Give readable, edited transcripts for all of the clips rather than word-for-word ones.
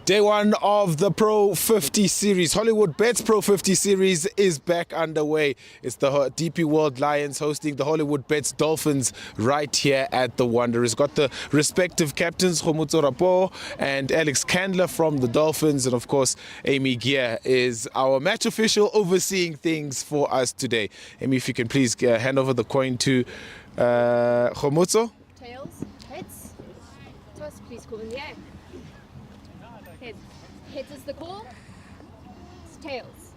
Day one of the Pro50 series. Hollywoodbets Pro50 series is back underway. It's the DP World Lions hosting the Hollywoodbets Dolphins right here at the Wonder. It's got the respective captains, Khomotso Rapo and Alex Candler from the Dolphins. And of course, Amy Gear is our match official overseeing things for us today. Amy, if you can please hand over the coin to Khomotso. Tails, heads, toss, please call in the air. Heads. Heads is the call. It's tails.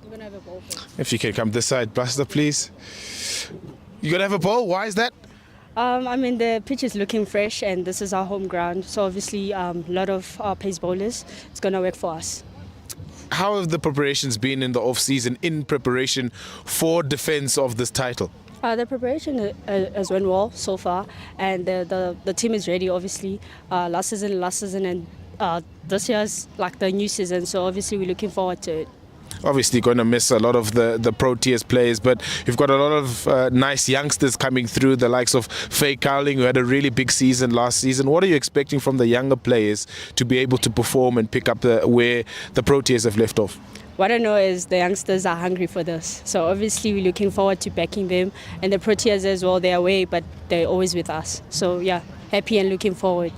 We're going to have a ball first. If you can come this side, Buster, please. You're going to have a ball? Why is that? The pitch is looking fresh and this is our home ground. So obviously a lot of our pace bowlers, it's going to work for us. How have the preparations been in the off-season in preparation for defense of this title? The preparation has went well so far, and the team is ready. Obviously, last season, and this year's like the new season. So obviously, we're looking forward to it. Obviously, going to miss a lot of the Pro-tiers players, but you've got a lot of nice youngsters coming through. The likes of Faye Cowling, who had a really big season last season. What are you expecting from the younger players to be able to perform and pick up where the Pro-tiers have left off? What I know is the youngsters are hungry for this. So obviously we're looking forward to backing them. And the Proteas as well, they're away, but they're always with us. So yeah, happy and looking forward.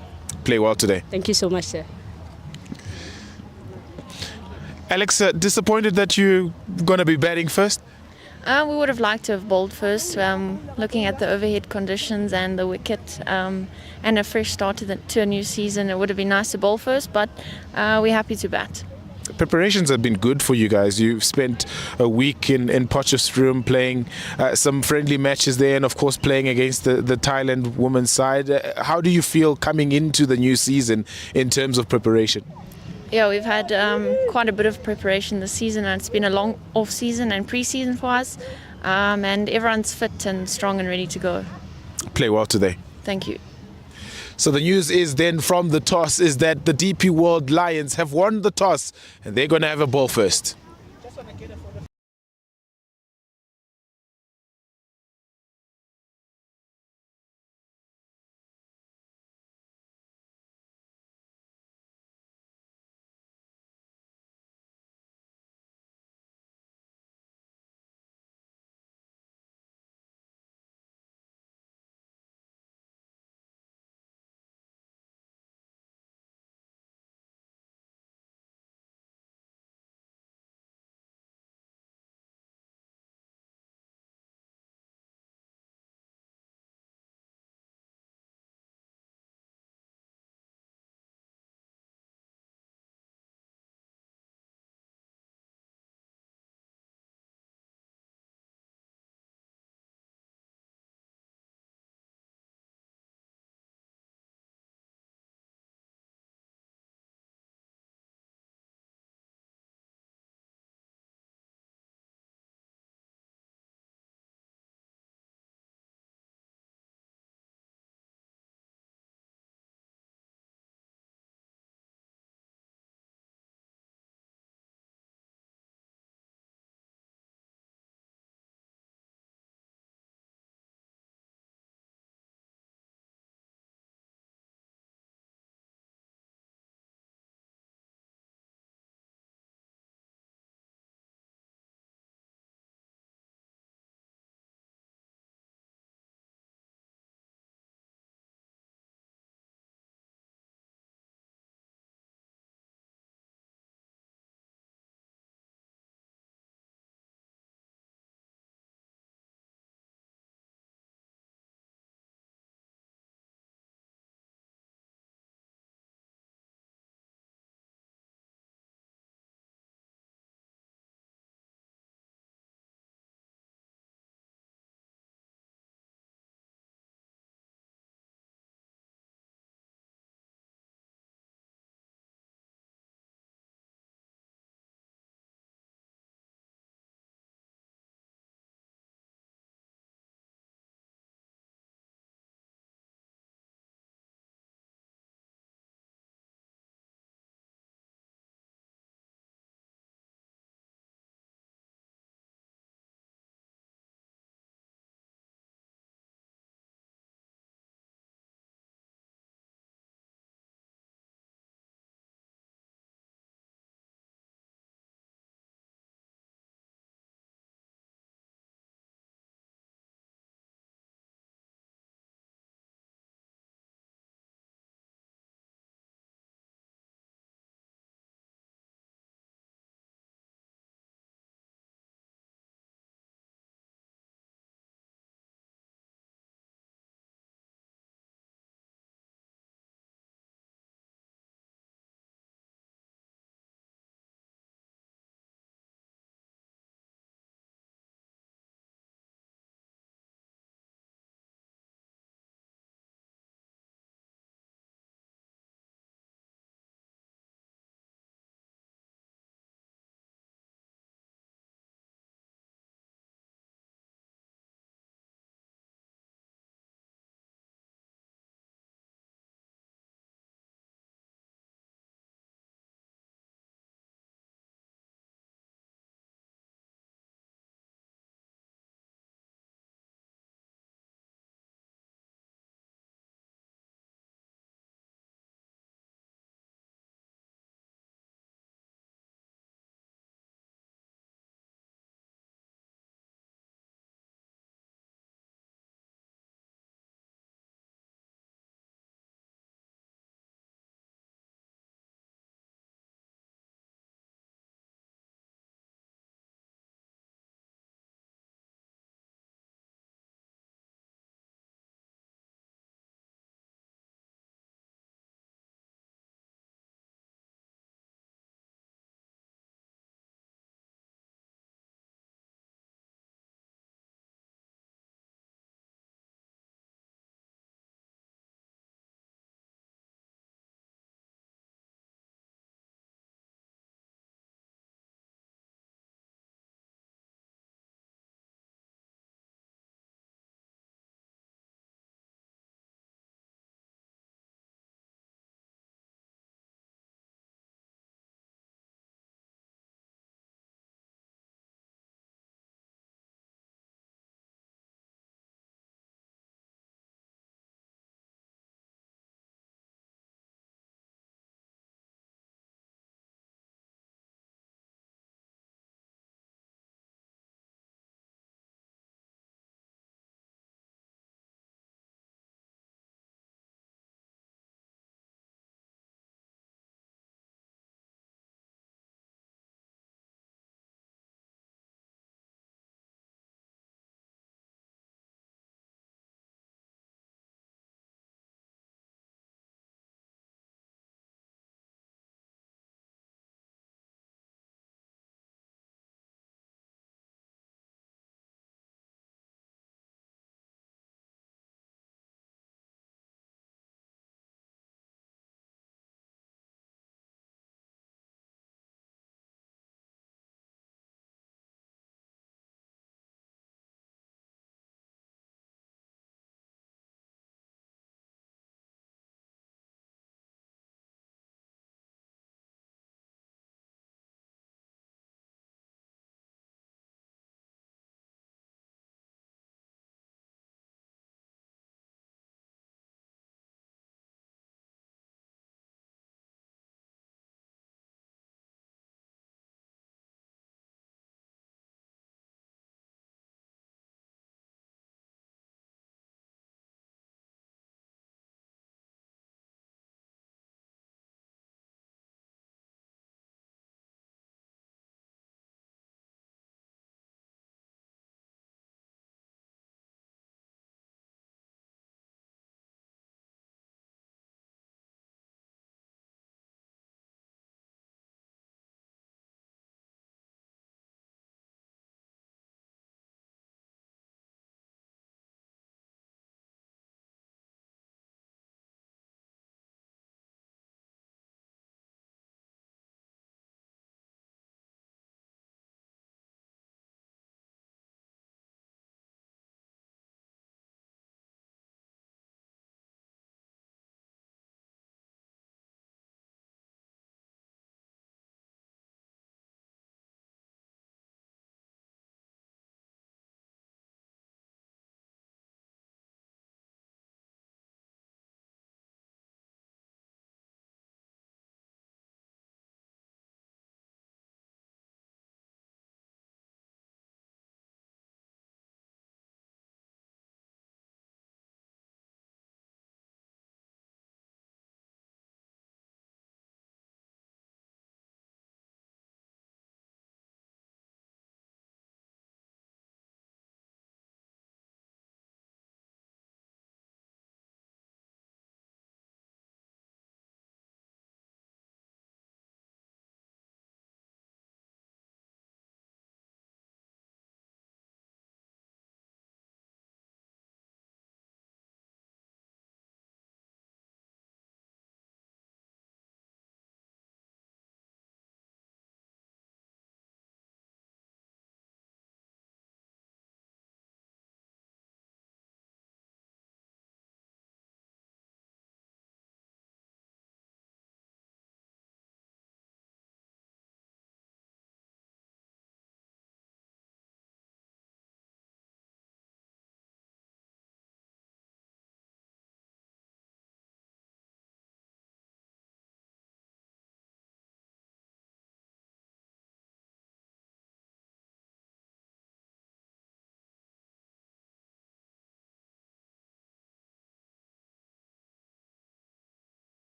Play well today. Thank you so much, sir. Alex, disappointed that you're going to be batting first? We would have liked to have bowled first, looking at the overhead conditions and the wicket and a fresh start to a new season. It would have been nice to bowl first, but we're happy to bat. Preparations have been good for you guys. You've spent a week in Potchefstroom playing some friendly matches there, and of course playing against the Thailand women's side. How do you feel coming into the new season in terms of preparation? Yeah, we've had quite a bit of preparation this season, and it's been a long off-season and pre-season for us, and everyone's fit and strong and ready to go. Play well today. Thank you. So the news is then from the toss is that the DP World Lions have won the toss and they're going to have a ball first.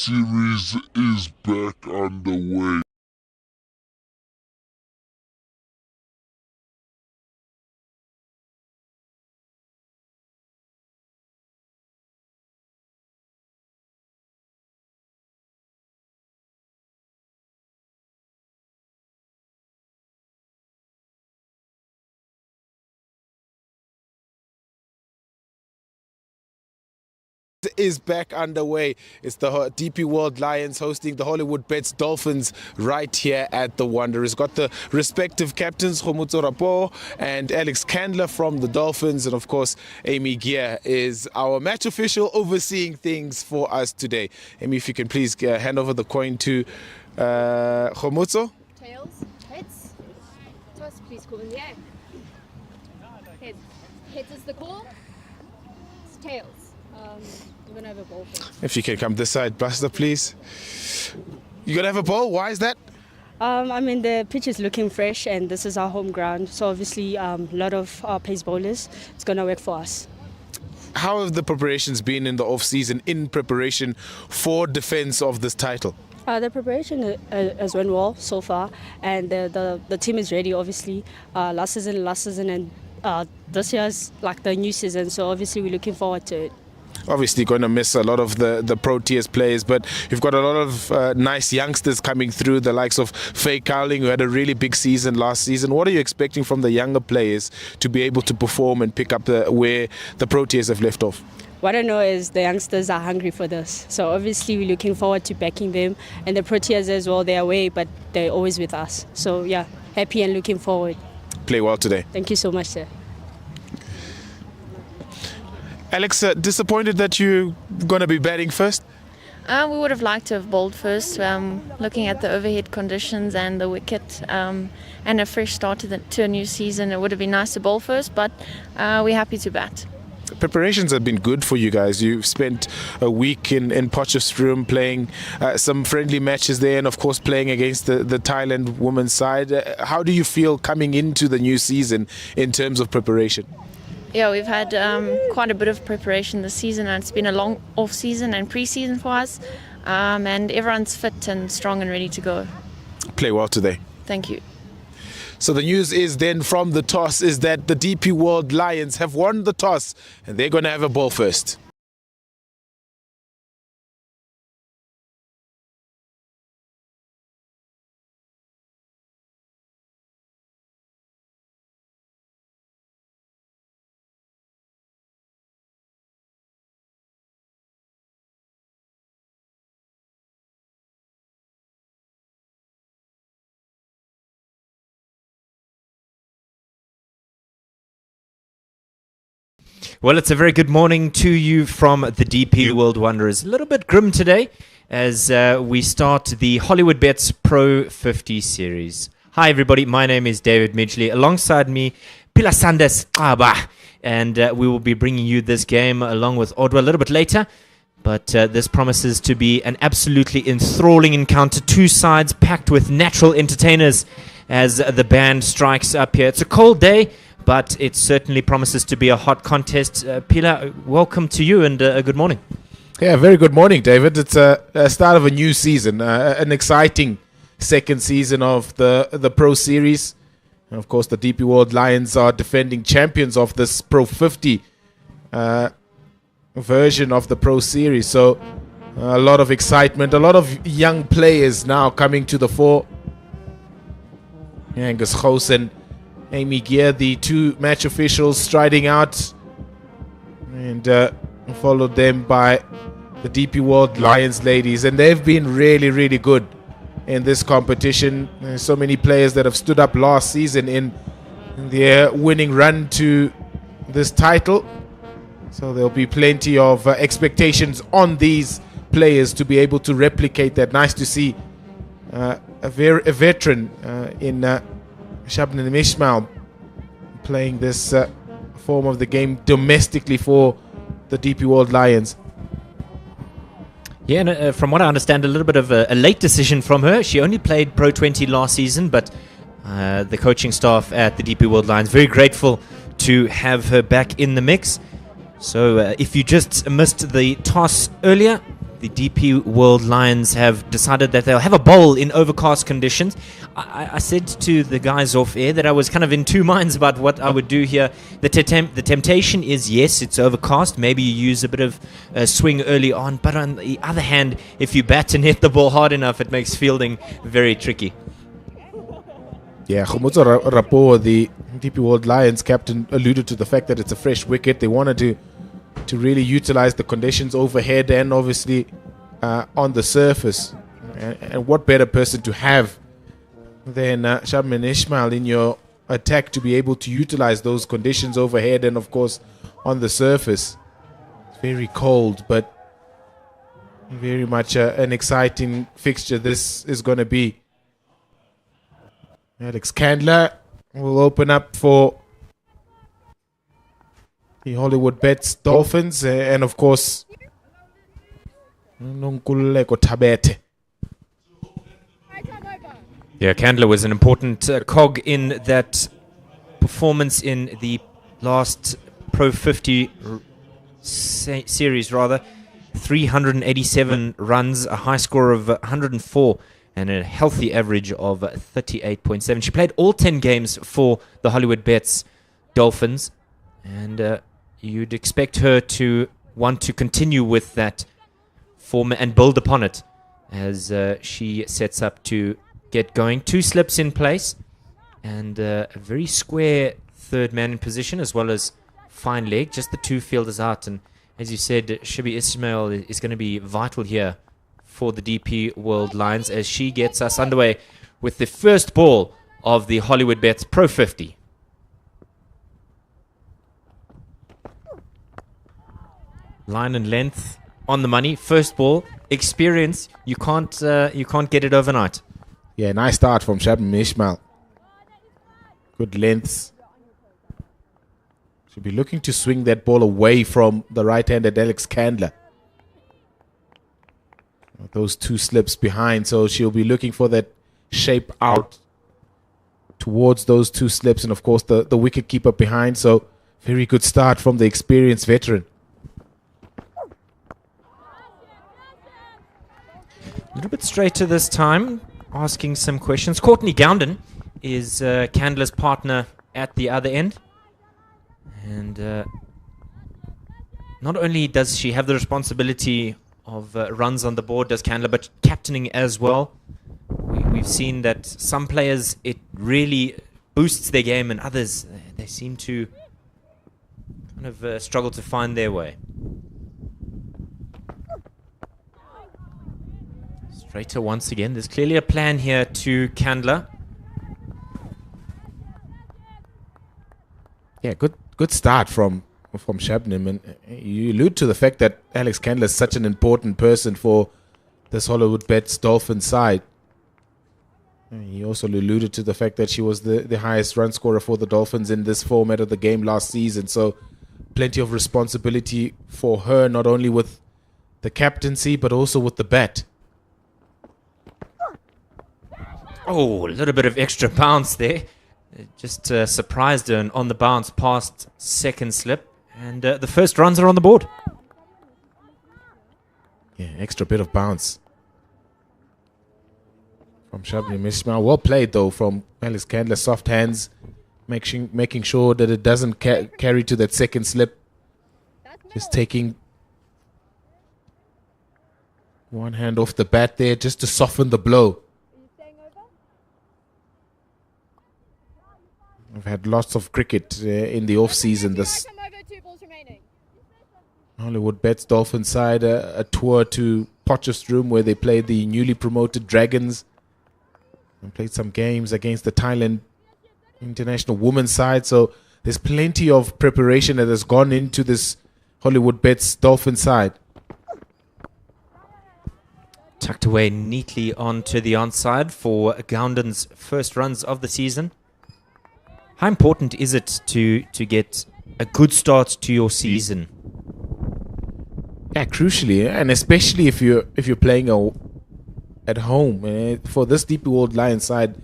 series is back underway. Is back underway. It's the DP World Lions hosting the Hollywoodbets Dolphins right here at the Wonder. It's got the respective captains, Khomotso Rapo and Alex Candler from the Dolphins, and of course Amy Gear is our match official overseeing things for us today. Amy, if you can please hand over the coin to Khomotso. Tails, heads, toss, please call in the air. Heads. Heads is the call. It's tails. We're gonna have a ball first. If you can come this side, Buster, please. You're gonna have a ball? Why is that? I mean, the pitch is looking fresh, and this is our home ground. So obviously, a lot of our pace bowlers. It's gonna work for us. How have the preparations been in the off-season in preparation for defense of this title? The preparation has went well so far, and the team is ready. Obviously, last season, and this year's like the new season. So obviously, we're looking forward to it. Obviously going to miss a lot of the Proteas players, but you've got a lot of nice youngsters coming through, the likes of Faye Cowling, who had a really big season last season. What are you expecting from the younger players to be able to perform and pick up where the Proteas have left off? What I know is the youngsters are hungry for this. So obviously we're looking forward to backing them, and the Proteas as well. They're away, but they're always with us. So yeah, happy and looking forward. Play well today. Thank you so much, sir. Alex, disappointed that you're going to be batting first? We would have liked to have bowled first, looking at the overhead conditions and the wicket and a fresh start to a new season. It would have been nice to bowl first, but we're happy to bat. Preparations have been good for you guys. You've spent a week in Potchefstroom playing some friendly matches there, and of course playing against the Thailand women's side. How do you feel coming into the new season in terms of preparation? Yeah, we've had quite a bit of preparation this season, and it's been a long off-season and pre-season for us, and everyone's fit and strong and ready to go. Play well today. Thank you. So the news is then from the toss is that the DP World Lions have won the toss, and they're going to have a ball first. Well, it's a very good morning to you from the DP World Wanderers. A little bit grim today as we start the Hollywoodbets Pro50 series. Hi, everybody. My name is David Midgley. Alongside me, Pilasandes Qaba. And we will be bringing you this game along with Odwa a little bit later. But this promises to be an absolutely enthralling encounter. Two sides packed with natural entertainers as the band strikes up here. It's a cold day, but it certainly promises to be a hot contest. Pila, welcome to you, and a good morning. Yeah, very good morning, David. It's a start of a new season, an exciting second season of the Pro Series. And of course, the DP World Lions are defending champions of this Pro50 version of the Pro Series. So a lot of excitement, a lot of young players now coming to the fore. Angus Gous and Amy Gear, the two match officials, striding out, and followed them by the DP World Lions ladies. And they've been really, really good in this competition. There's so many players that have stood up last season in their winning run to this title. So there'll be plenty of expectations on these players to be able to replicate that. Nice to see a veteran in Shabnam Ismail playing this form of the game domestically for the DP World Lions. Yeah, and, from what I understand, a little bit of a late decision from her. She only played Pro 20 last season, but the coaching staff at the DP World Lions very grateful to have her back in the mix. So if you just missed the toss earlier, the DP World Lions have decided that they'll have a bowl in overcast conditions. I said to the guys off air that I was kind of in two minds about what I would do here. The temptation is, yes, it's overcast. Maybe you use a bit of swing early on. But on the other hand, if you bat and hit the ball hard enough, it makes fielding very tricky. Yeah, Khomotso Rapo, the DP World Lions captain, alluded to the fact that it's a fresh wicket. They wanted to really utilize the conditions overhead and obviously on the surface. And what better person to have than Shabman Ismail in your attack to be able to utilize those conditions overhead and, of course, on the surface. It's very cold, but very much an exciting fixture this is going to be. Alex Candler will open up for the Hollywoodbets Dolphins, and of course Nonkululeko Tabete. Yeah, Candler was an important cog in that performance in the last Pro 50 series, rather. 387 runs, a high score of 104, and a healthy average of 38.7. She played all 10 games for the Hollywoodbets Dolphins, and you'd expect her to want to continue with that form and build upon it as she sets up to get going. 2 slips in place and a very square third man in position, as well as fine leg, just the 2 fielders out. And as you said, Shibi Ismail is going to be vital here for the DP World Lions as she gets us underway with the first ball of the Hollywoodbets Pro 50. Line and length on the money. First ball, experience. You can't get it overnight. Yeah, nice start from Shabman Ismail. Good lengths. She'll be looking to swing that ball away from the right-handed Alex Candler. Those 2 slips behind, so she'll be looking for that shape out towards those 2 slips, and of course the wicket keeper behind. So very good start from the experienced veteran. A little bit straighter this time, asking some questions. Courtney Gounden is Candler's partner at the other end. And not only does she have the responsibility of runs on the board, does Candler, but captaining as well. We've seen that some players, it really boosts their game, and others, they seem to kind of struggle to find their way. Straighter once again. There's clearly a plan here to Candler. Yeah, good start from Shabnam, and you allude to the fact that Alex Candler is such an important person for this Hollywoodbets Dolphins side. He also alluded to the fact that she was the highest run scorer for the Dolphins in this format of the game last season, so plenty of responsibility for her, not only with the captaincy but also with the bat. Oh, a little bit of extra bounce there. It just surprised her on the bounce past second slip. And the first runs are on the board. Yeah, extra bit of bounce from Shabnam Ismail. Well played, though, from Alex Candler. Soft hands, making sure that it doesn't carry to that second slip. Just taking one hand off the bat there just to soften the blow. I've had lots of cricket in the off-season. This Hollywoodbets Dolphins side, a tour to Potchefstroom where they played the newly promoted Dragons and played some games against the Thailand international women's side. So there's plenty of preparation that has gone into this Hollywoodbets Dolphins side. Tucked away neatly onto the onside for Gounden's first runs of the season. How important is it to get a good start to your season? Yeah, crucially, and especially if you're playing at home. For this DP World Lions side,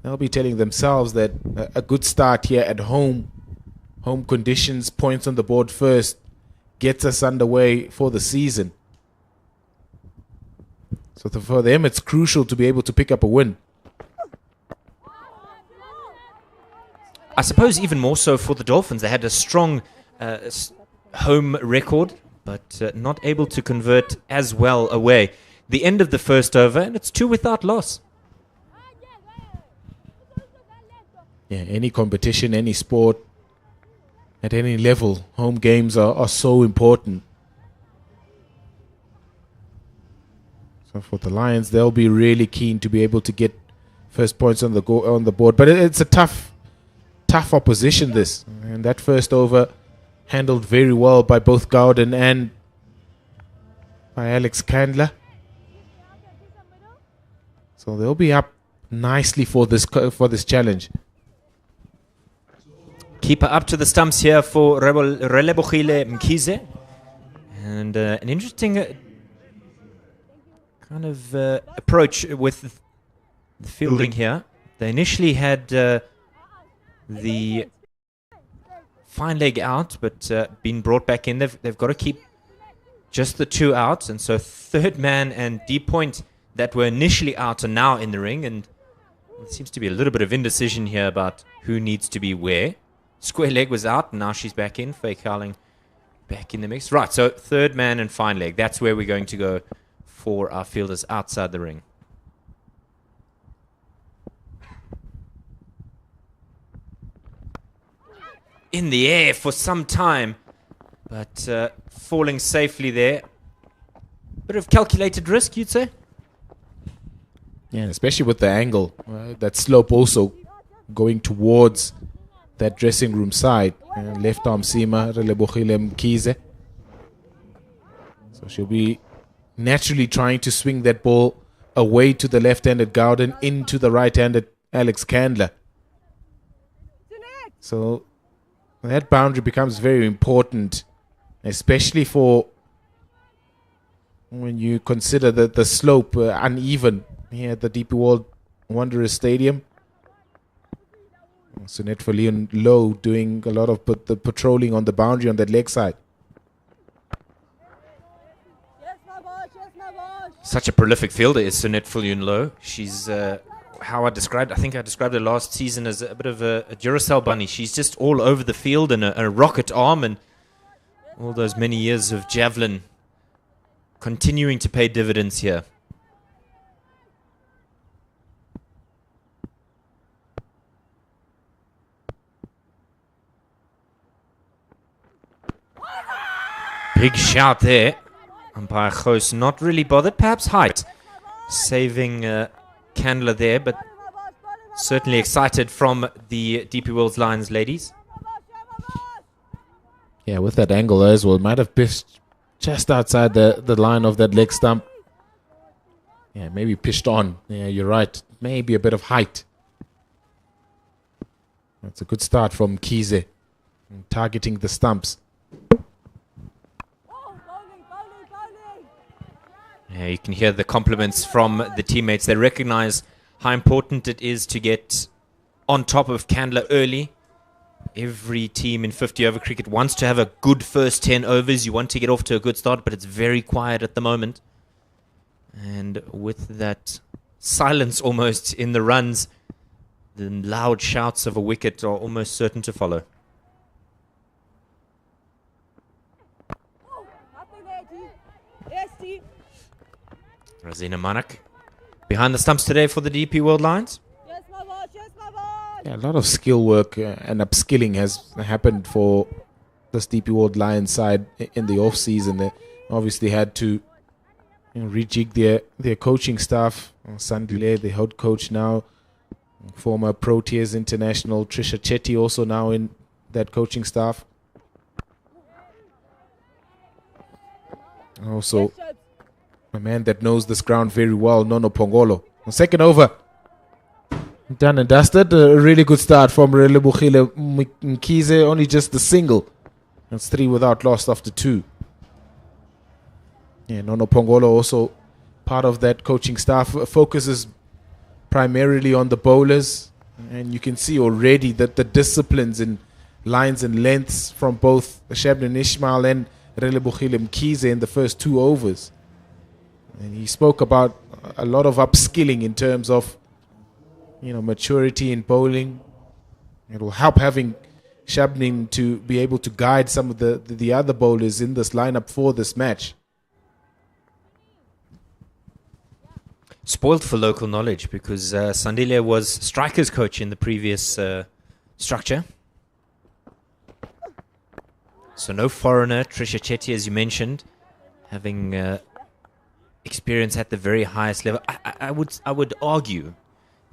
they'll be telling themselves that a good start here at home conditions, points on the board first, gets us underway for the season. So for them, it's crucial to be able to pick up a win. I suppose even more so for the Dolphins. They had a strong home record, but not able to convert as well away. The end of the first over, and it's 2 without loss. Yeah, any competition, any sport, at any level, home games are so important. So for the Lions, they'll be really keen to be able to get first points on the board. But it's a tough opposition, this. And that first over handled very well by both Gowden and by Alex Candler. So they'll be up nicely for this challenge. Keeper up to the stumps here for Relebohile Mkhize. And an interesting kind of approach with the fielding here. They initially had the fine leg out, but been brought back in. They've got to keep just the 2 out. And so third man and deep point that were initially out are now in the ring. And there seems to be a little bit of indecision here about who needs to be where. Square leg was out, and now she's back in. Fake Howling back in the mix. Right, so third man and fine leg. That's where we're going to go for our fielders outside the ring. In the air for some time, but falling safely there. Bit of calculated risk, you'd say? Yeah, especially with the angle. That slope also going towards that dressing room side. Left arm seamer, Relebohile Mkhize. So she'll be naturally trying to swing that ball away to the left-handed Gowden, into the right-handed Alex Candler. So that boundary becomes very important, especially for when you consider that the slope uneven here at the DP World Wanderers Stadium. Sunette Falion Low doing a lot of the patrolling on the boundary on that leg side. Such a prolific fielder is Sunette Falion Low. She's I think I described her last season as a bit of a Duracell bunny. She's just all over the field, and a rocket arm, and all those many years of javelin continuing to pay dividends here. Big shout there. Umpire Ghost not really bothered. Perhaps height saving Candler there, but certainly excited from the DP World's Lions ladies. Yeah, with that angle as well, might have pitched just outside the line of that leg stump. Yeah, maybe pitched on. Yeah, you're right. Maybe a bit of height. That's a good start from Mkhize, targeting the stumps. Yeah, you can hear the compliments from the teammates. They recognize how important it is to get on top of Candler early. Every team in 50-over cricket wants to have a good first 10 overs. You want to get off to a good start, but it's very quiet at the moment. And with that silence almost in the runs, the loud shouts of a wicket are almost certain to follow. Rosina Manak behind the stumps today for the DP World Lions. Yeah, a lot of skill work and upskilling has happened for this DP World Lions side in the off-season. They obviously had to rejig their coaching staff. Sandile, the head coach now, former Proteas international Trisha Chetty also now in that coaching staff. Also, a man that knows this ground very well, Nono Pongolo. Second over. Done and dusted. A really good start from Relebohile Mkhize. Only just the single. That's 3 without loss after 2. Yeah, Nono Pongolo also part of that coaching staff. Focuses primarily on the bowlers. And you can see already that the disciplines in lines and lengths from both Shabnan Ismail and Relebohile Mkhize in the first 2 overs. And he spoke about a lot of upskilling in terms of, maturity in bowling. It will help having Shabnim to be able to guide some of the other bowlers in this lineup for this match. Spoiled for local knowledge because Sandile was strikers coach in the previous structure. So no foreigner. Trisha Chetty, as you mentioned, having experience at the very highest level. I would argue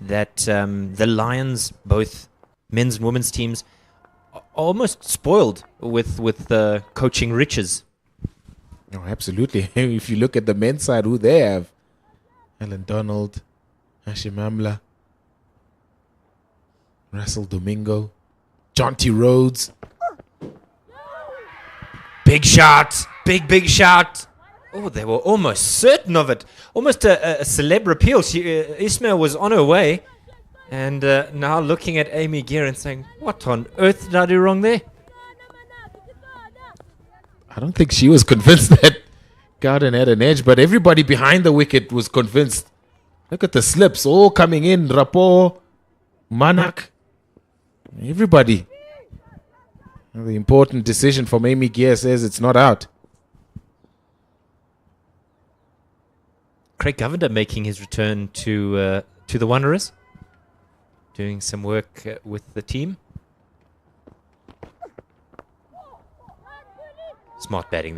that the Lions, both men's and women's teams, are almost spoiled with the coaching riches. Oh, absolutely. If you look at the men's side, who they have: Alan Donald, Hashim Amla, Russell Domingo, Jonty Rhodes. Big shot, big shot. Oh, they were almost certain of it. Almost a celeb repeal. Ismail was on her way. And now looking at Amy Gear and saying, what on earth did I do wrong there? I don't think she was convinced that Garden had an edge, but everybody behind the wicket was convinced. Look at the slips all coming in. Rapo, Manak, everybody. The important decision from Amy Gear says it's not out. Craig Govender making his return to the Wanderers. Doing some work with the team. Smart batting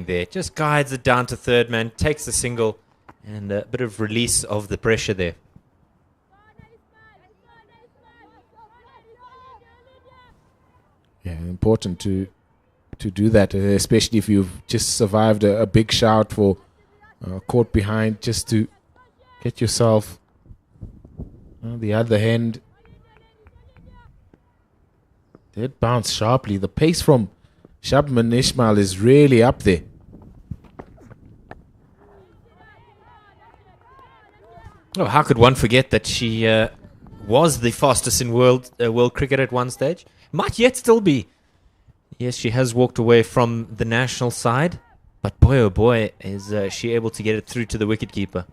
there. Just guides it down to third man, takes the single, and a bit of release of the pressure there. Yeah, important to do that, especially if you've just survived a big shout for caught behind, just to get yourself on the other hand. Did bounce sharply. The pace from Shabman Ismail is really up there. Oh, how could one forget that she was the fastest in world cricket at one stage? Might yet still be. Yes, she has walked away from the national side, but boy oh boy, is she able to get it through to the wicketkeeper.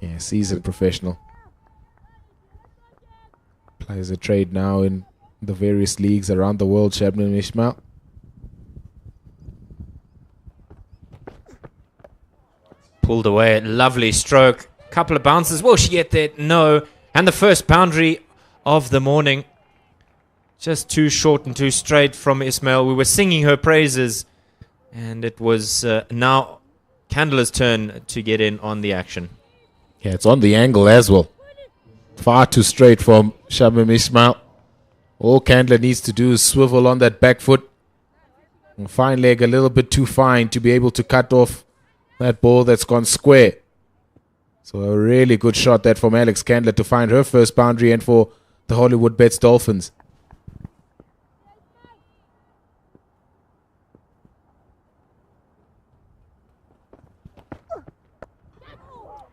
Yeah, seasoned professional. Plays a trade now in the various leagues around the world, Shabnam Ismail. Pulled away, lovely stroke. Couple of bounces. Will she get there? No. And the first boundary of the morning. Just too short and too straight from Ismail. We were singing her praises. And it was now Candler's turn to get in on the action. Yeah, it's on the angle as well. Far too straight from Shabnam Ismail. All Candler needs to do is swivel on that back foot. And fine leg a little bit too fine to be able to cut off that ball that's gone square. So a really good shot that from Alex Candler to find her first boundary and for the Hollywoodbets Dolphins.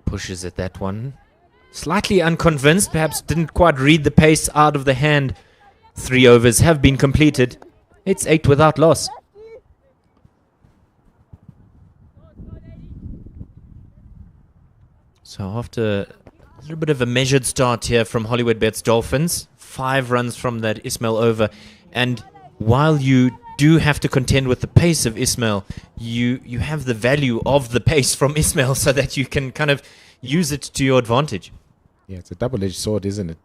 Pushes at that one. Slightly unconvinced, perhaps didn't quite read the pace out of the hand. 3 overs have been completed. It's 8 without loss. So after a little bit of a measured start here from Hollywoodbets Dolphins, 5 runs from that Ismail over. And while you do have to contend with the pace of Ismail, you have the value of the pace from Ismail so that you can kind of use it to your advantage. Yeah, it's a double-edged sword, isn't it?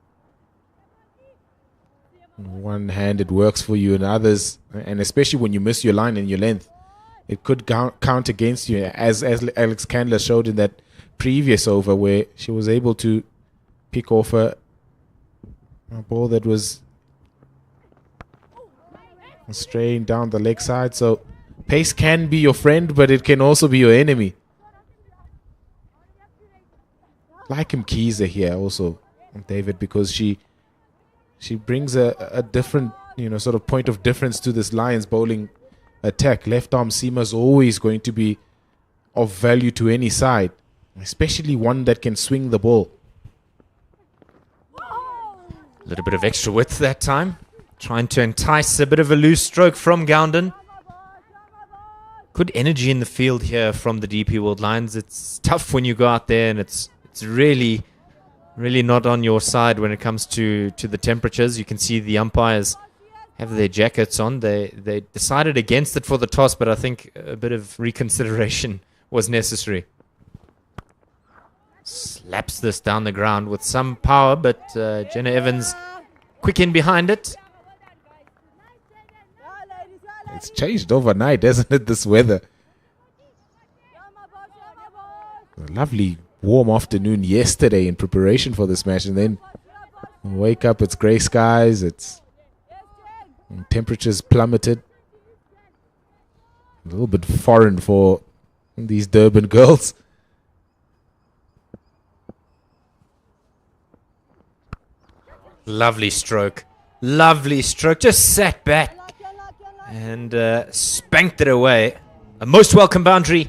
On one hand, it works for you, and others, and especially when you miss your line and your length, it could count against you, as Alex Candler showed in that previous over where she was able to pick off a ball that was straying down the leg side. So pace can be your friend, but it can also be your enemy. Like Mkiza here also, David, because she brings a different, sort of point of difference to this Lions bowling attack. Left arm seamer is always going to be of value to any side, especially one that can swing the ball. A little bit of extra width that time. Trying to entice a bit of a loose stroke from Gounden. good energy in the field here from the DP World Lions. It's tough when you go out there, and it's really not on your side when it comes to the temperatures. You can see the umpires have their jackets on. They decided against it for the toss, but I think a bit of reconsideration was necessary. Slaps this down the ground with some power, but Jenna Evans quick in behind it. It's changed overnight, hasn't it, this weather? A lovely warm afternoon yesterday in preparation for this match, and then wake up, it's grey skies, temperatures plummeted. A little bit foreign for these Durban girls. Lovely stroke. Lovely stroke. Just sat back and spanked it away. A most welcome boundary.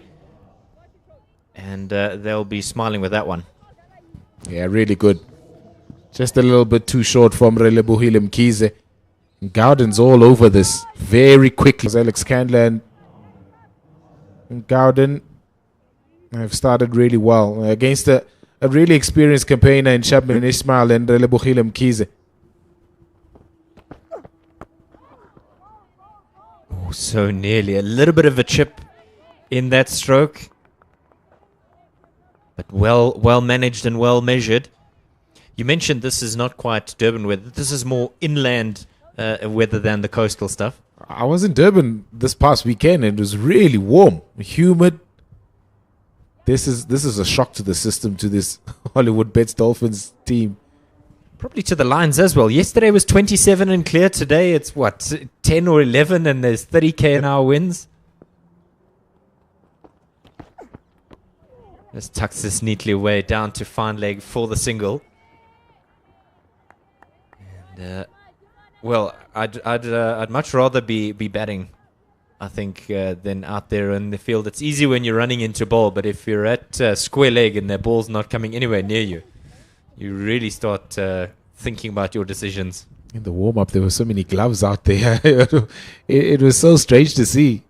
And they'll be smiling with that one. Yeah, really good. Just a little bit too short from Relebohile Mkhize. Gowden's all over this very quickly. Alex Candler and Gowden have started really well against a really experienced campaigner in Shabnam Ismail and Relebohile Mkhize. Oh, so nearly. A little bit of a chip in that stroke. But well managed and well measured. You mentioned this is not quite Durban weather. This is more inland weather than the coastal stuff. I was in Durban this past weekend and it was really warm, humid. This is a shock to the system, to this Hollywoodbets Dolphins team. Probably to the Lions as well. Yesterday was 27 and clear. Today it's what, 10 or 11, and there's 30k an hour winds. Just tucks this neatly away down to fine leg for the single. And well, I'd much rather be batting, I think, than out there in the field. It's easy when you're running into ball, but if you're at square leg and the ball's not coming anywhere near you, you really start thinking about your decisions. In the warm-up, there were so many gloves out there. it was so strange to see.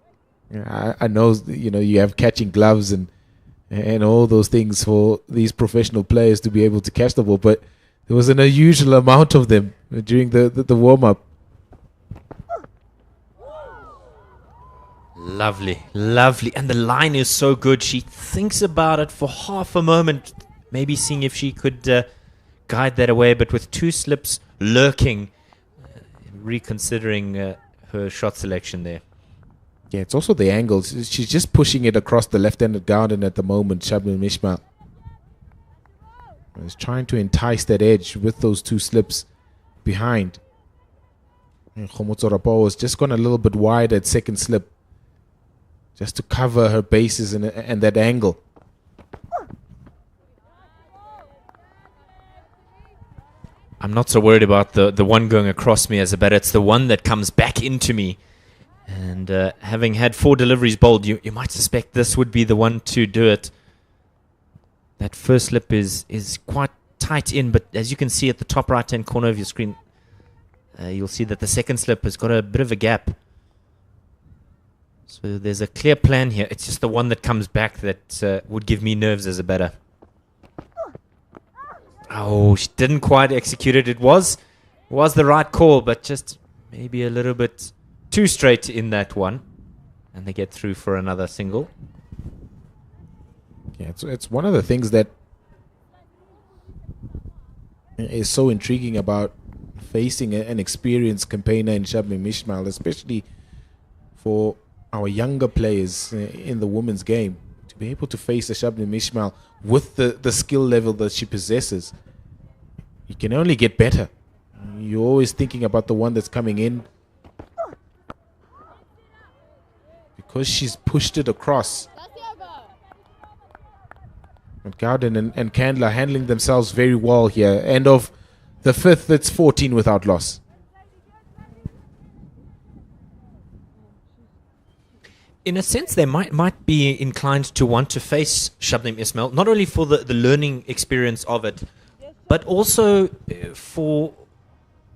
I know, you have catching gloves and all those things for these professional players to be able to catch the ball, but there was an unusual amount of them during the warm-up. Lovely, lovely. And the line is so good. She thinks about it for half a moment, maybe seeing if she could guide that away, but with two slips lurking, reconsidering her shot selection there. Yeah, it's also the angles. She's just pushing it across the left-handed garden at the moment, Shabnam Ismail. Is trying to entice that edge with those two slips behind. Khomotso was just gone a little bit wide at second slip, just to cover her bases and that angle. I'm not so worried about the one going across me as a batter. It's the one that comes back into me. And having had 4 deliveries bowled, you might suspect this would be the one to do it. That first slip is quite tight in, but as you can see at the top right-hand corner of your screen, you'll see that the second slip has got a bit of a gap. So there's a clear plan here. It's just the one that comes back that would give me nerves as a batter. Oh, she didn't quite execute it. It was the right call, but just maybe a little bit too straight in that one. And they get through for another single. Yeah, it's one of the things that is so intriguing about facing an experienced campaigner in Shabnam Ismail, especially for our younger players in the women's game, to be able to face a Shabnam Ismail with the skill level that she possesses. You can only get better. You're always thinking about the one that's coming in, because she's pushed it across. And Gowden and Candler handling themselves very well here. End of the 5th, it's 14 without loss. In a sense, they might be inclined to want to face Shabnam Ismail, not only for the learning experience of it, but also for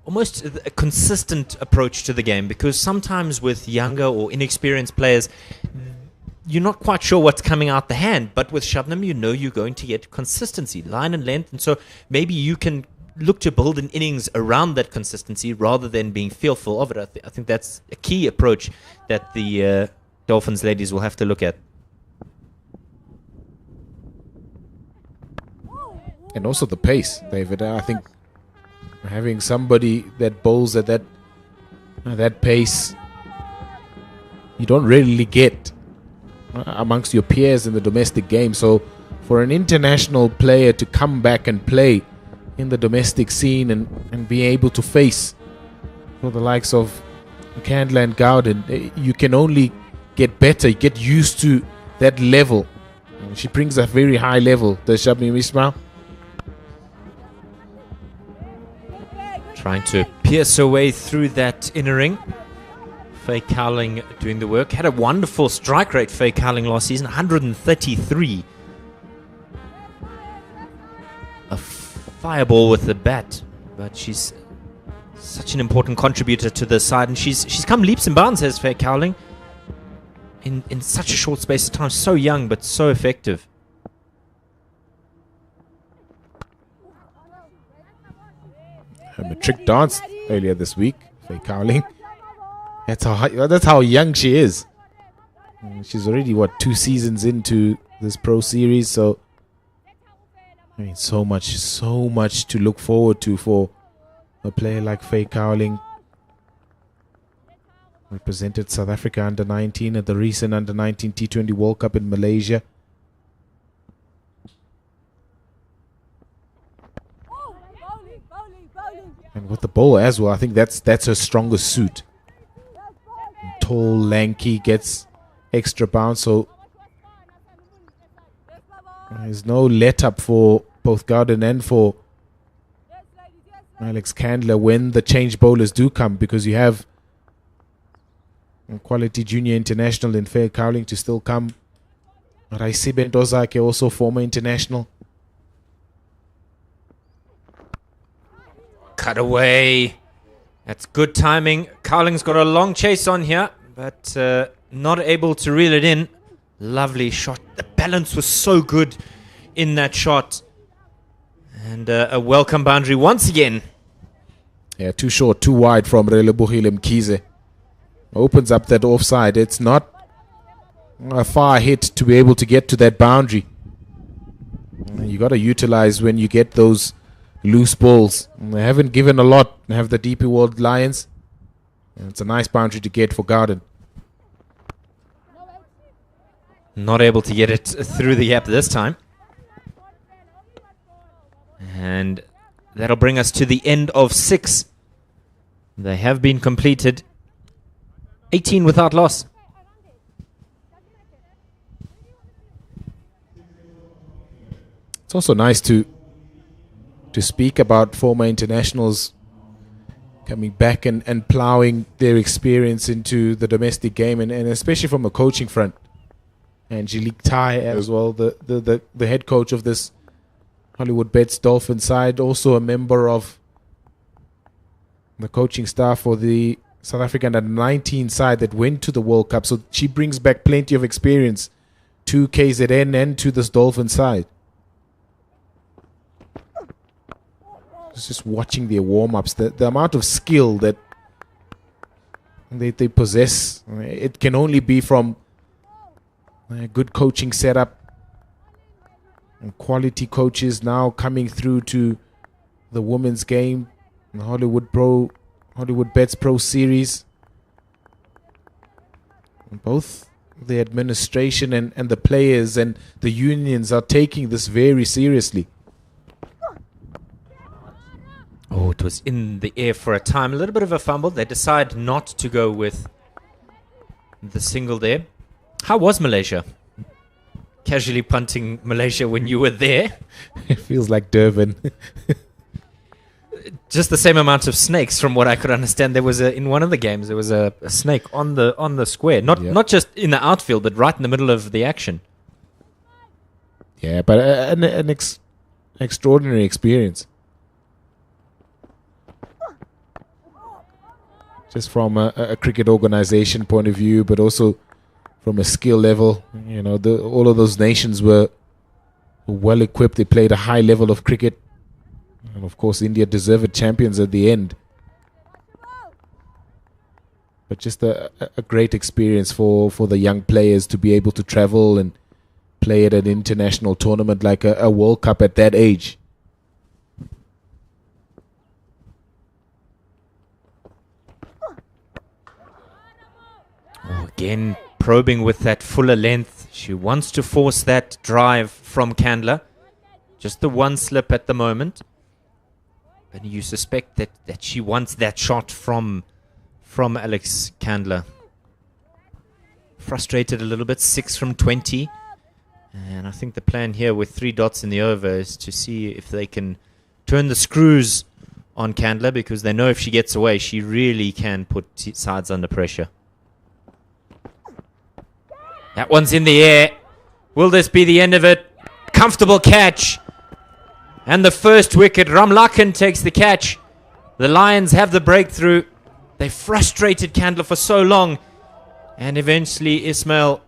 almost a consistent approach to the game. Because sometimes with younger or inexperienced players, you're not quite sure what's coming out the hand. But with Shabnam, you know you're going to get consistency, line and length. And so maybe you can look to build an innings around that consistency rather than being fearful of it. I think that's a key approach that the Dolphins ladies will have to look at. And also the pace, David. I think having somebody that bowls at that pace, you don't really get amongst your peers in the domestic game. So for an international player to come back and play in the domestic scene and be able to face for the likes of Candler and Gowden, you can only get better, get used to that level. She brings a very high level, does Shabnam Ismail? Trying to pierce her way through that inner ring. Faye Cowling doing the work. Had a wonderful strike rate, Faye Cowling, last season, 133. A fireball with the bat, but she's such an important contributor to the side, and she's come leaps and bounds, has Faye Cowling, in such a short space of time. So young, but so effective. A trick dance earlier this week, Faye Cowling. That's how young she is. She's already 2 seasons into this pro series, so I mean so much to look forward to for a player like Faye Cowling. Represented South Africa under 19 at the recent under 19 T20 World Cup in Malaysia. And with the bowl as well, I think that's her strongest suit. Tall, lanky, gets extra bounce, so there's no let up for both Gowden and for Alex Candler when the change bowlers do come, because you have a quality junior international in Faye Cowling to still come. Raisibe Ndozake, also former international. Cut away. That's good timing. Cowling's got a long chase on here, but not able to reel it in. Lovely shot. The balance was so good in that shot. And a welcome boundary once again. Yeah, too short, too wide from Relebohile Mkhize. Opens up that offside. It's not a far hit to be able to get to that boundary. You got to utilize when you get those loose balls. They haven't given a lot. They have the DP World Lions. And it's a nice boundary to get for Gowden. Not able to get it through the gap this time. And that'll bring us to the end of 6. They have been completed. 18 without loss. It's also nice to speak about former internationals coming back and ploughing their experience into the domestic game, and especially from a coaching front. Angelique Tai as well, the head coach of this Hollywoodbets Dolphins side, also a member of the coaching staff for the South African under-19 side that went to the World Cup. So she brings back plenty of experience to KZN and to this Dolphins side. Just watching their warm-ups, the amount of skill that they possess, it can only be from a good coaching setup and quality coaches now coming through to the women's game, the Hollywoodbets Pro Series. And both the administration and the players and the unions are taking this very seriously. Oh, it was in the air for a time. A little bit of a fumble. They decide not to go with the single there. How was Malaysia? Casually punting Malaysia when you were there. It feels like Durban. Just the same amount of snakes, from what I could understand. There was in one of the games there was a snake on the square, not just in the outfield, but right in the middle of the action. Yeah, but an extraordinary experience. Just from a cricket organization point of view, but also from a skill level. You know, all of those nations were well equipped. They played a high level of cricket. And of course, India deserved champions at the end. But just a great experience for the young players to be able to travel and play at an international tournament like a World Cup at that age. Oh, again, probing with that fuller length. She wants to force that drive from Candler. Just the one slip at the moment. And you suspect that she wants that shot from Alex Candler. Frustrated a little bit, 6 from 20. And I think the plan here with 3 dots in the over is to see if they can turn the screws on Candler, because they know if she gets away, she really can put sides under pressure. That one's in the air. Will this be the end of it? Comfortable catch. And the first wicket. Ramlakan takes the catch. The Lions have the breakthrough. They frustrated Candler for so long. And eventually Ismail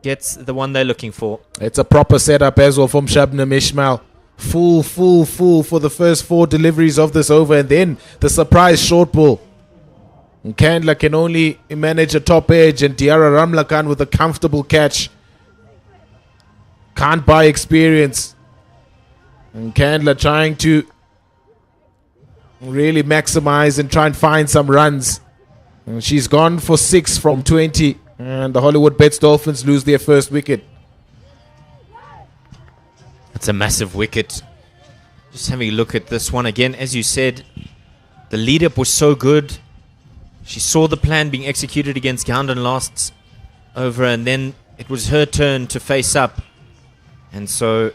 gets the one they're looking for. It's a proper setup as well from Shabnam Ismail. Full for the first 4 deliveries of this over. And then the surprise short ball. And Candler can only manage a top edge, and Diara Ramlakan with a comfortable catch. Can't buy experience. And Candler trying to really maximize and try and find some runs. And she's gone for 6 from 20. And the Hollywoodbets Dolphins lose their first wicket. That's a massive wicket. Just having a look at this one again. As you said, the lead-up was so good. She saw the plan being executed against Gandon last over, and then it was her turn to face up. And so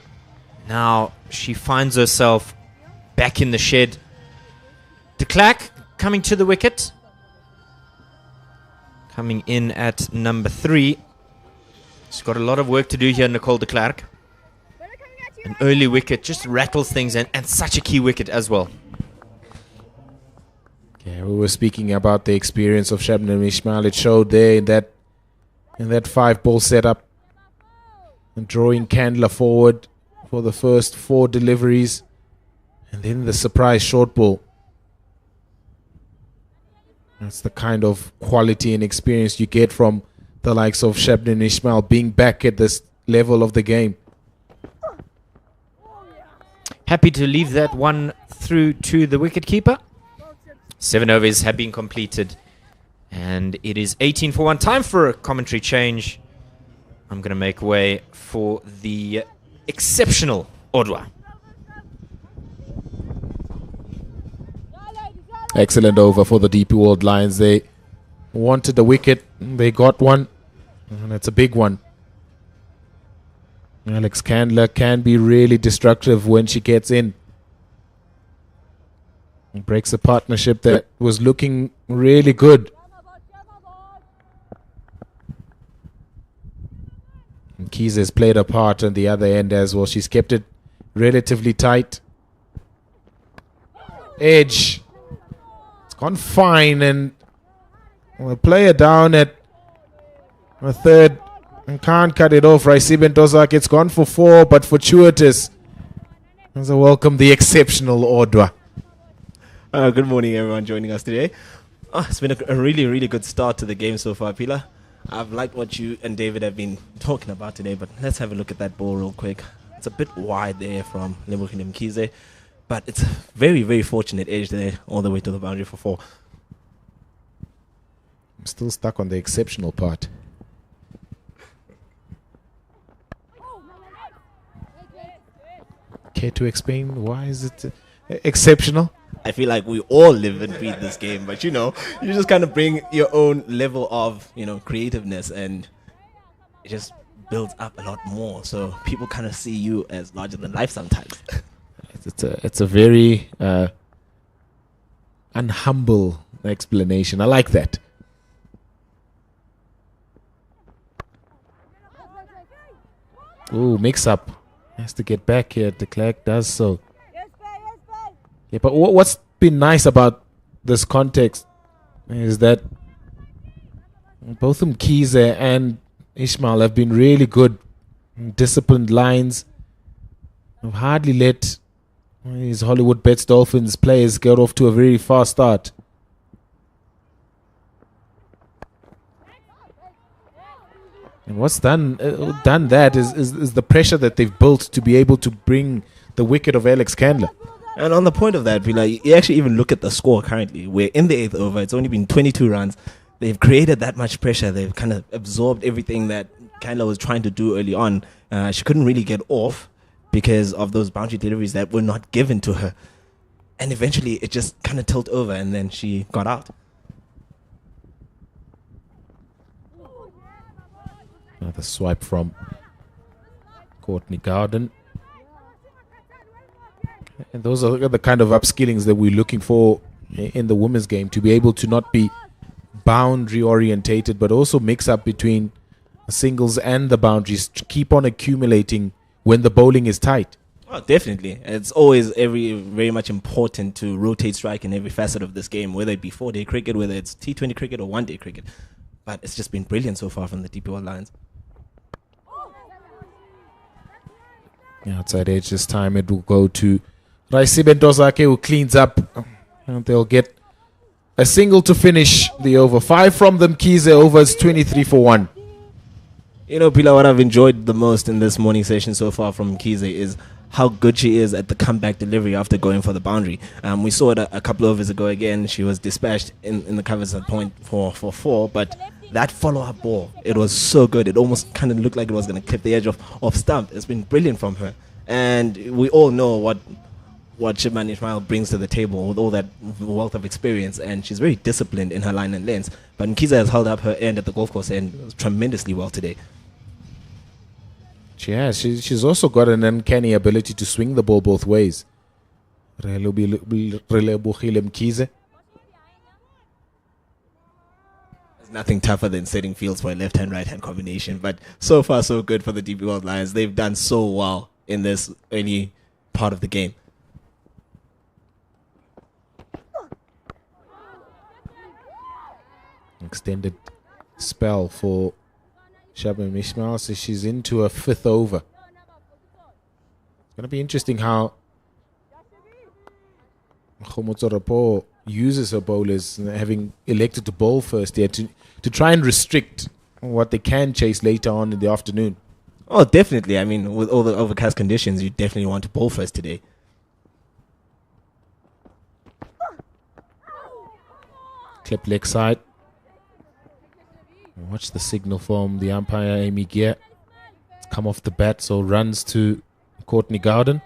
now she finds herself back in the shed. De Klerk coming to the wicket. Coming in at number 3. She's got a lot of work to do here, Nicole de Klerk. An early wicket just rattles things, and such a key wicket as well. Yeah, we were speaking about the experience of Shabnam Ismail. It showed there in that 5-ball setup. And drawing Candler forward for the first 4 deliveries. And then the surprise short ball. That's the kind of quality and experience you get from the likes of Shabnam Ismail being back at this level of the game. Happy to leave that one through to the wicketkeeper. 7 overs have been completed. And it is 18 for 1. Time for a commentary change. I'm going to make way for the exceptional Odwa. Excellent over for the DP World Lions. They wanted a wicket. They got one. And it's a big one. Alex Candler can be really destructive when she gets in. It breaks a partnership that was looking really good. And Keys has played a part on the other end as well. She's kept it relatively tight. Edge. It's gone fine, and the player down at a third and can't cut it off. Raisiben Dozak, it's gone for 4, but fortuitous. So welcome the exceptional Odwa. Good morning, everyone joining us today. It's been a really, really good start to the game so far, Pila. I've liked what you and David have been talking about today, but let's have a look at that ball real quick. It's a bit wide there from Lemukin Mkize, but it's a very, very fortunate edge there all the way to the boundary for 4. I'm still stuck on the exceptional part. Care to explain why is it exceptional? I feel like we all live and breathe this game, but you just kind of bring your own level of, creativeness, and it just builds up a lot more. So people kind of see you as larger than life sometimes. It's a very unhumble explanation. I like that. Ooh, mix up. Has to get back here. De Klerk does so. Yeah, but what's been nice about this context is that both Mkize and Ishmael have been really good, disciplined lines. Have hardly let these Hollywoodbets Dolphins players get off to a very fast start. And what's done that is the pressure that they've built to be able to bring the wicket of Alex Candler. And on the point of that, you actually even look at the score currently. We're in the 8th over. It's only been 22 runs. They've created that much pressure. They've kind of absorbed everything that Candler was trying to do early on. She couldn't really get off because of those boundary deliveries that were not given to her. And eventually it just kind of tilted over and then she got out. Another swipe from Courtney Garden. And those are the kind of upskillings that we're looking for in the women's game, to be able to not be boundary orientated, but also mix up between singles and the boundaries, to keep on accumulating when the bowling is tight. Oh, definitely. It's always very much important to rotate strike in every facet of this game, whether it be 4-day cricket, whether it's T20 cricket or 1-day cricket. But it's just been brilliant so far from the DP World Lions. Outside edge this time, it will go to Raisibe Ntozake, who cleans up, and they'll get a single to finish the over. 5 from them. Kize overs 23 for 1. You know, Pila, what I've enjoyed the most in this morning session so far from Kize is how good she is at the comeback delivery after going for the boundary. We saw it a couple of overs ago again. She was dispatched in the covers at point for 4, but that follow-up ball, it was so good. It almost kind of looked like it was going to clip the edge of stump. It's been brilliant from her. And we all know what Shibman Ismail brings to the table with all that wealth of experience, and she's very disciplined in her line and lengths. But Nkiza has held up her end at the golf course end tremendously well today. She has. She's also got an uncanny ability to swing the ball both ways. Mkize. There's nothing tougher than setting fields for a left-hand, right-hand combination. But so far, so good for the DP World Lions. They've done so well in this early part of the game. Extended spell for Shabam Ismail, so she's into a 5th over. It's going to be interesting how Khomotsorapo uses her bowlers, having elected to bowl first here, to try and restrict what they can chase later on in the afternoon. Oh, definitely. I mean, with all the overcast conditions, you definitely want to bowl first today. Clip leg side. Watch the signal from the umpire, Amy Gear. It's come off the bat, so runs to Courtney Garden.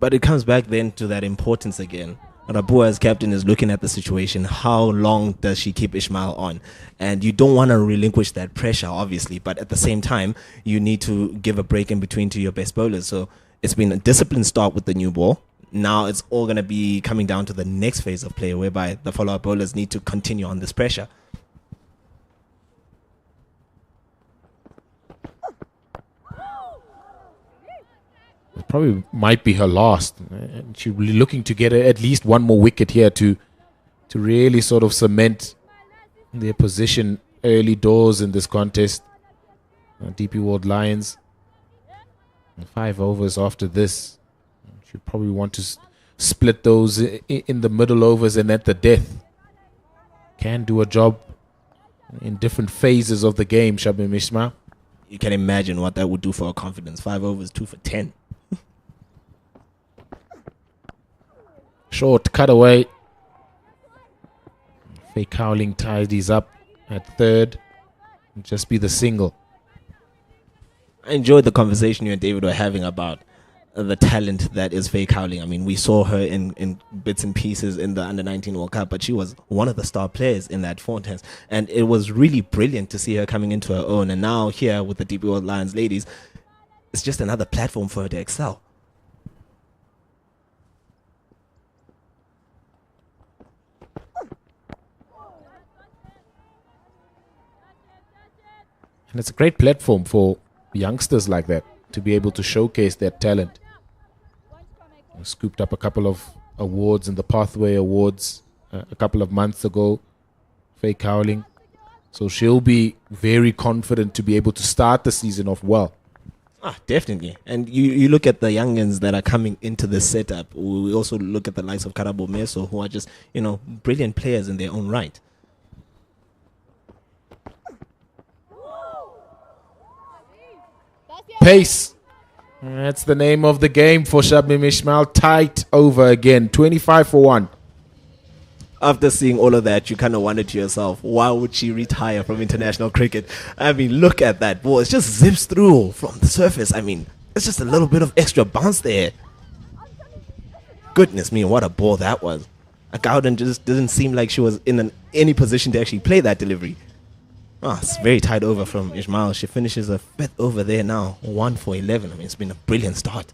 But it comes back then to that importance again. Rabua as captain is looking at the situation. How long does she keep Ismail on? And you don't want to relinquish that pressure, obviously. But at the same time, you need to give a break in between to your best bowlers. So it's been a disciplined start with the new ball. Now it's all going to be coming down to the next phase of play, whereby the follow-up bowlers need to continue on this pressure. It probably might be her last. And she'll be looking to get at least one more wicket here to really sort of cement their position early doors in this contest. DP World Lions, 5 overs after this. She'll probably want to split those in the middle overs and at the death. Can do a job in different phases of the game, Shabam Ismail. You can imagine what that would do for her confidence. 5 overs, 2 for 10. Short cutaway. Fake Howling tidies up at 3rd. Just be the single. I enjoyed the conversation you and David were having about the talent that is Fake Howling. I mean, we saw her in bits and pieces in the Under-19 World Cup, but she was one of the star players in that contest. And it was really brilliant to see her coming into her own. And now here with the DP World Lions ladies, it's just another platform for her to excel. And it's a great platform for youngsters like that to be able to showcase their talent. Scooped up a couple of awards in the Pathway Awards a couple of months ago. Fake Howling. So she'll be very confident to be able to start the season off well. Definitely. And you look at the youngins that are coming into this setup. We also look at the likes of Karabo Meso, who are just, brilliant players in their own right. Pace. That's the name of the game for Shabnim Ismail. Tight over again. 25 for 1. After seeing all of that, you kind of wonder to yourself, why would she retire from international cricket? I mean, look at that ball. It just zips through from the surface. I mean, it's just a little bit of extra bounce there. Goodness me, what a ball that was. Gowden just didn't seem like she was in any position to actually play that delivery. It's very tight over from Ismail. She finishes a 5th over there now, 1 for 11. I mean, it's been a brilliant start.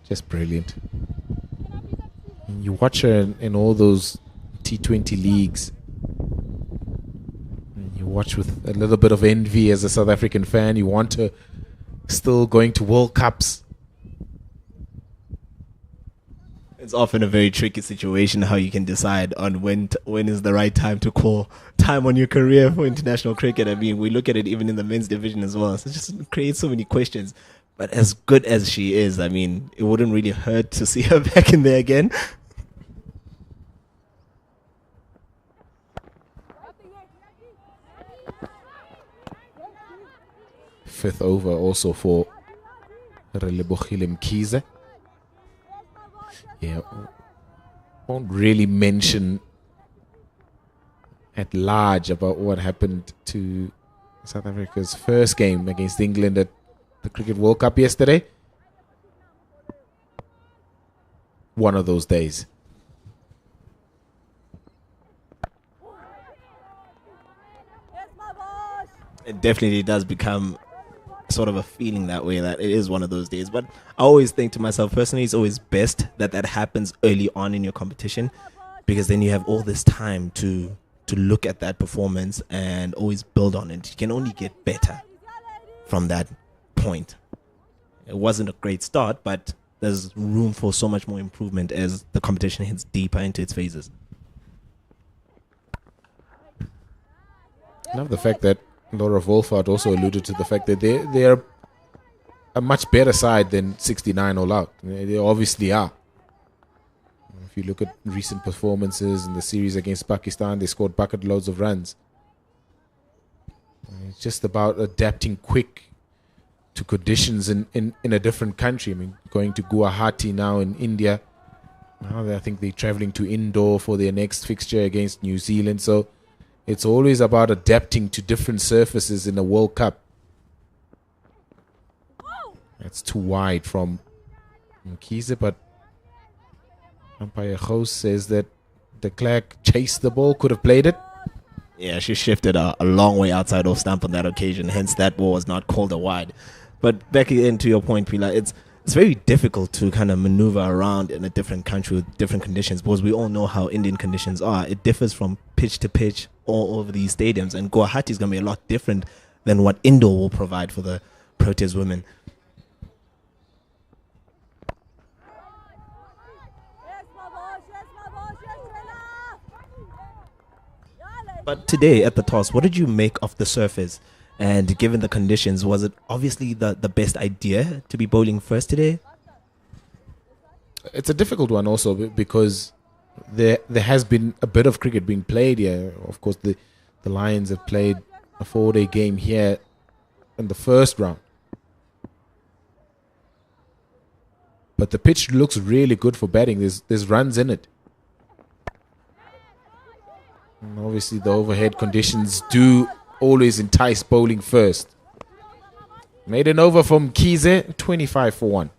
Just brilliant. You watch her in all those T20 leagues. You watch with a little bit of envy as a South African fan. You want her still going to World Cups. It's often a very tricky situation how you can decide on when is the right time to call time on your career for international cricket. I mean, we look at it even in the men's division as well. So it just creates so many questions. But as good as she is, I mean, it wouldn't really hurt to see her back in there again. Fifth over also for Relebohile Mkhize. Yeah, won't really mention at large about what happened to South Africa's first game against England at the Cricket World Cup yesterday. One of those days. It definitely does become sort of a feeling that way, that it is one of those days. But I always think to myself personally, it's always best that happens early on in your competition, because then you have all this time to look at that performance and always build on it. You can only get better from that point. It wasn't a great start, but there's room for so much more improvement as the competition hits deeper into its phases. I love the fact that Laura Wolfhard also alluded to the fact that they're a much better side than 69 all out. They obviously are. If you look at recent performances in the series against Pakistan, they scored bucket loads of runs. It's just about adapting quick to conditions in a different country. I mean, going to Guwahati now in India. Now I think they're traveling to Indore for their next fixture against New Zealand. So it's always about adapting to different surfaces in the World Cup. That's too wide from Mkhize, but umpire Gous says that de Klerk chased the ball, could have played it. Yeah, she shifted a long way outside off stump on that occasion, hence that ball was not called a wide. But back again to your point, Pila, it's very difficult to kind of maneuver around in a different country with different conditions, because we all know how Indian conditions are. It differs from pitch to pitch all over these stadiums, and Guwahati is going to be a lot different than what Indore will provide for the Proteas women. But today at the toss, what did you make of the surface? And given the conditions, was it obviously the best idea to be bowling first today? It's a difficult one also because there has been a bit of cricket being played here. Of course, the Lions have played a 4-day game here in the first round. But the pitch looks really good for batting. There's runs in it. And obviously, the overhead conditions do always entice bowling first. Made an over from Mkhize, 25 for 1.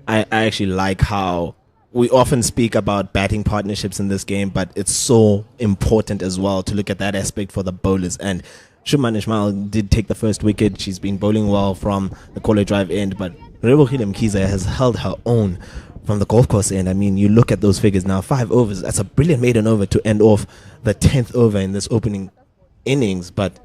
I actually like how we often speak about batting partnerships in this game, but it's so important as well to look at that aspect for the bowlers. And Shuman Ismail did take the first wicket. She's been bowling well from the Kole drive end, but Relebohile Mkhize has held her own from the golf course end. I mean, you look at those figures now, 5 overs. That's a brilliant maiden over to end off the 10th over in this opening innings. But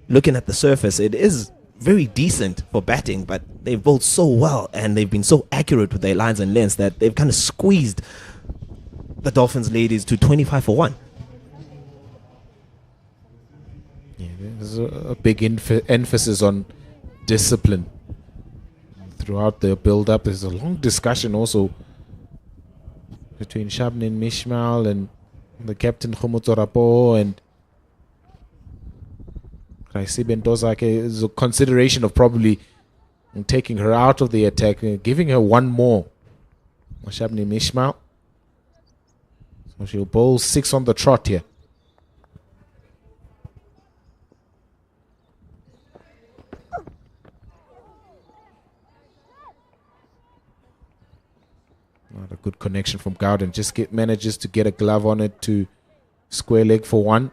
looking at the surface, it is very decent for batting, but they've bowled so well and they've been so accurate with their lines and lengths that they've kind of squeezed the Dolphins ladies to 25 for 1. Yeah, there's a big emphasis on discipline throughout the build-up. There's a long discussion also between Shabnin Mishmal and the captain Khumutorapo and Raisi Bentozake. Is a consideration of probably taking her out of the attack, giving her one more. Shabnin Mishmal. So she'll bowl 6 on the trot here. Not a good connection from Gowden. Just manages to get a glove on it to square leg for 1.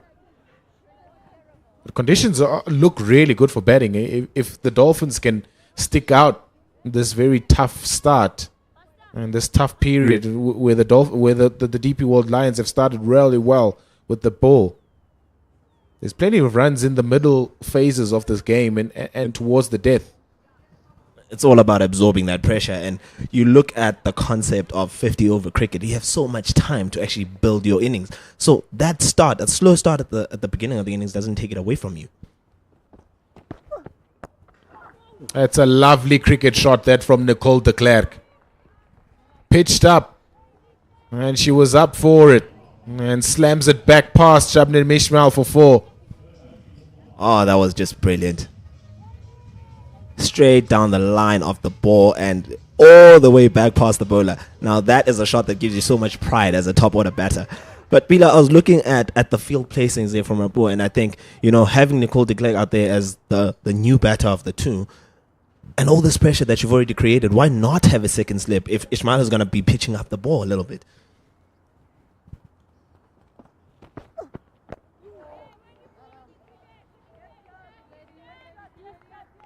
The conditions look really good for batting. If the Dolphins can stick out this very tough start and this tough period where the DP World Lions have started really well with the ball, there's plenty of runs in the middle phases of this game and towards the death. It's all about absorbing that pressure. And you look at the concept of 50 over cricket, you have so much time to actually build your innings. So that slow start at the beginning of the innings doesn't take it away from you. That's a lovely cricket shot that from Nicole de Klerk. Pitched up. And she was up for it. And slams it back past Shabnin Mishmal for 4. Oh, that was just brilliant. Straight down the line of the ball and all the way back past the bowler. Now that is a shot that gives you so much pride as a top order batter. But Bila, I was looking at the field placings there from Rapo, and I think, having Nicole de Klerk out there as the new batter of the two, and all this pressure that you've already created, why not have a second slip if Ismail is going to be pitching up the ball a little bit?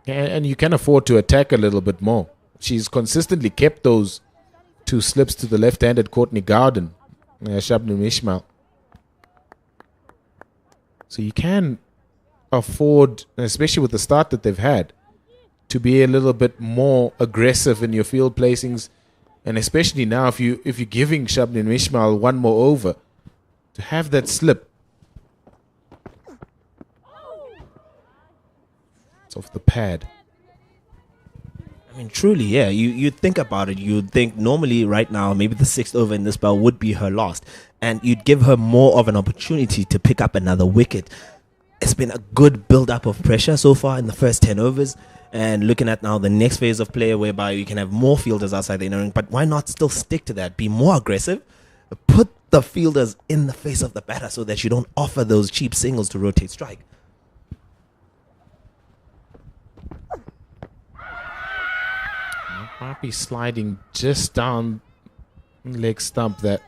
And you can afford to attack a little bit more. She's consistently kept those 2 slips to the left-handed Courtney Gowden, Shabnam Ishmael. So you can afford, especially with the start that they've had, to be a little bit more aggressive in your field placings. And especially now, if you're giving Shabnam Ishmael 1 more over, to have that slip. Off the pad. I mean, truly, yeah. You think about it. You'd think normally right now, maybe the 6th over in this spell would be her last. And you'd give her more of an opportunity to pick up another wicket. It's been a good build-up of pressure so far in the first 10 overs. And looking at now the next phase of play whereby you can have more fielders outside the inner ring. But why not still stick to that? Be more aggressive. Put the fielders in the face of the batter so that you don't offer those cheap singles to rotate strike. Might be sliding just down leg stump that.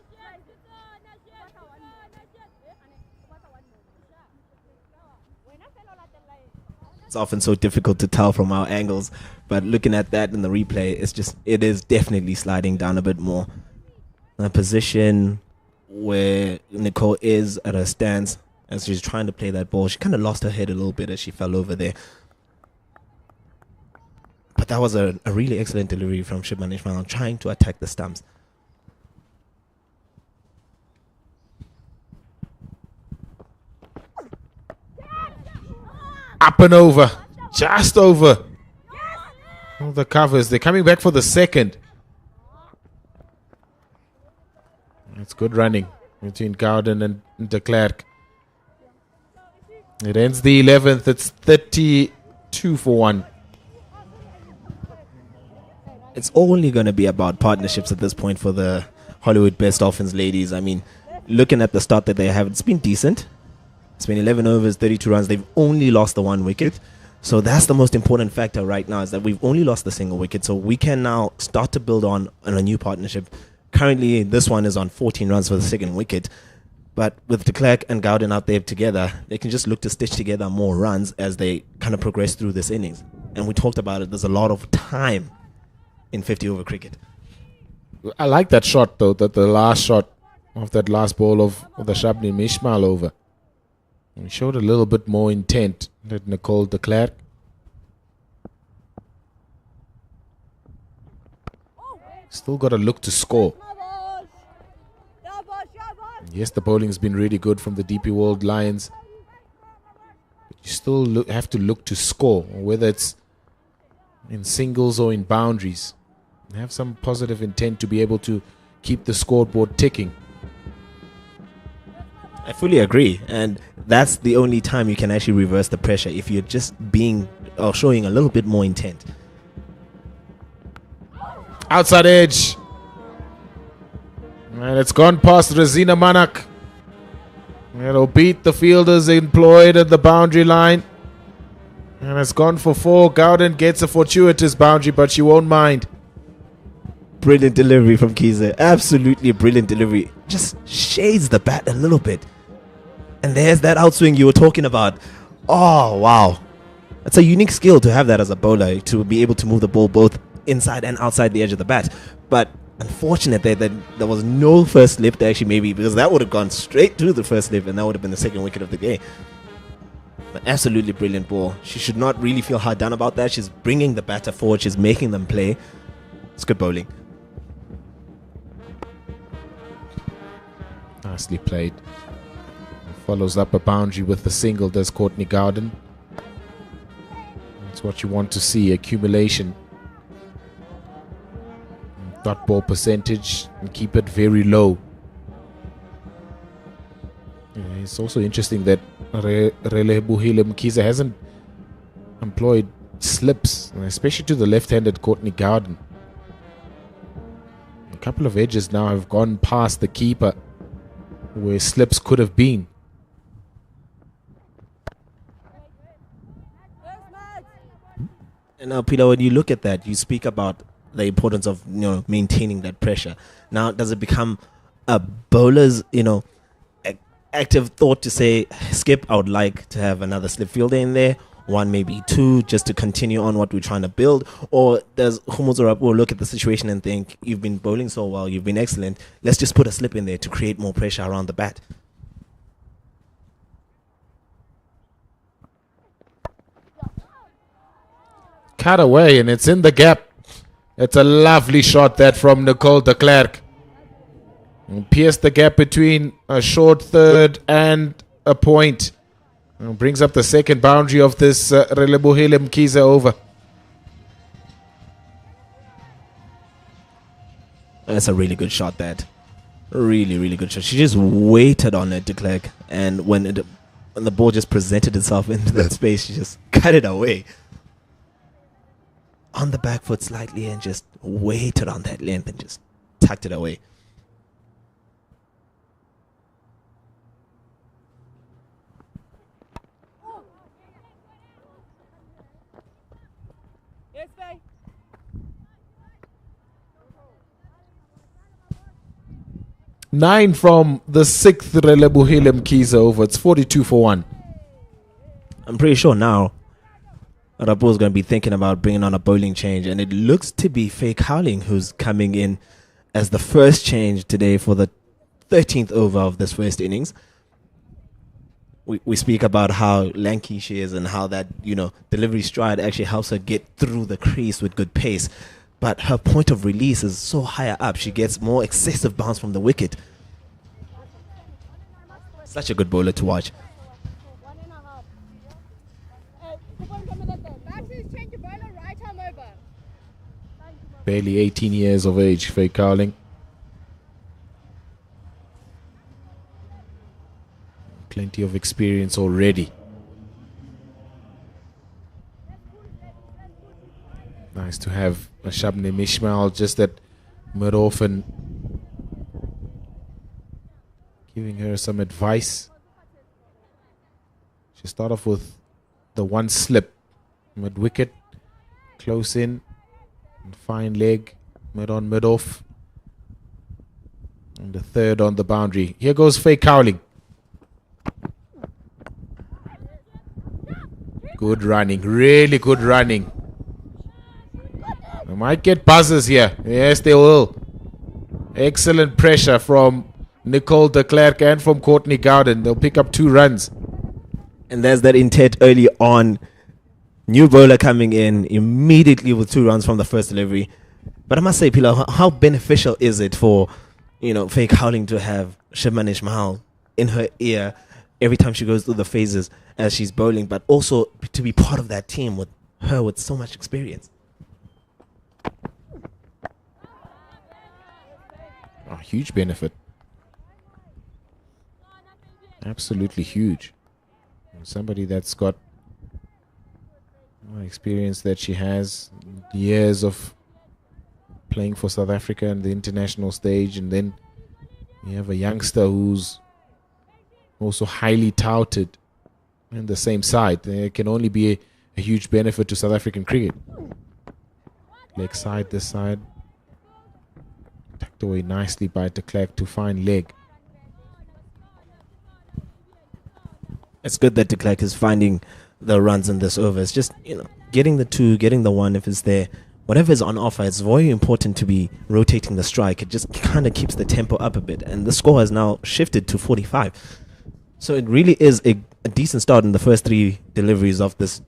It's often so difficult to tell from our angles, but looking at that in the replay, it is definitely sliding down a bit more. A position where Nicole is at her stance as she's trying to play that ball. She kind of lost her head a little bit as she fell over there. But that was a really excellent delivery from Shibman Ishmael trying to attack the stumps. Up and over. Just over. All the covers. They're coming back for the 2nd. That's good running between Gowden and de Klerk. It ends the 11th. It's 32 for 1. It's only going to be about partnerships at this point for the Hollywoodbets Dolphins ladies. I mean, looking at the start that they have, it's been decent. It's been 11 overs, 32 runs. They've only lost the 1 wicket. So that's the most important factor right now, is that we've only lost the single wicket. So we can now start to build on a new partnership. Currently, this one is on 14 runs for the 2nd wicket. But with de Klerk and Gowden out there together, they can just look to stitch together more runs as they kind of progress through this innings. And we talked about it. There's a lot of time in 50 over cricket. I like that shot, though, that the last shot of that last ball of the Shabnam Ishmael over. He showed a little bit more intent than Nicole de Klerk. Still got to look to score. Yes, the bowling's been really good from the DP World Lions. you still have to look to score, whether it's in singles or in boundaries. Have some positive intent to be able to keep the scoreboard ticking. I fully agree, and that's the only time you can actually reverse the pressure, if you're just being or showing a little bit more intent. Outside edge. And it's gone past Razina Manak. It'll beat the fielders employed at the boundary line. And it's gone for 4. Gowden gets a fortuitous boundary, but she won't mind. Brilliant delivery from Kiza. Absolutely brilliant delivery. Just shades the bat a little bit. And there's that outswing you were talking about. Oh, wow. That's a unique skill to have that as a bowler, to be able to move the ball both inside and outside the edge of the bat. But unfortunate that there was no first slip there, actually, maybe, because that would have gone straight to the first slip and that would have been the second wicket of the day. But absolutely brilliant ball. She should not really feel hard done about that. She's bringing the batter forward. She's making them play. It's good bowling. Nicely played. Follows up a boundary with the single, does Courtney Gowden. That's what you want to see, accumulation. Dot ball percentage and keep it very low. It's also interesting that Relebohile Mkhize hasn't employed slips, especially to the left-handed Courtney Gowden. A couple of edges now have gone past the keeper where slips could have been. And now, Peter, when you look at that, you speak about the importance of, maintaining that pressure. Now, does it become a bowler's, active thought to say, Skip, I would like to have another slip fielder in there, 1, maybe 2, just to continue on what we're trying to build? Or does Humuzarapu look at the situation and think, you've been bowling so well, you've been excellent, let's just put a slip in there to create more pressure around the bat? Cut away, and it's in the gap. It's a lovely shot that from Nicole de Klerk. And pierce the gap between a short third and a point. And brings up the second boundary of this Relebohile Mkhize over. That's a really good shot, that. Really, really good shot. She just waited on it, de Klerk. And when the ball just presented itself into that space, she just cut it away. On the back foot slightly and just waited on that length and just tucked it away. Yes, bye. Nine from the 6th Relebohile Mkhize over. It's 42 for 1. I'm pretty sure now Rapo is going to be thinking about bringing on a bowling change, and it looks to be Faye Cowling who's coming in as the first change today for the 13th over of this first innings. We speak about how lanky she is and how that, delivery stride actually helps her get through the crease with good pace. But her point of release is so higher up, she gets more excessive bounce from the wicket. Such a good bowler to watch. Barely 18 years of age, Faye Cowling. Plenty of experience already. Nice to have a Shabnim Ishmael just at mid-off and giving her some advice. She start off with the 1 slip, mid-wicket, close in, and fine leg, mid-on, mid-off, and the 3rd on the boundary. Here goes Faye Cowling. Good running, really good running. They might get buzzers here. Yes, they will. Excellent pressure from Nicole de Klerk and from Courtney Gowden. They'll pick up 2 runs. And there's that intent early on. New bowler coming in immediately with 2 runs from the first delivery. But I must say, Pila, how beneficial is it for, Faye Cowling to have Shibman Ismail in her ear, every time she goes through the phases as she's bowling, but also to be part of that team with her with so much experience. A huge benefit. Absolutely huge. Somebody that's got experience that she has, years of playing for South Africa and the international stage, and then you have a youngster who's also highly touted in the same side. It can only be a huge benefit to South African cricket. Leg side, this side. Tucked away nicely by de Klerk to find leg. It's good that de Klerk is finding the runs in this over. It's just, getting the 2, getting the 1 if it's there. Whatever is on offer, it's very important to be rotating the strike. It just kind of keeps the tempo up a bit. And the score has now shifted to 45. So it really is a decent start in the first 3 deliveries of this,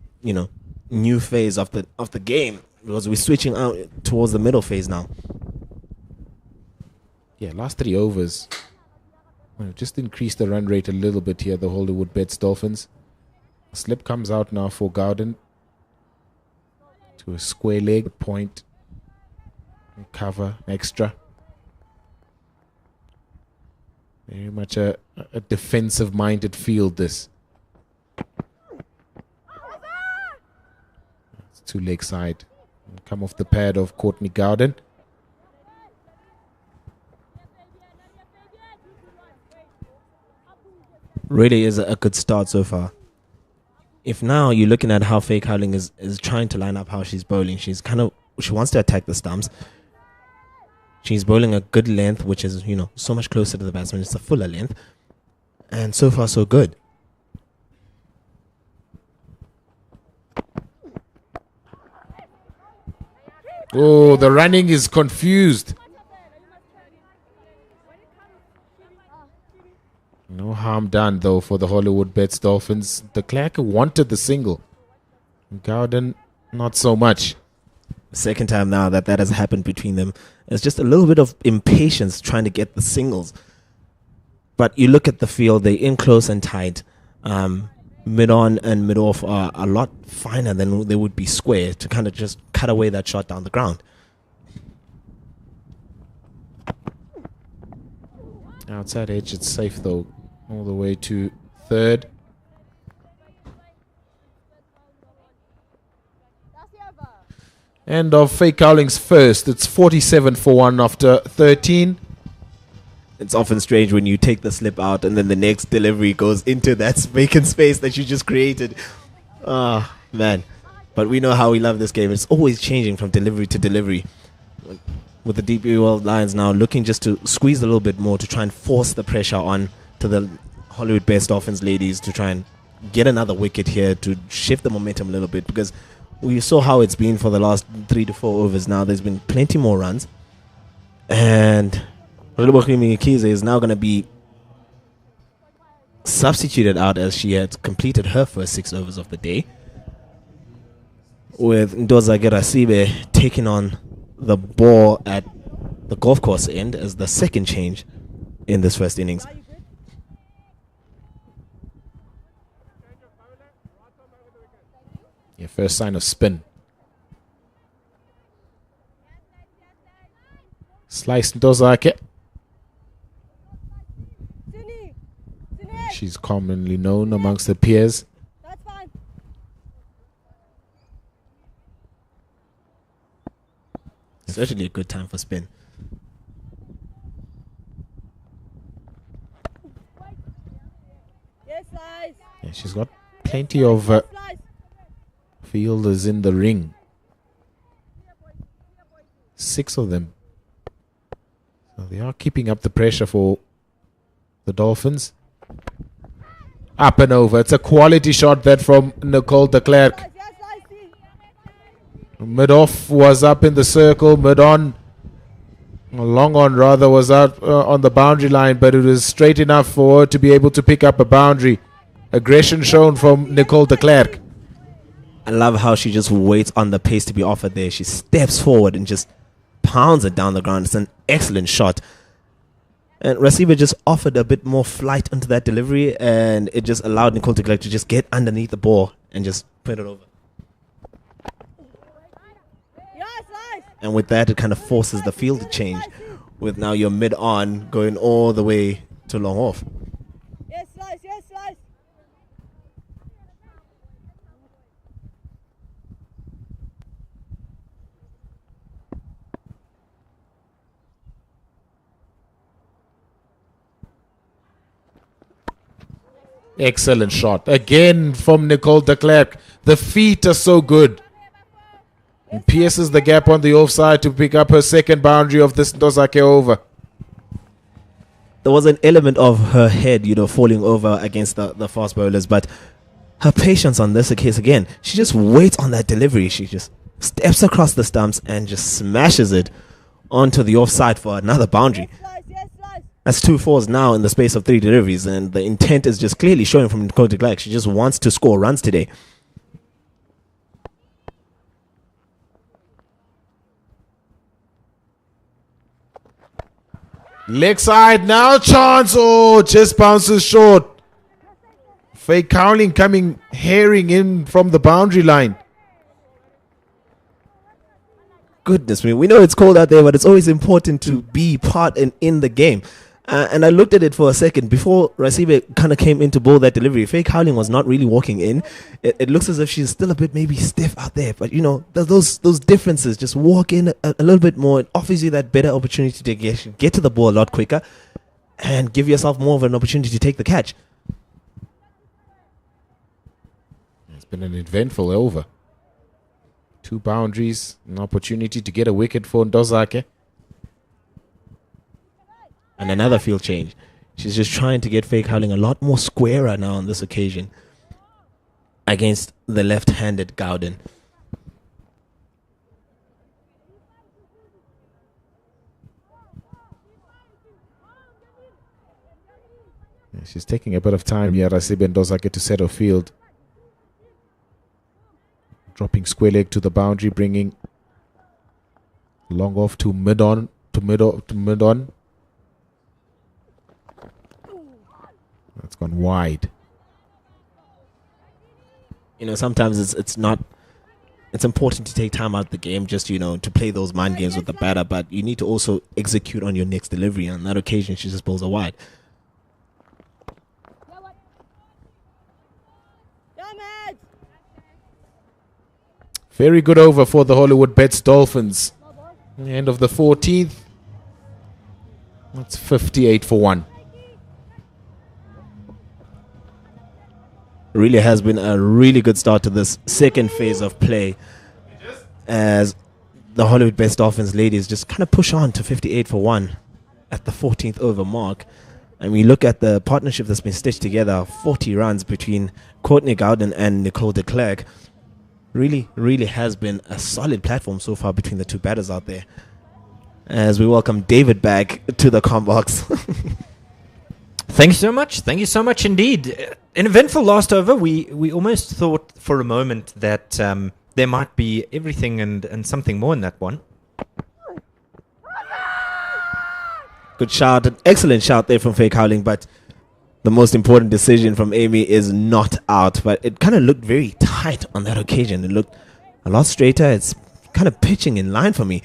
new phase of the game. Because we're switching out towards the middle phase now. Yeah, last 3 overs. Just increase the run rate a little bit here, the Hollywoodbets Dolphins. Slip comes out now for Gowden. To a square leg, point, cover, extra. Very much a defensive-minded field, this. It's 2 leg side. Come off the pad of Courtney Gowden. Really is a good start so far. If now you're looking at how Faye Cowling is trying to line up how she's bowling, she wants to attack the stumps. She's bowling a good length, which is, so much closer to the batsman. It's a fuller length. And so far, so good. Oh, the running is confused. No harm done, though, for the Hollywoodbets Dolphins. De Klerk wanted the single. Gowden, not so much. Second time now that has happened between them. It's just a little bit of impatience trying to get the singles. But you look at the field, they're in close and tight. Mid-on and mid-off are a lot finer than they would be square to kind of just cut away that shot down the ground. Outside edge, it's safe, though. All the way to third. End of Faye Cowling's first. It's 47 for 1 after 13. It's often strange when you take the slip out and then the next delivery goes into that vacant space that you just created. Ah, man. But we know how we love this game. It's always changing from delivery to delivery. With the DP World Lions now looking just to squeeze a little bit more to try and force the pressure on to the Hollywoodbets Dolphins ladies to try and get another wicket here to shift the momentum a little bit, because we saw how it's been for the last 3 to 4 overs now. There's been plenty more runs. And Rulubokimi Kize is now going to be substituted out as she had completed her first 6 overs of the day, with Ndoza Gerasibe taking on the ball at the golf course end as the second change in this first innings. Yeah, first sign of spin. Slice Ndozake. She's commonly known amongst the peers. That's fine. Certainly a good time for spin. Yes, slice. Yeah, she's got plenty of Slice. fielders in the ring. 6 of them. So they are keeping up the pressure for the Dolphins. Up and over. It's a quality shot that from Nicole de Klerk. Yes, slice. Mid-off was up in the circle. Mid-on, long on rather, was out on the boundary line, but it was straight enough for her to be able to pick up a boundary. Aggression shown from Nicole de Klerk. I love how she just waits on the pace to be offered there. She steps forward and just pounds it down the ground. It's an excellent shot. And Rasiba just offered a bit more flight into that delivery, and it just allowed Nicole de Klerk to just get underneath the ball and just put it over. And with that, it kind of forces the field to change, with now your mid-on going all the way to long off. Yes, slice, yes, slice. Excellent shot. Again from Nicole de Klerk. The feet are so good. And pierces the gap on the offside to pick up her second boundary of this Ndozake over. There was an element of her head, falling over against the fast bowlers, but her patience on this case again, she just waits on that delivery. She just steps across the stumps and just smashes it onto the offside for another boundary. That's 2 fours now in the space of 3 deliveries, and the intent is just clearly showing from Nicole de Klerk. She just wants to score runs today. Leg side now, chance. Oh, just bounces short. Faye Cowling coming herring in from the boundary line. Goodness me, we know it's cold out there, but it's always important to be part and in the game. And I looked at it for a second before Rasibe kind of came in to bowl that delivery. Faye Cowling was not really walking in. It looks as if she's still a bit maybe stiff out there, but those differences. Just walk in a little bit more. It offers you that better opportunity to get to the ball a lot quicker and give yourself more of an opportunity to take the catch. It's been an eventful over. 2 boundaries, an opportunity to get a wicket for Ndozake. And another field change. She's just trying to get Faye Cowling a lot more squarer now on this occasion against the left-handed Gowden. She's taking a bit of time here, Rasibe Ndozake, to settle field. Dropping square leg to the boundary, bringing long off to mid-on, to mid-on. That's gone wide. Sometimes it's important to take time out of the game just, to play those mind games with the batter, but you need to also execute on your next delivery. On that occasion, she just bowls a wide. Very good over for the Hollywoodbets Dolphins. End of the 14th. That's 58 for 1. Really has been a really good start to this second phase of play as the Hollywoodbets Dolphins ladies just kind of push on to 58 for 1 at the 14th over mark. And we look at the partnership that's been stitched together, 40 runs between Courtney Gowden and Nicole de Klerk. Really, really has been a solid platform so far between the 2 batters out there. As we welcome David back to the comm box. Thank you so much. Thank you so much indeed. An eventful last over. We almost thought for a moment that there might be everything and something more in that one. Good shout. An excellent shout there from Faye Cowling, but the most important decision from Amy is not out. But it kind of looked very tight on that occasion. It looked a lot straighter. It's kind of pitching in line for me.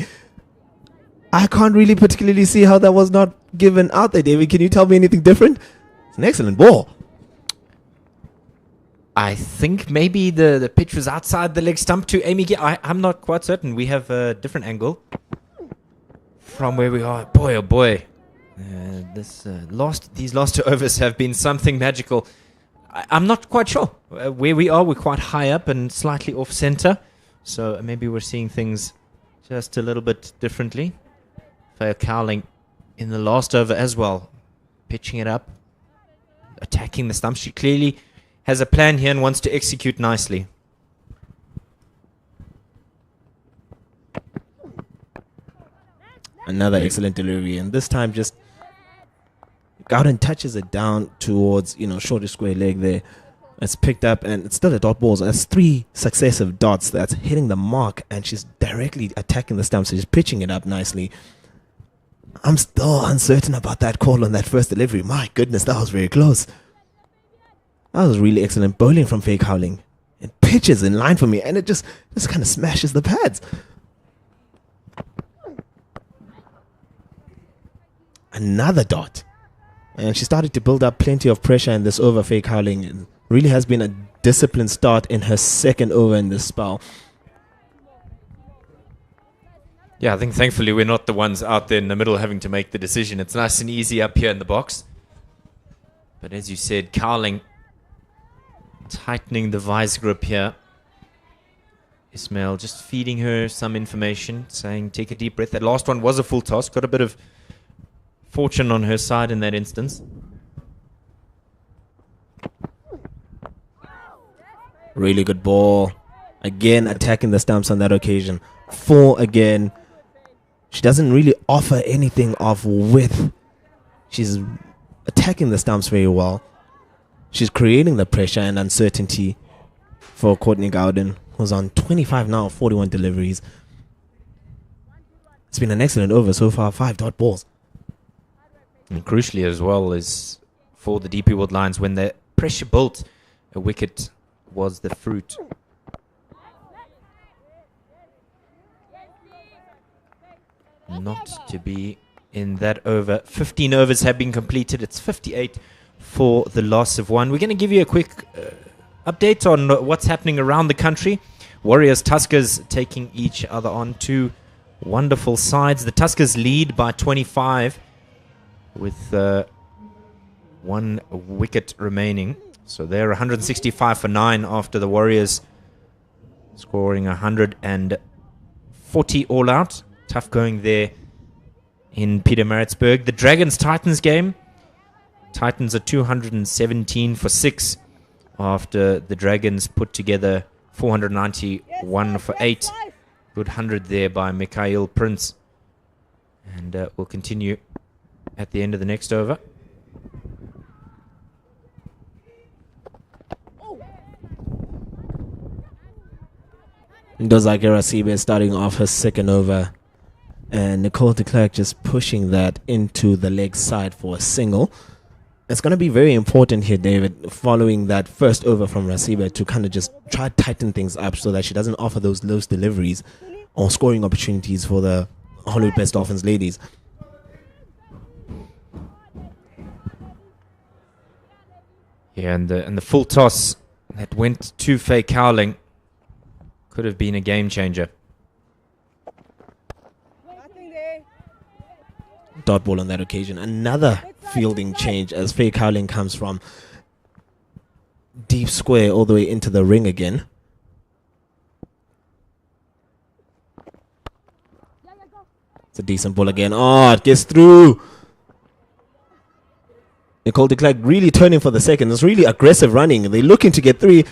I can't really particularly see how that was not given out there, David. Can you tell me anything different? It's an excellent ball. I think maybe the pitch was outside the leg stump to Amy. I'm not quite certain. We have a different angle from where we are. Boy, oh boy. These last 2 overs have been something magical. I'm not quite sure. Where we are, we're quite high up and slightly off center. So maybe we're seeing things just a little bit differently. Faye Cowling in the last over as well. Pitching it up. Attacking the stump. She clearly has a plan here and wants to execute nicely. Another excellent delivery. And this time just Gowden touches it down towards, shorter square leg there. It's picked up and it's still a dot ball. So that's 3 successive dots that's hitting the mark and she's directly attacking the stump. So she's pitching it up nicely. I'm still uncertain about that call on that first delivery. My goodness, that was very close. That was really excellent bowling from Fake Howling. It pitches in line for me, and it just kind of smashes the pads. Another dot. And she started to build up plenty of pressure in this over. Fake Howling. It really has been a disciplined start in her second over in this spell. Yeah, I think thankfully we're not the ones out there in the middle having to make the decision. It's nice and easy up here in the box. But as you said, Cowling tightening the vice grip here. Ismail just feeding her some information, saying take a deep breath. That last one was a full toss. Got a bit of fortune on her side in that instance. Really good ball. Again, attacking the stumps on that occasion. 4 again. She doesn't really offer anything of width. She's attacking the stumps very well. She's creating the pressure and uncertainty for Courtney Gowden, who's on 25 now, 41 deliveries. It's been an excellent over so far, 5 dot balls. And crucially as well is for the DP World Lions, when the pressure built, a wicket was the fruit. Not to be in that over. 15 overs have been completed. It's 58 for the loss of 1. We're going to give you a quick update on what's happening around the country. Warriors, Tuskers taking each other on. 2 wonderful sides. The Tuskers lead by 25 with 1 wicket remaining. So they're 165 for 9 after the Warriors scoring 140 all out. Tough going there in Pietermaritzburg. The Dragons-Titans game. Titans are 217 for 6 after the Dragons put together 491 for 8. Good 100 there by Mikhail Prince. And we'll continue at the end of the next over. Dozakira Sibe starting off her second over. And Nicole de Klerk just pushing that into the leg side for a single. It's going to be very important here, David, following that first over from Rasibe, to kind of just try to tighten things up so that she doesn't offer those loose deliveries or scoring opportunities for the Hollywoodbets Dolphins ladies. Yeah, and the full toss that went to Fake Howling could have been a game changer. Dot ball on that occasion. Another fielding change as Fake Howling comes from deep square all the way into the ring again. It's a decent ball again. Oh, it gets through. Nicole de Klerk really turning for the second. It's really aggressive running. They're looking to get 3.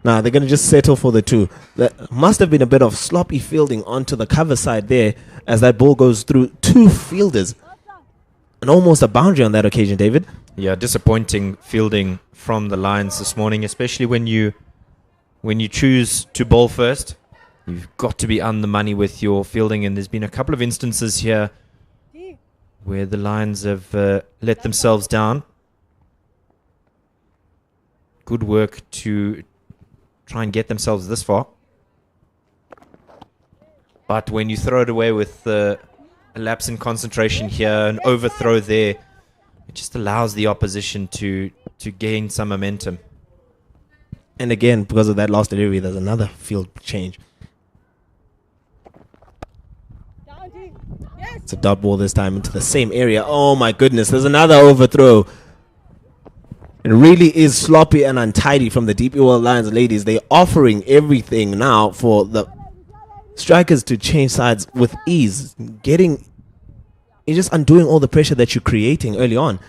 Nah, they're going to just settle for the 2. That must have been a bit of sloppy fielding onto the cover side there as that ball goes through 2 fielders. And almost a boundary on that occasion, David. Yeah, disappointing fielding from the Lions this morning, especially when you choose to bowl first. You've got to be on the money with your fielding, and there's been a couple of instances here where the Lions have let themselves down. Good work to try and get themselves this far. But when you throw it away with a lapse in concentration here, an overthrow there, it just allows the opposition to gain some momentum. And again, because of that last delivery, there's another field change. It's a dot ball this time into the same area. Oh my goodness, there's another overthrow. It really is sloppy and untidy from the DP World Lions ladies. They're offering everything now for the strikers to change sides with ease. You're just undoing all the pressure that you're creating early on.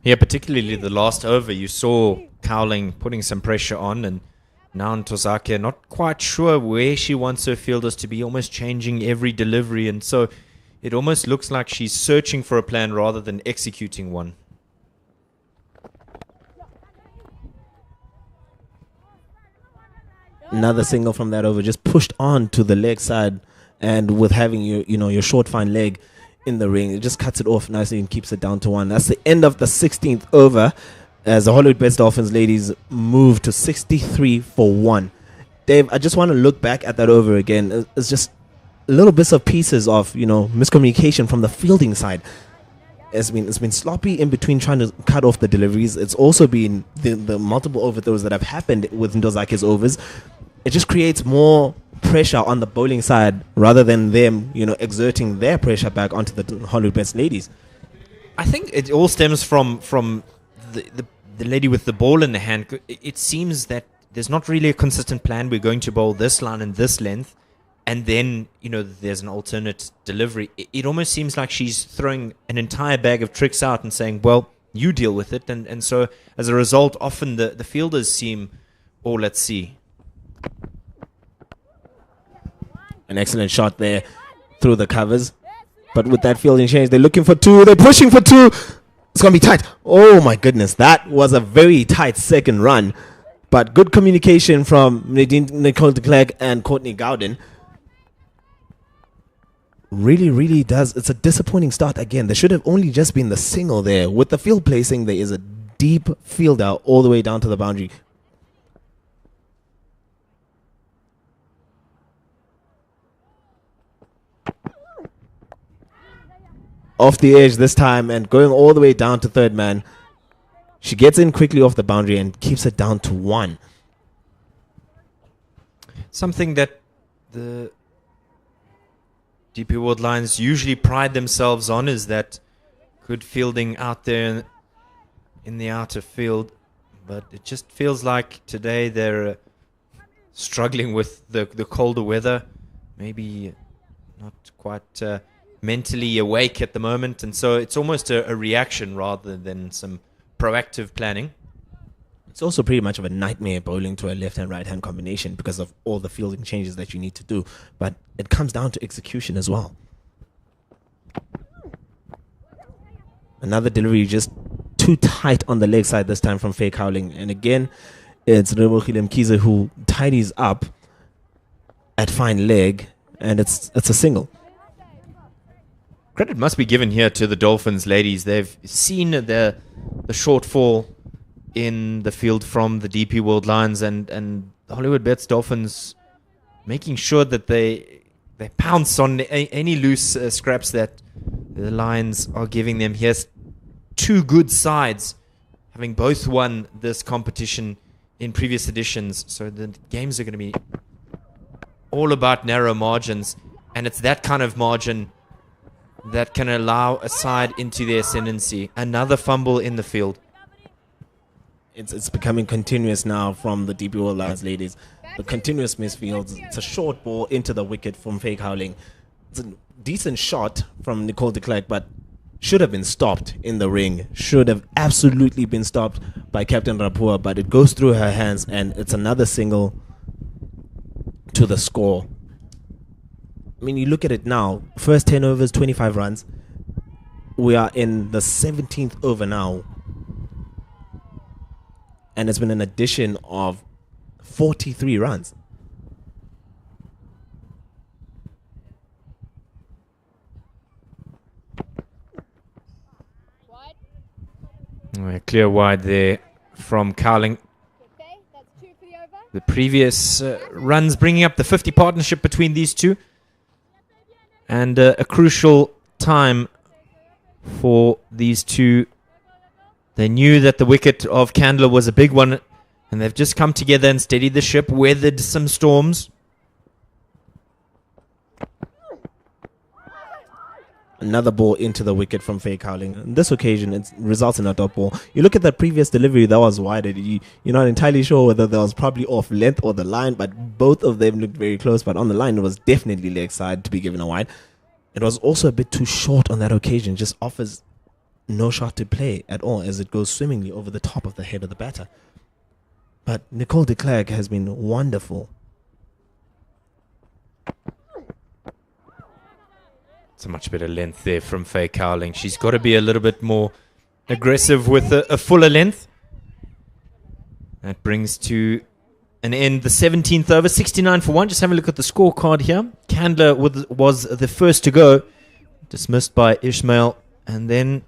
Yeah, particularly the last over, you saw Cowling putting some pressure on, and now Ntozake not quite sure where she wants her fielders to be, almost changing every delivery, and so it almost looks like she's searching for a plan rather than executing one. Another single from that over, just pushed on to the leg side And with having your short fine leg in the ring, it just cuts it off nicely and keeps it down to 1. That's the end of the 16th over as the Hollywoodbets Dolphins ladies move to 63 for 1. Dave, I just want to look back at that over again. It's just little bits of pieces of miscommunication from the fielding side. It's been sloppy in between trying to cut off the deliveries. It's also been the multiple overthrows that have happened with Ndozake's overs. It just creates more pressure on the bowling side rather than them exerting their pressure back onto the Hollywoodbets ladies. I think it all stems from the lady with the ball in the hand. It seems that there's not really a consistent plan. We're going to bowl this line and this length, and then there's an alternate delivery. It almost seems like she's throwing an entire bag of tricks out and saying, well, you deal with it. And so as a result, often the fielders seem, oh, let's see. An excellent shot there through the covers. But with that fielding change, they're looking for 2. They're pushing for 2. It's going to be tight. Oh, my goodness. That was a very tight second run. But good communication from Nicole de Klerk and Courtney Gowden. Really, really does. It's a disappointing start again. There should have only just been the single there. With the field placing, there is a deep fielder all the way down to the boundary. Off the edge this time and going all the way down to third man. She gets in quickly off the boundary and keeps it down to 1. Something that the DP World Lions usually pride themselves on is that good fielding out there in the outer field. But it just feels like today they're struggling with the colder weather. Maybe not quite mentally awake at the moment. And so it's almost a reaction rather than some proactive planning. It's also pretty much of a nightmare bowling to a left and right hand combination because of all the fielding changes that you need to do. But it comes down to execution as well. Another delivery just too tight on the leg side this time from Faye Cowling. And again, it's Rebohile Mkhize who tidies up at fine leg, and it's a single. Credit must be given here to the Dolphins ladies. They've seen the shortfall in the field from the DP World Lions and the Hollywoodbets Dolphins making sure that they pounce on any loose scraps that the Lions are giving them. Here's 2 good sides, having both won this competition in previous editions. So the games are going to be all about narrow margins, and it's that kind of margin that can allow a side into the ascendancy. Another fumble in the field. It's becoming continuous now from the DP World Lions ladies. The continuous misfields. It's a short ball into the wicket from Faye Cowling. It's a decent shot from Nicole de Klerk, but should have been stopped in the ring. Should have absolutely been stopped by Captain Rapua, but it goes through her hands, and it's another single to the score. I mean, you look at it now. First 10 overs, 25 runs. We are in the 17th over now. And it's been an addition of 43 runs. Clear wide there from Cowling. Okay, that's 2 for the over. The previous runs bringing up the 50 partnership between these two. And a crucial time for these two. They knew that the wicket of Candler was a big one, and they've just come together and steadied the ship, weathered some storms. Another ball into the wicket from Faye Cowling. On this occasion, it results in a dot ball. You look at the previous delivery that was wider. You're not entirely sure whether that was probably off length or the line, but both of them looked very close. But on the line, it was definitely leg side to be given a wide. It was also a bit too short on that occasion. Just offers no shot to play at all as it goes swimmingly over the top of the head of the batter. But Nicole de Klerk has been wonderful. It's a much better length there from Faye Cowling. She's got to be a little bit more aggressive with a fuller length. That brings to And in the 17th over, 69 for 1. Just have a look at the scorecard here. Candler was the first to go. Dismissed by Ishmael. And then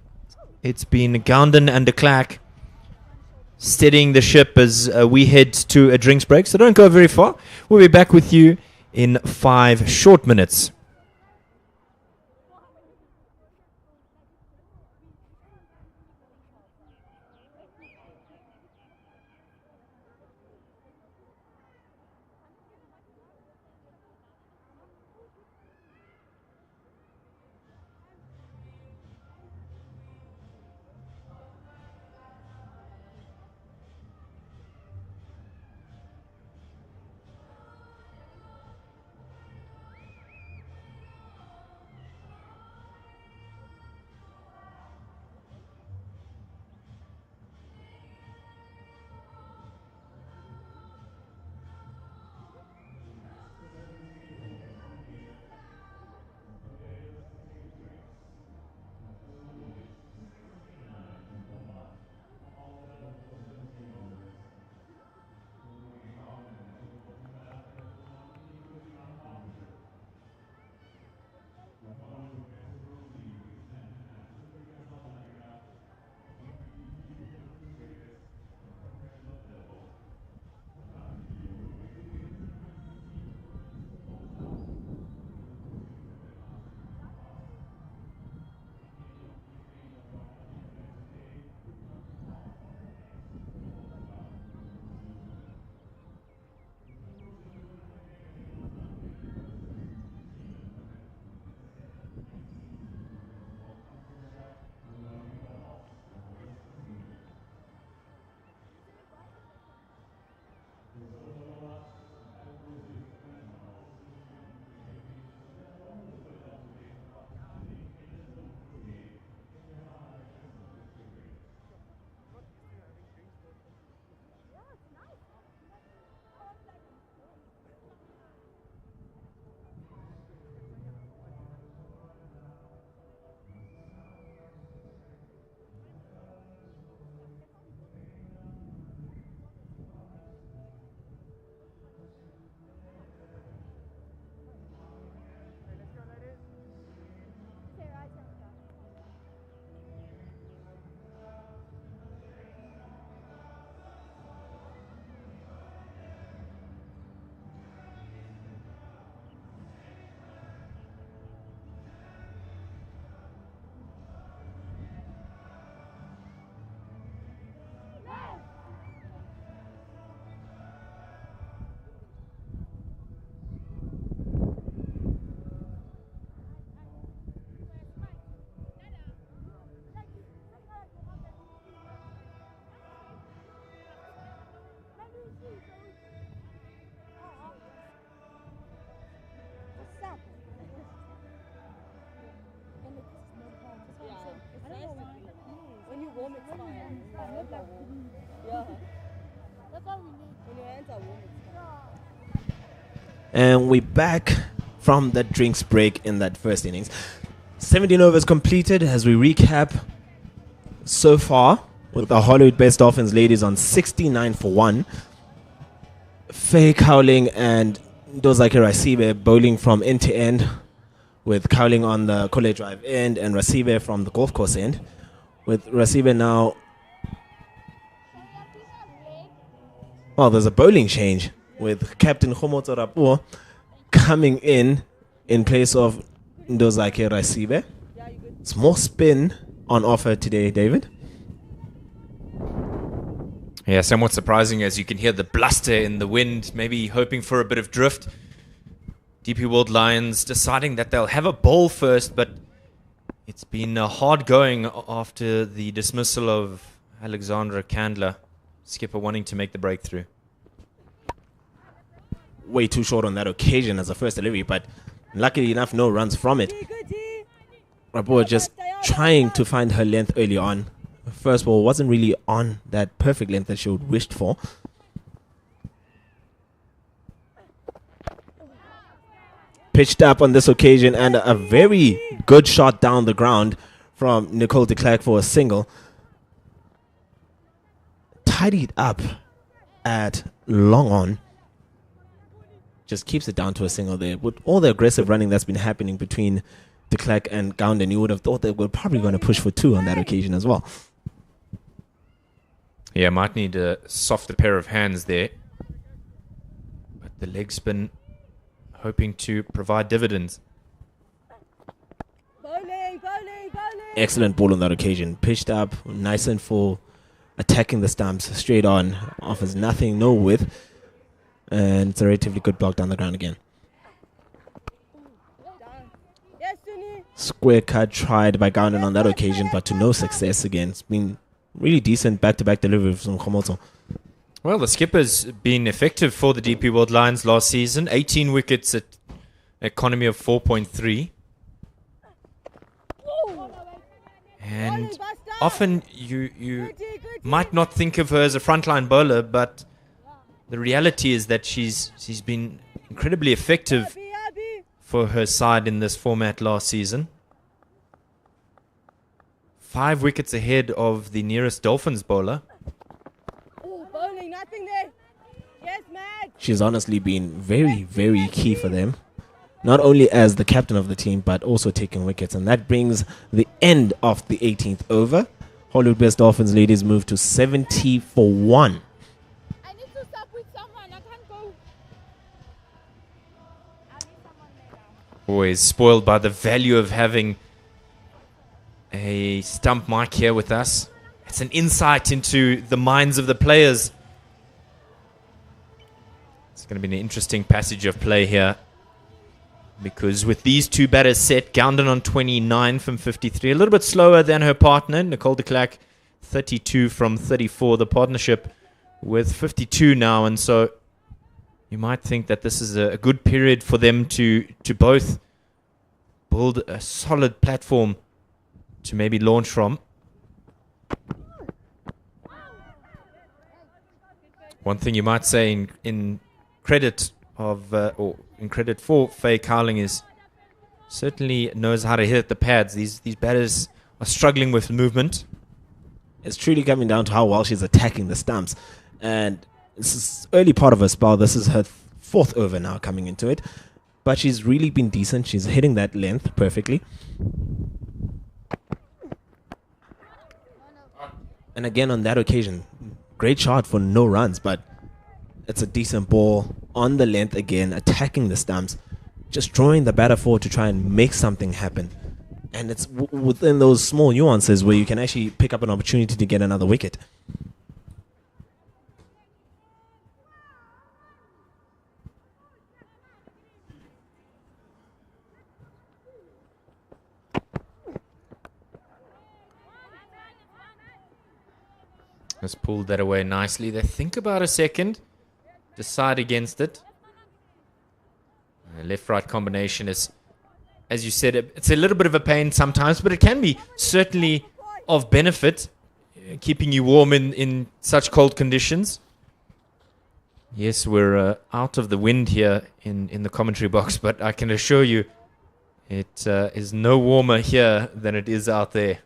it's been Gounden and de Klerk steadying the ship as we head to a drinks break. So don't go very far. We'll be back with you in 5 short minutes. When you warm, it's fine. Yeah. That's all we need. When your hands are warm, it's fine. And we're back from the drinks break in that first innings. 17 overs completed as we recap so far with the Hollywoodbets Dolphins ladies on 69 for 1. Faye Cowling and Dozake Rasibe bowling from end to end, with Cowling on the Kole Drive end and Rasibe from the golf course end. With Rasibe now, well, there's a bowling change with Captain Khomoto Rapuo coming in place of Ndozake Rasibe. It's more spin on offer today, David. Yeah, somewhat surprising as you can hear the bluster in the wind, maybe hoping for a bit of drift. DP World Lions deciding that they'll have a bowl first, but it's been hard going after the dismissal of Alexandra Candler. Skipper wanting to make the breakthrough. Way too short on that occasion as a first delivery, but luckily enough, no runs from it. Rapoor just trying to find her length early on. First ball wasn't really on that perfect length that she would wished for. Pitched up on this occasion, and a very good shot down the ground from Nicole de Klerk for a single. Tidied up at long on. just keeps it down to a single there. With all the aggressive running that's been happening between de Klerk and Gounden, you would have thought they were probably going to push for 2 on that occasion as well. Yeah, might need a softer pair of hands there. But the leg spin hoping to provide dividends. Bowling, bowling, bowling. Excellent ball on that occasion. Pitched up, nice and full, attacking the stumps straight on. Offers nothing, no width. And it's a relatively good block down the ground again. Yes, Suni. Square cut tried by Gounden on that occasion, but to no success again. It's been really decent back-to-back delivery from Khomoto. Well, the skipper's been effective for the DP World Lions last season. 18 wickets at economy of 4.3. And often you might not think of her as a frontline bowler, but the reality is that she's been incredibly effective for her side in this format last season. 5 wickets ahead of the nearest Dolphins bowler. Oh, bowling, nothing there. Yes, Mag. She's honestly been very, very key for them. Not only as the captain of the team, but also taking wickets. And that brings the end of the 18th over. Hollywoodbets Dolphins ladies move to 70 for 1. I need to stop with someone. I can't go. I need someone there. Always spoiled by the value of having a stump mic here with us. It's an insight into the minds of the players. It's going to be an interesting passage of play here, because with these two batters set, Gounden on 29 from 53, a little bit slower than her partner, Nicole de Klerk, 32 from 34. The partnership with 52 now, and so you might think that this is a good period for them to both build a solid platform to maybe launch from. One thing you might say in credit of or in credit for Faye Cowling is certainly knows how to hit the pads. These batters are struggling with movement. It's truly coming down to how well she's attacking the stumps. And this is early part of her spell. This is her 4th over now coming into it. But she's really been decent. She's hitting that length perfectly. And again on that occasion, great shot for no runs, but it's a decent ball on the length again, attacking the stumps, just drawing the batter forward to try and make something happen. And it's within those small nuances where you can actually pick up an opportunity to get another wicket. Has pulled that away nicely. They think about a second, decide against it. Left-right combination is, as you said, it's a little bit of a pain sometimes, but it can be certainly of benefit, keeping you warm in such cold conditions. Yes, we're out of the wind here in the commentary box, but I can assure you it is no warmer here than it is out there.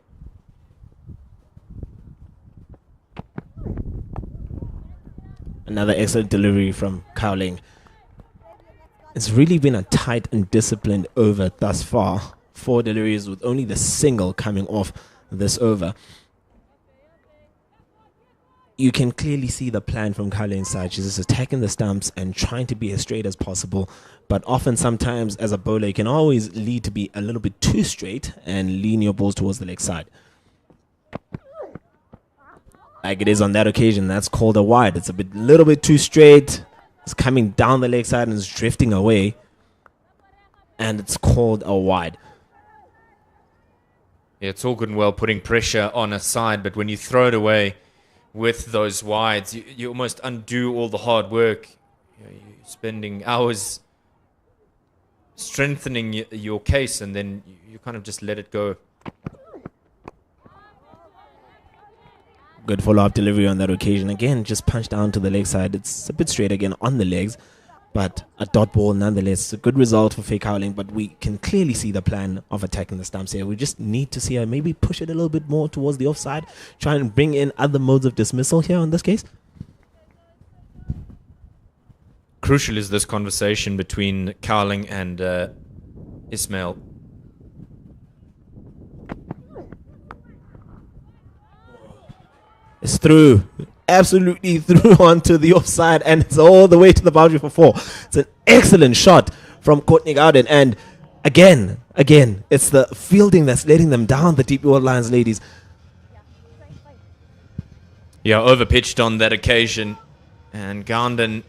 Another excellent delivery from Cowling. It's really been a tight and disciplined over thus far. 4 deliveries with only the single coming off this over. You can clearly see the plan from Cowling's side. She's just attacking the stumps and trying to be as straight as possible. But often, sometimes, as a bowler, you can always lead to be a little bit too straight and lean your balls towards the leg side. Like it is on that occasion, that's called a wide. It's a little bit too straight. It's coming down the leg side and it's drifting away. And it's called a wide. Yeah, it's all good and well putting pressure on a side, but when you throw it away with those wides, you almost undo all the hard work. You're spending hours strengthening your case, and then you kind of just let it go. Good follow-up delivery on that occasion. Again, just punched down to the leg side. It's a bit straight again on the legs, but a dot ball nonetheless. A good result for Faye Cowling, but we can clearly see the plan of attacking the stumps here. We just need to see her maybe push it a little bit more towards the offside, try and bring in other modes of dismissal here in this case. crucial is this conversation between Cowling and Ismail. It's through. Absolutely through onto the offside, and it's all the way to the boundary for 4. It's an excellent shot from Courtney Gowden, and again, it's the fielding that's letting them down, the DP World Lions ladies. Yeah, overpitched on that occasion, and Gowden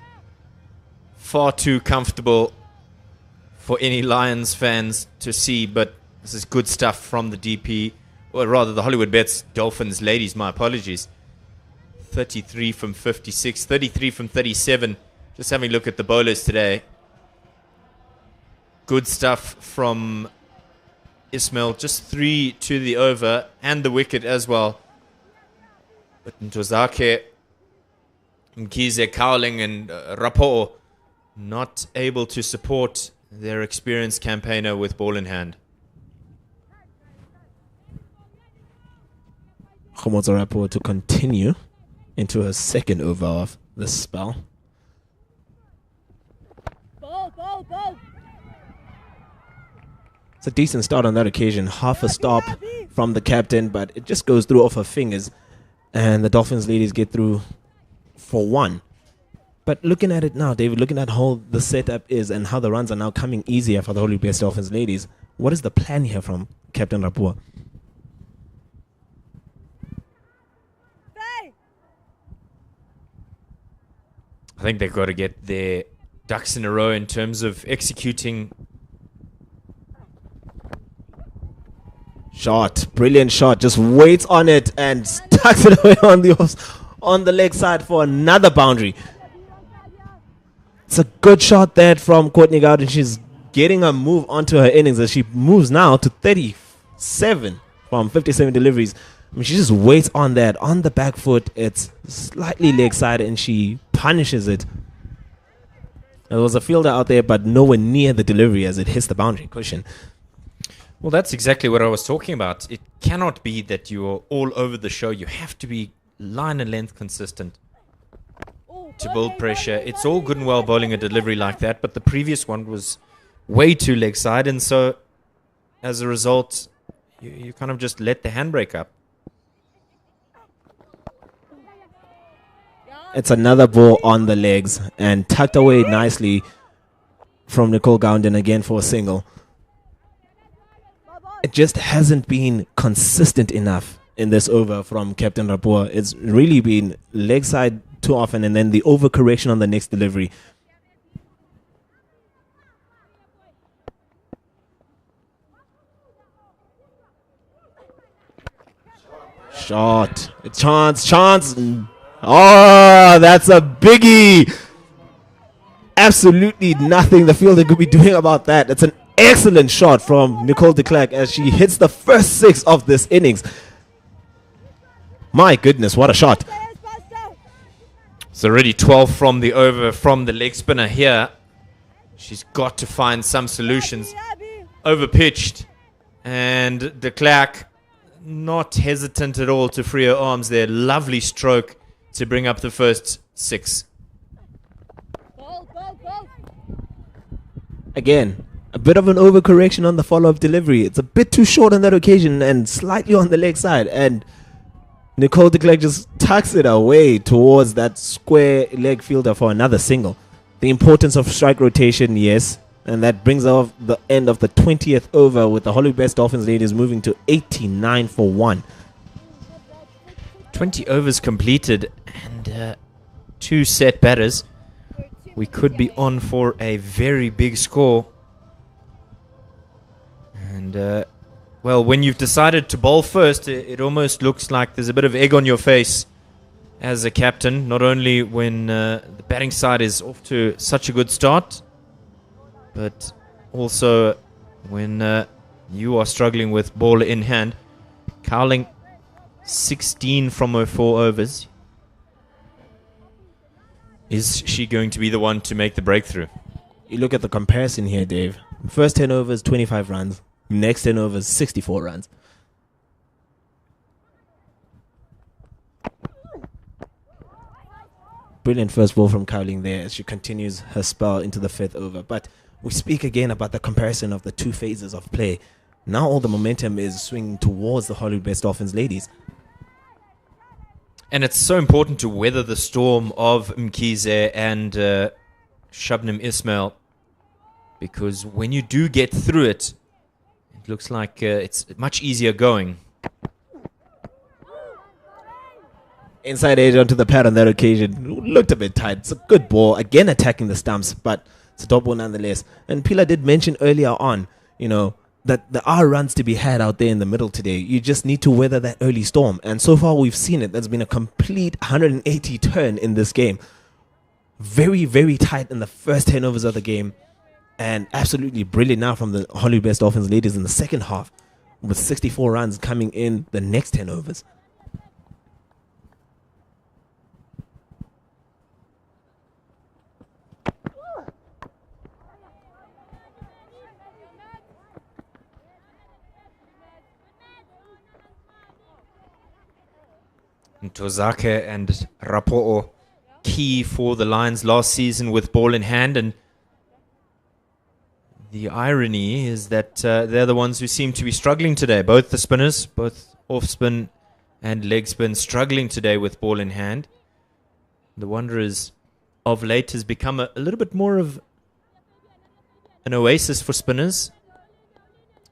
far too comfortable for any Lions fans to see, but this is good stuff from the DP, or rather the Hollywoodbets Dolphins ladies, my apologies. 33 from 56, 33 from 37. Just having a look at the bowlers today. Good stuff from Ismail, just 3 to the over and the wicket as well. But Ntozake, Mkize, Cowling and Rapo not able to support their experienced campaigner with ball in hand. Khomotso Rapo to continue into her second over of the spell. It's a decent start on that occasion. Half a stop from the captain, but it just goes through off her fingers. And the Dolphins ladies get through for 1. But looking at it now, David, looking at how the setup is and how the runs are now coming easier for the Hollywoodbets Dolphins ladies, what is the plan here from Captain Rapua? I think they've got to get their ducks in a row in terms of executing. Shot, brilliant shot, just waits on it and tucks it away on the leg side for another boundary. It's a good shot there from Courtney Gowden. She's getting a move onto her innings as she moves now to 37 from 57 deliveries. I mean, she just waits on that on the back foot. It's slightly leg side and she punishes it. There was a fielder out there, but nowhere near the delivery as it hits the boundary cushion. Well, that's exactly what I was talking about. It cannot be that you're all over the show. You have to be line and length consistent to build pressure. It's all good and well bowling a delivery like that, but the previous one was way too leg side, and so as a result, you kind of just let the handbrake up. It's another ball on the legs and tucked away nicely from Nicole Gowden again for a single. It just hasn't been consistent enough in this over from Captain Rapua. It's really been leg side too often and then the overcorrection on the next delivery. Shot. Chance. Oh, that's a biggie. Absolutely nothing the fielder could be doing about that. It's an excellent shot from Nicole de Klerk as she hits the first 6 of this innings. My goodness, what a shot. It's already 12 from the over from the leg spinner here. She's got to find some solutions. Overpitched. And de Klerk not hesitant at all to free her arms there. Lovely stroke to bring up the first 6. Again, a bit of an overcorrection on the follow-up delivery. It's a bit too short on that occasion and slightly on the leg side. And Nicole de Klerk just tucks it away towards that square leg fielder for another single. The importance of strike rotation, yes. And that brings off the end of the 20th over with the Hollywoodbets Dolphins ladies moving to 89 for 1. 20 overs completed and 2 set batters. We could be on for a very big score. And, well, when you've decided to bowl first, it almost looks like there's a bit of egg on your face as a captain. Not only when the batting side is off to such a good start, but also when you are struggling with ball in hand. Cowling 16 from her 4 overs. Is she going to be the one to make the breakthrough? You look at the comparison here, Dave. First 10 overs, 25 runs. Next 10 overs, 64 runs. Brilliant first ball from Cowling there as she continues her spell into the 5th over. But we speak again about the comparison of the two phases of play. Now all the momentum is swinging towards the Hollywoodbets Dolphins ladies. And it's so important to weather the storm of Mkhize and Shabnam Ismail, because when you do get through it, it looks like it's much easier going. Inside edge onto the pad on that occasion. Looked a bit tight. It's a good ball. Again attacking the stumps, but it's a dot ball nonetheless. And Pila did mention earlier on, that there are runs to be had out there in the middle today. You just need to weather that early storm. And so far we've seen it. There's been a complete 180 turn in this game. Very, very tight in the first 10 overs of the game. And absolutely brilliant now from the Hollywoodbets Dolphins ladies in the second half, with 64 runs coming in the next 10 overs. Tozake and Rapo'o key for the Lions last season with ball in hand, and the irony is that they're the ones who seem to be struggling today. Both the spinners, both off spin and leg spin, struggling today with ball in hand. The Wanderers of late has become a little bit more of an oasis for spinners.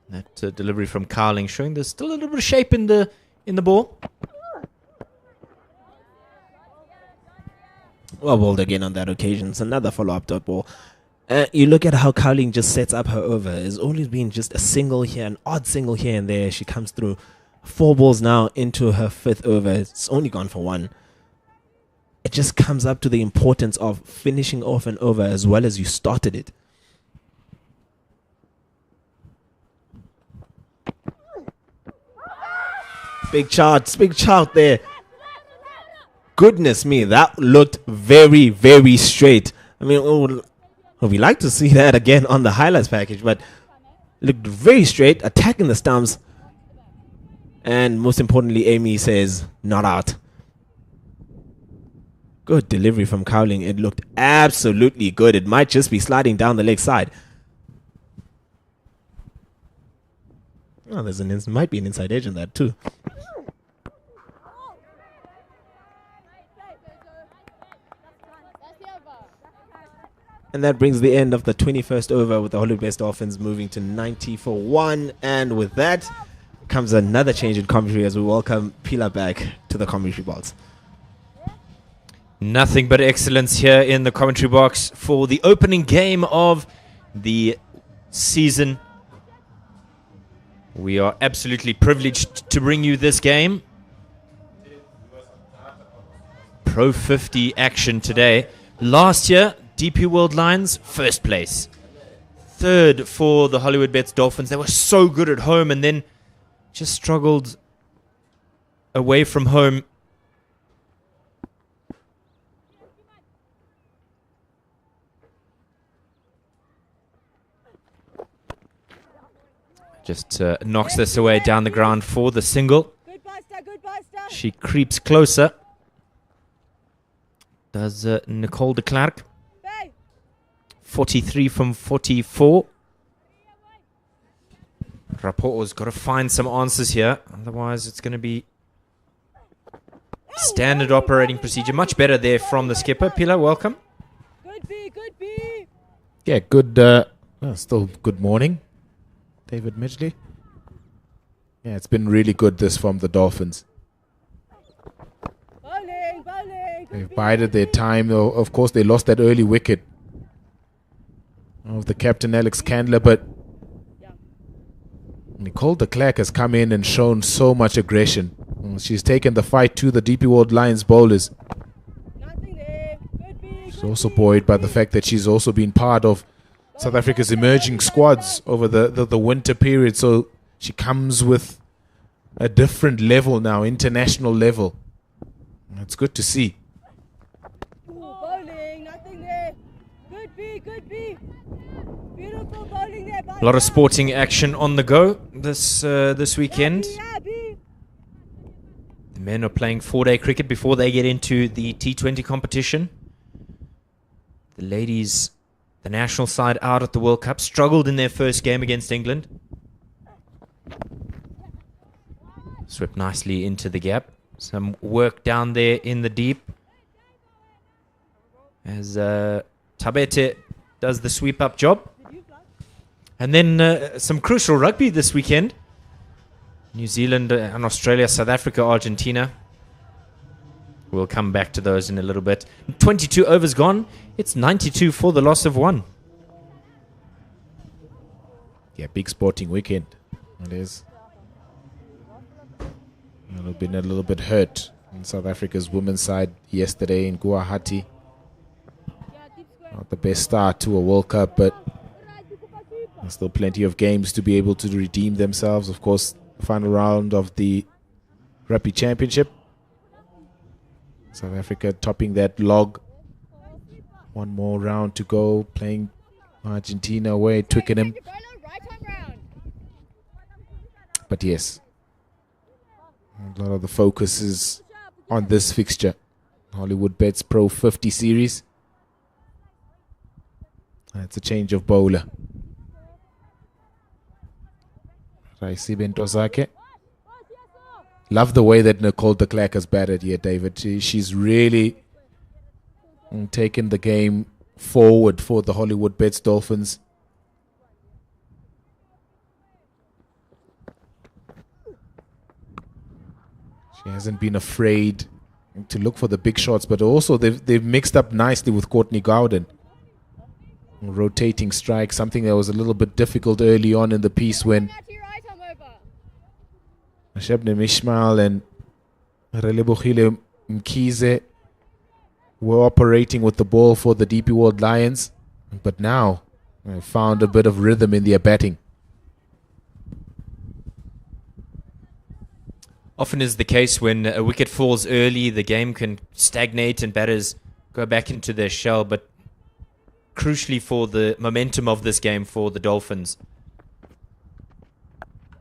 That delivery from Cowling showing there's still a little bit of shape in the ball. Well bowled again on that occasion. It's another follow-up dot ball. You look at how Cowling just sets up her over. It's always been just a single here, an odd single here and there. She comes through. 4 balls now into her 5th over. It's only gone for 1. It just comes up to the importance of finishing off an over as well as you started it. Big chart there. Goodness me, that looked very, very straight. I mean, we like to see that again on the highlights package, but looked very straight, attacking the stumps. And most importantly, Amy says, not out. Good delivery from Cowling. It looked absolutely good. It might just be sliding down the leg side. Oh, might be an inside edge in that too. And that brings the end of the 21st over with the Hollywoodbets Dolphins moving to 90 for 1. And with that comes another change in commentary as we welcome Pila back to the commentary box. Nothing but excellence here in the commentary box for the opening game of the season. We are absolutely privileged to bring you this game. Pro 50 action today. Last year, DP World Lions, first place. 3rd for the Hollywoodbets Dolphins. They were so good at home and then just struggled away from home. Just knocks this away down the ground for the single. She creeps closer. Does Nicole de Klerk. 43 from 44. Rapo'o's got to find some answers here. Otherwise, it's going to be standard operating procedure. Much better there from the skipper. Pila, welcome. Good B. Yeah, good. Still good morning, David Midgley. Yeah, it's been really good this from the Dolphins. Bowling. They've bided their time. Though, of course, they lost that early wicket of the captain Alex Candler, but Nicole de Klerk has come in and shown so much aggression. She's taken the fight to the DP World Lions bowlers. She's also buoyed by the fact that she's also been part of South Africa's emerging squads over the winter period, so she comes with a different level now, international level. It's good to see. Bowling, nothing there. Good B. Beautiful bowling there. A lot of sporting action on the go this weekend. B. The men are playing 4-day cricket before they get into the T20 competition. The ladies, the national side out at the World Cup, struggled in their first game against England. Swept nicely into the gap. Some work down there in the deep as Tabete does the sweep-up job. And then some crucial rugby this weekend. New Zealand and Australia, South Africa, Argentina. We'll come back to those in a little bit. 22 overs gone. It's 92 for the loss of 1. Yeah, big sporting weekend. It is. Been a little bit hurt on South Africa's women's side yesterday in Guwahati. Not the best start to a World Cup, but there's still plenty of games to be able to redeem themselves. Of course, the final round of the Rugby Championship. South Africa topping that log. One more round to go, playing Argentina away, Twickenham. But yes, a lot of the focus is on this fixture. Hollywoodbets Pro50 series. That's a change of bowler. Raisi Bentozake. Love the way that Nicole de Klerk has batted here, David. She's really taken the game forward for the Hollywoodbets Dolphins. She hasn't been afraid to look for the big shots, but also they've mixed up nicely with Courtney Gowden. Rotating strike, something that was a little bit difficult early on in the piece when Shabnim Ismail and Relebohile Mkize were operating with the ball for the DP World Lions, but now they found a bit of rhythm in their batting. Often is the case when a wicket falls early, the game can stagnate and batters go back into their shell, but crucially for the momentum of this game for the Dolphins,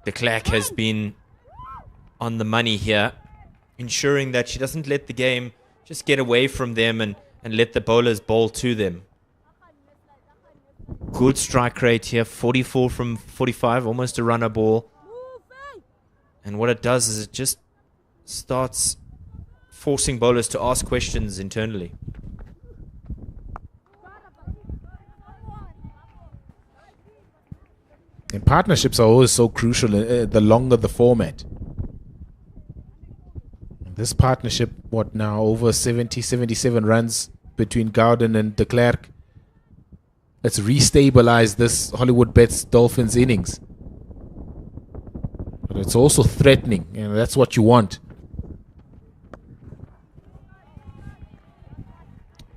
de Klerk has been on the money here, ensuring that she doesn't let the game just get away from them and let the bowlers bowl to them. Good strike rate here, 44 from 45, almost a runner ball. And what it does is it just starts forcing bowlers to ask questions internally. And partnerships are always so crucial the longer the format. This partnership, what now, over 70, 77 runs between Gowden and de Klerk. Let's restabilize this Hollywoodbets Dolphins innings. But it's also threatening, and that's what you want.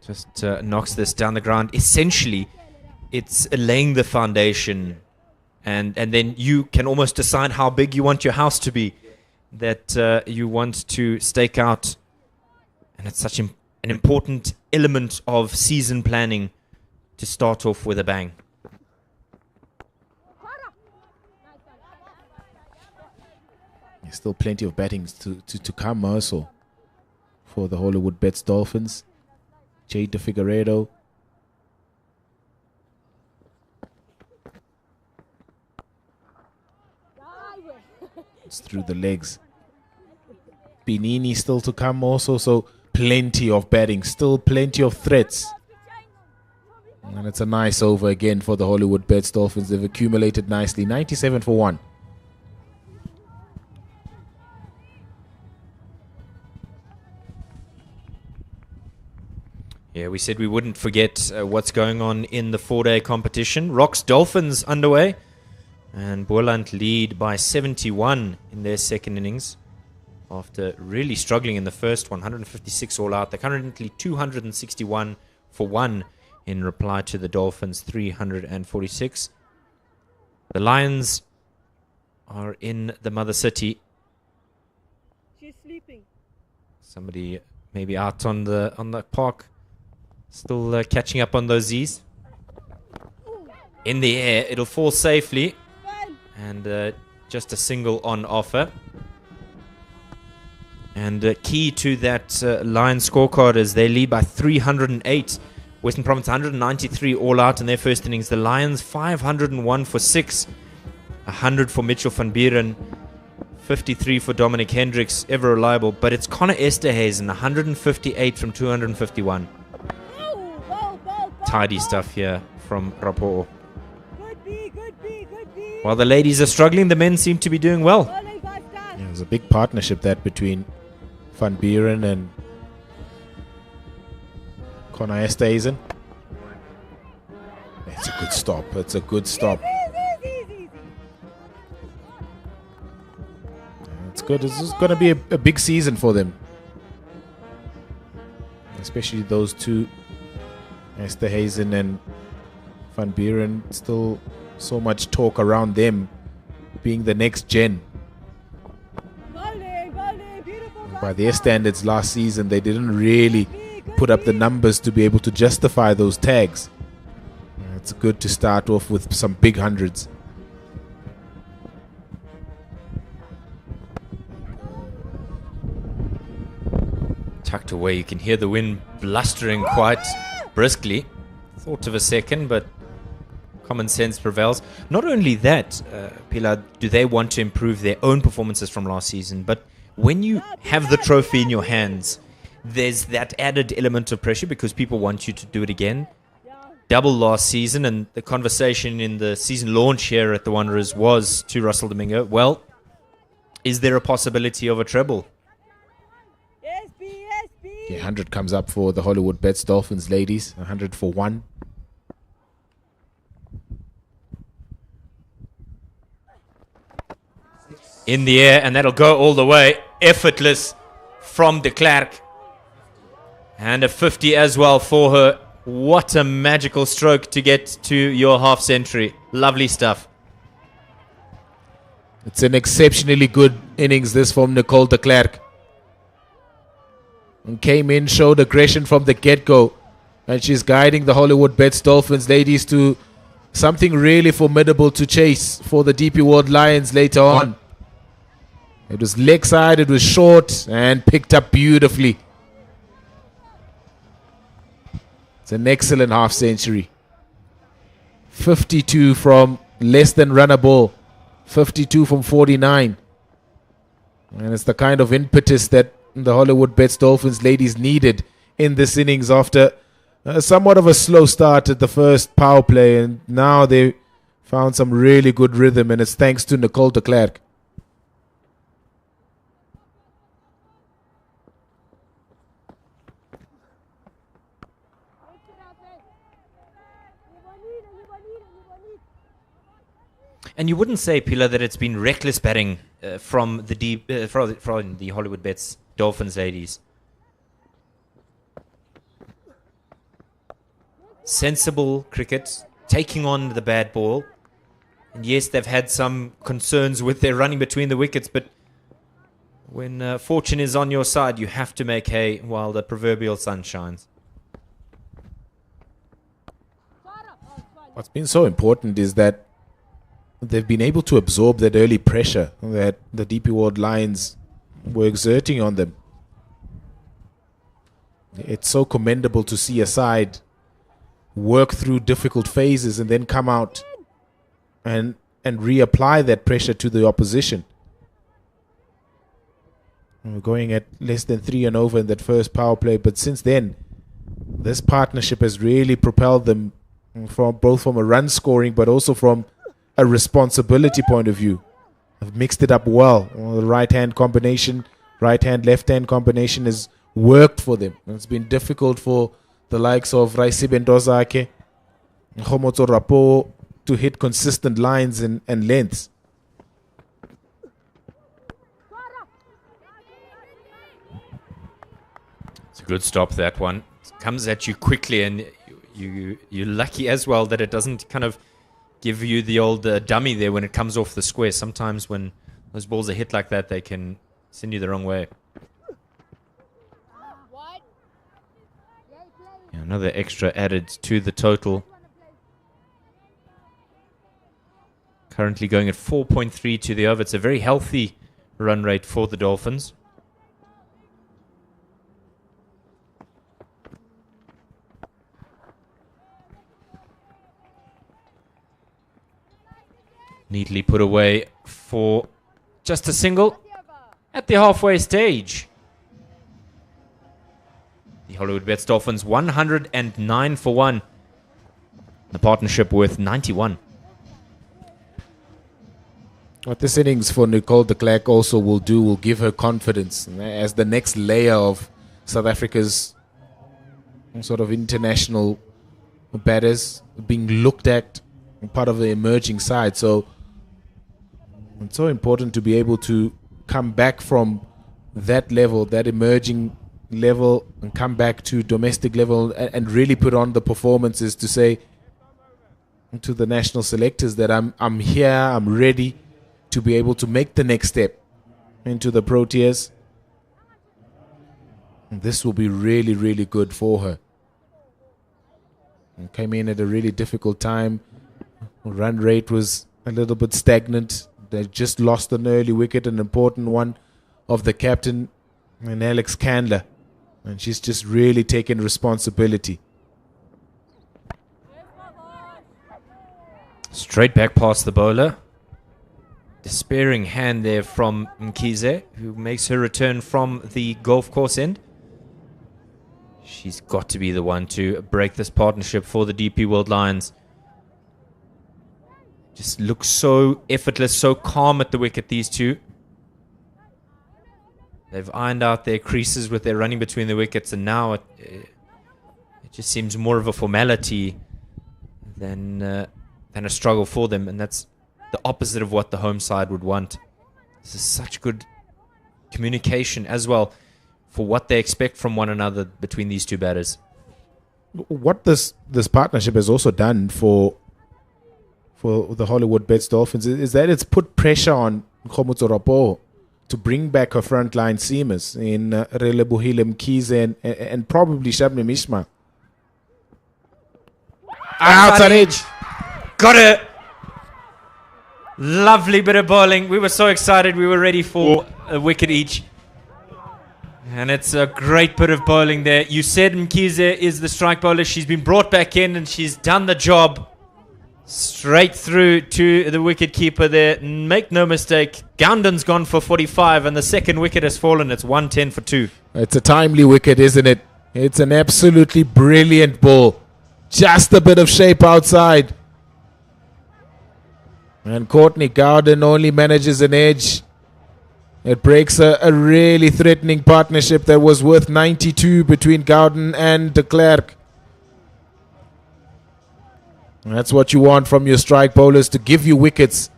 Just knocks this down the ground. Essentially, it's laying the foundation, and then you can almost decide how big you want your house to be, that you want to stake out. And it's such an important element of season planning to start off with a bang. There's still plenty of batting to come also for the Hollywoodbets Dolphins. Jade de Figueiredo. It's through the legs. Binini still to come also, so plenty of batting, still plenty of threats. And it's a nice over again for the Hollywoodbets Dolphins. They've accumulated nicely, 97 for 1. Yeah, we said we wouldn't forget what's going on in the 4-day competition. Rocks Dolphins underway. And Boland lead by 71 in their second innings. After really struggling in the first one, 156 all out. They're currently 261 for 1 in reply to the Dolphins, 346. The Lions are in the mother city. She's sleeping. Somebody maybe out on the park. Still catching up on those Z's. In the air, it'll fall safely. And just a single on offer. And key to that Lions scorecard is they lead by 308 Western Province 193 all out in their first innings. The Lions 501 for 6. 100 for Mitchell van Buren. 53 for Dominic Hendricks, ever reliable. But it's Connor Esterhazen, 158 from 251. Tidy stuff here from Rapo. While the ladies are struggling, the men seem to be doing well. Yeah, it was a big partnership that between Van Buren and Connor Esterhazen. It's a good stop. It's a good stop. It's good. This is going to be a big season for them. Especially those two, Esterhazen and Van Buren. Still so much talk around them being the next gen. By their standards last season, they didn't really put up the numbers to be able to justify those tags. It's good to start off with some big hundreds. Tucked away, you can hear the wind blustering quite briskly. Thought of a second, but common sense prevails. Not only that, Pilar, do they want to improve their own performances from last season, but when you have the trophy in your hands, there's that added element of pressure because people want you to do it again. Double last season, and the conversation in the season launch here at the Wanderers was to Russell Domingo, well, is there a possibility of a treble? Yeah, 100 comes up for the Hollywoodbets Dolphins ladies. 100 for 1. In the air, and that'll go all the way. Effortless from de Klerk. And a 50 as well for her. What a magical stroke to get to your half century. Lovely stuff. It's an exceptionally good innings, this from Nicole de Klerk. And came in, showed aggression from the get-go. And she's guiding the Hollywoodbets Dolphins ladies to something really formidable to chase for the DP World Lions later on. It was leg side, it was short, and picked up beautifully. It's an excellent half century. 52 from less than run a ball. 52 from 49. And it's the kind of impetus that the Hollywoodbets Dolphins ladies needed in this innings after somewhat of a slow start at the first power play. And now they found some really good rhythm, and it's thanks to Nicole de Klerk. And you wouldn't say, Pilar, that it's been reckless batting from the from the Hollywoodbets Dolphins ladies. Sensible cricket, taking on the bad ball. And yes, they've had some concerns with their running between the wickets, but when fortune is on your side, you have to make hay while the proverbial sun shines. What's been so important is that they've been able to absorb that early pressure that the DP World Lions were exerting on them. It's so commendable to see a side work through difficult phases and then come out and reapply that pressure to the opposition. We're going at less than 3 and over in that first power play, but since then, this partnership has really propelled them from both from a run scoring but also from a responsibility point of view. Have mixed it up well. The right-hand combination, right-hand, left-hand combination has worked for them. It's been difficult for the likes of Raisi Bendozake, Homotso Rapo to hit consistent lines and lengths. It's a good stop, that one. It comes at you quickly, and you're lucky as well that it doesn't kind of give you the old dummy there when it comes off the square. Sometimes when those balls are hit like that, they can send you the wrong way. Yeah, another extra added to the total. Currently going at 4.3 to the over. It's a very healthy run rate for the Dolphins. Neatly put away for just a single at the halfway stage. The Hollywoodbets Dolphins 109 for 1. The partnership with 91. What this innings for Nicole de Klerk also will give her confidence as the next layer of South Africa's sort of international batters being looked at, part of the emerging side. So it's so important to be able to come back from that level, that emerging level, and come back to domestic level and really put on the performances to say to the national selectors that I'm here, I'm ready to be able to make the next step into the Proteas. And this will be really, really good for her. And came in at a really difficult time. Run rate was a little bit stagnant. They just lost an early wicket, an important one of the captain and Alex Candler. And she's just really taken responsibility. Straight back past the bowler. Despairing hand there from Mkhize, who makes her return from the golf course end. She's got to be the one to break this partnership for the DP World Lions. Just looks so effortless, so calm at the wicket, these two. They've ironed out their creases with their running between the wickets, and now it just seems more of a formality than a struggle for them, and that's the opposite of what the home side would want. This is such good communication as well for what they expect from one another between these two batters. What this partnership has also done for the Hollywoodbets Dolphins is that it's put pressure on Khomotso Rapo to bring back her frontline seamers in Relebohile Mkhize and probably Shabnam Ismail. Outside edge. Got it. Lovely bit of bowling. We were so excited. We were ready for a wicket each. And it's a great bit of bowling there. You said Mkhize is the strike bowler. She's been brought back in and she's done the job. Straight through to the wicket keeper there. Make no mistake, Gounden's gone for 45 and the second wicket has fallen. It's 110 for 2. It's a timely wicket, isn't it? It's an absolutely brilliant ball. Just a bit of shape outside. And Courtney Gowden only manages an edge. It breaks a really threatening partnership that was worth 92 between Gowden and de Klerk. That's what you want from your strike bowlers, to give you wickets.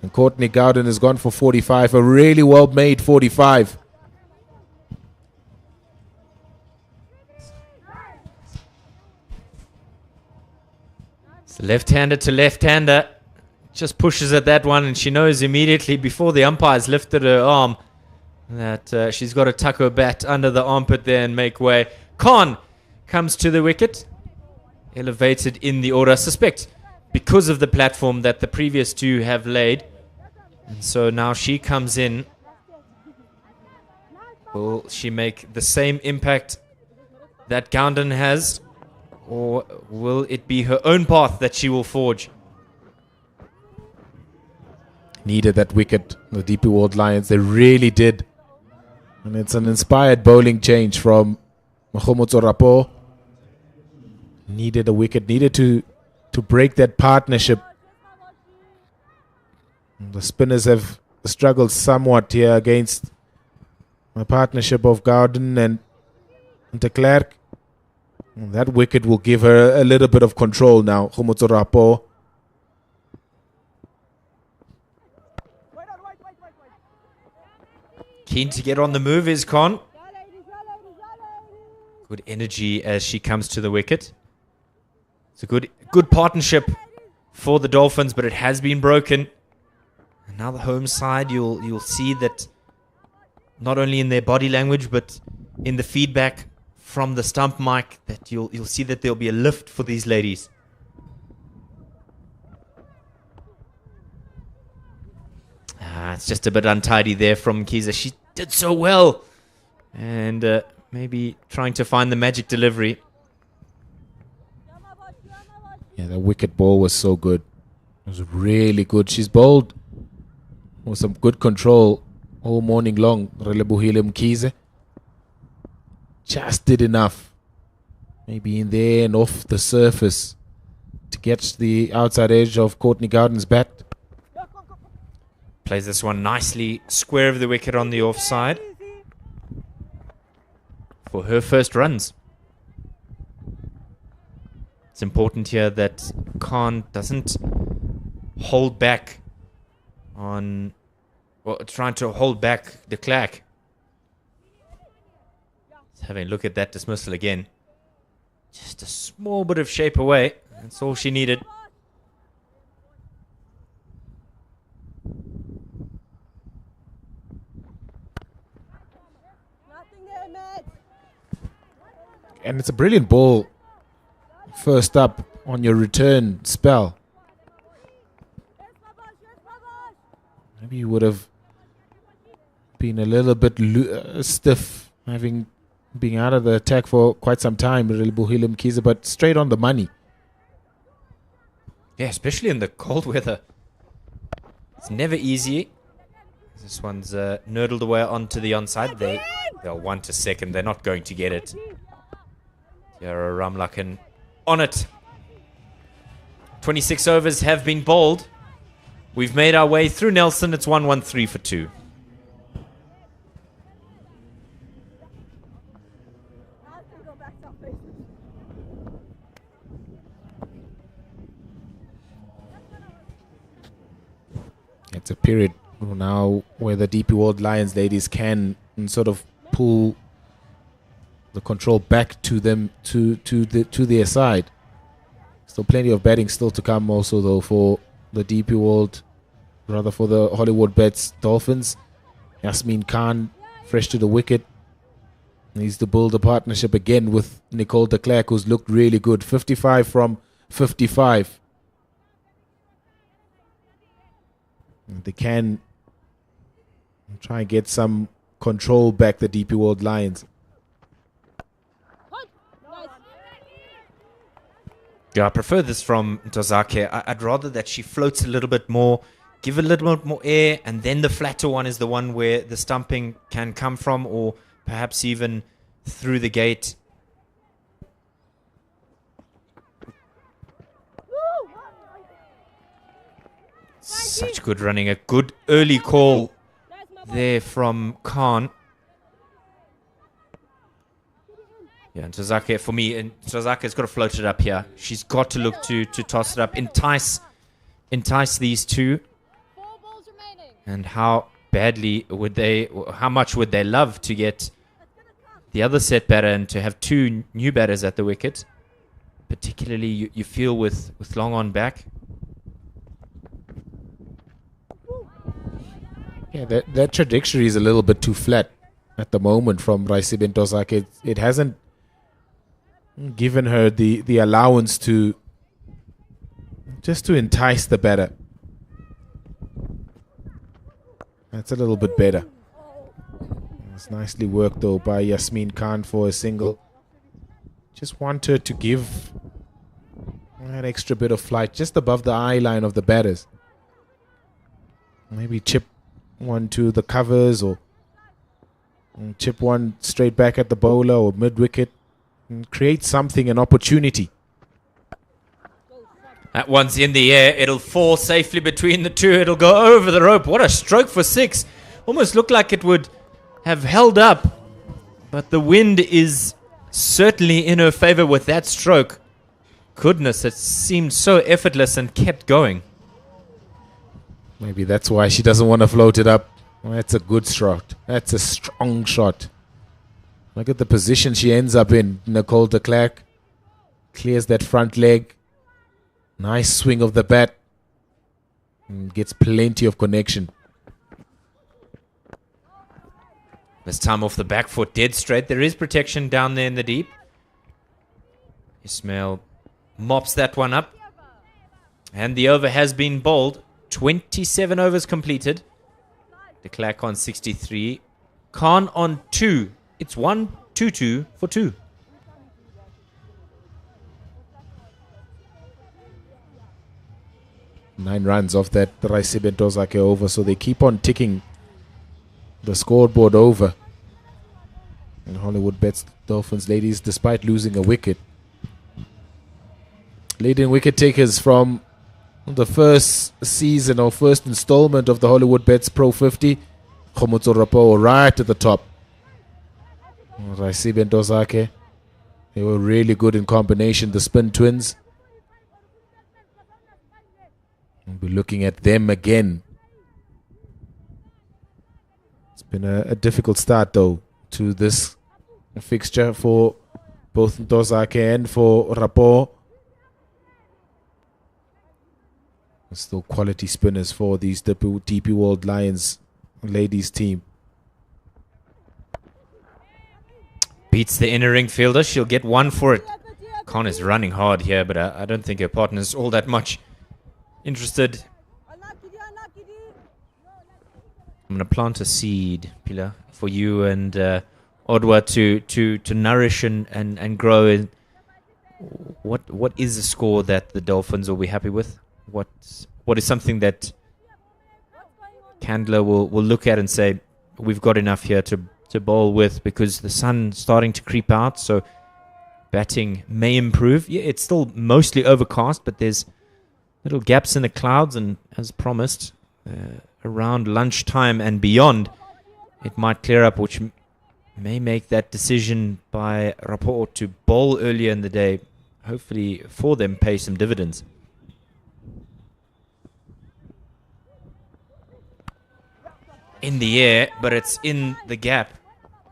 And Courtney Gowden has gone for 45, a really well-made 45. It's left-hander to left-hander. Just pushes at that one, and she knows immediately before the umpire's lifted her arm that she's got to tuck her bat under the armpit there and make way. Khan comes to the wicket, elevated in the order, I suspect because of the platform that the previous two have laid. And so now she comes in. Will she make the same impact that Gounden has, or will it be her own path that she will forge? Needed that wicket, the DP World Lions. They really did. And it's an inspired bowling change from Khomotso Rapo. Needed a wicket, needed to break that partnership. The spinners have struggled somewhat here against a partnership of Gowden and de Klerk. And that wicket will give her a little bit of control now, Khomotso Rapo. Keen to get on the move is Khan. Good energy as she comes to the wicket. It's a good partnership for the Dolphins, but it has been broken. And now the home side, you'll see that not only in their body language, but in the feedback from the stump mic, that you'll see that there'll be a lift for these ladies. It's just a bit untidy there from Mkhize. She did so well. And maybe trying to find the magic delivery. Yeah, the wicket ball was so good. was really good. She's bowled with some good control all morning long. Relebohile Mkhize just did enough, maybe in there and off the surface, to get the outside edge of Courtney Gowden's bat. Plays this one nicely square of the wicket on the offside for her first runs. It's important here that Khan doesn't hold back on, well, trying to hold back de Klerk. Having a look at that dismissal again. Just a small bit of shape away. That's all she needed. And it's a brilliant ball. First up on your return spell. Maybe you would have been a little bit stiff, having been out of the attack for quite some time, Relebohile Mkhize, but straight on the money. Yeah, especially in the cold weather. It's never easy. This one's nurdled away onto the onside. They'll want a second. They're not going to get it. Yara Ramlaken on it. 26 overs have been bowled. We've made our way through Nelson. It's 1-1-3 for 2. It's a period now where the DP World Lions ladies can sort of pull the control back to them, to their side. Still plenty of batting still to come also, though, for the DP World, rather for the Hollywoodbets Dolphins. Yasmin Khan fresh to the wicket. Needs to build a partnership again with Nicole de Klerk, who's looked really good. 55 from 55. And they can try and get some control back, the DP World Lions. Yeah, I prefer this from Ntozake. I'd rather that she floats a little bit more, give a little bit more air, and then the flatter one is the one where the stumping can come from, or perhaps even through the gate. Such good running. A good early call there from Khan. Yeah, and Ntozake, for me, and Ntozake's got to float it up here. She's got to look to toss it up, entice these two. And how badly would they, how much would they love to get the other set batter and to have two new batters at the wicket? Particularly, you feel with long on back. Yeah, that trajectory is a little bit too flat at the moment from Raisibe Ntozake. It hasn't given her the allowance to just to entice the batter. That's a little bit better. It's nicely worked though by Yasmin Khan for a single. Just want her to give an extra bit of flight just above the eye line of the batters. Maybe chip one to the covers, or chip one straight back at the bowler or mid-wicket, and create something, an opportunity. That one's in the air. It'll fall safely between the two. It'll go over the rope. What a stroke for 6. Almost looked like it would have held up, but the wind is certainly in her favor with that stroke. Goodness, it seemed so effortless and kept going. Maybe that's why she doesn't want to float it up. Well, that's a good shot. That's a strong shot. Look at the position she ends up in. Nicole de Klerk clears that front leg. Nice swing of the bat. And gets plenty of connection. This time off the back foot, dead straight. There is protection down there in the deep. Ismail mops that one up. And the over has been bowled. 27 overs completed. De Klerk on 63. Khan on 2. It's 1-2-2 for 2. 9 runs off that Raisibe Ntozake over, so they keep on ticking the scoreboard over. And Hollywoodbets Dolphins ladies, despite losing a wicket. Leading wicket takers from the first season or first installment of the Hollywoodbets Pro 50. Khomotso Rapo right at the top. Raisibe Ntozake, they were really good in combination, the spin twins. We'll be looking at them again. It's been a difficult start though to this fixture for both Ntozake and for Rapo. Still quality spinners for these DP World Lions ladies team. Beats the inner ring fielder. She'll get one for it. Khan is running hard here, but I don't think her partner's all that much interested. I'm going to plant a seed, Pila, for you and Odwa to nourish and grow. In. What is the score that the Dolphins will be happy with? What is something that Candler will look at and say, we've got enough here to bowl with, because the sun's starting to creep out, so batting may improve. Yeah, it's still mostly overcast, but there's little gaps in the clouds, and as promised, around lunchtime and beyond, it might clear up, which may make that decision by Rapport to bowl earlier in the day, hopefully for them, pay some dividends. In the air, but it's in the gap.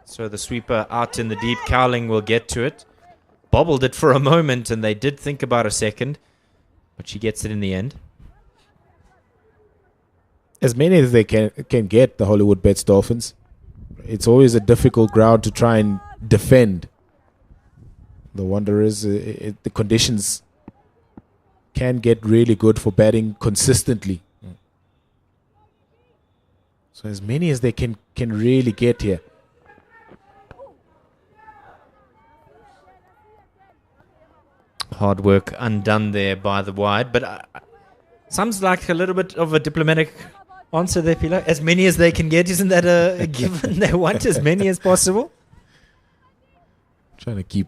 So the sweeper out in the deep. Cowling will get to it. Bobbled it for a moment, and they did think about a second, but she gets it in the end. As many as they can get, the Hollywoodbets Dolphins. It's always a difficult ground to try and defend. The wonder is the conditions can get really good for batting consistently. So as many as they can really get here. Hard work undone there by the wide, but sounds like a little bit of a diplomatic answer there, Pila. As many as they can get, isn't that a given? They want as many as possible. Trying to keep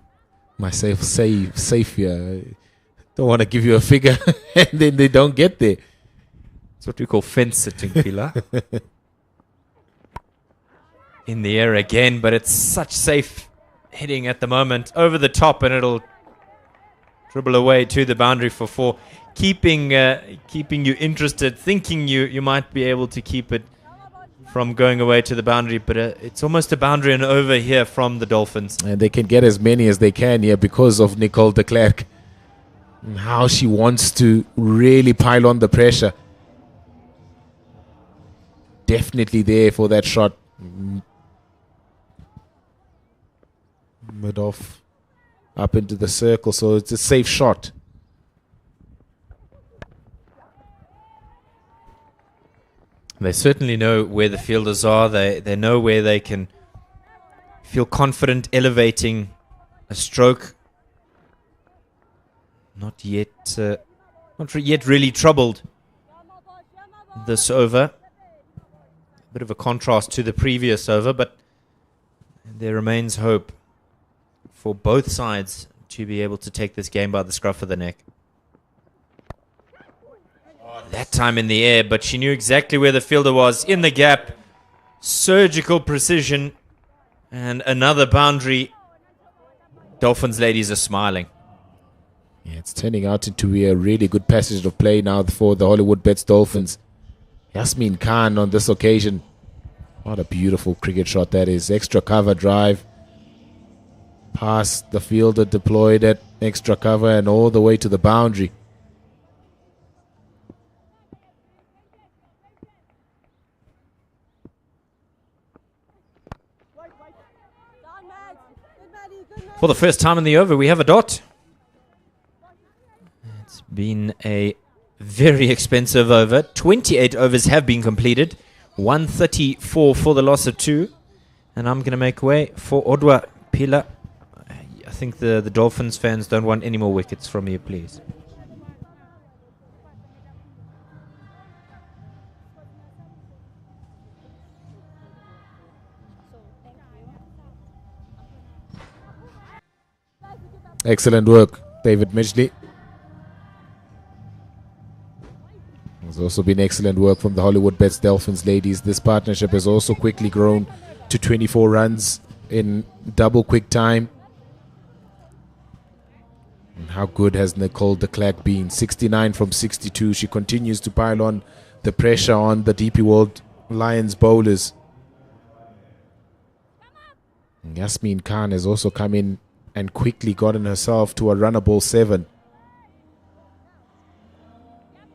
myself safe here. Don't want to give you a figure and then they don't get there. That's what we call fence sitting, Pila. In the air again, but it's such safe hitting at the moment. Over the top, and it'll dribble away to the boundary for 4. Keeping you interested, thinking you might be able to keep it from going away to the boundary, but it's almost a boundary and over here from the Dolphins. And they can get as many as they can here because of Nicole de Klerk. And how she wants to really pile on the pressure. Definitely there for that shot. Mid off up into the circle, so it's a safe shot. They certainly know where the fielders are. They know where they can feel confident elevating a stroke. Not yet really troubled this over. A bit of a contrast to the previous over, but there remains hope for both sides to be able to take this game by the scruff of the neck. That time in the air, but she knew exactly where the fielder was. In the gap, surgical precision, and another boundary. Dolphins ladies are smiling. Yeah, it's turning out to be a really good passage of play now for the Hollywoodbets Dolphins. Yasmin Khan on this occasion. What a beautiful cricket shot that is. Extra cover drive. Past the fielder, deployed at extra cover and all the way to the boundary. For the first time in the over, we have a dot. It's been a very expensive over. 28 overs have been completed. 134 for the loss of 2. And I'm going to make way for Odwa Pila. I think the Dolphins fans don't want any more wickets from you, please. Excellent work, David Midgley. There's also been excellent work from the Hollywoodbets Dolphins ladies. This partnership has also quickly grown to 24 runs in double quick time. And how good has Nicole de Klerk been? 69 from 62. She continues to pile on the pressure on the DP World Lions bowlers. And Yasmin Khan has also come in and quickly gotten herself to a runner ball 7.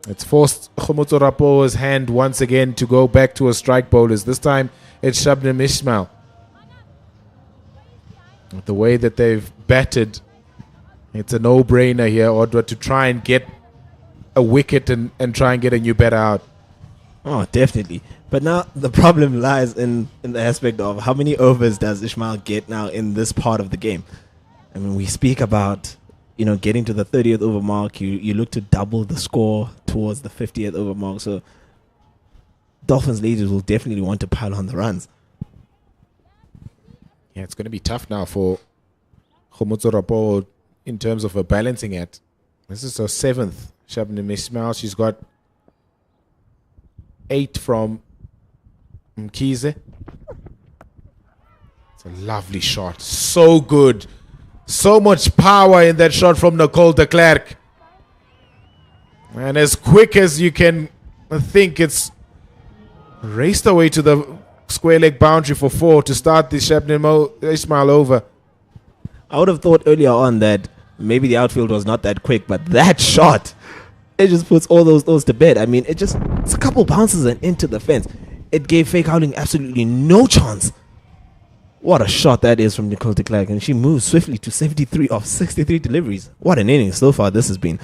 It's forced Khomotso Rapo's hand once again to go back to her strike bowlers. This time it's Shabnim Ismail. With the way that they've batted, it's a no-brainer here, Odwa, to try and get a wicket and try and get a new batter out. Oh, definitely. But now the problem lies in the aspect of how many overs does Ismail get now in this part of the game. I mean, we speak about, you know, getting to the 30th over mark. You look to double the score towards the 50th over mark. So Dolphins ladies will definitely want to pile on the runs. Yeah, it's going to be tough now for Khomotso Rapo in terms of a balancing act. This is her 7th, Shabnim Ismail. She's got 8 from Mkhize. It's a lovely shot. So good. So much power in that shot from Nicole de Klerk. And as quick as you can think, it's raced away to the square leg boundary for 4 to start the Shabnim Ismail over. I would have thought earlier on that maybe the outfield was not that quick, but that shot, it just puts all those to bed. I mean, it's a couple bounces and into the fence. It gave Faye Howling absolutely no chance. What a shot that is from Nicole de Klerk, and she moves swiftly to 73 of 63 deliveries. What an inning so far this has been.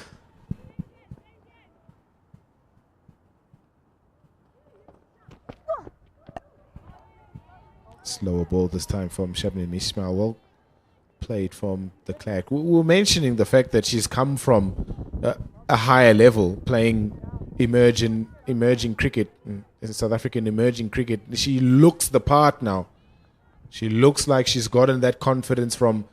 Slower ball this time from Shabnim Ismail. Well played from de Klerk. We were mentioning the fact that she's come from a higher level, playing emerging cricket, South African emerging cricket. She looks the part now. She looks like she's gotten that confidence from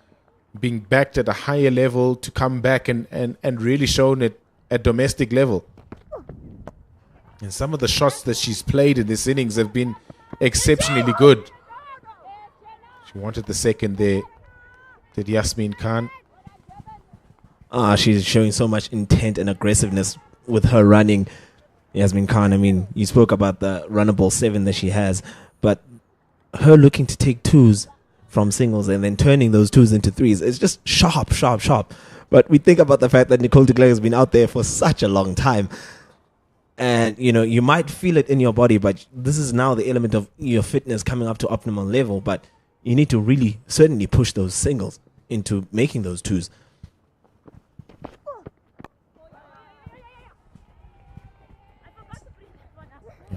being backed at a higher level to come back and really shown it at domestic level. And some of the shots that she's played in this innings have been exceptionally good. She wanted the second there, did Yasmin Khan. She's showing so much intent and aggressiveness with her running. Yasmin Khan, I mean, you spoke about the runnable 7 that she has, but her looking to take 2s from singles and then turning those 2s into 3s, it's just sharp. But we think about the fact that Nicole de Klerk has been out there for such a long time. And, you know, you might feel it in your body, but this is now the element of your fitness coming up to optimal level. But you need to really certainly push those singles into making those 2s.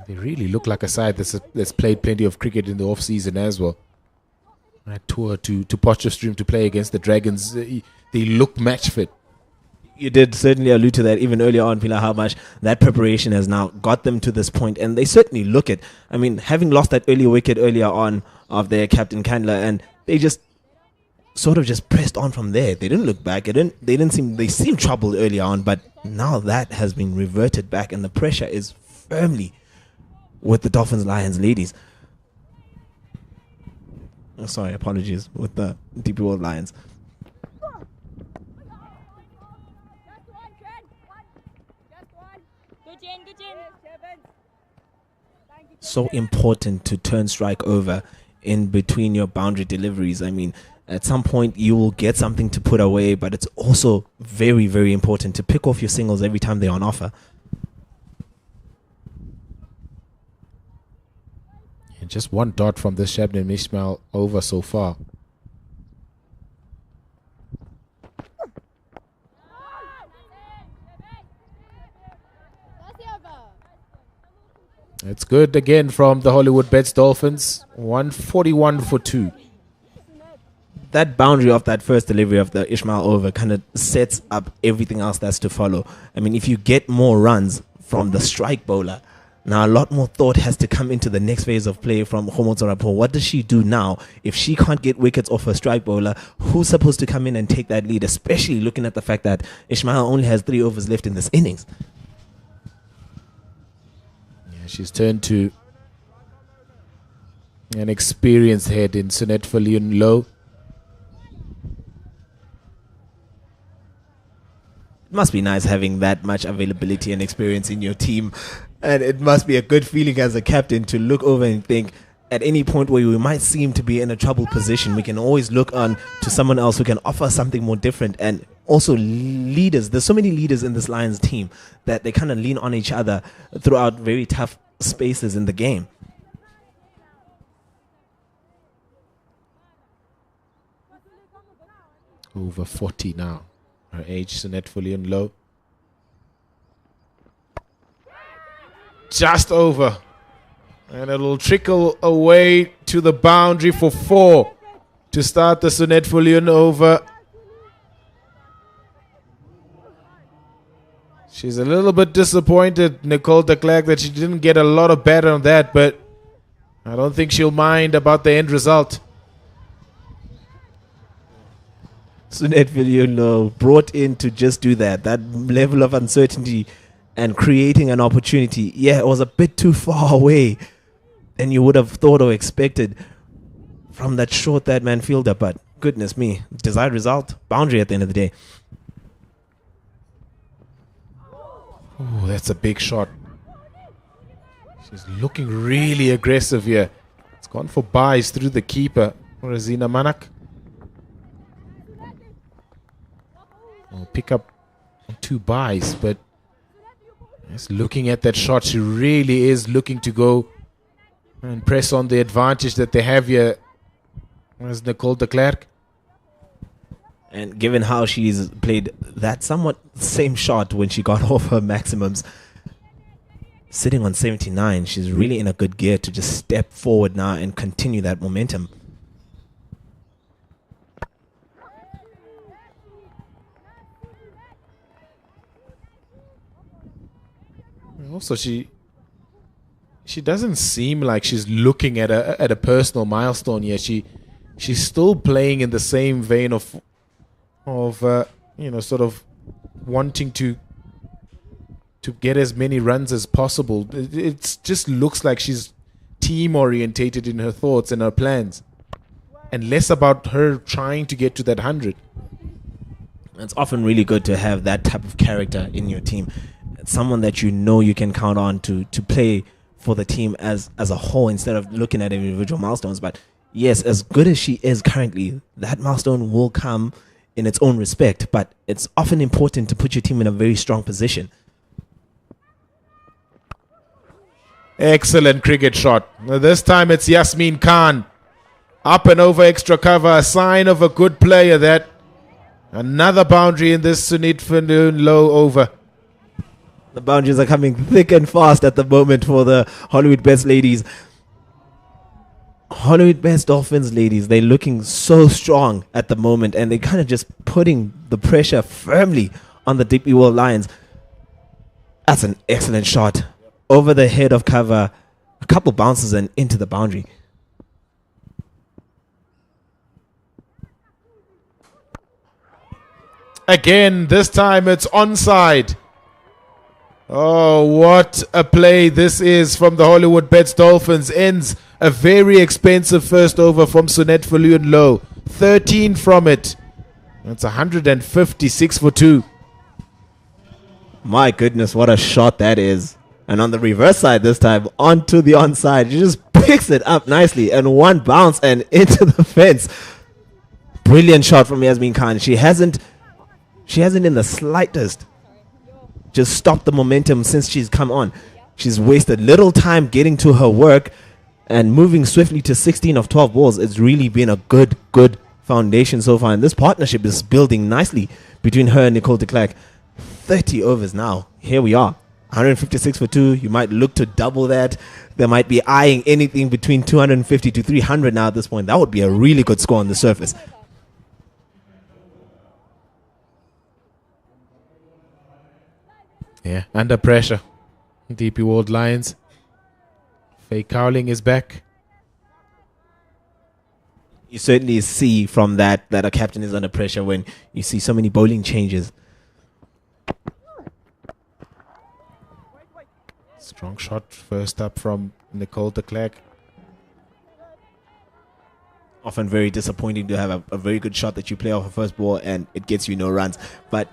They really look like a side that's played plenty of cricket in the off-season as well. That tour to Potchefstroom to play against the Dragons, they look match fit. You did certainly allude to that even earlier on, Pila, how much that preparation has now got them to this point, and they certainly look it. I mean, having lost that early wicket earlier on of their captain Candler, and they just sort of just pressed on from there. They didn't look back. They seemed troubled earlier on, but now that has been reverted back, and the pressure is firmly with the Dolphins, Lions, ladies. Oh, sorry, apologies, with the DP World Lions. So important to turn strike over in between your boundary deliveries. I mean, at some point you will get something to put away, but it's also very, very important to pick off your singles every time they're on offer. Just 1 dot from this Shabnim Ismail over so far. It's good again from the Hollywoodbets Dolphins. 141 for 2. That boundary of that first delivery of the Ismail over kind of sets up everything else that's to follow. I mean, if you get more runs from the strike bowler, Now, a lot more thought has to come into the next phase of play from Homotsarapo. What does she do now? If she can't get wickets off her strike bowler, who's supposed to come in and take that lead, especially looking at the fact that Ismail only has 3 overs left in this innings? Yeah, she's turned to an experienced head in Sunette Viljoen Low. It must be nice having that much availability and experience in your team. And it must be a good feeling as a captain to look over and think, at any point where we might seem to be in a troubled position, we can always look on to someone else who can offer something more different. And also leaders. There's so many leaders in this Lions team that they kind of lean on each other throughout very tough spaces in the game. Over 40 now. Her age, Sunette Viljoen Low. Just over. And it'll trickle away to the boundary for 4 to start the Sunette Viljoen over. She's a little bit disappointed, Nicole de Klerk, that she didn't get a lot of batter on that, but I don't think she'll mind about the end result. Sunette Viljoen Low brought in to just do that level of uncertainty and creating an opportunity. Yeah, it was a bit too far away than you would have thought or expected from that short third-man fielder, but goodness me, desired result, boundary at the end of the day. Oh, that's a big shot. She's looking really aggressive here. It's gone for buys through the keeper, Rosina Manak. Will pick up 2 buys, but just looking at that shot, she really is looking to go and press on the advantage that they have here as Nicole de Klerk. And given how she's played that somewhat same shot when she got off her maximums, sitting on 79, she's really in a good gear to just step forward now and continue that momentum. Also, she doesn't seem like she's looking at a personal milestone yet. She's still playing in the same vein of sort of wanting to get as many runs as possible. It just looks like she's team orientated in her thoughts and her plans, and less about her trying to get to that 100. It's often really good to have that type of character in your team. It's someone that you know you can count on to play for the team as a whole instead of looking at individual milestones. But yes, as good as she is currently, that milestone will come in its own respect. But it's often important to put your team in a very strong position. Excellent cricket shot. This time it's Yasmin Khan. Up and over extra cover. A sign of a good player that. Another boundary in this Sunette Viljoen Low over. The boundaries are coming thick and fast at the moment for the Hollywoodbets ladies. Hollywoodbets Dolphins ladies, they're looking so strong at the moment, and they're kind of just putting the pressure firmly on the DP World Lions. That's an excellent shot. Over the head of cover, a couple bounces and into the boundary. Again, this time it's onside. Oh, what a play this is from the Hollywoodbets Dolphins. Ends a very expensive first over from Sunette Viljoen Low. 13 from it. That's 156 for 2. My goodness, what a shot that is. And on the reverse side this time, onto the onside. She just picks it up nicely and one bounce and into the fence. Brilliant shot from Yasmin Khan. She hasn't in the slightest just stopped the momentum since she's come on. She's wasted little time getting to her work and moving swiftly to 16 of 12 balls. It's really been a good foundation so far. And this partnership is building nicely between her and Nicole de Klerk. 30 overs now. Here we are. 156 for 2. You might look to double that. They might be eyeing anything between 250 to 300 now at this point. That would be a really good score on the surface. Yeah, under pressure. DP World Lions. Faye Cowling is back. You certainly see from that a captain is under pressure when you see so many bowling changes. Strong shot first up from Nicole de Klerk. Often very disappointing to have a very good shot that you play off a first ball and it gets you no runs. But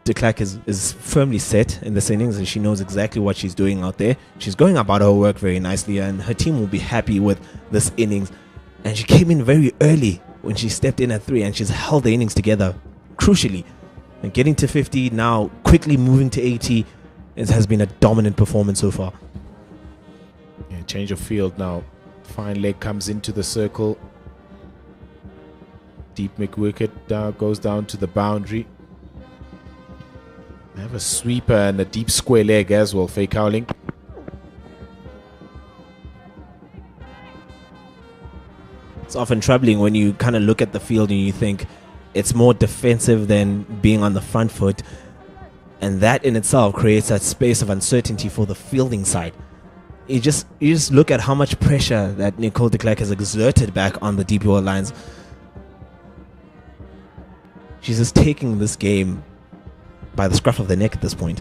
de Klerk is firmly set in this innings and she knows exactly what she's doing out there. She's going about her work very nicely and her team will be happy with this innings. And she came in very early when she stepped in at 3 and she's held the innings together crucially. And getting to 50, now quickly moving to 80, it has been a dominant performance so far. Yeah, change of field now. Fine leg comes into the circle. Deep wicket goes down to the boundary. They have a sweeper and a deep square leg as well, Faye Cowling. It's often troubling when you kind of look at the field and you think it's more defensive than being on the front foot. And that in itself creates that space of uncertainty for the fielding side. You just look at how much pressure that Nicole de Klerk has exerted back on the DP World lines. She's just taking this game by the scruff of the neck at this point.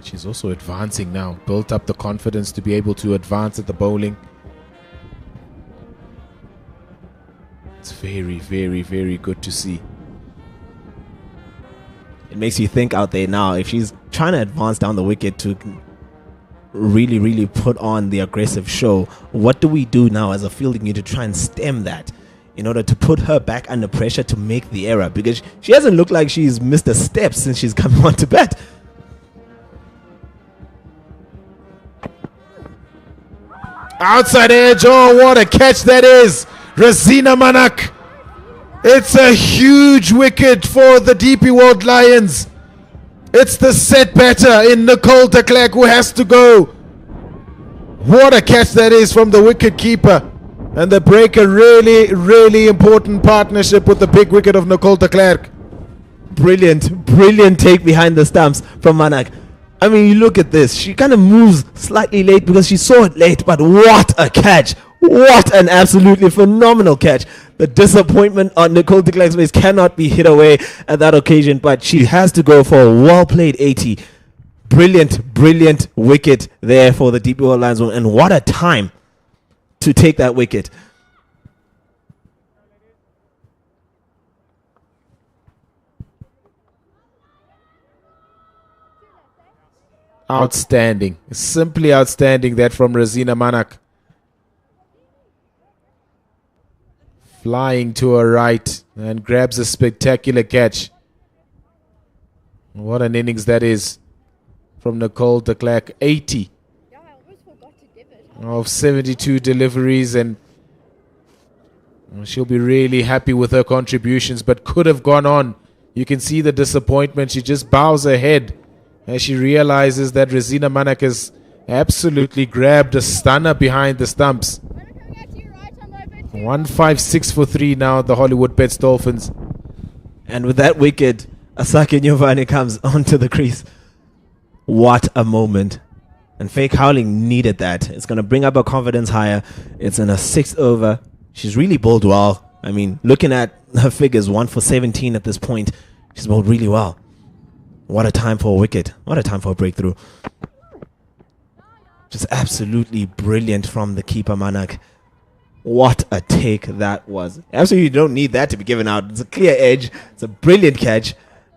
She's also advancing now. Built up the confidence to be able to advance at the bowling. It's very, very, very good to see. It makes you think out there now, if she's trying to advance down the wicket to really, really put on the aggressive show, what do we do now as a fielding unit to try and stem that in order to put her back under pressure to make the error? Because she hasn't looked like she's missed a step since she's come on to bat. Outside edge. Oh, what a catch that is. Razina Manak. It's a huge wicket for the DP World Lions. It's the set batter in Nicole de Klerk who has to go. What a catch that is from the wicket keeper. And they break a really, really important partnership with the big wicket of Nicole de Klerk. Brilliant, brilliant take behind the stumps from Manak. I mean, you look at this. She kind of moves slightly late because she saw it late, but what a catch. What an absolutely phenomenal catch. The disappointment on Nicole de Klerk's face cannot be hid away at that occasion, but she has to go for a well-played 80. Brilliant, brilliant wicket there for the DP World Lions, and what a time to take that wicket. Outstanding. Simply outstanding that from Razina Manak. Flying to her right and grabs a spectacular catch. What an innings that is from Nicole de Klerk. 80 of 72 deliveries, and she'll be really happy with her contributions, but could have gone on. You can see the disappointment. She just bows her head as she realizes that Razina Manak has absolutely grabbed a stunner behind the stumps. 156 for 3 now, the Hollywoodbets Dolphins. And with that wicket, Asake Nyovane comes onto the crease. What a moment. And Faye Cowling needed that. It's going to bring up her confidence higher. It's in her 6th over. She's really bowled well. I mean, looking at her figures, 1 for 17 at this point, she's bowled really well. What a time for a wicket. What a time for a breakthrough. Just absolutely brilliant from the keeper, Manak. What a take that was. Absolutely, you don't need that to be given out. It's a clear edge. It's a brilliant catch.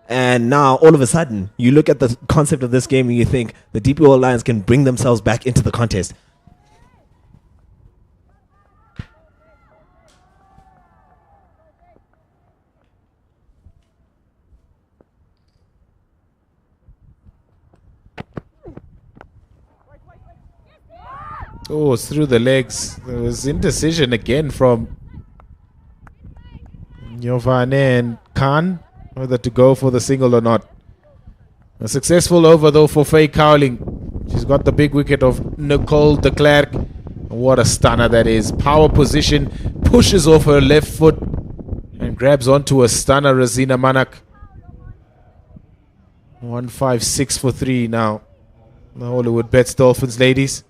And now, all of a sudden, you look at the concept of this game and you think the DP World Lions can bring themselves back into the contest. Oh, it's through the legs. There was indecision again from Nyovane and Khan, whether to go for the single or not. A successful over though for Faye Cowling. She's got the big wicket of Nicole de Klerk. What a stunner that is. Power position, pushes off her left foot and grabs onto a stunner, Razina Manak. 156 for 3 now. The Hollywoodbets Dolphins ladies.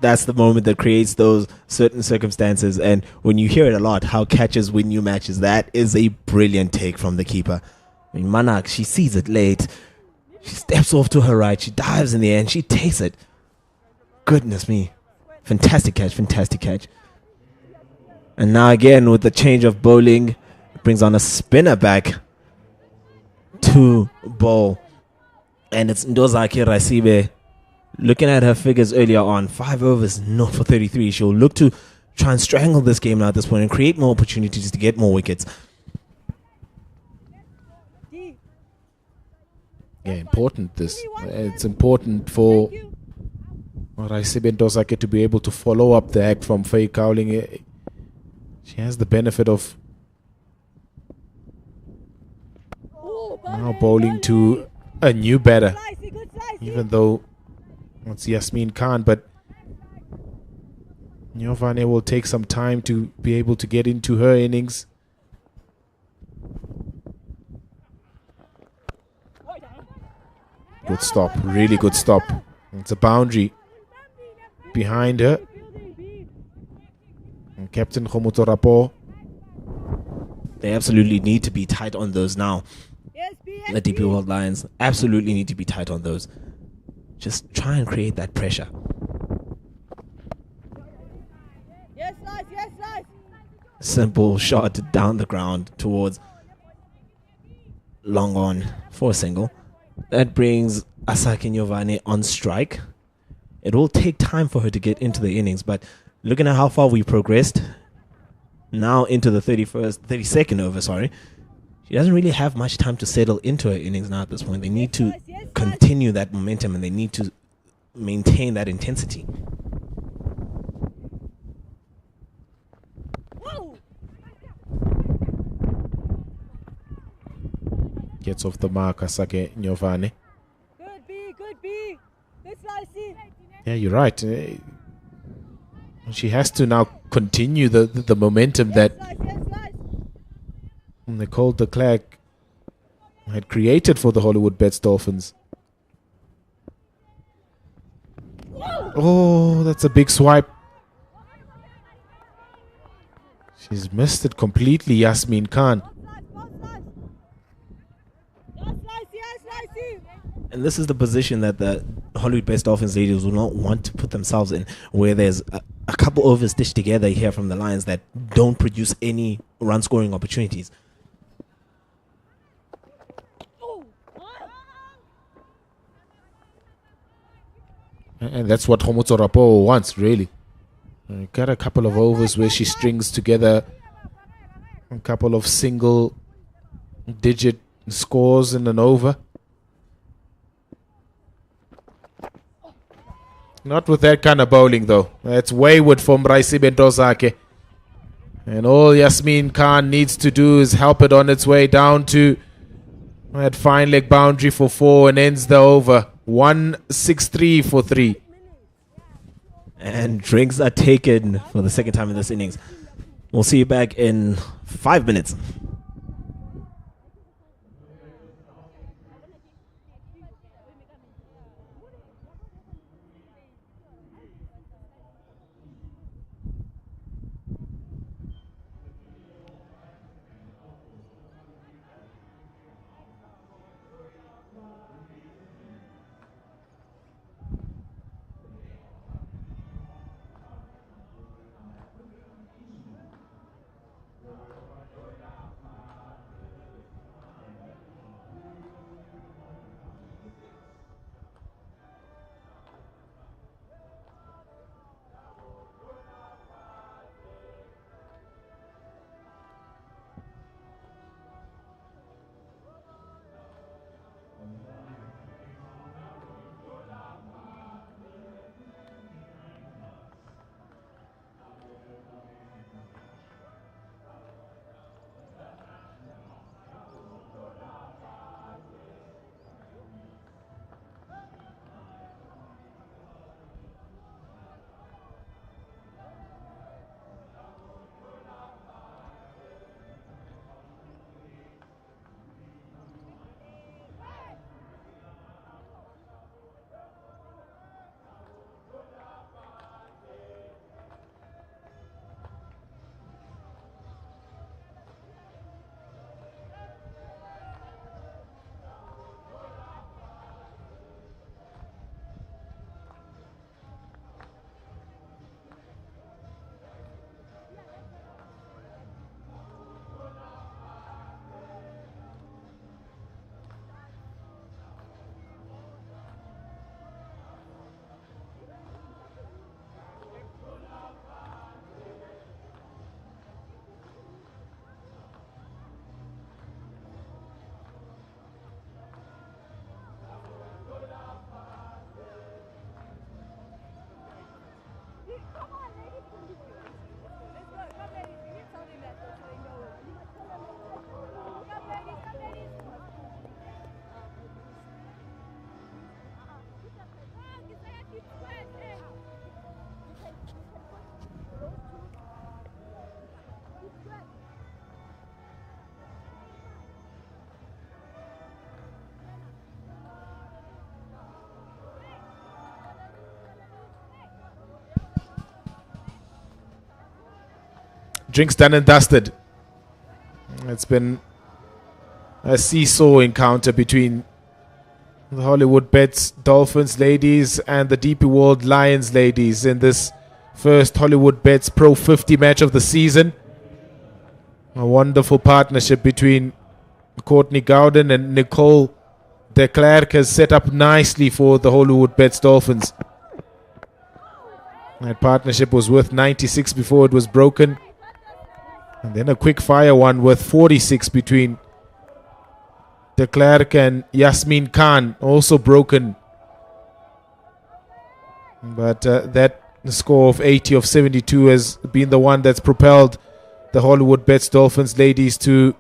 That's the moment that creates those certain circumstances. And when you hear it a lot, how catchers win new matches, that is a brilliant take from the keeper. I mean, Manak, she sees it late. She steps off to her right. She dives in the air and she takes it. Goodness me. Fantastic catch, fantastic catch. And now again with the change of bowling, it brings on a spinner back to bowl. And it's Ndozake Rasibe. Looking at her figures earlier on, 5 overs, not for 33. She'll look to try and strangle this game now at this point and create more opportunities to get more wickets. Yeah, important this. It's important for Raisibe Ndozake to be able to follow up the act from Faye Cowling. She has the benefit of now bowling to a new batter, even though it's Yasmin Khan, but Nyovane will take some time to be able to get into her innings. Good stop, really good stop. It's a boundary behind her. And Captain Khomoto Rapo. They absolutely need to be tight on those now. The DP World Lions absolutely need to be tight on those. Just try and create that pressure. Yes, nice, yes, nice. Simple shot down the ground towards long on for a single. That brings Asake Nyovane on strike. It will take time for her to get into the innings, but looking at how far we progressed, now into the 32nd over, sorry. She doesn't really have much time to settle into her innings now at this point. They need to continue that momentum and they need to maintain that intensity. Gets off the mark, Asake Nyovane. Good B, good B. Good slicey. Yeah, you're right. She has to now continue the momentum that Nicole de Klerk had created for the Hollywoodbets Dolphins. Oh, that's a big swipe. She's missed it completely, Yasmin Khan. And this is the position that the Hollywoodbets Dolphins ladies will not want to put themselves in, where there's a couple overs stitched together here from the Lions that don't produce any run scoring opportunities. And that's what Khomoto Rapo wants, really. Got a couple of overs where she strings together a couple of single-digit scores in an over. Not with that kind of bowling, though. That's wayward from Raisibe Ndozake. And all Yasmin Khan needs to do is help it on its way down to that fine leg boundary for 4 and ends the over. 163 for 3. And drinks are taken for the second time in this innings. We'll see you back in 5 minutes. drinks done and dusted. It's been a seesaw encounter between the Hollywoodbets Dolphins ladies and the DP World Lions ladies in this first Hollywoodbets Pro 50 match of the season. A wonderful partnership between Courtney Gowden and Nicole de Klerk has set up nicely for the Hollywoodbets Dolphins. That partnership was worth 96 before it was broken. And then a quick fire one with 46 between de Klerk and Yasmin Khan, also broken. But that score of 80 of 72 has been the one that's propelled the Hollywoodbets Dolphins ladies to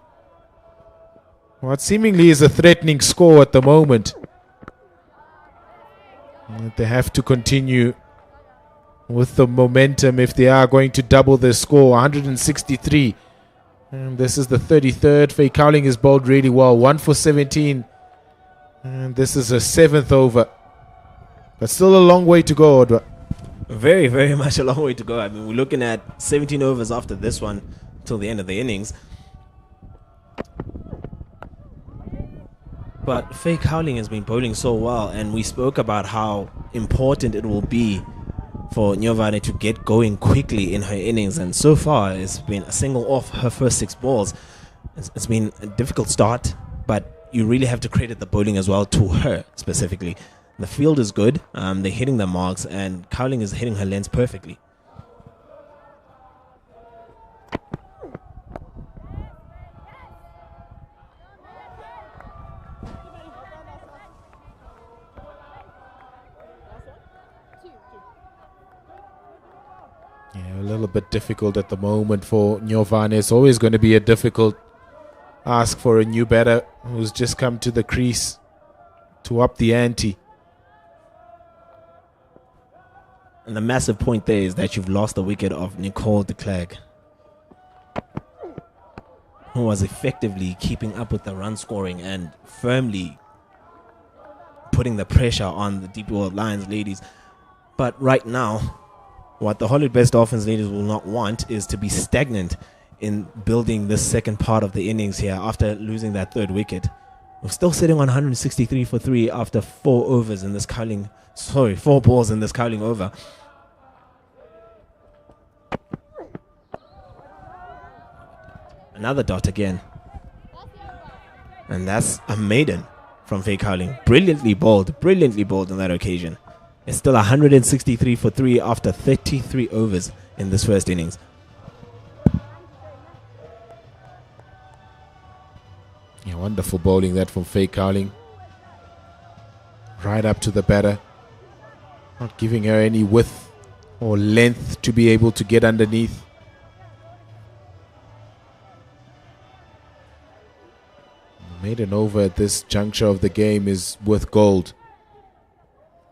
what seemingly is a threatening score at the moment. And they have to continue with the momentum if they are going to double their score. 163. And this is the 33rd. Faye Cowling is bowled really well. 1 for 17. And this is her 7th over. But still a long way to go, Odwa. Very, very much a long way to go. I mean, we're looking at 17 overs after this one till the end of the innings. But Faye Cowling has been bowling so well, and we spoke about how important it will be for Nyovane to get going quickly in her innings, and so far it's been a single off her first 6 balls. It's been a difficult start, but you really have to credit the bowling as well to her specifically. The field is good, they're hitting the marks, and Cowling is hitting her lengths perfectly. Yeah, a little bit difficult at the moment for Nyovane. It's always going to be a difficult ask for a new batter who's just come to the crease to up the ante. And the massive point there is that you've lost the wicket of Nicole de Klerk, who was effectively keeping up with the run scoring and firmly putting the pressure on the DP World Lions ladies. But right now, what the Hollywoodbets Dolphins ladies will not want is to be stagnant in building this second part of the innings here after losing that 3rd wicket. We're still sitting on 163 for 3 after 4 overs in this Cowling. 4 balls in this Cowling over. Another dot again. And that's a maiden from Faye Cowling. Brilliantly bowled on that occasion. It's still 163 for 3 after 33 overs in this first innings. Yeah, wonderful bowling that from Faye Cowling. Right up to the batter. Not giving her any width or length to be able to get underneath. Maiden over at this juncture of the game is worth gold.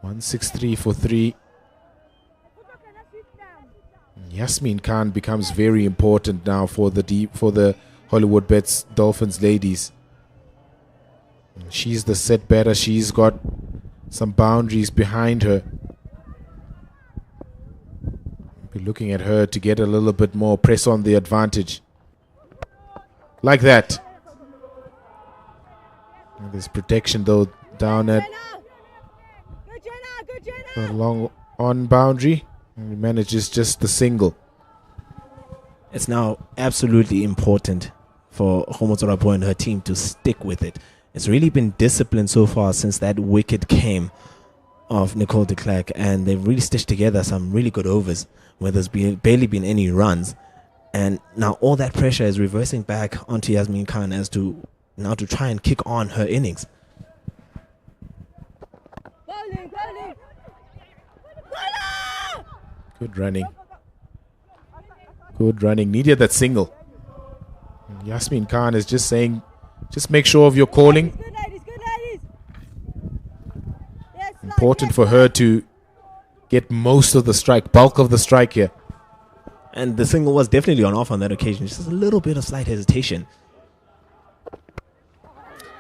163 for 3. Yasmin Khan becomes very important now for the Hollywoodbets Dolphins ladies. She's the set batter. She's got some boundaries behind her. Be looking at her to get a little bit more press on the advantage. Like that. And there's protection though down at the long on boundary. And he manages just the single. It's now absolutely important for Homotorapo and her team to stick with it. It's really been disciplined so far since that wicket came of Nicole de Klerk, and they've really stitched together some really good overs where there's barely been any runs. And now all that pressure is reversing back onto Yasmin Khan as to now to try and kick on her innings. Good running. Good running. Needed that single. And Yasmin Khan is just saying, just make sure of your calling. Important for her to get most of the strike, bulk of the strike here. And the single was definitely on off on that occasion. Just a little bit of slight hesitation.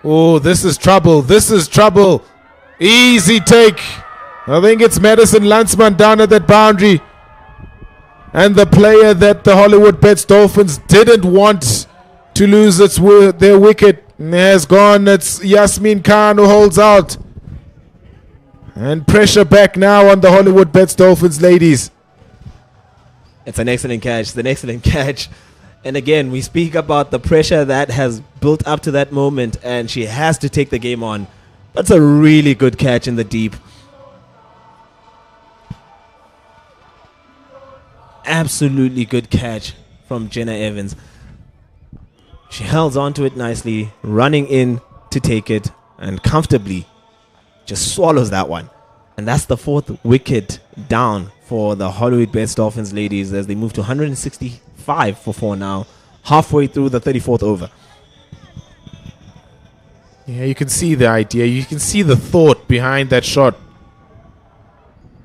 Oh, this is trouble. This is trouble. Easy take. I think it's Madison Landsman down at that boundary. And the player that the Hollywoodbets Dolphins didn't want to lose their wicket has gone. It's Yasmin Khan who holds out. And pressure back now on the Hollywoodbets Dolphins ladies. It's an excellent catch. It's an excellent catch. And again, we speak about the pressure that has built up to that moment, and she has to take the game on. That's a really good catch in the deep. Absolutely good catch from Jenna Evans. She held onto it nicely, running in to take it, and comfortably just swallows that one. And that's the 4th wicket down for the Hollywoodbets Dolphins ladies as they move to 165 for 4 now, halfway through the 34th over. Yeah, you can see the idea. You can see the thought behind that shot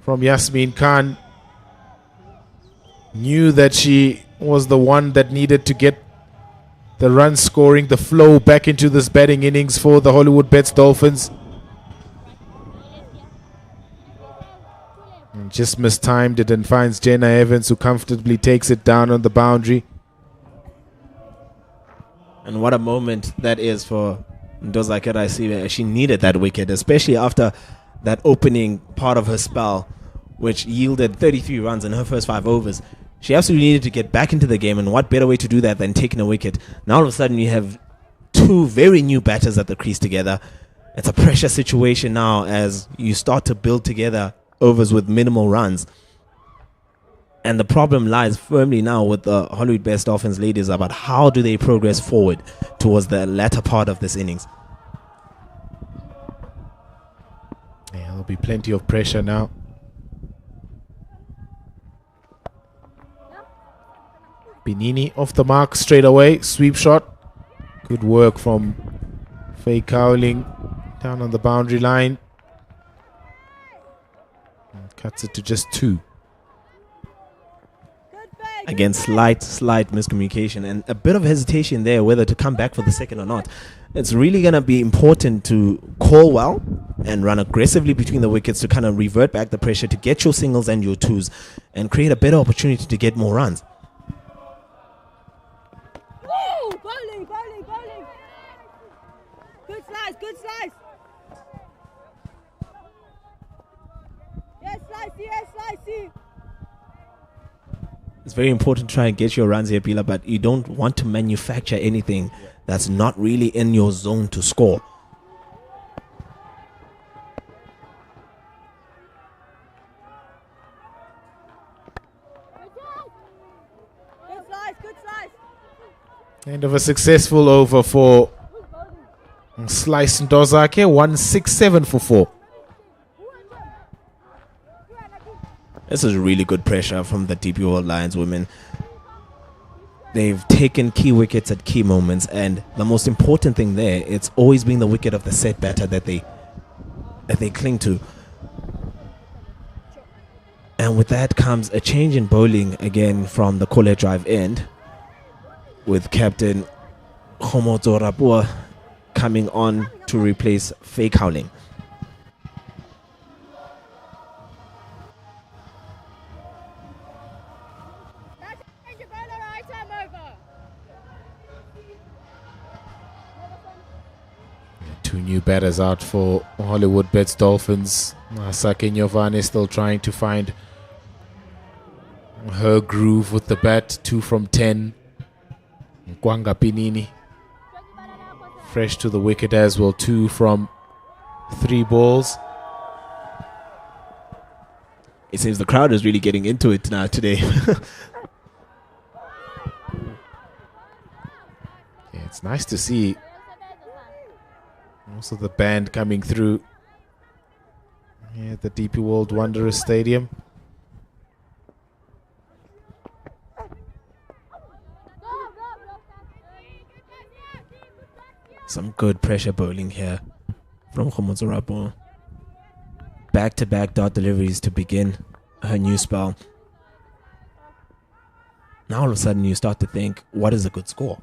from Yasmin Khan. Knew that she was the one that needed to get the run scoring, the flow back into this batting innings for the Hollywoodbets Dolphins. And just mistimed it and finds Jenna Evans, who comfortably takes it down on the boundary. And what a moment that is for Ndoza Keraisibe. She needed that wicket, especially after that opening part of her spell, which yielded 33 runs in her first 5 overs. She absolutely needed to get back into the game, and what better way to do that than taking a wicket? Now all of a sudden you have 2 very new batters at the crease together. It's a pressure situation now as you start to build together overs with minimal runs. And the problem lies firmly now with the Hollywoodbets Dolphins ladies about how do they progress forward towards the latter part of this innings. Yeah, there'll be plenty of pressure now. Benini off the mark straight away. Sweep shot. Good work from Faye Cowling down on the boundary line. And cuts it to just 2. Again, slight miscommunication and a bit of hesitation there whether to come back for the second or not. It's really going to be important to call well and run aggressively between the wickets to kind of revert back the pressure to get your singles and your 2s and create a better opportunity to get more runs. Bowling. Good slice. Yes, slicey. It's very important to try and get your runs here, Pila, but you don't want to manufacture anything that's not really in your zone to score. Good slice. End of a successful over for Slice Ndozake. 167 for 4. This is really good pressure from the DP World Lions women. They've taken key wickets at key moments, and the most important thing there, it's always been the wicket of the set batter that they cling to. And with that comes a change in bowling again from the Kole Drive end, with captain Khomotso Rapua coming on to replace Faye Cowling. Two new batters out for Hollywoodbets Dolphins. Sake Nyovane still trying to find her groove with the bat. 2 from 10. Gwanga Pinini fresh to the wicket as well. 2 from 3 balls. It seems the crowd is really getting into it now today. Yeah, it's nice to see also the band coming through here at the DP World Wanderers Stadium. Some good pressure bowling here from Khomotso Rapua. Back-to-back dot deliveries to begin her new spell. Now all of a sudden you start to think, what is a good score?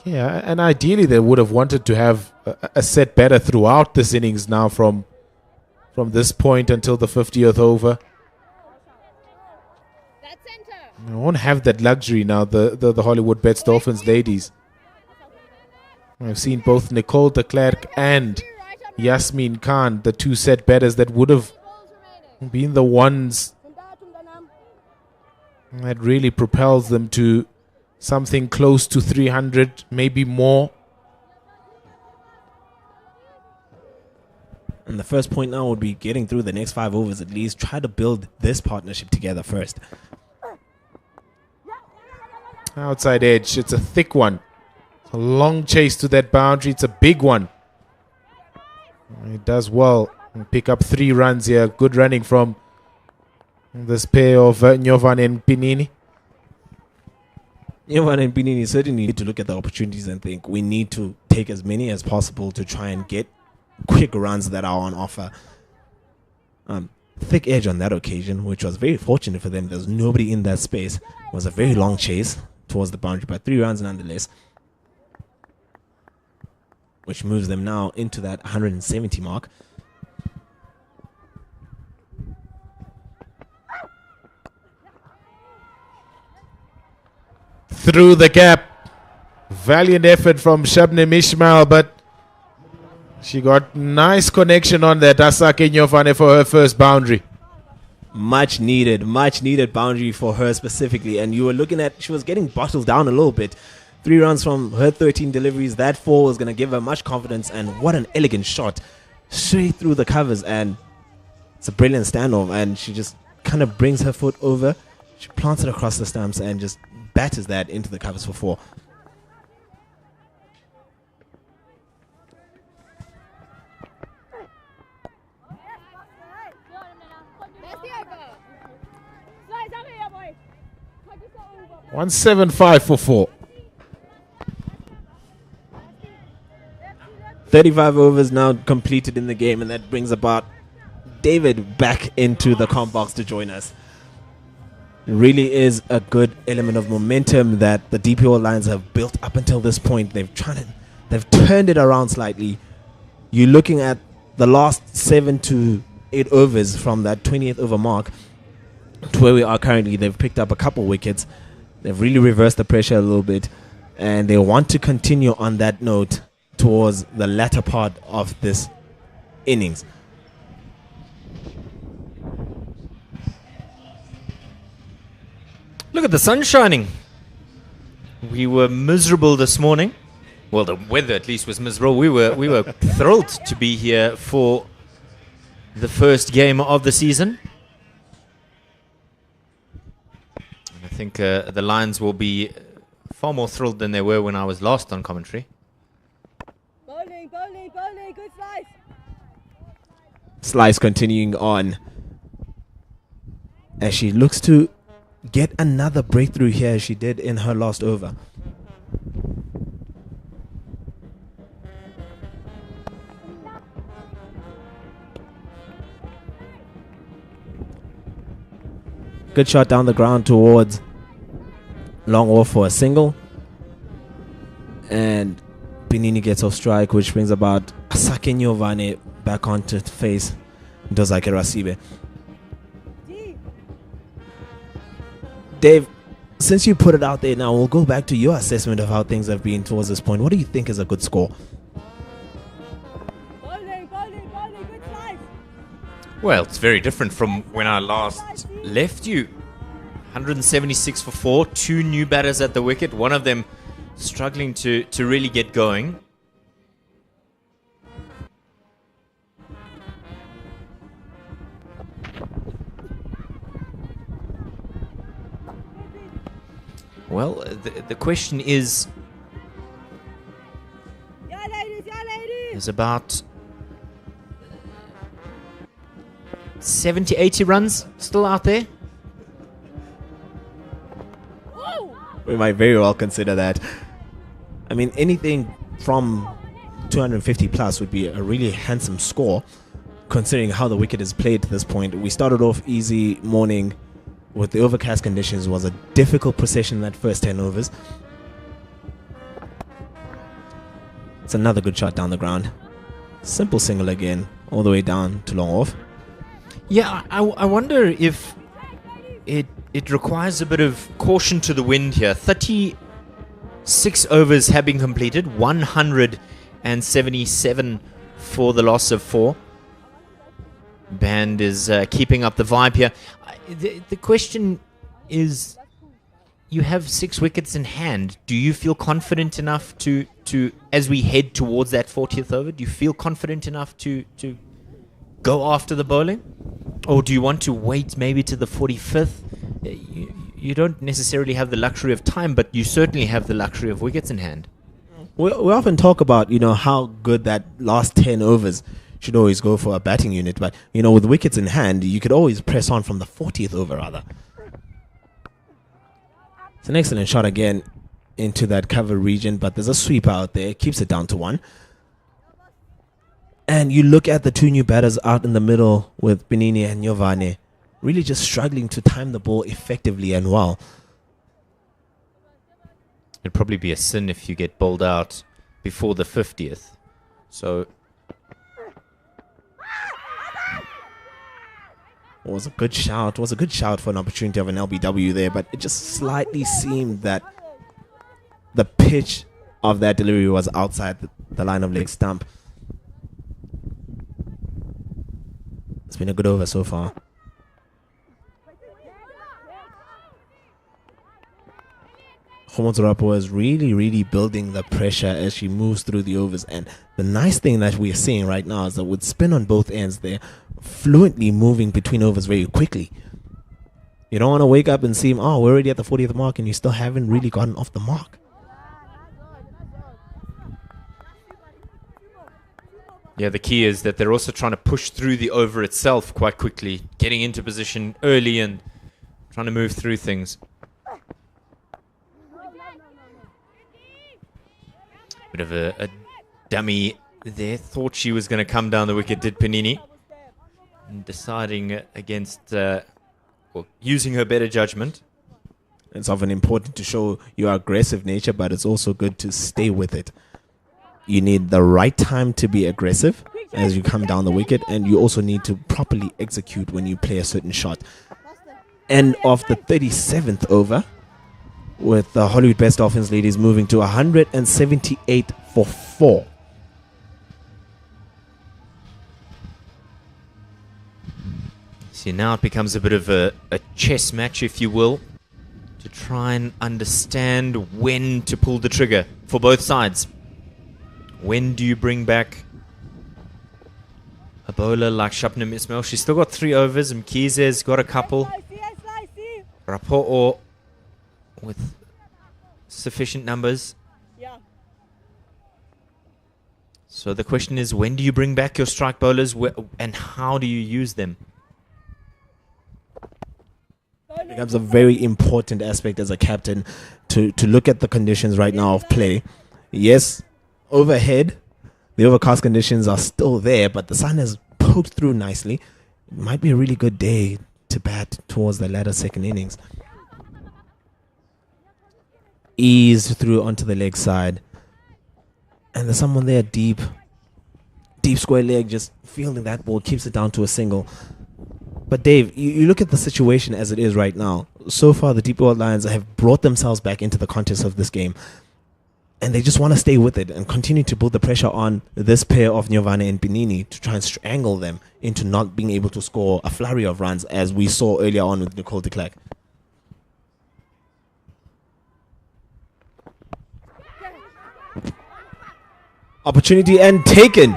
Yeah, and ideally they would have wanted to have a set better throughout this innings now from this point until the 50th over. That's center. They won't have that luxury now, the Hollywoodbets Dolphins ladies. I've seen both Nicole de Klerk and Yasmin Khan, the two set betters that would have been the ones that really propels them to something close to 300, maybe more. And the first point now would be getting through the next 5 overs at least. Try to build this partnership together first. Outside edge, it's a thick one. It's a long chase to that boundary. It's a big one. It does well and pick up 3 runs here. Good running from this pair of Nyovan and Pinini. Nyovan and Pinini certainly need to look at the opportunities and think we need to take as many as possible to try and get quick runs that are on offer. Thick edge on that occasion, which was very fortunate for them. There was nobody in that space. It was a very long chase towards the boundary, but 3 runs nonetheless, which moves them now into that 170 mark. Through the gap. Valiant effort from Shabnim Ismail, but she got nice connection on that. Asake Nyofane for her first boundary. Much needed boundary for her specifically. And you were looking at, she was getting bottled down a little bit. 3 runs from her 13 deliveries. That 4 was going to give her much confidence. And what an elegant shot. Straight through the covers. And it's a brilliant standoff. And she just kind of brings her foot over. She plants it across the stumps and just batters that into the covers for 4. That's the over. 175 for 4. 35 overs now completed in the game, and that brings about David back into the comp box to join us. It really is a good element of momentum that the DPO Lions have built up until this point. They've turned it around slightly. You're looking at the last 7 to 8 overs from that 20th over mark to where we are currently. They've picked up a couple wickets. They've really reversed the pressure a little bit, and they want to continue on that note towards the latter part of this innings. Look at the sun shining. We were miserable this morning. Well, the weather at least was miserable. We were thrilled to be here for the first game of the season. And I think the Lions will be far more thrilled than they were when I was last on commentary. Bowling, good slice. Slice continuing on as she looks to get another breakthrough here as she did in her last over. Good shot down the ground towards long off for a single. And Pinini gets off strike, which brings about Asake Nyovane back onto face Dozake Rasibe. Dave, since you put it out there now, we'll go back to your assessment of how things have been towards this point. What do you think is a good score? Bowling, good slice. Well, it's very different from when I last left you. 176 for 4, 2 new batters at the wicket, one of them struggling to really get going. Well, the question is, Yeah, ladies. there's about 70, 80 runs still out there. We might very well consider that. I mean, anything from 250 plus would be a really handsome score, considering how the wicket is played to this point. We started off easy morning with the overcast conditions. It was a difficult procession in that first 10 overs. It's another good shot down the ground. Simple single again, all the way down to long off. Yeah, I wonder if it requires a bit of caution to the wind here. 36 overs have been completed, 177 for the loss of 4. Band is keeping up the vibe here. The question is, you have 6 wickets in hand. Do you feel confident enough to as we head towards that 40th over, do you feel confident enough to go after the bowling? Or do you want to wait maybe to the 45th? You don't necessarily have the luxury of time, but you certainly have the luxury of wickets in hand. We often talk about, how good that last 10 overs should always go for a batting unit. But, with wickets in hand, you could always press on from the 40th over, rather. It's an excellent shot again into that cover region, but there's a sweep out there. Keeps it down to 1. And you look at the 2 new batters out in the middle with Benini and Nyovane, really just struggling to time the ball effectively and well. It'd probably be a sin if you get bowled out before the 50th. So it was a good shout. It was a good shout for an opportunity of an LBW there, but it just slightly seemed that the pitch of that delivery was outside the line of leg stump. It's been a good over so far. Khomotsorapo is really building the pressure as she moves through the overs. And the nice thing that we're seeing right now is that with spin on both ends, they're fluently moving between overs very quickly. You don't want to wake up and see, we're already at the 40th mark and you still haven't really gotten off the mark. yeah, the key is that they're also trying to push through the over itself quite quickly, getting into position early and trying to move through things. Bit of a dummy there. Thought she was going to come down the wicket, did Panini. And deciding against, using her better judgment. It's often important to show your aggressive nature, but it's also good to stay with it. You need the right time to be aggressive as you come down the wicket, and you also need to properly execute when you play a certain shot. End of the 37th over, with the Hollywoodbets Dolphins ladies moving to 178 for 4. See, now it becomes a bit of a chess match, if you will, to try and understand when to pull the trigger for both sides. When do you bring back a bowler like Shabnam Ismail? She's still got 3 overs. Mkize's got a couple. Rapo'o with sufficient numbers. So the question is, when do you bring back your strike bowlers and how do you use them? It becomes a very important aspect as a captain to look at the conditions right now of play. Yes, overhead, the overcast conditions are still there, but the sun has poked through nicely. It might be a really good day to bat towards the latter second innings. Ease through onto the leg side. And there's someone there deep square leg, just fielding that ball, keeps it down to a single. But Dave, you look at the situation as it is right now. So far, the Deep World Lions have brought themselves back into the contest of this game. And they just want to stay with it and continue to build the pressure on this pair of Nyovane and Benini to try and strangle them into not being able to score a flurry of runs, as we saw earlier on with Nicole de Klerk. Opportunity and taken.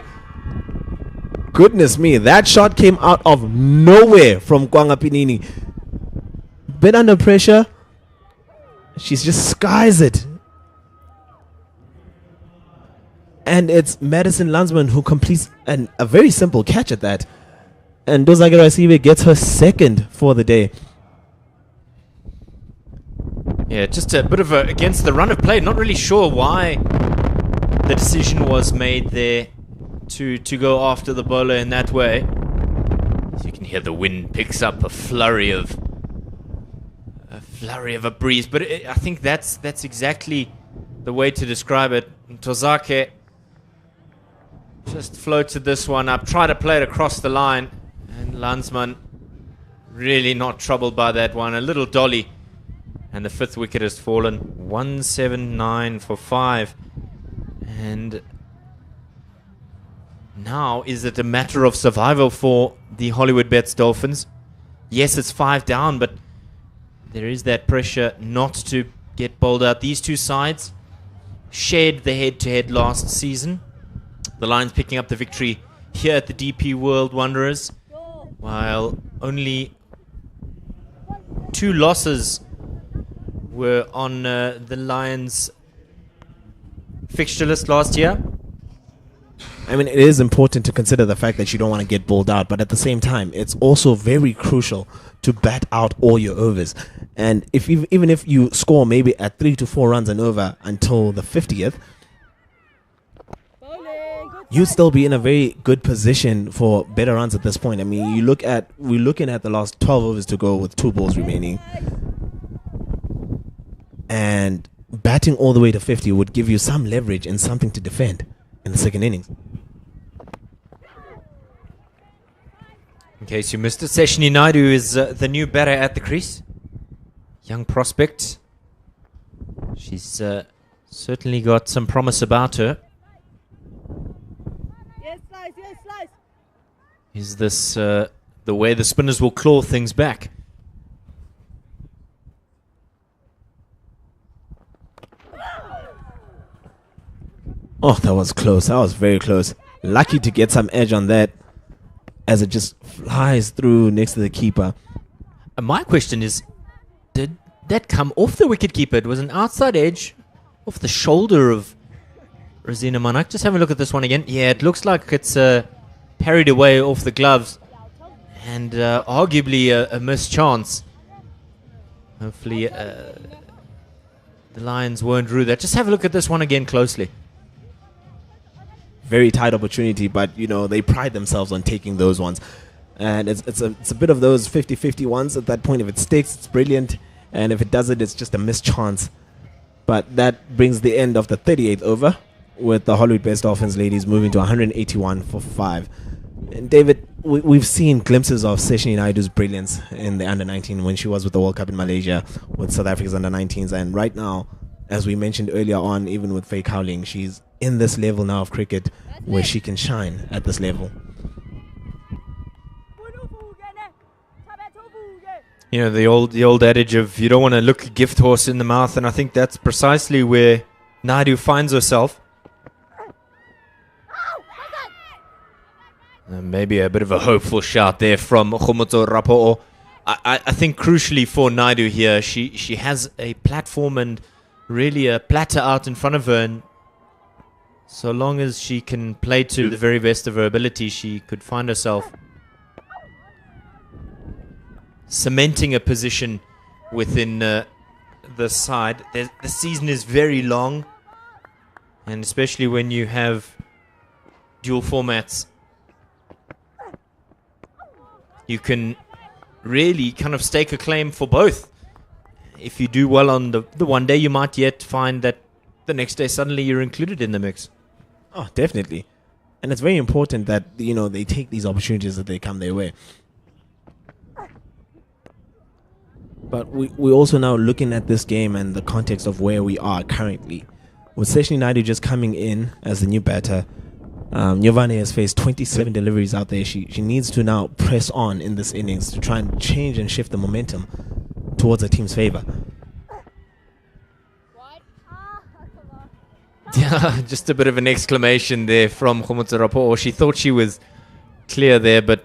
Goodness me, that shot came out of nowhere from Kwanga Pinini. Bit under pressure. She's just skies it. And it's Madison Landsman who completes a very simple catch at that. And Dozage Rasibe gets her second for the day. Yeah, just a bit of against the run of play. Not really sure why the decision was made there to go after the bowler in that way. As you can hear, the wind picks up a flurry of a breeze. But I think that's exactly the way to describe it. Tozake Just floated this one up. Try to play it across the line. And Landsman really not troubled by that one. A little dolly. And the 5th wicket has fallen. 179 for 5. And now is it a matter of survival for the Hollywoodbets Dolphins? Yes, it's 5 down, but there is that pressure not to get bowled out. These two sides shared the head-to-head last season. The Lions picking up the victory here at the DP World Wanderers, while only 2 losses were on the Lions fixture list last year. I mean, it is important to consider the fact that you don't want to get bowled out, but at the same time, it's also very crucial to bat out all your overs. And even if you score maybe at 3 to 4 runs and over until the 50th, you'd still be in a very good position for better runs at this point. I mean, we're looking at the last 12 overs to go with 2 balls remaining, and batting all the way to 50 would give you some leverage and something to defend in the second innings. In case you missed it, Seshini Naidu is the new batter at the crease. Young prospect. She's certainly got some promise about her. Yes, slice, yes, slice. Is this the way the spinners will claw things back? Oh, that was close. That was very close. Lucky to get some edge on that as it just flies through next to the keeper. My question is, did that come off the wicketkeeper? It was an outside edge off the shoulder of Rosina Manak. Just have a look at this one again. Yeah, it looks like it's parried away off the gloves, and arguably a missed chance. Hopefully the Lions won't rue that. Just have a look at this one again closely. Very tight opportunity, but they pride themselves on taking those ones, and it's a bit of those 50-50 ones. At that point, if it sticks, it's brilliant, and if it doesn't, it's just a missed chance. But that brings the end of the 38th over, with the Hollywoodbets Dolphins ladies moving to 181 for 5. And David, we've seen glimpses of Seshini Naidu's brilliance in the under-19 when she was with the World Cup in Malaysia with South Africa's under-19s, and right now, as we mentioned earlier on, even with Faye Cowling, she's in this level now of cricket where she can shine at this level. You know, the old adage of you don't want to look a gift horse in the mouth, and I think that's precisely where Naidu finds herself. Maybe a bit of a hopeful shout there from Khomoto Rapo'o. I think crucially for Naidu here, she has a platform and really a platter out in front of her, and so long as she can play to the very best of her ability, she could find herself cementing a position within the side. The season is very long, and especially when you have dual formats, you can really kind of stake a claim for both. If you do well on the one day, you might yet find that the next day suddenly you're included in the mix. Oh, definitely. And it's very important that, they take these opportunities that they come their way. But we're also now looking at this game and the context of where we are currently. With Seshini Naidu just coming in as the new batter, Nyovane has faced 27 deliveries out there. She needs to now press on in this innings to try and change and shift the momentum towards her team's favor. Yeah, just a bit of an exclamation there from Khomoto Rapo'o. She thought she was clear there, but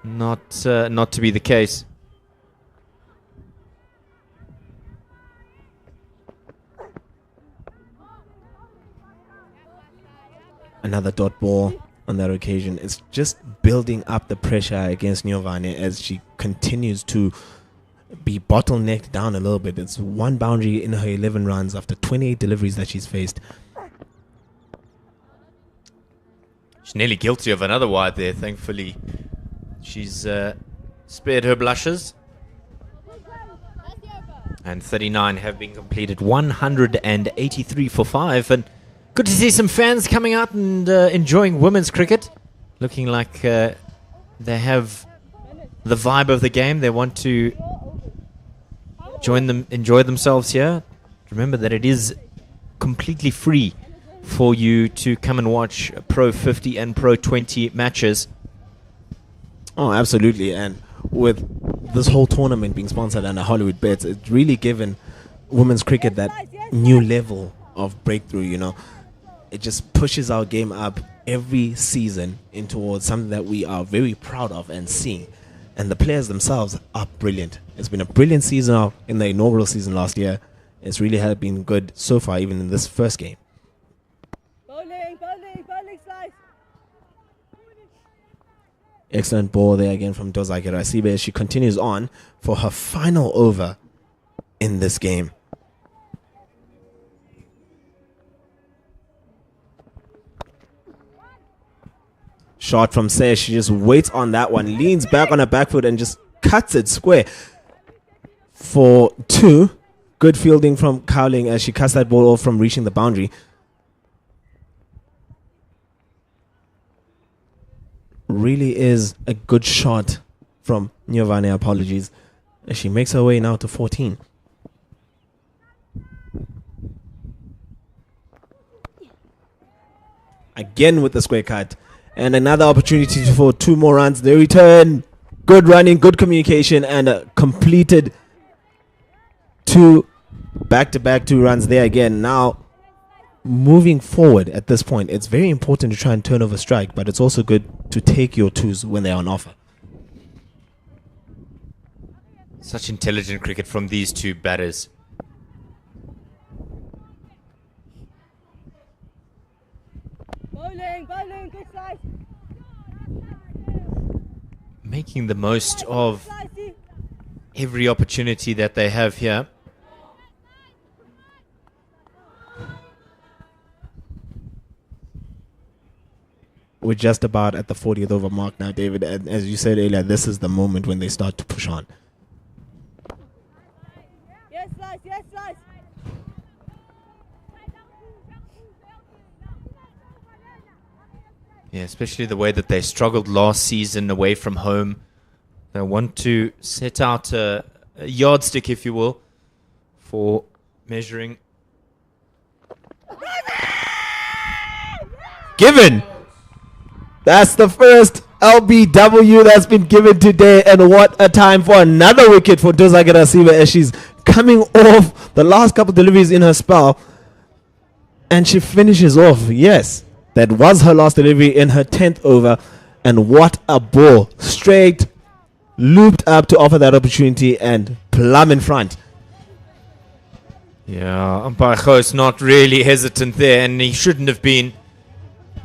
not to be the case. Another dot ball on that occasion. It's just building up the pressure against Nyovane as she continues to be bottlenecked down a little bit. It's one boundary in her 11 runs after 28 deliveries that she's faced. She's nearly guilty of another wide there. Thankfully, she's spared her blushes. And 39 have been completed. 183 for 5. And Good to see some fans coming out and enjoying women's cricket. Looking like they have the vibe of the game. They want to enjoy themselves here. Remember that it is completely free for you to come and watch Pro 50 and Pro 20 matches. Oh, absolutely. And with this whole tournament being sponsored under Hollywoodbets, it's really given women's cricket that new level of breakthrough, you know. It just pushes our game up every season in towards something that we are very proud of and seeing. And the players themselves are brilliant. It's been a brilliant season in the inaugural season last year. It's really had been good so far, even in this first game. Bowling, slice. Excellent ball there again from Dozake Rasibe as she continues on for her final over in this game. Shot from Say. She just waits on that one, leans back on her back foot and just cuts it square for 2. Good fielding from Cowling as she cuts that ball off from reaching the boundary. Really is a good shot from Nyovane, apologies, as she makes her way now to 14. Again with the square cut. And another opportunity for 2 more runs. They return. Good running, good communication, and a completed 2 back-to-back 2 runs there again. Now, moving forward at this point, it's very important to try and turn over strike, but it's also good to take your 2s when they're on offer. Such intelligent cricket from these 2 batters. Bowling, good slice. Making the most of every opportunity that they have here. We're just about at the 40th over mark now, David. And as you said earlier, this is the moment when they start to push on. Yes, slice. Yeah, especially the way that they struggled last season away from home. They want to set out a yardstick, if you will, for measuring. Given! That's the first LBW that's been given today. And what a time for another wicket for Dozake Rasibe as she's coming off the last couple deliveries in her spell. And she finishes off, yes. That was her last delivery in her 10th over. And what a ball. Straight, looped up to offer that opportunity and plumb in front. Yeah, umpire Kho's not really hesitant there, and he shouldn't have been.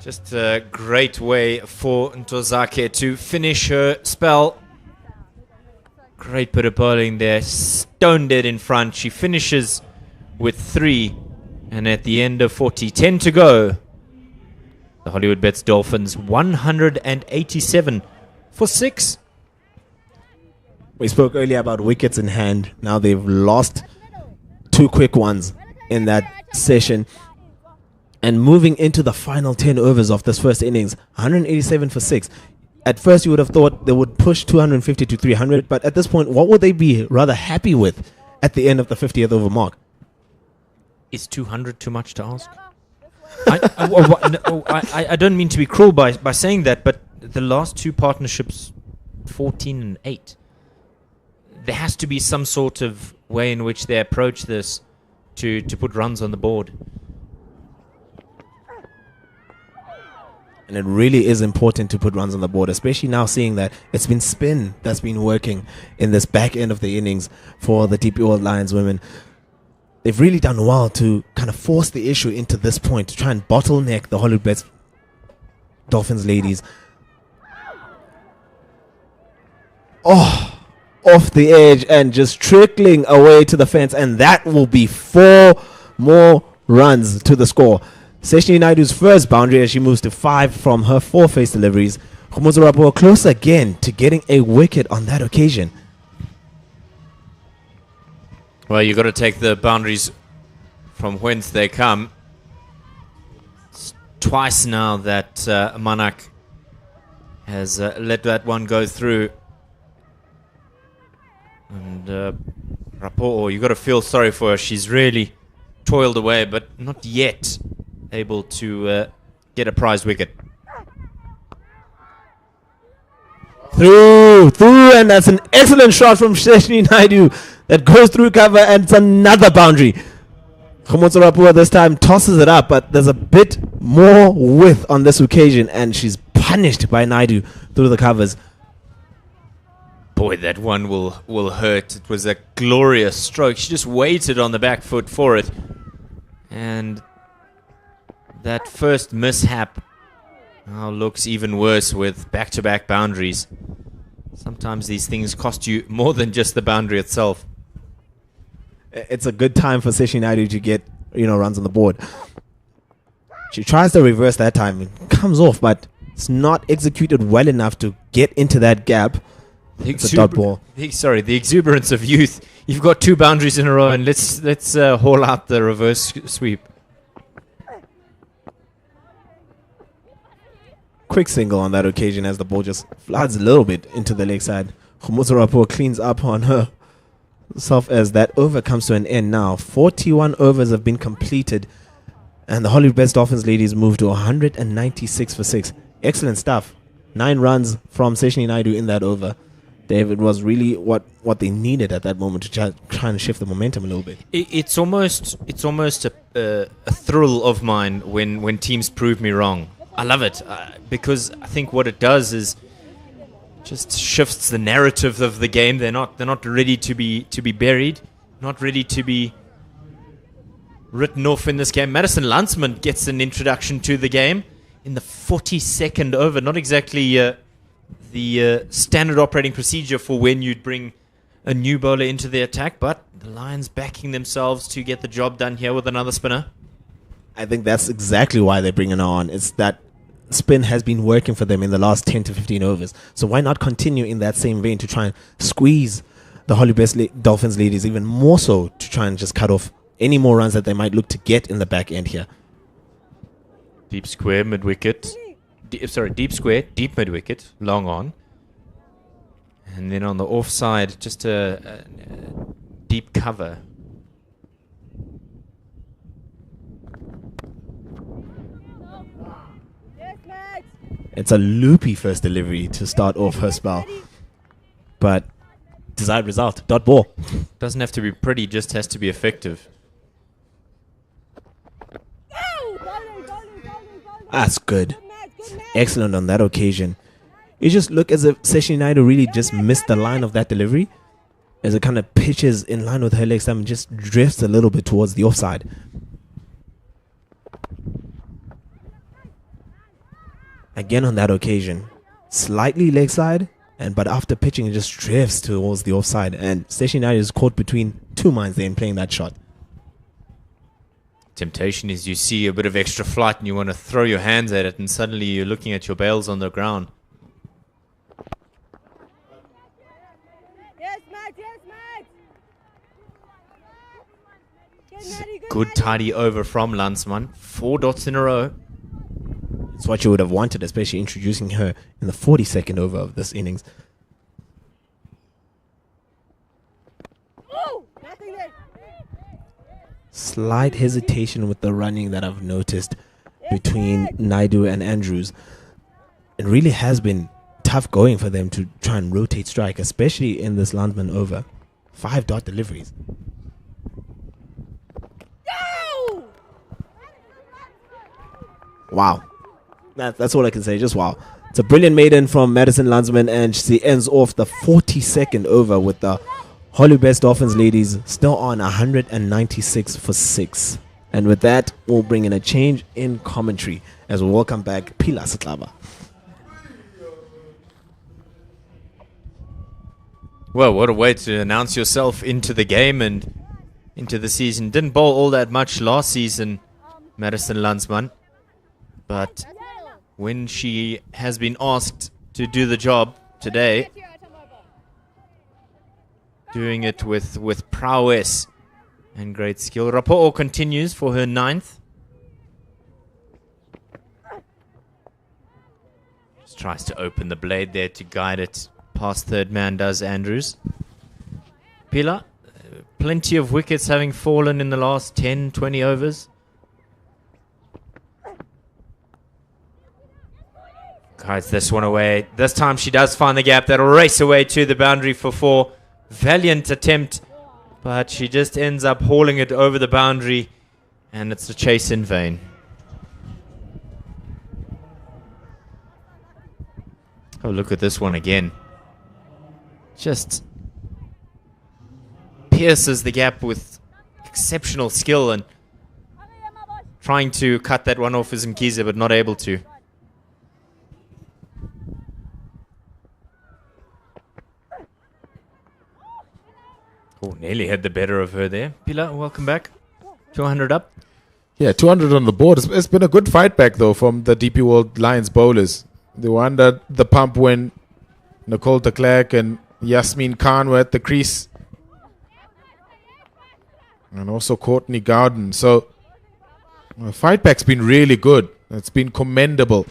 Just a great way for Ntozake to finish her spell. Great bit of bowling there. Stone dead in front. She finishes with 3. And at the end of 40, 10 to go. The Hollywoodbets Dolphins 187 for 6. We spoke earlier about wickets in hand. Now they've lost 2 quick ones in that session. And moving into the final 10 overs of this first innings, 187 for 6. At first you would have thought they would push 250 to 300. But at this point, what would they be rather happy with at the end of the 50th over mark? Is 200 too much to ask? I don't mean to be cruel by saying that, but the last 2 partnerships, 14 and 8. There has to be some sort of way in which they approach this to put runs on the board. And it really is important to put runs on the board, especially now seeing that it's been spin that's been working in this back end of the innings for the DP World Lions women. They've really done well to kind of force the issue into this point, to try and bottleneck the Hollywoodbets Dolphins ladies. Oh, off the edge and just trickling away to the fence. And that will be 4 more runs to the score. Seshni Naidu's first boundary as she moves to 5 from her 4 face deliveries. Khumuzo Rapoa close again to getting a wicket on that occasion. Well, you've got to take the boundaries from whence they come. twice now that Manak has let that one go through. And Rapo'o, you got to feel sorry for her. She's really toiled away, but not yet able to get a prize wicket. Through, and that's an excellent shot from Sheshni Naidu that goes through cover, and it's another boundary. Khomotso Rapua this time tosses it up, but there's a bit more width on this occasion, and she's punished by Naidu through the covers. Boy, that one will hurt. It was a glorious stroke. She just waited on the back foot for it. And that first mishap now looks even worse with back-to-back boundaries. Sometimes these things cost you more than just the boundary itself. It's a good time for Seshi Naidu to get, runs on the board. She tries to reverse that time. It comes off, but it's not executed well enough to get into that gap. It's a dot ball. The exuberance of youth. You've got 2 boundaries in a row, and let's haul out the reverse sweep. Quick single on that occasion as the ball just floods a little bit into the leg side. Khomotso Rapua cleans up on herself as that over comes to an end now. 41 overs have been completed, and the Hollywoodbets Dolphins ladies move to 196 for 6. Excellent stuff. 9 runs from Seshni Naidu in that over. David, was really what they needed at that moment to try and shift the momentum a little bit. It's almost a thrill of mine when teams prove me wrong. I love it because I think what it does is just shifts the narrative of the game. They're not ready to be buried, not ready to be written off in this game. Madison Landsman gets an introduction to the game in the 42nd over. Not exactly the standard operating procedure for when you'd bring a new bowler into the attack, but the Lions backing themselves to get the job done here with another spinner. I think that's exactly why they're bringing her on. It's that spin has been working for them in the last 10 to 15 overs. So why not continue in that same vein to try and squeeze the Hollywoodbets Dolphins ladies even more so to try and just cut off any more runs that they might look to get in the back end here. Deep square, mid-wicket. Deep square, deep mid-wicket, long on. And then on the offside, just a deep cover. It's a loopy first delivery to start off her spell. But desired result, dot ball. Doesn't have to be pretty, just has to be effective. That's good. Excellent on that occasion. You just look as if Seshi Naidu really just missed the line of that delivery as it kind of pitches in line with her leg stump and just drifts a little bit towards the offside. Again on that occasion, slightly leg side, but after pitching it just drifts towards the offside, and Seshi Naidu is caught between 2 minds there in playing that shot. Temptation is you see a bit of extra flight and you want to throw your hands at it, and suddenly you're looking at your bails on the ground. Yes, Matt, yes, Matt. Good tidy over from Landsman. 4 dots in a row. It's what you would have wanted, especially introducing her in the 42nd over of this innings. Oh, nothing there. Slight hesitation with the running that I've noticed between Naidu and Andrews. It really has been tough going for them to try and rotate strike, especially in this Landsman over. 5 dot deliveries. No! Wow. That's all I can say, just wow. It's a brilliant maiden from Madison Landsman, and she ends off the 42nd over with the Hollywoodbets Dolphins ladies still on 196 for 6. And with that, we'll bring in a change in commentary as we welcome back Pila Satlaba. Well, what a way to announce yourself into the game and into the season. Didn't bowl all that much last season, Madison Landsman. But when she has been asked to do the job today, doing it with prowess and great skill. Rapo'o continues for her 9th. Just tries to open the blade there to guide it past third man, does Andrews. Pila, plenty of wickets having fallen in the last 10, 20 overs. Guides this one away. This time she does find the gap. That'll race away to the boundary for 4. Valiant attempt, but she just ends up hauling it over the boundary, and it's a chase in vain. Oh, look at this one again. Just pierces the gap with exceptional skill, and trying to cut that one off is Mkiza, but not able to. Oh, nearly had the better of her there. Pila, welcome back. 200 up. Yeah, 200 on the board. It's been a good fight back, though, from the DP World Lions bowlers. They were under the pump when Nicole de Klerk and Yasmin Khan were at the crease. And also Courtney Gowden. So, the fight back's been really good. It's been commendable.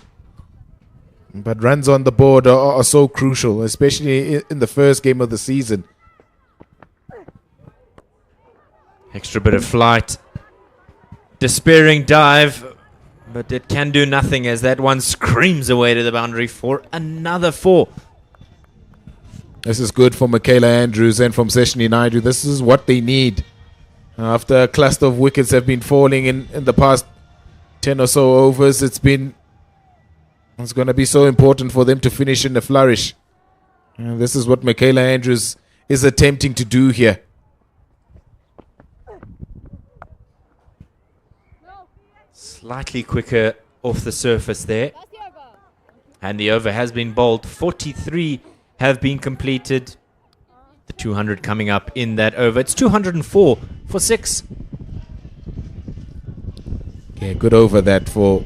But runs on the board are so crucial, especially in the first game of the season. Extra bit of flight. Despairing dive, but it can do nothing as that one screams away to the boundary for another 4. This is good for Michaela Andrews and from Seshni Naidu. This is what they need. After a cluster of wickets have been falling in the past 10 or so overs, it's going to be so important for them to finish in a flourish. And this is what Michaela Andrews is attempting to do here. Slightly quicker off the surface there. And the over has been bowled. 43 have been completed. The 200 coming up in that over. It's 204 for 6. Okay, good over that for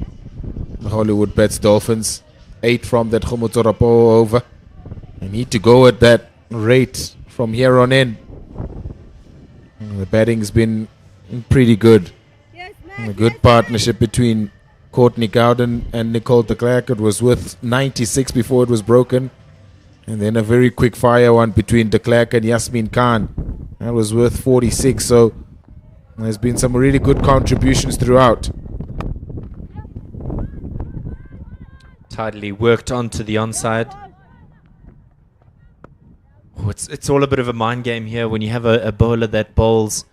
the Hollywoodbets Dolphins. 8 from that Khumutsorapo over. They need to go at that rate from here on in. The batting's been pretty good. A good partnership between Courtney Gowden and Nicole de Klerk. It was worth 96 before it was broken. And then a very quick fire one between de Klerk and Yasmin Khan. That was worth 46. So there's been some really good contributions throughout. Tidily worked onto the onside. Oh, it's all a bit of a mind game here when you have a bowler that bowls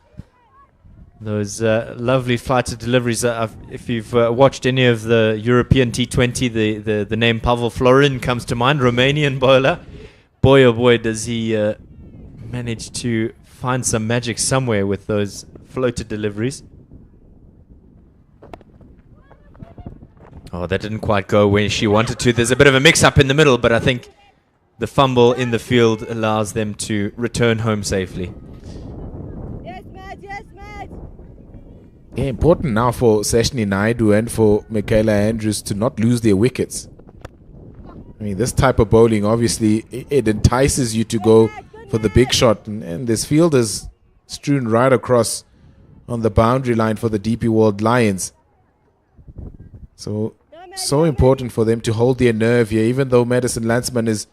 those lovely flighted deliveries. If you've watched any of the European T20, the name Pavel Florin comes to mind, Romanian bowler. Boy, oh boy, does he manage to find some magic somewhere with those floated deliveries. Oh, that didn't quite go where she wanted to. There's a bit of a mix-up in the middle, but I think the fumble in the field allows them to return home safely. Yeah, important now for Seshni Naidu and for Michaela Andrews to not lose their wickets. I mean, this type of bowling, obviously, it entices you to go for the big shot. And this field is strewn right across on the boundary line for the DP World Lions. So important for them to hold their nerve here, even though Madison Landsman is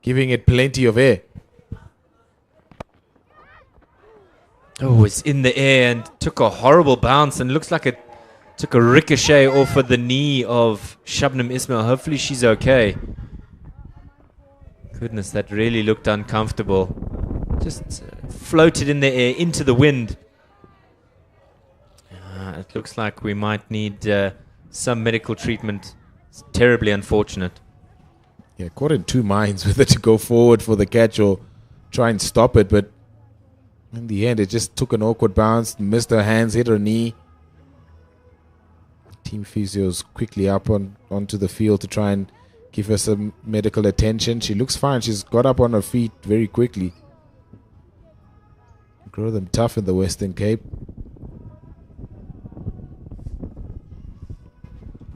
giving it plenty of air. Oh, it's in the air and took a horrible bounce, and looks like it took a ricochet off of the knee of Shabnam Ismail. Hopefully she's okay. Goodness, that really looked uncomfortable. Just floated in the air into the wind. It looks like we might need some medical treatment. It's terribly unfortunate. Yeah, caught in two minds whether to go forward for the catch or try and stop it, but in the end, it just took an awkward bounce, missed her hands, hit her knee. Team physio's quickly up onto the field to try and give her some medical attention. She looks fine. She's got up on her feet very quickly. Grow them tough in the Western Cape.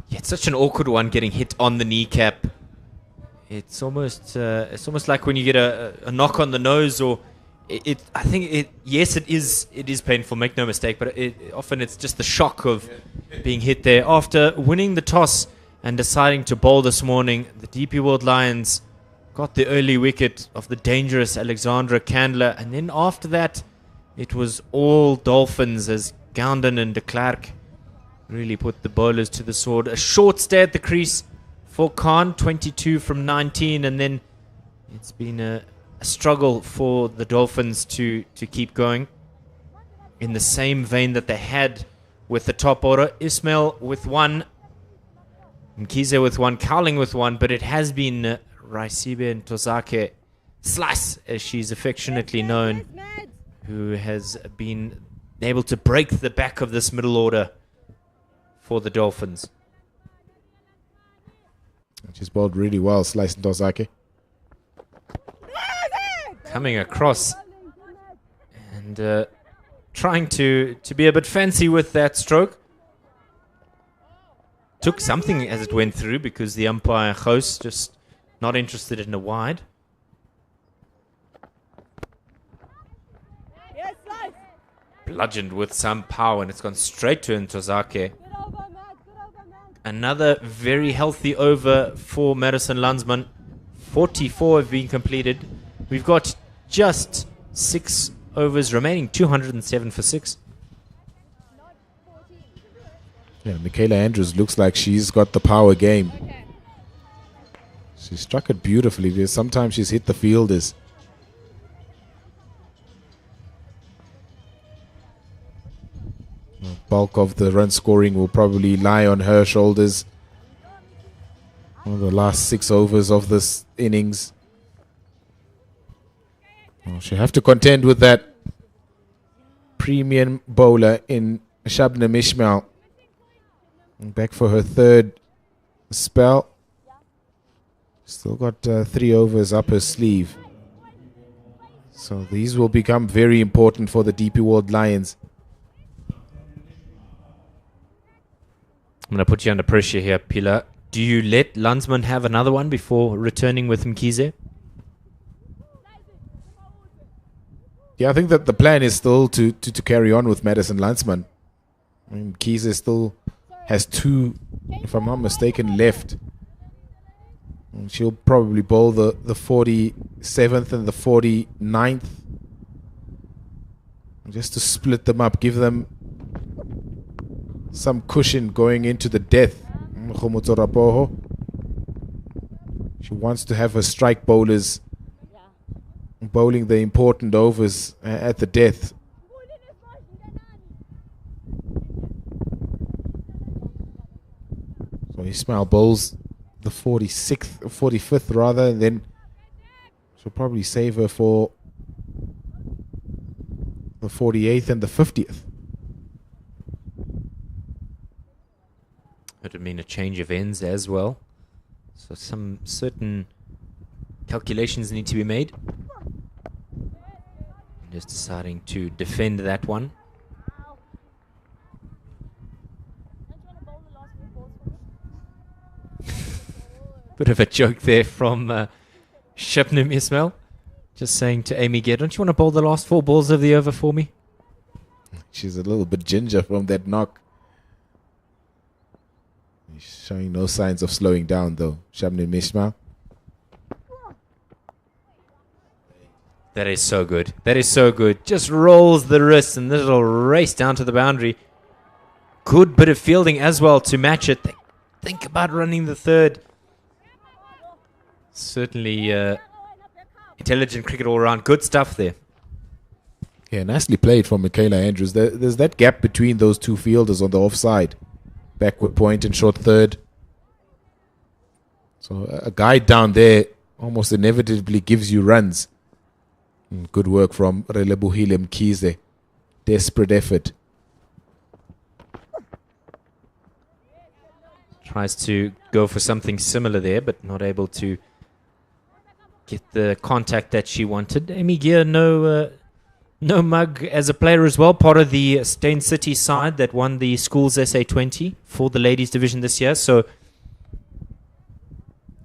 Yeah, it's such an awkward one, getting hit on the kneecap. It's almost like when you get a knock on the nose, or I think it is painful, make no mistake, but often it's just the shock of being hit there. After winning the toss, and deciding to bowl this morning. The DP World Lions got the early wicket of the dangerous Alexandra Candler, and then after that it was all Dolphins as Gounden and de Klerk really put the bowlers to the sword. A short stay at the crease for Khan, 22 from 19, and then it's been a struggle for the Dolphins to keep going in the same vein that they had with the top order. Ismail with one, Mkhize with one, Cowling with one, but it has been Raisibe Ntozake Slice, as she's affectionately known, who has been able to break the back of this middle order for the Dolphins. She's bowled really well, Slice Ntozake. Coming across and trying to be a bit fancy with that stroke. Took something as it went through because the umpire host just not interested in a wide. Bludgeoned with some power, and it's gone straight to Ntozake. Another very healthy over for Madison Landsman. 44 have been completed. We've got just 6 overs remaining, 207 for 6. Yeah, Michaela Andrews looks like she's got the power game. She struck it beautifully. Sometimes she's hit the fielders. The bulk of the run scoring will probably lie on her shoulders. One of the last 6 overs of this innings. Well, she'll have to contend with that premium bowler in Shabnam Ismail. Back for her 3rd spell. Still got 3 overs up her sleeve. So these will become very important for the DP World Lions. I'm going to put you under pressure here, Pilar. Do you let Landsman have another one before returning with Mkhize? Yeah, I think that the plan is still to carry on with Madison Landsman. I mean, Mkhize still has 2, if I'm not mistaken, left. And she'll probably bowl the 47th and the 49th. Just to split them up, give them some cushion going into the death. She wants to have her strike bowlers bowling the important overs at the death. So Ismail bowls the 45th rather, and then she'll probably save her for the 48th and the 50th. It would mean a change of ends as well. So some certain calculations need to be made. Just deciding to defend that one. Bit of a joke there from Shabnam Ismail. Just saying to Amy Gear, don't you want to bowl the last 4 balls of the over for me? She's a little bit ginger from that knock. He's showing no signs of slowing down though, Shabnam Ismail. That is so good. That is so good. Just rolls the wrist and this little race down to the boundary. Good bit of fielding as well to match it. Think about running the 3rd. Certainly intelligent cricket all around. Good stuff there. Yeah, nicely played from Michaela Andrews. There's that gap between those 2 fielders on the offside. Backward point and short 3rd. So a guide down there almost inevitably gives you runs. Good work from Relebohile Mkhize. Desperate effort. Tries to go for something similar there, but not able to get the contact that she wanted. Amy Gear, no mug as a player as well. Part of the Steyn City side that won the Schools SA20 for the ladies division this year. So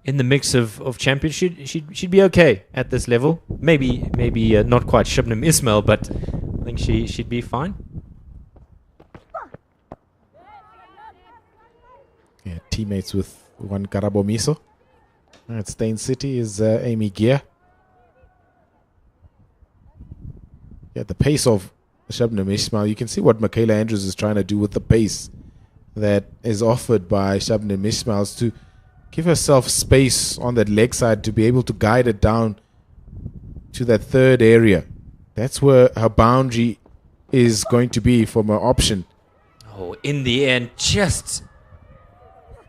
in the mix of champions, she'd be okay at this level. Maybe not quite Shabnam Ismail, but I think she'd be fine. Yeah, teammates with One Karabomiso. At Stain City is Amy Gear. Yeah, the pace of Shabnam Ismail. You can see what Michaela Andrews is trying to do with the pace that is offered by Shabnam Ismail to give herself space on that leg side to be able to guide it down to that third area. That's where her boundary is going to be from her option. Oh, in the end, just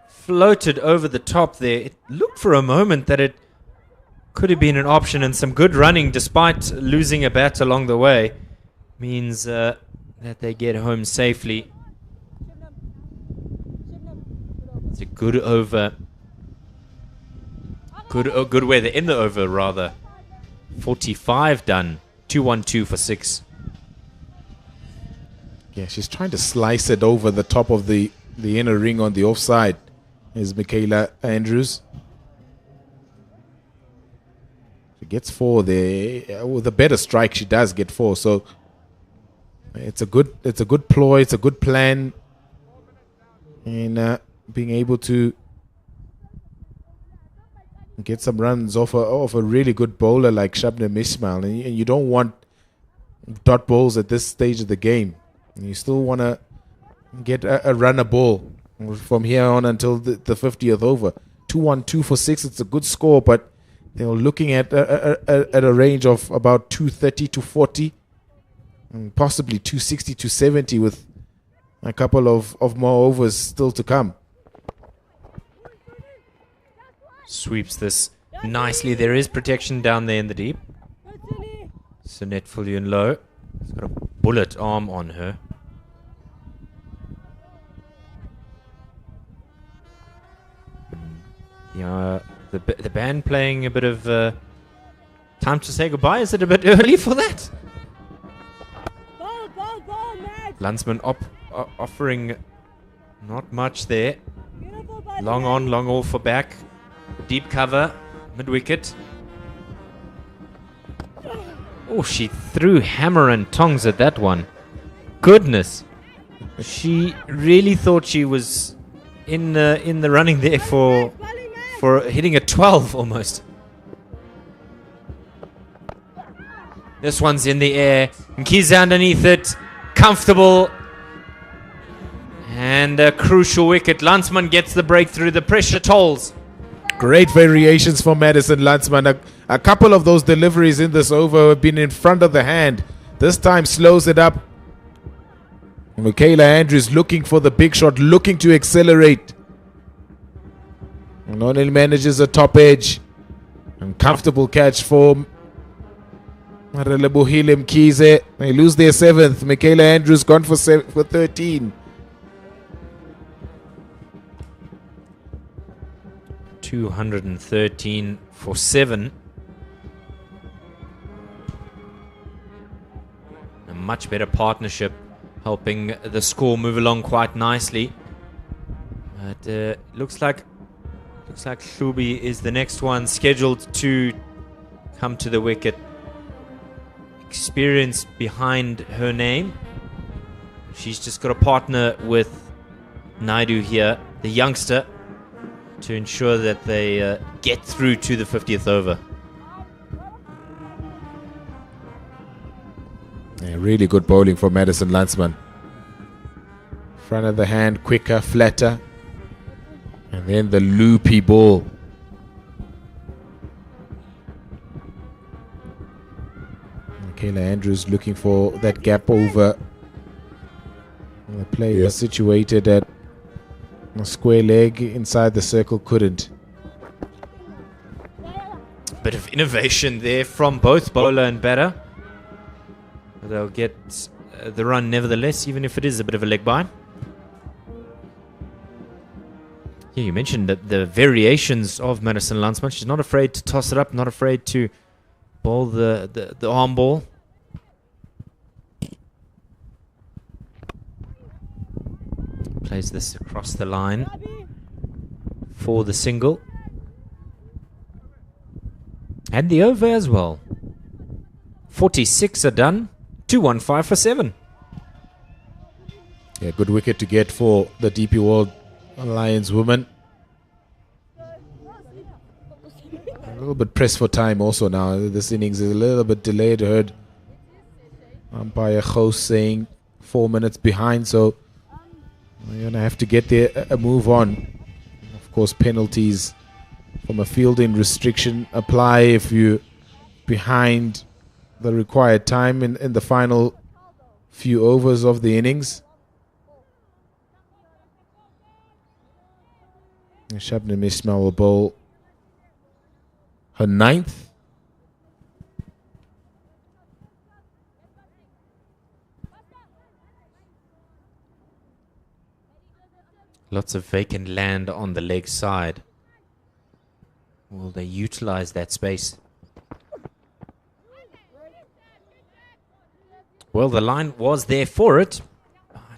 floated over the top there. It looked for a moment that it could have been an option, and some good running despite losing a bat along the way means that they get home safely. It's a good over. Good weather in the over, rather. 45 done. 2-1-2 for 6. Yeah, she's trying to slice it over the top of the inner ring on the offside. Is Michaela Andrews. She gets 4 there. With a better strike, she does get 4. So it's a good ploy. It's a good plan in being able to get some runs off a really good bowler like Shabnam Ismail. And you don't want dot balls at this stage of the game. You still want to get a runner ball from here on until the 50th over. 2-1-2 for 6. It's a good score, but they were looking at a range of about 230 to 40, and possibly 260 to 70 with a couple of more overs still to come. Sweeps this nicely. There is protection down there in the deep. So net fully and low. He's got a bullet arm on her. Yeah, the band playing a bit of time to say goodbye. Is it a bit early for that? Landsman offering not much there. Long on, long off for back. Deep cover, mid-wicket. Oh, she threw hammer and tongs at that one. Goodness. She really thought she was in the running there for hitting a 12 almost. This one's in the air. Nkiza underneath it. Comfortable. And a crucial wicket. Landsman gets the breakthrough. The pressure tolls. Great variations for Madison Landsman. A couple of those deliveries in this over have been in front of the hand. This time slows it up. Michaela Andrews looking for the big shot, looking to accelerate. And only manages a top edge. And comfortable catch for Relebohile Mkhize. They lose their 7th. Michaela Andrews gone for 13. 213 for 7. A much better partnership, helping the score move along quite nicely. But looks like Hlubi is the next one scheduled to come to the wicket. Experience behind her name. She's just got a partner with Naidu here, the youngster, to ensure that they get through to the 50th over. Yeah, really good bowling for Madison Landsman. Front of the hand, quicker, flatter. And then the loopy ball. Michaela Andrews looking for that gap over. The play was situated at a square leg inside the circle, couldn't. Bit of innovation there from both bowler and batter. They'll get the run nevertheless, even if it is a bit of a leg by. Yeah, you mentioned that the variations of Madison Landsman. She's not afraid to toss it up, not afraid to bowl the arm ball. Plays this across the line for the single. And the over as well. 46 are done. 215 for 7. Yeah, good wicket to get for the DP World Lions women. little bit pressed for time also now. This innings is a little bit delayed. Heard umpire host saying 4 minutes behind, so you're going to have to get there, a move on. Of course, penalties from a fielding restriction apply if you're behind the required time in the final few overs of the innings. Shabnam Ismail will bowl her 9th. Lots of vacant land on the leg side. Will they utilize that space? Well, the line was there for it.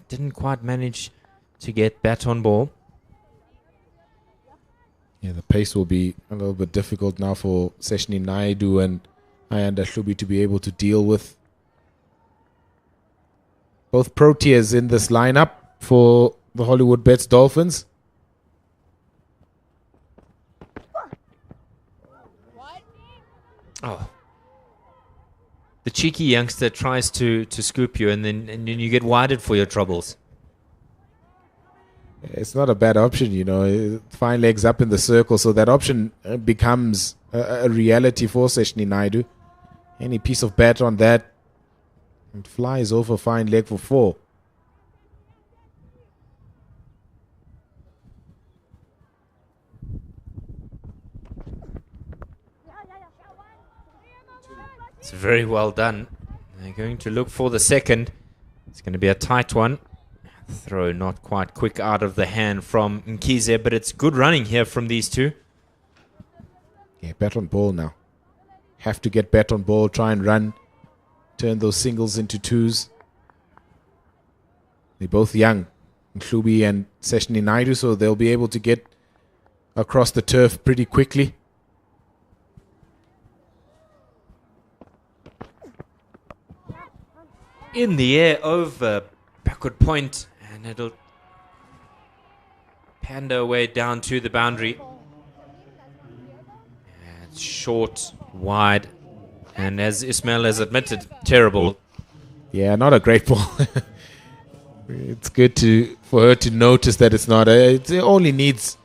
Didn't quite manage to get bat on ball. Yeah, the pace will be a little bit difficult now for Seshni Naidu and Ayanda Hlubi to be able to deal with. Both Proteas in this lineup for the Hollywoodbets Dolphins. Oh. The cheeky youngster tries to scoop you, and then you get winded for your troubles. It's not a bad option, you know. Fine legs up in the circle, so that option becomes a reality for Seshni Naidu. Any piece of bat on that, it flies over fine leg for 4. It's very well done. They're going to look for the second. It's going to be a tight one. Throw not quite quick out of the hand from Mkhize, but it's good running here from these two. Yeah, bat on ball now. Have to get bat on ball, try and run. Turn those singles into twos. They're both young, Hlubi and Seshni Naidu, so they'll be able to get across the turf pretty quickly. In the air over backward point, and it'll pander away down to the boundary. And it's short, wide, and as Ismail has admitted, terrible. Yeah, not a great ball. It's good for her to notice that it's not. It only needs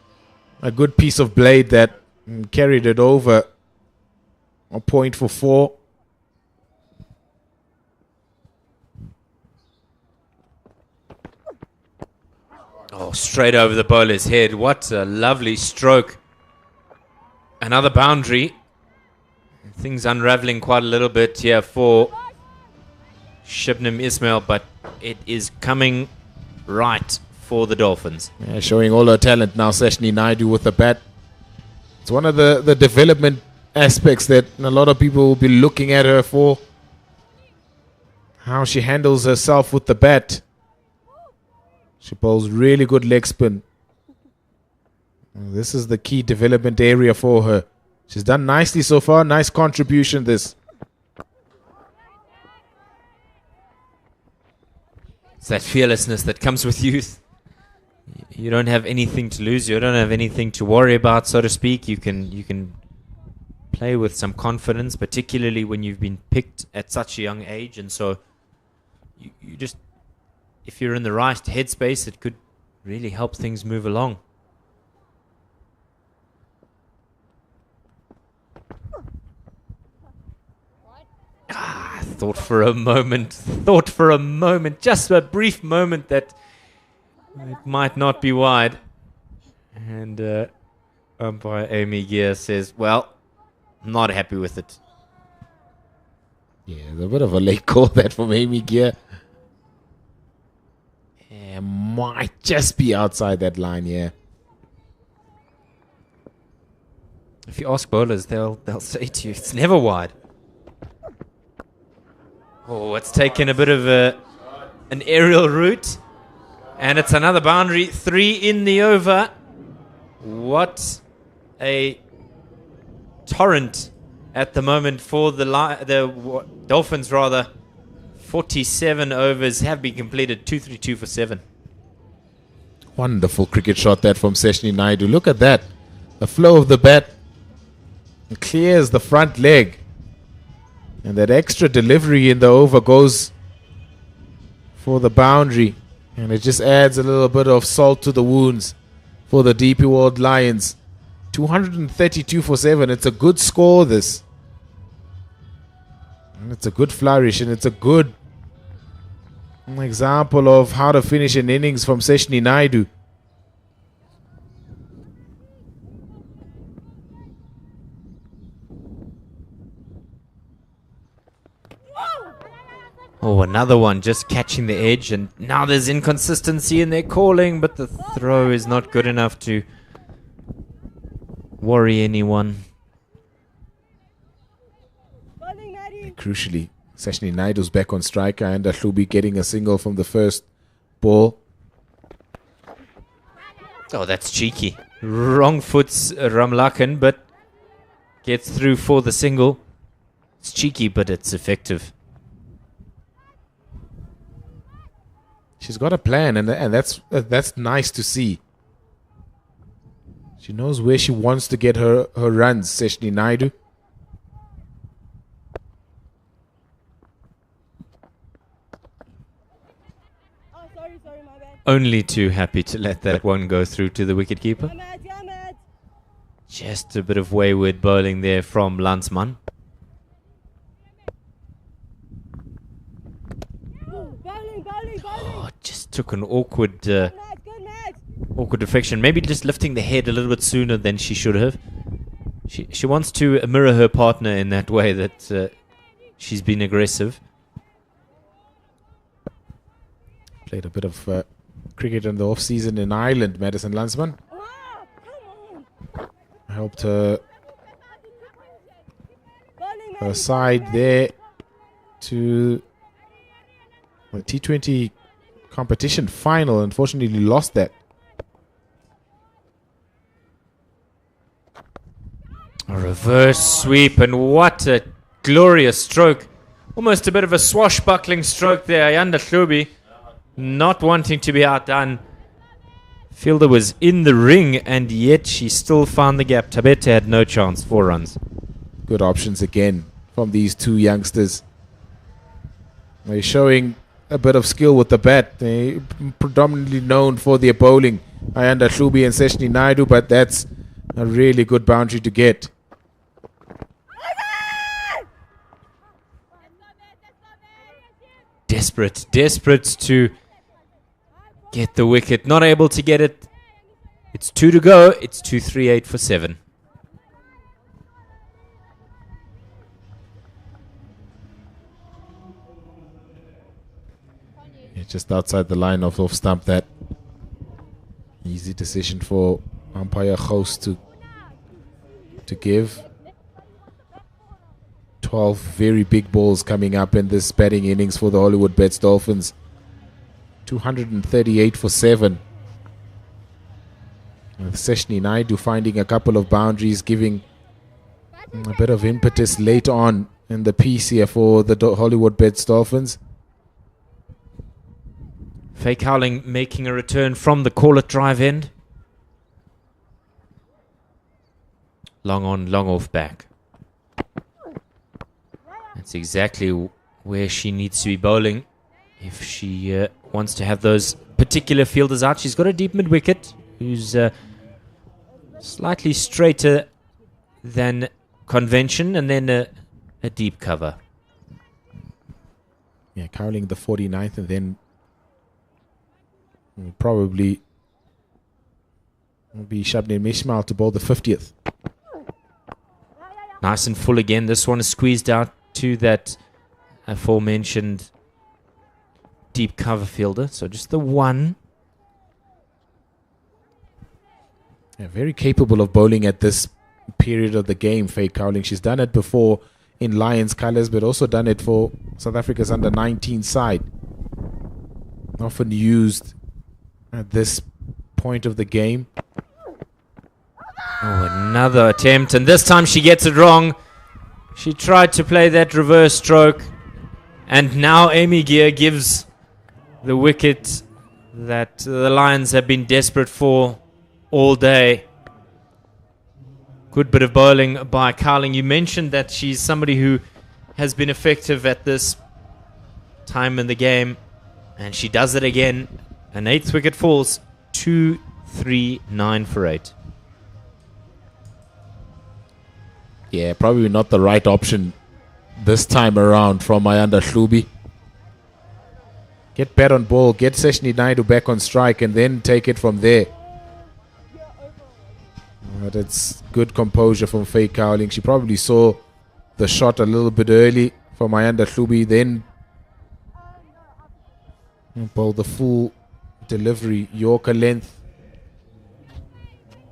a good piece of blade that carried it over. A point for 4. Oh, straight over the bowler's head. What a lovely stroke. Another boundary. Things unraveling quite a little bit here for Shabnam Ismail, but it is coming right for the Dolphins. Yeah, showing all her talent now, Seshni Naidu with the bat. It's one of the development aspects that a lot of people will be looking at her for. How she handles herself with the bat. She bowls really good leg spin. This is the key development area for her. She's done nicely so far. Nice contribution this. It's that fearlessness that comes with youth. You don't have anything to lose. You don't have anything to worry about, so to speak. You can play with some confidence, particularly when you've been picked at such a young age. And so you just, if you're in the right headspace, it could really help things move along. I thought for a moment, just a brief moment that it might not be wide. And umpire Amy Gear says, well, not happy with it. Yeah, it's a bit of a late call that from Amy Gear. Yeah, might just be outside that line, yeah. If you ask bowlers, they'll say to you, it's never wide. Oh, it's taken a bit of an aerial route. And it's another boundary. 3 in the over. What a torrent at the moment for the Dolphins, rather. 47 overs have been completed. 232 for 7. Wonderful cricket shot that from Seshni Naidu. Look at that. The flow of the bat. Clears the front leg. And that extra delivery in the over goes for the boundary. And it just adds a little bit of salt to the wounds for the DP World Lions. 232 for 7. It's a good score, this. And it's a good flourish, and it's a good example of how to finish an innings from Seshni Naidu. Oh, another one just catching the edge, and now there's inconsistency in their calling, but the throw is not good enough to worry anyone. And crucially, Seshni Naidu's back on striker, and Ahlubi getting a single from the first ball. Oh, that's cheeky. Wrong foot's Ramlakan, but gets through for the single. It's cheeky, but it's effective. She's got a plan, and that's nice to see. She knows where she wants to get her runs, Seshni Naidu. Only too happy to let that one go through to the wicketkeeper. Just a bit of wayward bowling there from Landsman. Oh, just took an awkward deflection. Maybe just lifting the head a little bit sooner than she should have. She wants to mirror her partner in that way that she's been aggressive. Played a bit of cricket in the off-season in Ireland, Madison Landsman. Helped her side there to a T20 competition final. Unfortunately lost that. A reverse sweep, and what a glorious stroke. Almost a bit of a swashbuckling stroke there. Ayanda Hlubi not wanting to be outdone. Fielder was in the ring, and yet she still found the gap. Tabete had no chance. 4 runs. Good options again from these two youngsters. They're showing a bit of skill with the bat. They're predominantly known for their bowling, Ayanda Hlubi and Seshni Naidu, but that's a really good boundary to get. Desperate to get the wicket. Not able to get it. It's 2 to go. It's 238 for 7. Just outside the line of off stump. That easy decision for umpire host to give. 12 very big balls coming up in this batting innings for the Hollywoodbets Dolphins. 238 for 7. With Seshni Naidu finding a couple of boundaries, giving a bit of impetus late on in the piece here for the Hollywoodbets Dolphins. Fake Howling making a return from the call-it drive end. Long on, long off back. That's exactly where she needs to be bowling if she wants to have those particular fielders out. She's got a deep mid-wicket who's slightly straighter than convention, and then a deep cover. Yeah, Cowling the 49th, and then probably will be Shabnir Mishmal to bowl the 50th. Nice and full again. This one is squeezed out to that aforementioned deep cover fielder. So just the one. Yeah, very capable of bowling at this period of the game, Faye Cowling. She's done it before in Lions colours, but also done it for South Africa's under-19 side. Often used at this point of the game. Oh, another attempt, and this time she gets it wrong. She tried to play that reverse stroke, and now Amy Gear gives the wicket that the Lions have been desperate for all day. Good bit of bowling by Cowling. You mentioned that she's somebody who has been effective at this time in the game, and she does it again. An 8th wicket falls. 2, 3, 9 for 8. Yeah, probably not the right option this time around from Ayanda Hlubi. Get bat on ball, get Seshni Naidu back on strike, and then take it from there. But it's good composure from Faye Cowling. She probably saw the shot a little bit early from Ayanda Hlubi, then bowled the full delivery, Yorker length.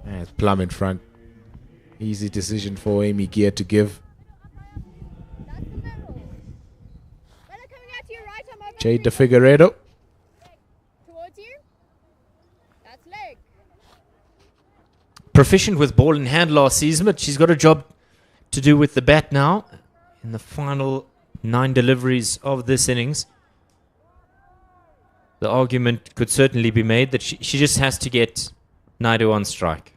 And it's plumb in front. Easy decision for Amy Gear to give. Jade de Figueiredo. Towards you. That's leg. Proficient with ball in hand last season, but she's got a job to do with the bat now in the final 9 deliveries of this innings. The argument could certainly be made that she just has to get Naidu on strike.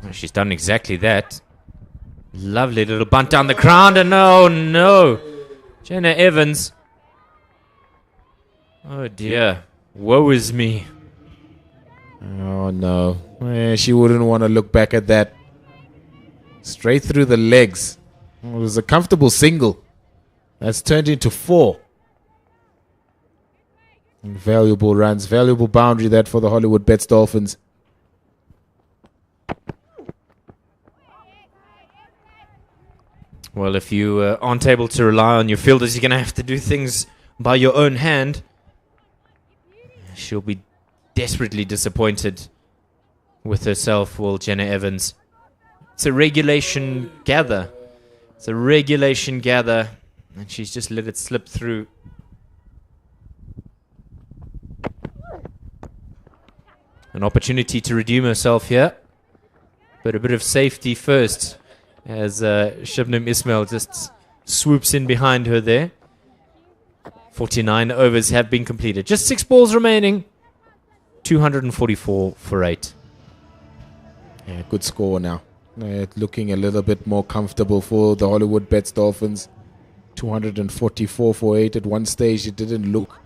Well, she's done exactly that. Lovely little bunt down the ground, and no. Jenna Evans. Oh dear. Woe is me. Oh no. She wouldn't want to look back at that. Straight through the legs. It was a comfortable single. That's turned into 4. And valuable runs, valuable boundary that for the Hollywoodbets Dolphins. Well, if you aren't able to rely on your fielders, you're going to have to do things by your own hand. She'll be desperately disappointed with herself, will Jenna Evans. It's a regulation gather. And she's just let it slip through. An opportunity to redeem herself here. But a bit of safety first, as Shibnam Ismail just swoops in behind her there. 49 overs have been completed. Just 6 balls remaining. 244 for 8. Yeah, good score now. Looking a little bit more comfortable for the Hollywoodbets Dolphins. 244 for 8. At one stage, it didn't look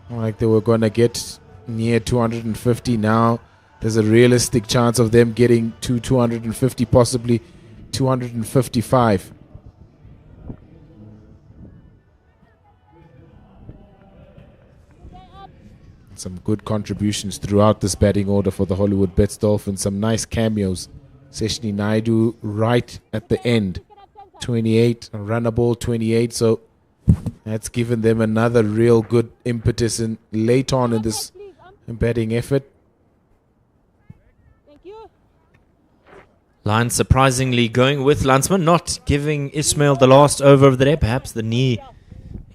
like they were going to get near 250. Now, there's a realistic chance of them getting to 250, possibly 255. Some good contributions throughout this batting order for the Hollywoodbets Dolphins. Some nice cameos. Seshni Naidu right at the end. 28, a runner ball 28. So that's given them another real good impetus in late on in this batting effort. Lions surprisingly going with Landsman, not giving Ismail the last over of the day. Perhaps the knee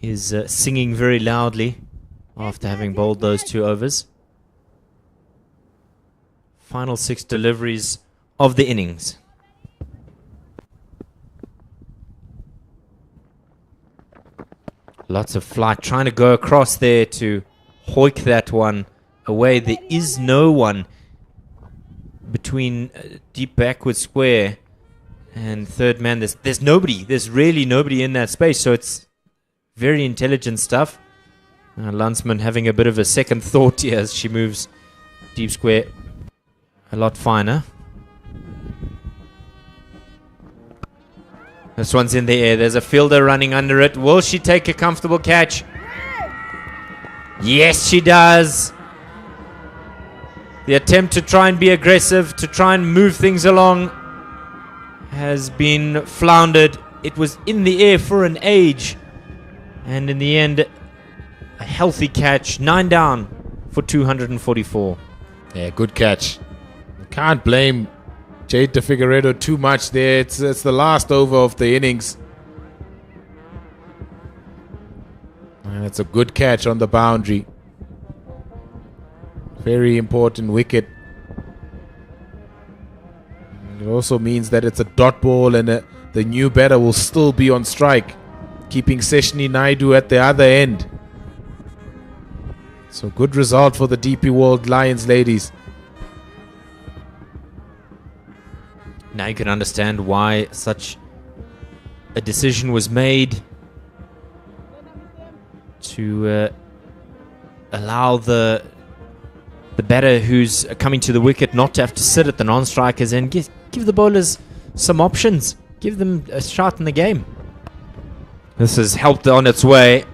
is singing very loudly after having bowled those 2 overs. Final 6 deliveries of the innings. Lots of flight, trying to go across there to hoik that one away. There is no one between deep backward square and third man. There's nobody. There's really nobody in that space. So it's very intelligent stuff. Landsman having a bit of a second thought here as she moves deep square a lot finer. This one's in the air. There's a fielder running under it. Will she take a comfortable catch? Yes, she does. The attempt to try and be aggressive, to try and move things along, has been floundered. It was in the air for an age. And in the end, a healthy catch. 9 down for 244. Yeah, good catch. Can't blame Jade de Figueiredo too much there. It's the last over of the innings. And it's a good catch on the boundary. Very important wicket. It also means that it's a dot ball and the new batter will still be on strike, keeping Seshni Naidu at the other end. So good result for the DP World Lions, ladies. Now you can understand why such a decision was made to allow the batter who's coming to the wicket not to have to sit at the non-strikers and give the bowlers some options. Give them a shot in the game. This has helped on its way.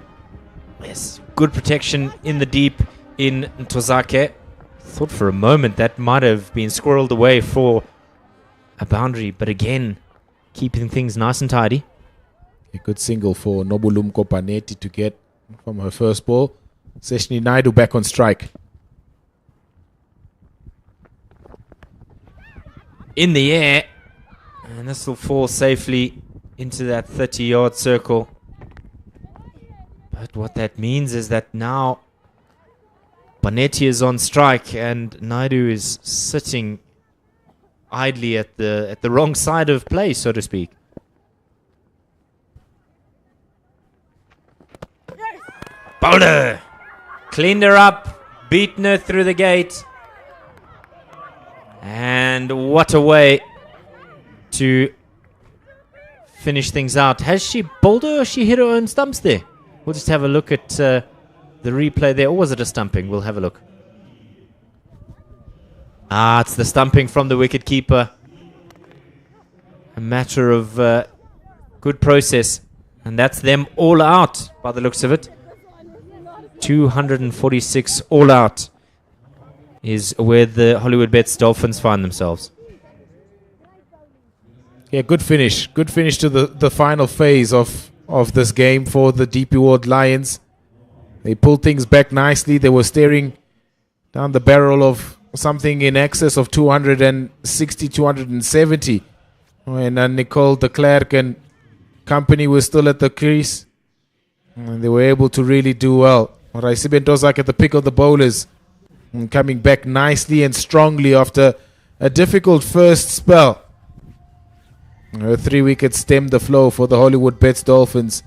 Yes, good protection in the deep in Ntozake. Thought for a moment that might have been squirreled away for a boundary, but again, keeping things nice and tidy. A good single for Nobulumko Paneti to get from her first ball. Seshni Naidu back on strike. In the air, and this will fall safely into that 30-yard circle. But what that means is that now Panetti is on strike and Naidu is sitting idly at the wrong side of play, so to speak. Bowler cleaned her up, beaten her through the gate. And what a way to finish things out. Has she bowled her or she hit her own stumps there? We'll just have a look at the replay there. Or was it a stumping? We'll have a look. Ah, it's the stumping from the wicketkeeper. A matter of good process. And that's them all out by the looks of it. 246 all out is where the Hollywoodbets Dolphins find themselves. Yeah, good finish. Good finish to the final phase of this game for the DP World Lions. They pulled things back nicely. They were staring down the barrel of something in excess of 260, 270 when Nicole de Klerk and company were still at the crease. And they were able to really do well. Raisibe Ntozake at the pick of the bowlers. And coming back nicely and strongly after a difficult first spell. Her 3 wickets stemmed the flow for the Hollywoodbets Dolphins.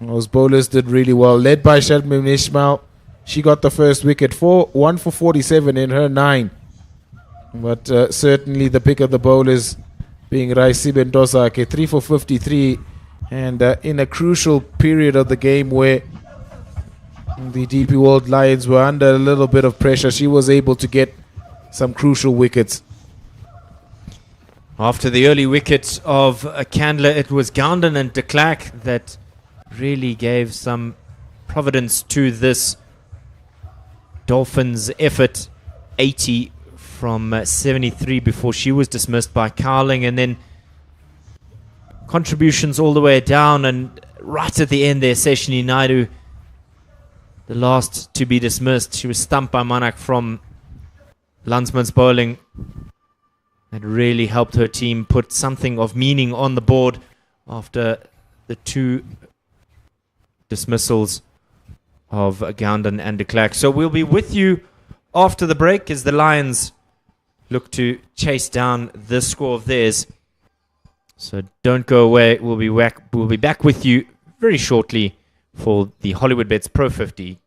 Those bowlers did really well. Led by Sharmim Ismail. She got the first wicket. 1 for 47 in her 9. But certainly the pick of the bowlers being Raisibe Ntozake. 3 for 53. And in a crucial period of the game where the DP World Lions were under a little bit of pressure, she was able to get some crucial wickets. After the early wicket of Candler, it was Gandon and de Klerk that really gave some providence to this Dolphins effort. 80 from 73 before she was dismissed by Cowling, and then contributions all the way down, and right at the end there, Seshni Naidu, the last to be dismissed. She was stumped by Manak from Landsman's bowling. That really helped her team put something of meaning on the board after the 2 dismissals of Gandon and de Klerk. So we'll be with you after the break as the Lions look to chase down this score of theirs. So don't go away. We'll be back with you very shortly for the Hollywoodbets Pro 50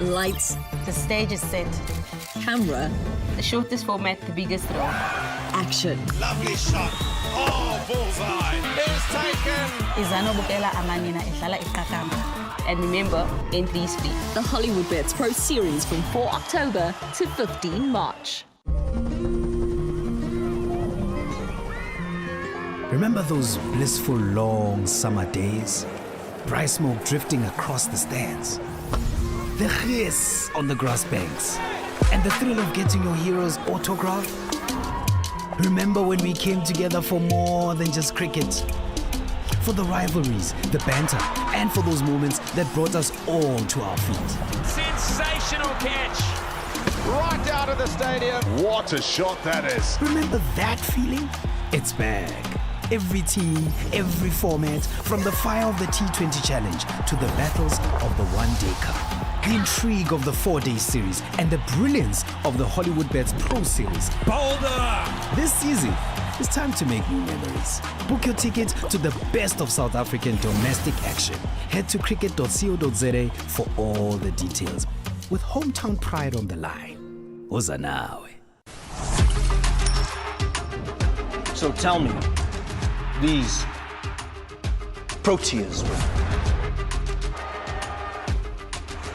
Lights, The stage is set. camera, The shortest format, the biggest throw. action. Lovely shot. Oh, bullseye. It's taken. Izano bukela amanina ihlala iqakamba. And remember, entry is free. The Hollywoodbets Pro Series from 4 October to 15 March. Remember those blissful long summer days? Dry smoke drifting across the stands. The hiss on the grass banks. And the thrill of getting your hero's autograph? Remember when we came together for more than just cricket? For the rivalries, the banter, and for those moments that brought us all to our feet. Sensational catch. Right out of the stadium. What a shot that is. Remember that feeling? It's back. Every team, every format, from the fire of the T20 Challenge to the battles of the One Day Cup. The intrigue of the 4-day series and the brilliance of the Hollywoodbets Pro Series. Boulder. This season, it's time to make new memories. Book your ticket to the best of South African domestic action. Head to cricket.co.za for all the details. With hometown pride on the line. Ozanawe. So tell me, these Proteas,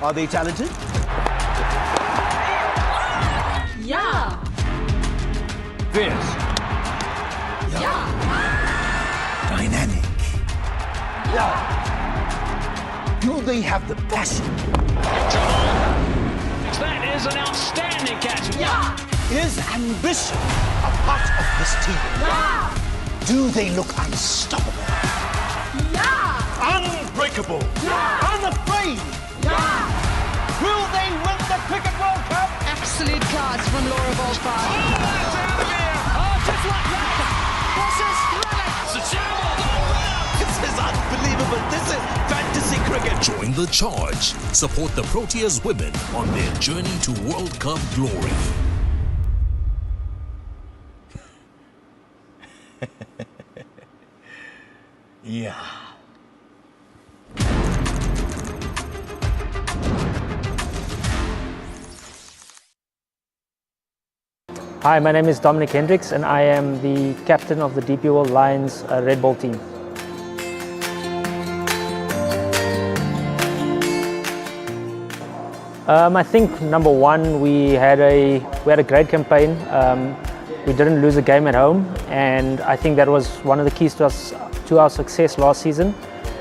are they talented? Yeah! Fierce. Yeah! Dynamic. Yeah. Do they have the passion? That is an outstanding catch. Yeah! Is ambition a part of this team? Yeah! Do they look unstoppable? Yeah! Unbreakable? Yeah! Unafraid? Yeah! Will they win the Cricket World Cup? Absolute class from Laura Volpar. Oh, that's out of here. Oh, just like that. This is thrilling. It's a jam. This is unbelievable. This is fantasy cricket. Join the charge. Support the Proteas women on their journey to World Cup glory. Yeah. Hi, my name is Dominic Hendricks and I am the captain of the DP World Lions Red Ball team. I think number one, we had a great campaign. We didn't lose a game at home, and I think that was one of the keys to our success last season.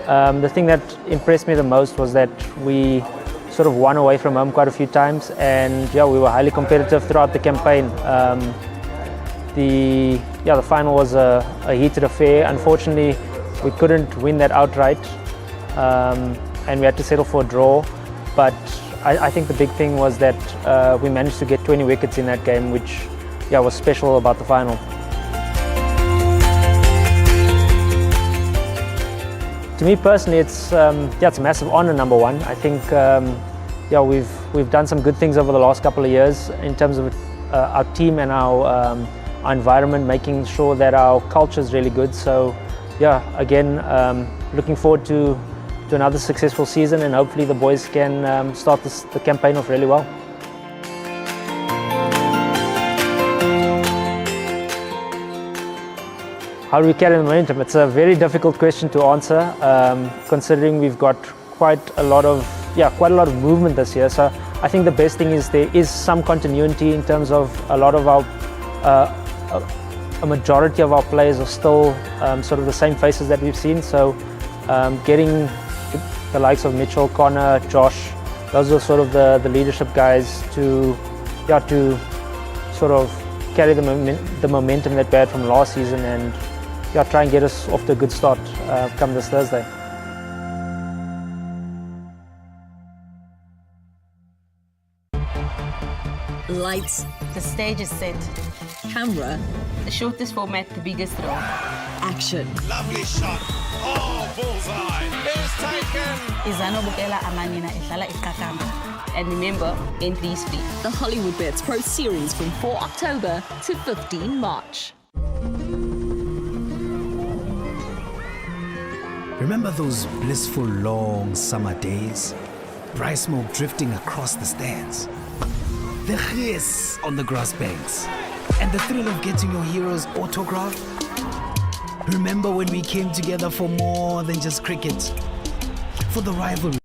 The thing that impressed me the most was that we sort of won away from home quite a few times, and yeah, we were highly competitive throughout the campaign. The final was a heated affair. Unfortunately, we couldn't win that outright, and we had to settle for a draw. But I think the big thing was that we managed to get 20 wickets in that game, which was special about the final. To me personally, it's a massive honour. Number one, I think we've done some good things over the last couple of years in terms of our team and our environment, making sure that our culture is really good. So again, looking forward to another successful season, and hopefully the boys can start the campaign off really well. How do we carry the momentum? It's a very difficult question to answer, considering we've got quite a lot of movement this year. So I think the best thing is there is some continuity in terms of a lot of our, a majority of our players are still sort of the same faces that we've seen. So getting the likes of Mitchell, Connor, Josh, those are sort of the leadership guys to sort of carry the momentum that we had from last season, and try and get us off to a good start come this Thursday. Lights, The stage is set. camera, The shortest format, the biggest throw. action. Lovely shot. Oh, bullseye. It's taken. Izano bukela amanina ihlala iqakamba. And remember, entry is free. The Hollywoodbets Pro Series from 4 October to 15 March. Remember those blissful long summer days? bright smoke drifting across the stands, the hiss on the grass banks, and the thrill of getting your hero's autograph. Remember when we came together for more than just cricket? For the rivalry.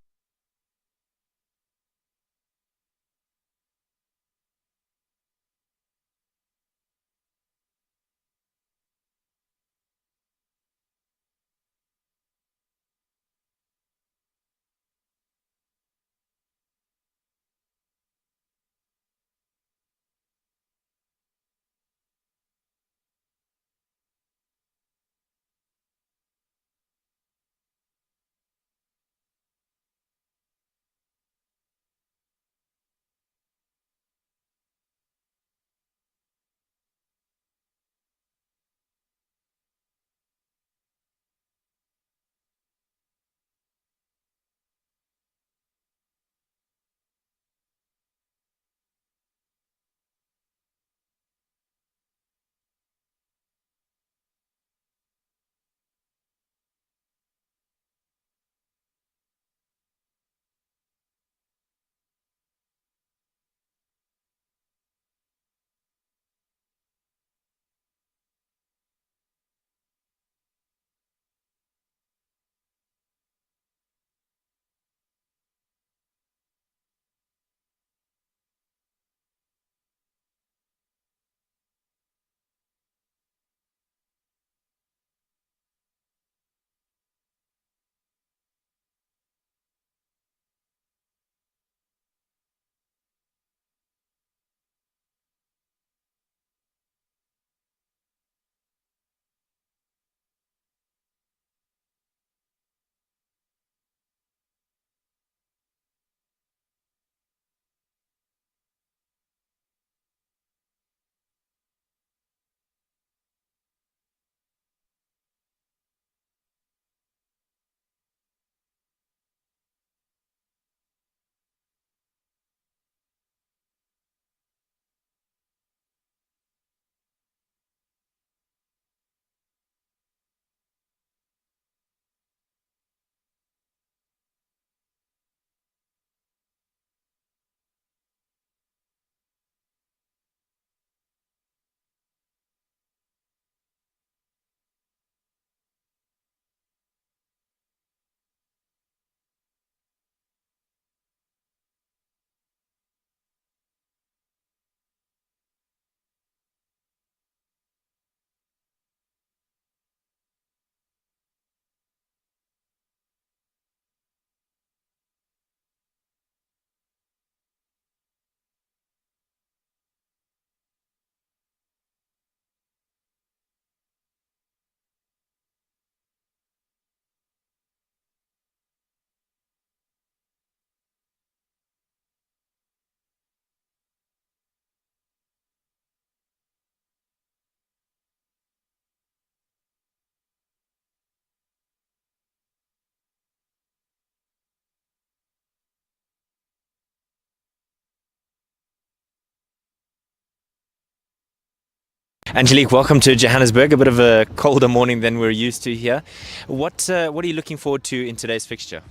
Angelique, welcome to Johannesburg. A bit of a colder morning than we're used to here. What are you looking forward to in today's fixture?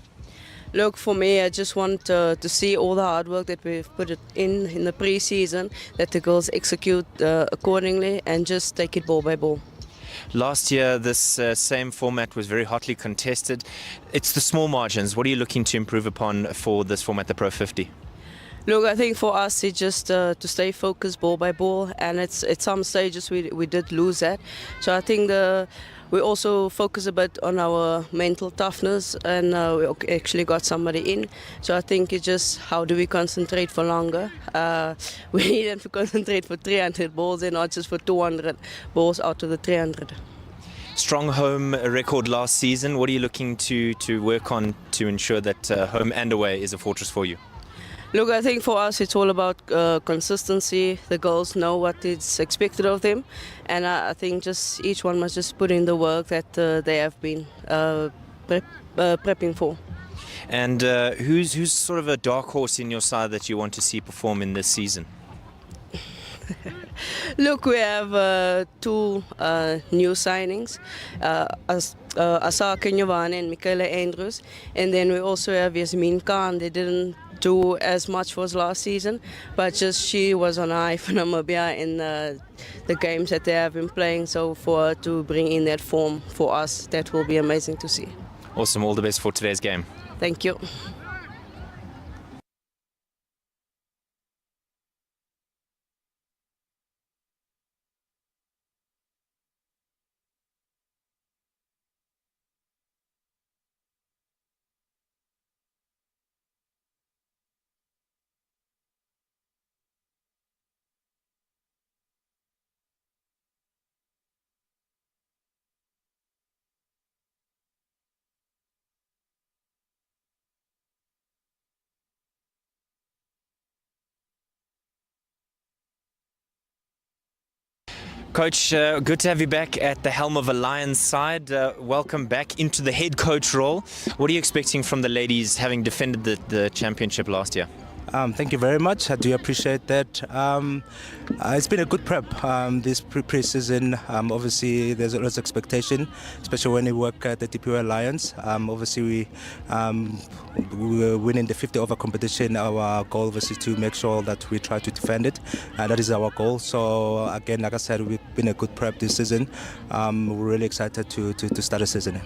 Look, for me, I just want to see all the hard work that we've put it in the pre-season, that the girls execute accordingly and just take it ball by ball. Last year, this same format was very hotly contested. It's the small margins. What are you looking to improve upon for this format, the Pro 50? Look, I think for us it's just to stay focused ball by ball, and it's at some stages we did lose that. So I think we also focus a bit on our mental toughness, and we actually got somebody in. So I think it's just how do we concentrate for longer. We need them to concentrate for 300 balls and not just for 200 balls out of the 300. Strong home record last season. What are you looking to work on to ensure that home and away is a fortress for you? Look, I think for us it's all about consistency. The girls know what is expected of them, and I think just each one must just put in the work that they have been prepping for. And who's sort of a dark horse in your side that you want to see perform in this season? Look, we have two new signings, Asa Kenyavane and Michaela Andrews, and then we also have Yasmin Khan. They didn't do as much for us last season, but just she was on high for Namibia in the games that they have been playing. So for her to bring in that form for us, that will be amazing to see. Awesome. All the best for today's game. Thank you. Coach, good to have you back at the helm of a Lions side. Welcome back into the head coach role. What are you expecting from the ladies, having defended the championship last year? Thank you very much. I do appreciate that. It's been a good prep this pre-season. Obviously, there's a lot of expectation, especially when you work at the DPO Alliance. Obviously, we were winning the 50 over competition. Our goal obviously to make sure that we try to defend it. That is our goal. So again, like I said, we've been a good prep this season. We're really excited to start the season.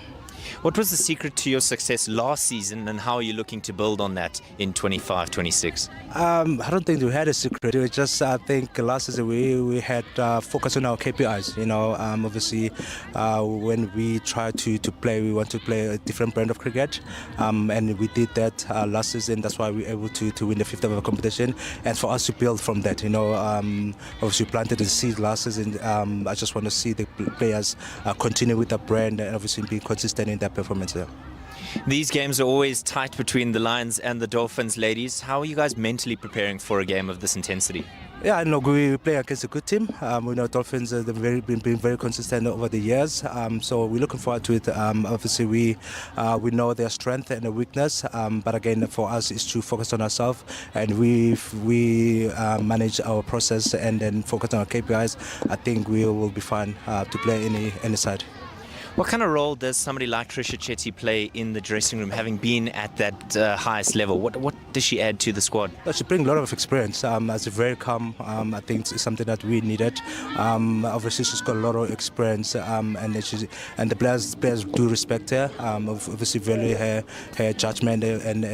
What was the secret to your success last season, and how are you looking to build on that in 25-26? I don't think we had a secret. It was just, I think last season we had focus on our KPIs. You know, obviously when we try to play, we want to play a different brand of cricket, and we did that last season. That's why we were able to win the 50th over competition, and for us to build from that. You know, obviously planted the seed last season. I just want to see the players continue with the brand and obviously be consistent in that performance there. These games are always tight between the Lions and the Dolphins, ladies. How are you guys mentally preparing for a game of this intensity? Yeah, I know we play against a good team. We know Dolphins have been very consistent over the years, so we're looking forward to it. Obviously, we know their strength and their weakness, but again, for us, it's to focus on ourselves, and we manage our process and then focus on our KPIs. I think we will be fine to play any side. What kind of role does somebody like Trisha Chetty play in the dressing room, having been at that highest level? What does she add to the squad? She brings a lot of experience. As a very calm, I think it's something that we needed. Obviously, she's got a lot of experience, and the players do respect her. Obviously, value her judgment and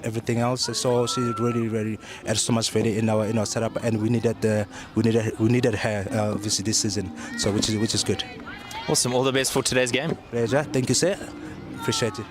everything else. So she really adds so much value in our setup, and we needed her obviously this season. So which is good. Awesome. All the best for today's game. Pleasure. Thank you, sir. Appreciate it.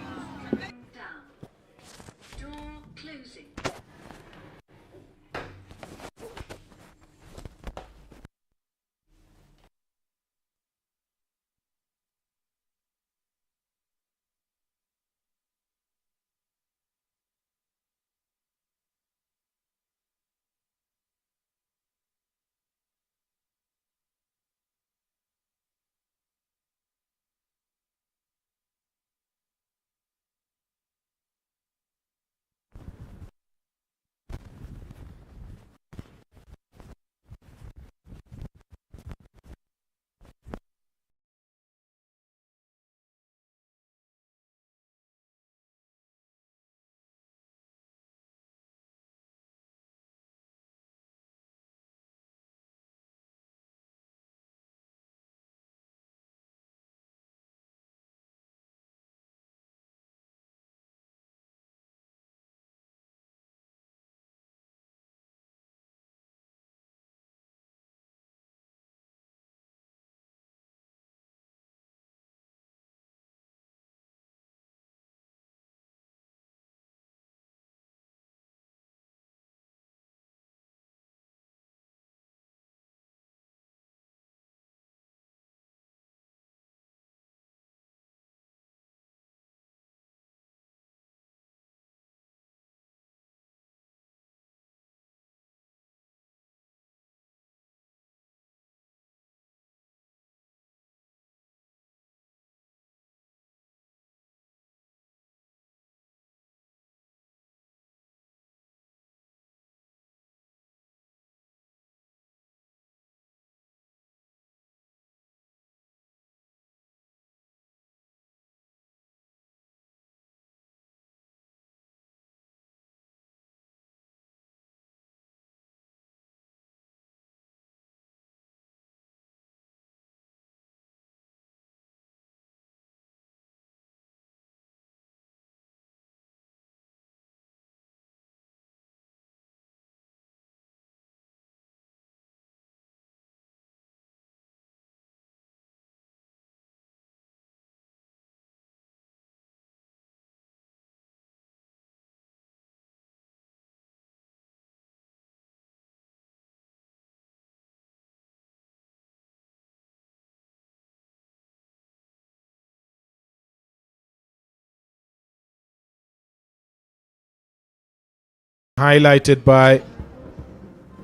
highlighted by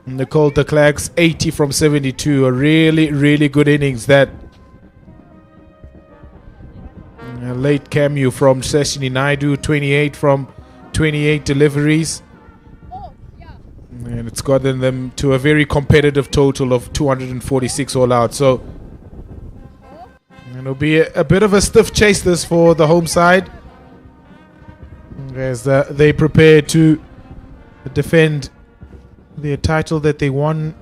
Nicole de Klerk's 80 from 72. A really, really good innings. That a late cameo from Seshini Naidu, 28 from 28 deliveries. And it's gotten them to a very competitive total of 246 all out. So it'll be a bit of a stiff chase this for the home side as they prepare to defend their title that they won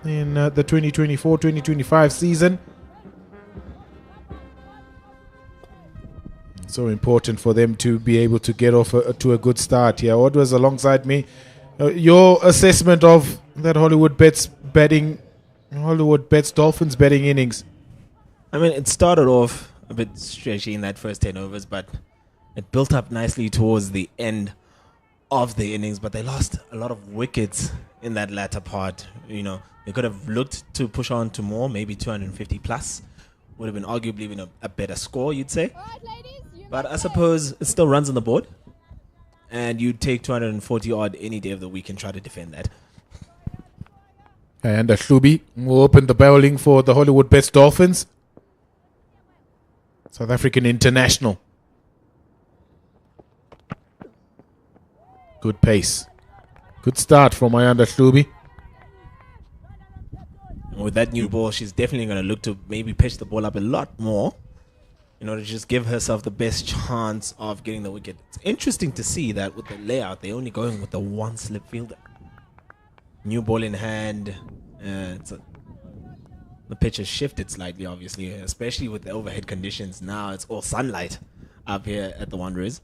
in the 2024-2025 season. So important for them to be able to get off to a good start here. What was alongside me? Your assessment of that Hollywoodbets Dolphins betting innings? I mean, it started off a bit stretchy in that first 10 overs, but it built up nicely towards the end of the innings. But they lost a lot of wickets in that latter part. You know, they could have looked to push on to more, maybe 250 plus. Would have been arguably even a better score, you'd say. But I suppose it still runs on the board. And you take 240 odd any day of the week and try to defend that. And Hlubi will open the bowling for the Hollywoodbets Dolphins. South African international. Good pace. Good start from Ayanda Hlubi. With that new ball, she's definitely going to look to maybe pitch the ball up a lot more in order to just give herself the best chance of getting the wicket. It's interesting to see that with the layout, they're only going with the one slip fielder. New ball in hand. The pitch has shifted slightly, obviously, especially with the overhead conditions. Now it's all sunlight up here at the Wanderers.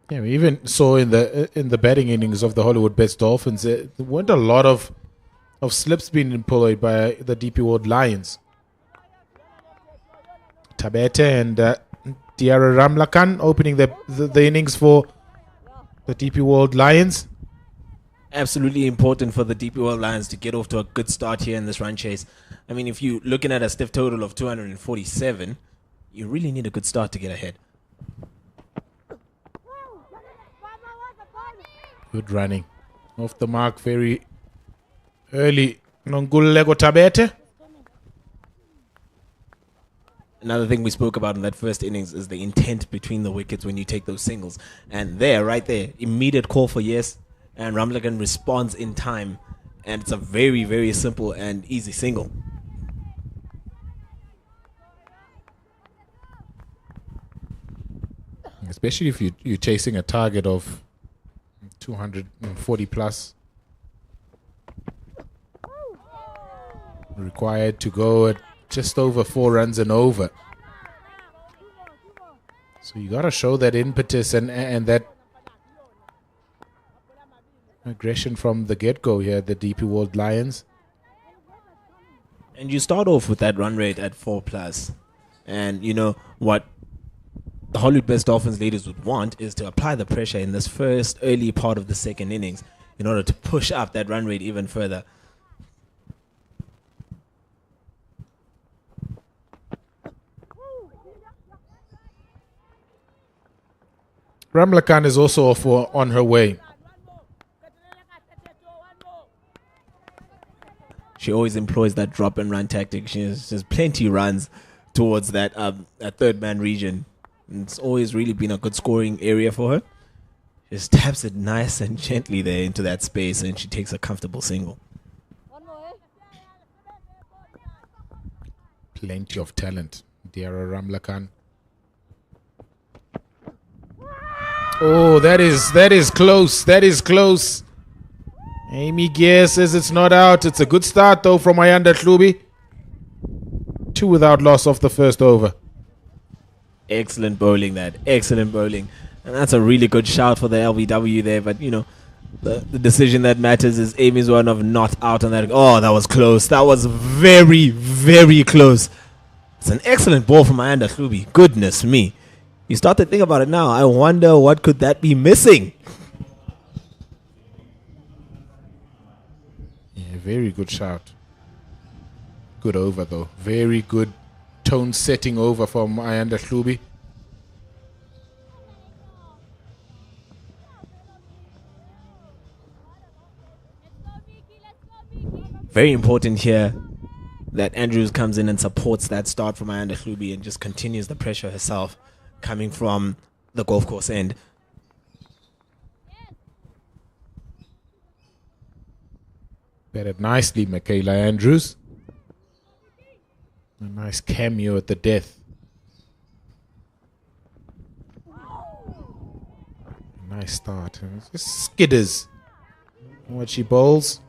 Yeah, we even saw in the batting innings of the Hollywoodbets Dolphins, there weren't a lot of slips being employed by the DP World Lions. Tabete and Tiara Ramlakan opening the innings for the DP World Lions. Absolutely important for the DP World Lions to get off to a good start here in this run chase. I mean, if you're looking at a stiff total of 247, you really need a good start to get ahead. Good running. Off the mark very early. Nongulego Tabete. Another thing we spoke about in that first innings is the intent between the wickets when you take those singles. And right there, immediate call for yes. And Ramlagan responds in time. And it's a very, very simple and easy single. Especially if you're chasing a target of 240 plus. Required to go at just over 4 runs and over. So you got to show that impetus and that aggression from the get-go here at the DP World Lions. And you start off with that run rate at 4 plus. And you know what the Hollywoodbets Dolphins leaders would want is to apply the pressure in this first early part of the second innings in order to push up that run rate even further. Ramlakan is also on her way. She always employs that drop and run tactic. She has plenty runs towards that third man region. And it's always really been a good scoring area for her. Just taps it nice and gently there into that space and she takes a comfortable single. Plenty of talent, Diara Ramlakan. Oh, that is close. That is close. Amy Gear says it's not out. It's a good start, though, from Ayanda Hlubi. 2 without loss off the first over. Excellent bowling, that. Excellent bowling. And that's a really good shout for the LBW there. But, you know, the decision that matters is Amy's one of not out on that. Oh, that was close. That was very, very close. It's an excellent ball from Ayanda Hlubi. Goodness me. You start to think about it now. I wonder what could that be missing? Yeah, very good shout. Good over, though. Very good tone setting over from Ayanda Hlubi. Very important here that Andrews comes in and supports that start from Ayanda Hlubi and just continues the pressure herself coming from the golf course end. Batted nicely, Michaela Andrews. A nice cameo at the death. Nice start. Just skidders. What she bowls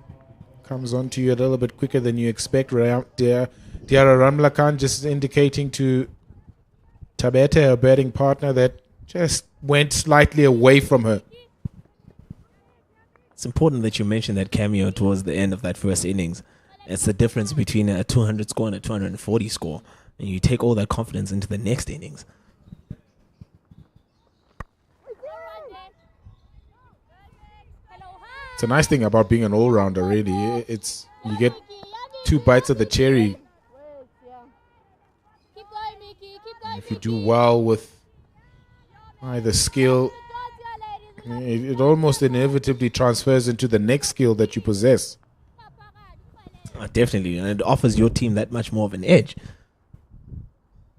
comes onto you a little bit quicker than you expect. Diara Ramlakan just indicating to Tabete, her batting partner, that just went slightly away from her. It's important that you mention that cameo towards the end of that first innings. It's the difference between a 200 score and a 240 score. And you take all that confidence into the next innings. It's a nice thing about being an all-rounder, really. It's you get 2 bites of the cherry. And if you do well with either skill, it almost inevitably transfers into the next skill that you possess. Definitely, and it offers your team that much more of an edge.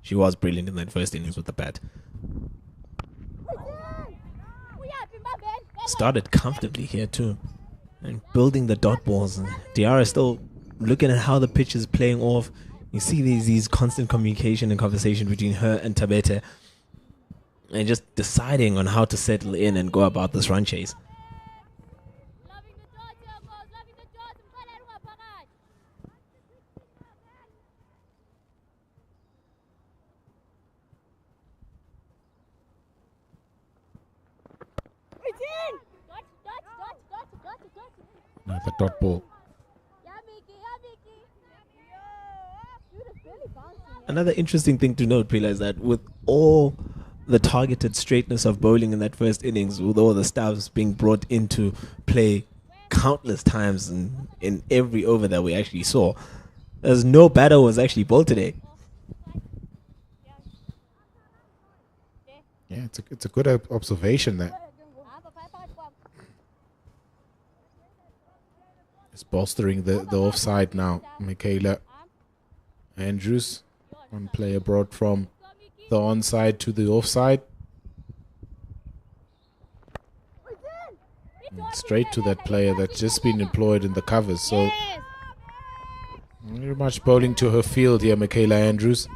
She was brilliant in that first innings with the bat. Started comfortably here too, and building the dot balls. And Diara still looking at how the pitch is playing off. You see these constant communication and conversation between her and Tabete, and just deciding on how to settle in and go about this run chase. Another dot ball. Another interesting thing to note, Pila, is that with all the targeted straightness of bowling in that first innings, with all the stabs being brought into play countless times in every over that we actually saw, there's no batter was actually bowled today. Yeah, it's a good observation there. It's bolstering the offside now. Michaela Andrews, one player brought from the onside to the offside. And straight to that player that's just been employed in the covers. So very much bowling to her field here, Michaela Andrews.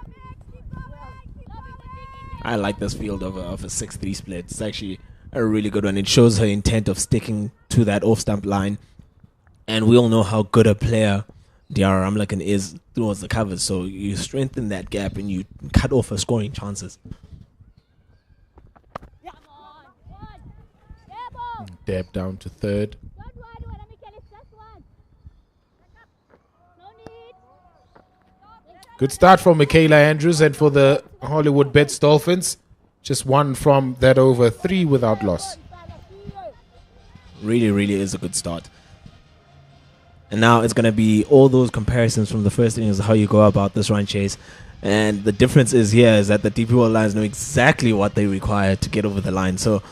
I like this field of a 6-3 split. It's actually a really good one. It shows her intent of sticking to that off-stump line. And we all know how good a player Diara Ramlakan is towards the covers. So you strengthen that gap and you cut off her scoring chances. Dab down to third. Good start from Michaela Andrews and for the Hollywoodbets Dolphins. Just one from that over, 3 without loss. Really, really is a good start. And now it's going to be all those comparisons from the first innings of how you go about this run chase. And the difference is here is that the DP World Lions know exactly what they require to get over the line. So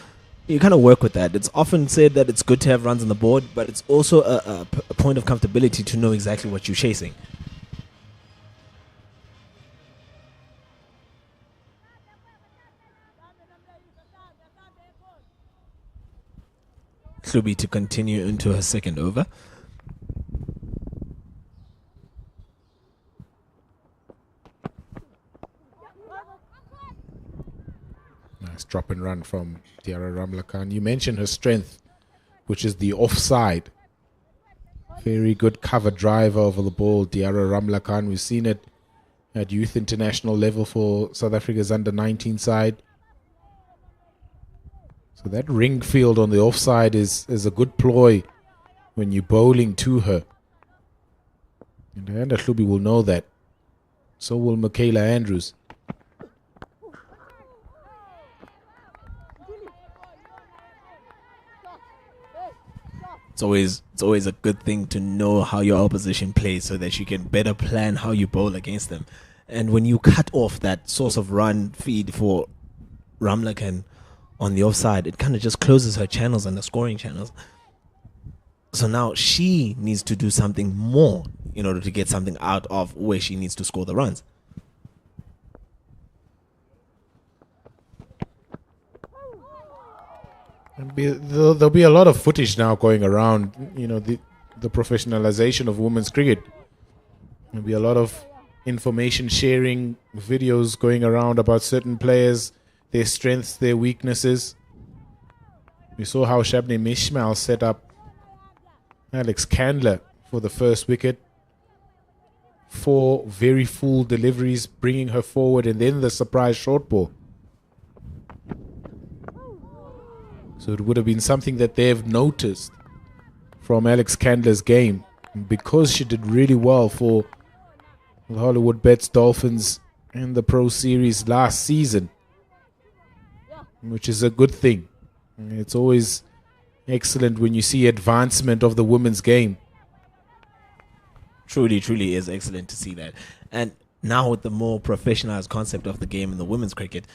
you kind of work with that. It's often said that it's good to have runs on the board, but it's also a point of comfortability to know exactly what you're chasing. Hlubi to continue into her second over. Nice drop and run from Diara Ramlakan. You mentioned her strength, which is the offside. Very good cover drive over the ball, Diara Ramlakan. We've seen it at youth international level for South Africa's under-19 side. So that ring field on the offside is a good ploy when you're bowling to her. And Ayanda Hlubi will know that. So will Michaela Andrews. It's always a good thing to know how your opposition plays so that you can better plan how you bowl against them. And when you cut off that source of run feed for Ramlakan on the offside, it kind of just closes her channels and the scoring channels. So now she needs to do something more in order to get something out of where she needs to score the runs. There'll be a lot of footage now going around, the professionalization of women's cricket. There'll be a lot of information sharing, videos going around about certain players, their strengths, their weaknesses. We saw how Shabnam Ishmael set up Alex Candler for the first wicket. 4 very full deliveries, bringing her forward, and then the surprise short ball. So it would have been something that they've noticed from Alex Candler's game, because she did really well for the Hollywoodbets Dolphins in the Pro Series last season, which is a good thing. It's always excellent when you see advancement of the women's game. Truly is excellent to see that. And now with the more professionalized concept of the game in the women's cricket,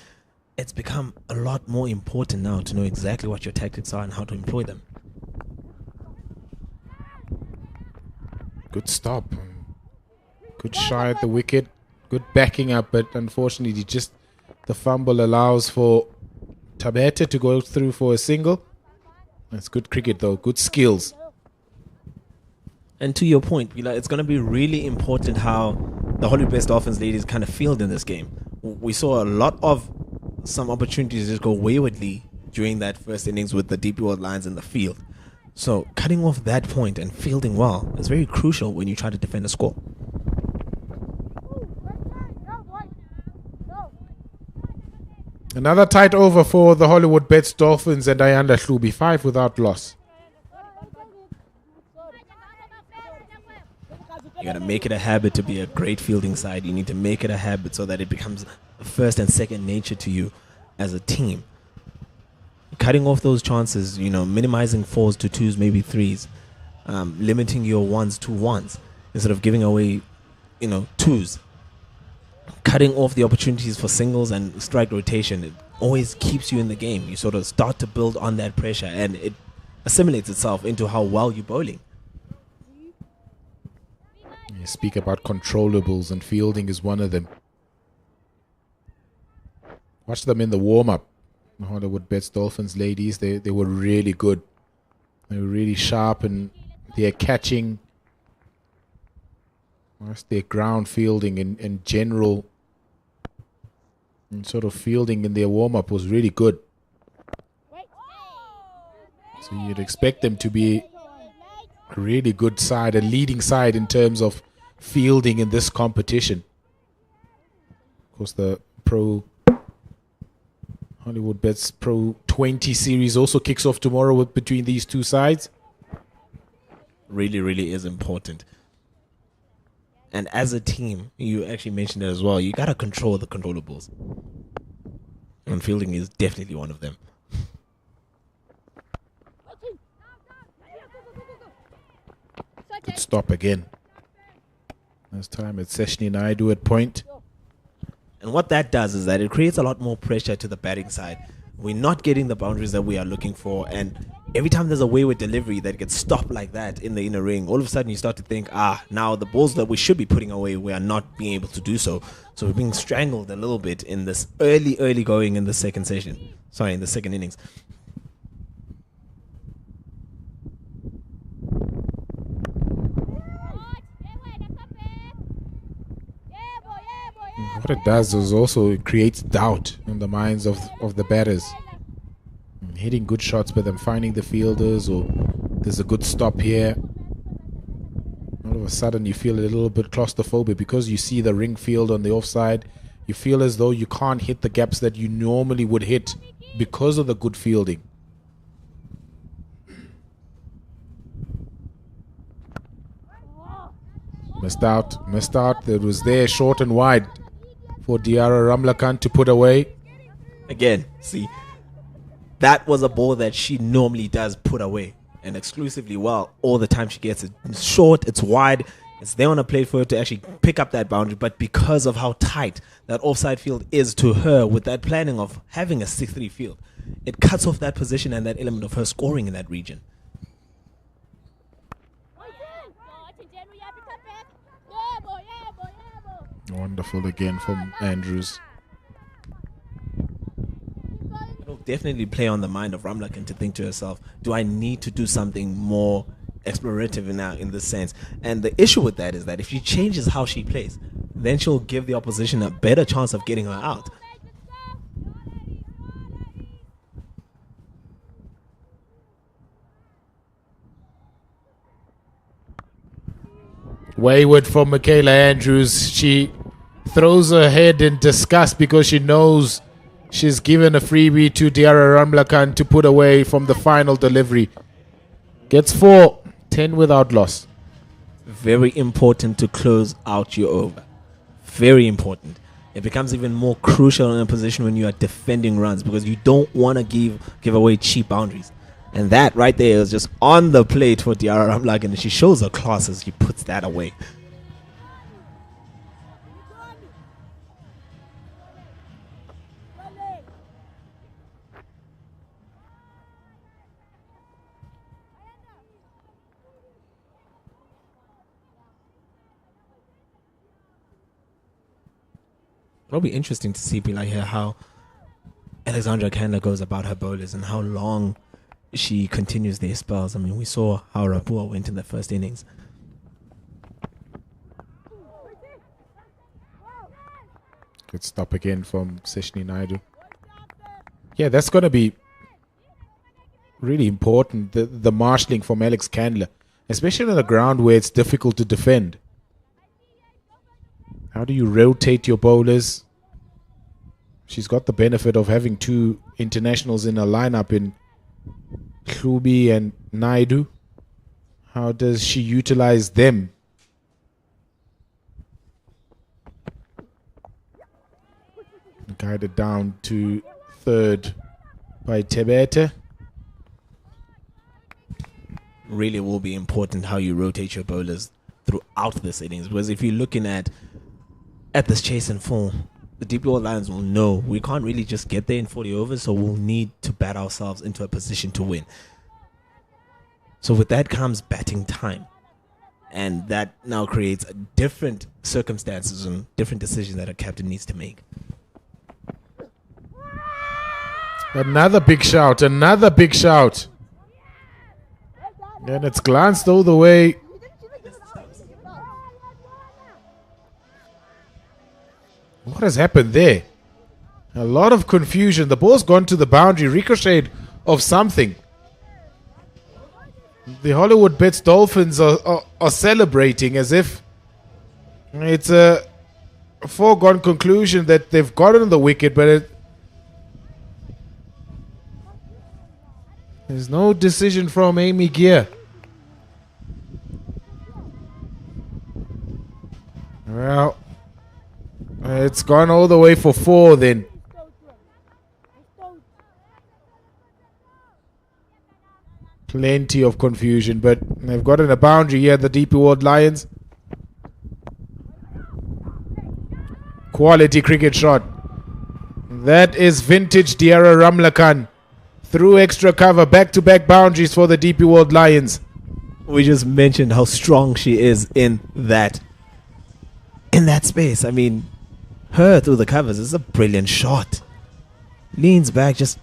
it's become a lot more important now to know exactly what your tactics are and how to employ them. Good stop. Good shy at the wicket. Good backing up, but unfortunately just the fumble allows for Tabete to go through for a single. That's good cricket though. Good skills. And to your point, it's going to be really important how the Hollywoodbets Dolphins ladies kind of field in this game. We saw a lot of some opportunities just go waywardly during that first innings with the DP World Lions in the field. So cutting off that point and fielding well is very crucial when you try to defend a score. Another tight over for the Hollywoodbets Dolphins and Ayanda Hlubi, 5 without loss. You got to make it a habit to be a great fielding side. You need to make it a habit so that it becomes first and second nature to you as a team. Cutting off those chances, minimizing 4s to 2s, maybe 3s, limiting your 1s to 1s instead of giving away, 2s. Cutting off the opportunities for singles and strike rotation, it always keeps you in the game. You sort of start to build on that pressure and it assimilates itself into how well you're bowling. You speak about controllables, and fielding is one of them. Watch them in the warm-up. The Hollywoodbets Dolphins ladies, they were really good. They were really sharp, and their catching, their ground fielding in general, and sort of fielding in their warm-up was really good. So you'd expect them to be a really good side, a leading side in terms of fielding in this competition. Of course, the Hollywoodbets Pro 20 series also kicks off tomorrow between these two sides. Really is important. And as a team, you actually mentioned it as well, you got to control the controllables. And fielding is definitely one of them. Good stop again. This time it's Seshni Naidu at point. And what that does is that it creates a lot more pressure to the batting side. We're not getting the boundaries that we are looking for, and every time there's a wayward delivery that gets stopped like that in the inner ring, all of a sudden you start to think, now the balls that we should be putting away, we are not being able to do so. So we're being strangled a little bit in this early going in the second innings. What it does is also it creates doubt in the minds of the batters. Hitting good shots, but then finding the fielders, or there's a good stop here. All of a sudden you feel a little bit claustrophobic because you see the ring field on the offside. You feel as though you can't hit the gaps that you normally would hit because of the good fielding. Missed out. It was there, short and wide for Diara Ramlakan to put away. Again, see, that was a ball that she normally does put away, and exclusively well all the time she gets it. It's short, it's wide, It's there on a plate for her to actually pick up that boundary, but because of how tight that offside field is to her with that planning of having a 6-3 field, it cuts off that position and that element of her scoring in that region. Wonderful again from Andrews. It'll definitely play on the mind of Ramlakan to think to herself, do I need to do something more explorative in this sense? And the issue with that is that if she changes how she plays, then she'll give the opposition a better chance of getting her out. Wayward from Michaela Andrews. She throws her head in disgust because she knows she's given a freebie to Diarra Ramlakan to put away from the final delivery. Gets 4, 10 without loss. Very important to close out your over. Very important. It becomes even more crucial in a position when you are defending runs because you don't want to give away cheap boundaries. And that right there is just on the plate for Diarra Ramlakan, and she shows her class as she puts that away. It'll be interesting to see how Alexandra Candler goes about her bowlers and how long she continues their spells. I mean, we saw how Rapua went in the first innings. Good stop again from Seshni Naidu. Yeah, that's going to be really important, the marshalling from Alex Candler, especially on a ground where it's difficult to defend. How do you rotate your bowlers? She's got the benefit of having 2 internationals in a lineup in Klubi and Naidu. How does she utilize them? Guided down to third by Tebete. Really will be important how you rotate your bowlers throughout this innings, because if you're looking at this chase and form, the DP World Lions will know we can't really just get there in 40 overs, so we'll need to bat ourselves into a position to win. So with that comes batting time, and that now creates different circumstances and different decisions that a captain needs to make. Another big shout, another big shout. And it's glanced all the way. What has happened there? A lot of confusion. The ball's gone to the boundary, ricocheted of something. The Hollywoodbets Dolphins are celebrating as if it's a foregone conclusion that they've gotten the wicket, but there's no decision from Amy Gear. Well, it's gone all the way for 4 then. Plenty of confusion, but they've gotten a boundary here, the DP World Lions. Quality cricket shot. That is vintage Diarra Ramlakan. Through extra cover, back-to-back boundaries for the DP World Lions. We just mentioned how strong she is in that space. I mean, her through the covers is a brilliant shot. Leans back, just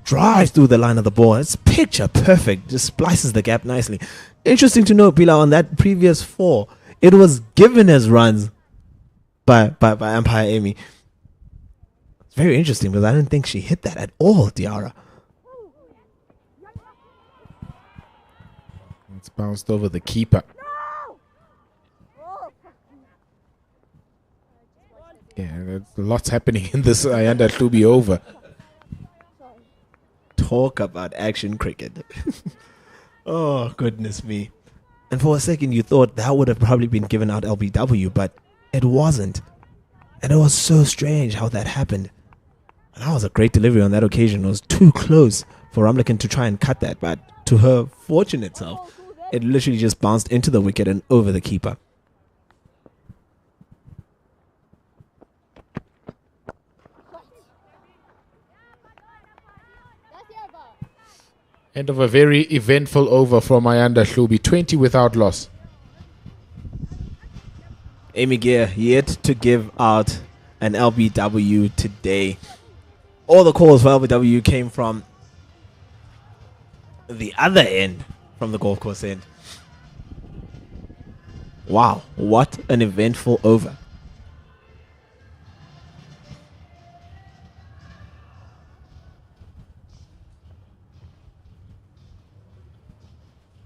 drives through the line of the ball. It's picture perfect. Just splices the gap nicely. Interesting to note, Pila, on that previous 4, it was given as runs by umpire Amy. It's very interesting because I didn't think she hit that at all, Diarra. It's bounced over the keeper. Yeah, there's lots happening in this Ayanda Klubi over. Talk about action cricket. Oh, goodness me. And for a second, you thought that would have probably been given out LBW, but it wasn't. And it was so strange how that happened. And that was a great delivery on that occasion. It was too close for Ramlakan to try and cut that, but to her fortunate self, It literally just bounced into the wicket and over the keeper. End of a very eventful over for Mayanda Hlubi. 20 without loss. Amy Gear yet to give out an LBW today. All the calls for LBW came from the other end, from the golf course end. Wow, what an eventful over.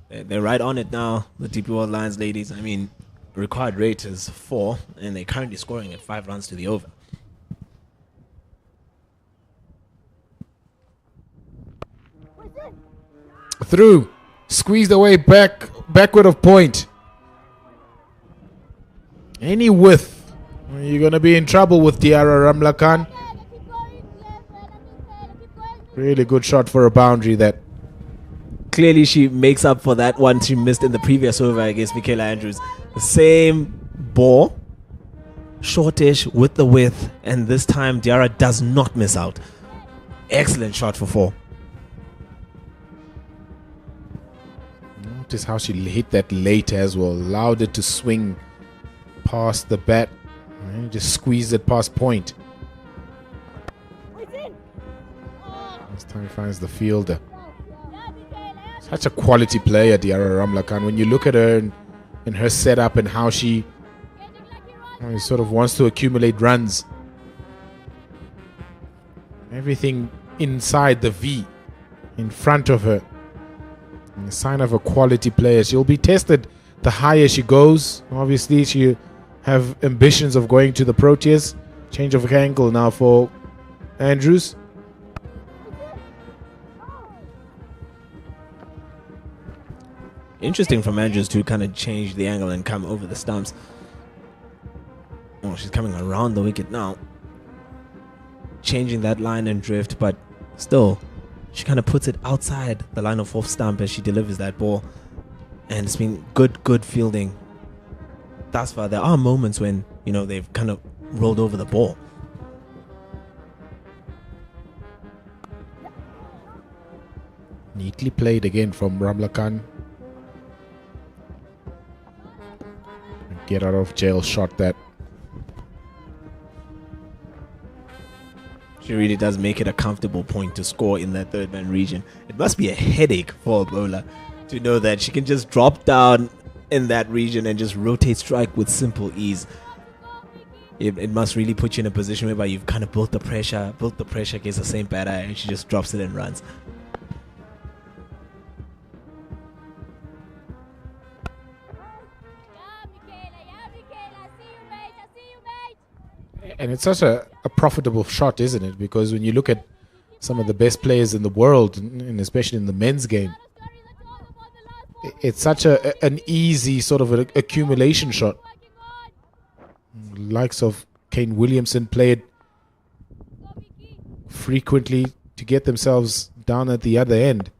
They're right on it now, the DP World Lions ladies. I mean, required rate is 4, and they're currently scoring at 5 runs to the over. Through. Squeezed away backward of point. Any width, you're going to be in trouble with Diarra Ramlakan. Really good shot for a boundary that. Clearly she makes up for that one she missed in the previous over against Michaela Andrews. The same ball, shortish with the width, and this time Diarra does not miss out. Excellent shot for 4. Notice how she hit that late as well. Allowed it to swing past the bat. And just squeezed it past point. This time he finds the fielder. Such a quality player, Diarra Ramlakan. When you look at her and her setup and how she sort of wants to accumulate runs. Everything inside the V, in front of her. A sign of a quality player. She'll be tested the higher she goes. Obviously, she have ambitions of going to the Proteas. Change of angle now for Andrews. Interesting from Andrews to kind of change the angle and come over the stumps. Oh, she's coming around the wicket now. Changing that line and drift, but still, she kind of puts it outside the line of 4th stump as she delivers that ball. And it's been good fielding thus far. There are moments when, they've kind of rolled over the ball. Neatly played again from Ramlakan. Get out of jail shot that. She really does make it a comfortable point to score in that 3rd man region. It must be a headache for a bowler to know that she can just drop down in that region and just rotate strike with simple ease. It must really put you in a position whereby you've kind of built the pressure against the same batter, and she just drops it and runs. And it's such a profitable shot, isn't it? Because when you look at some of the best players in the world, and especially in the men's game, it's such an easy sort of an accumulation shot. Likes of Kane Williamson played frequently to get themselves down at the other end.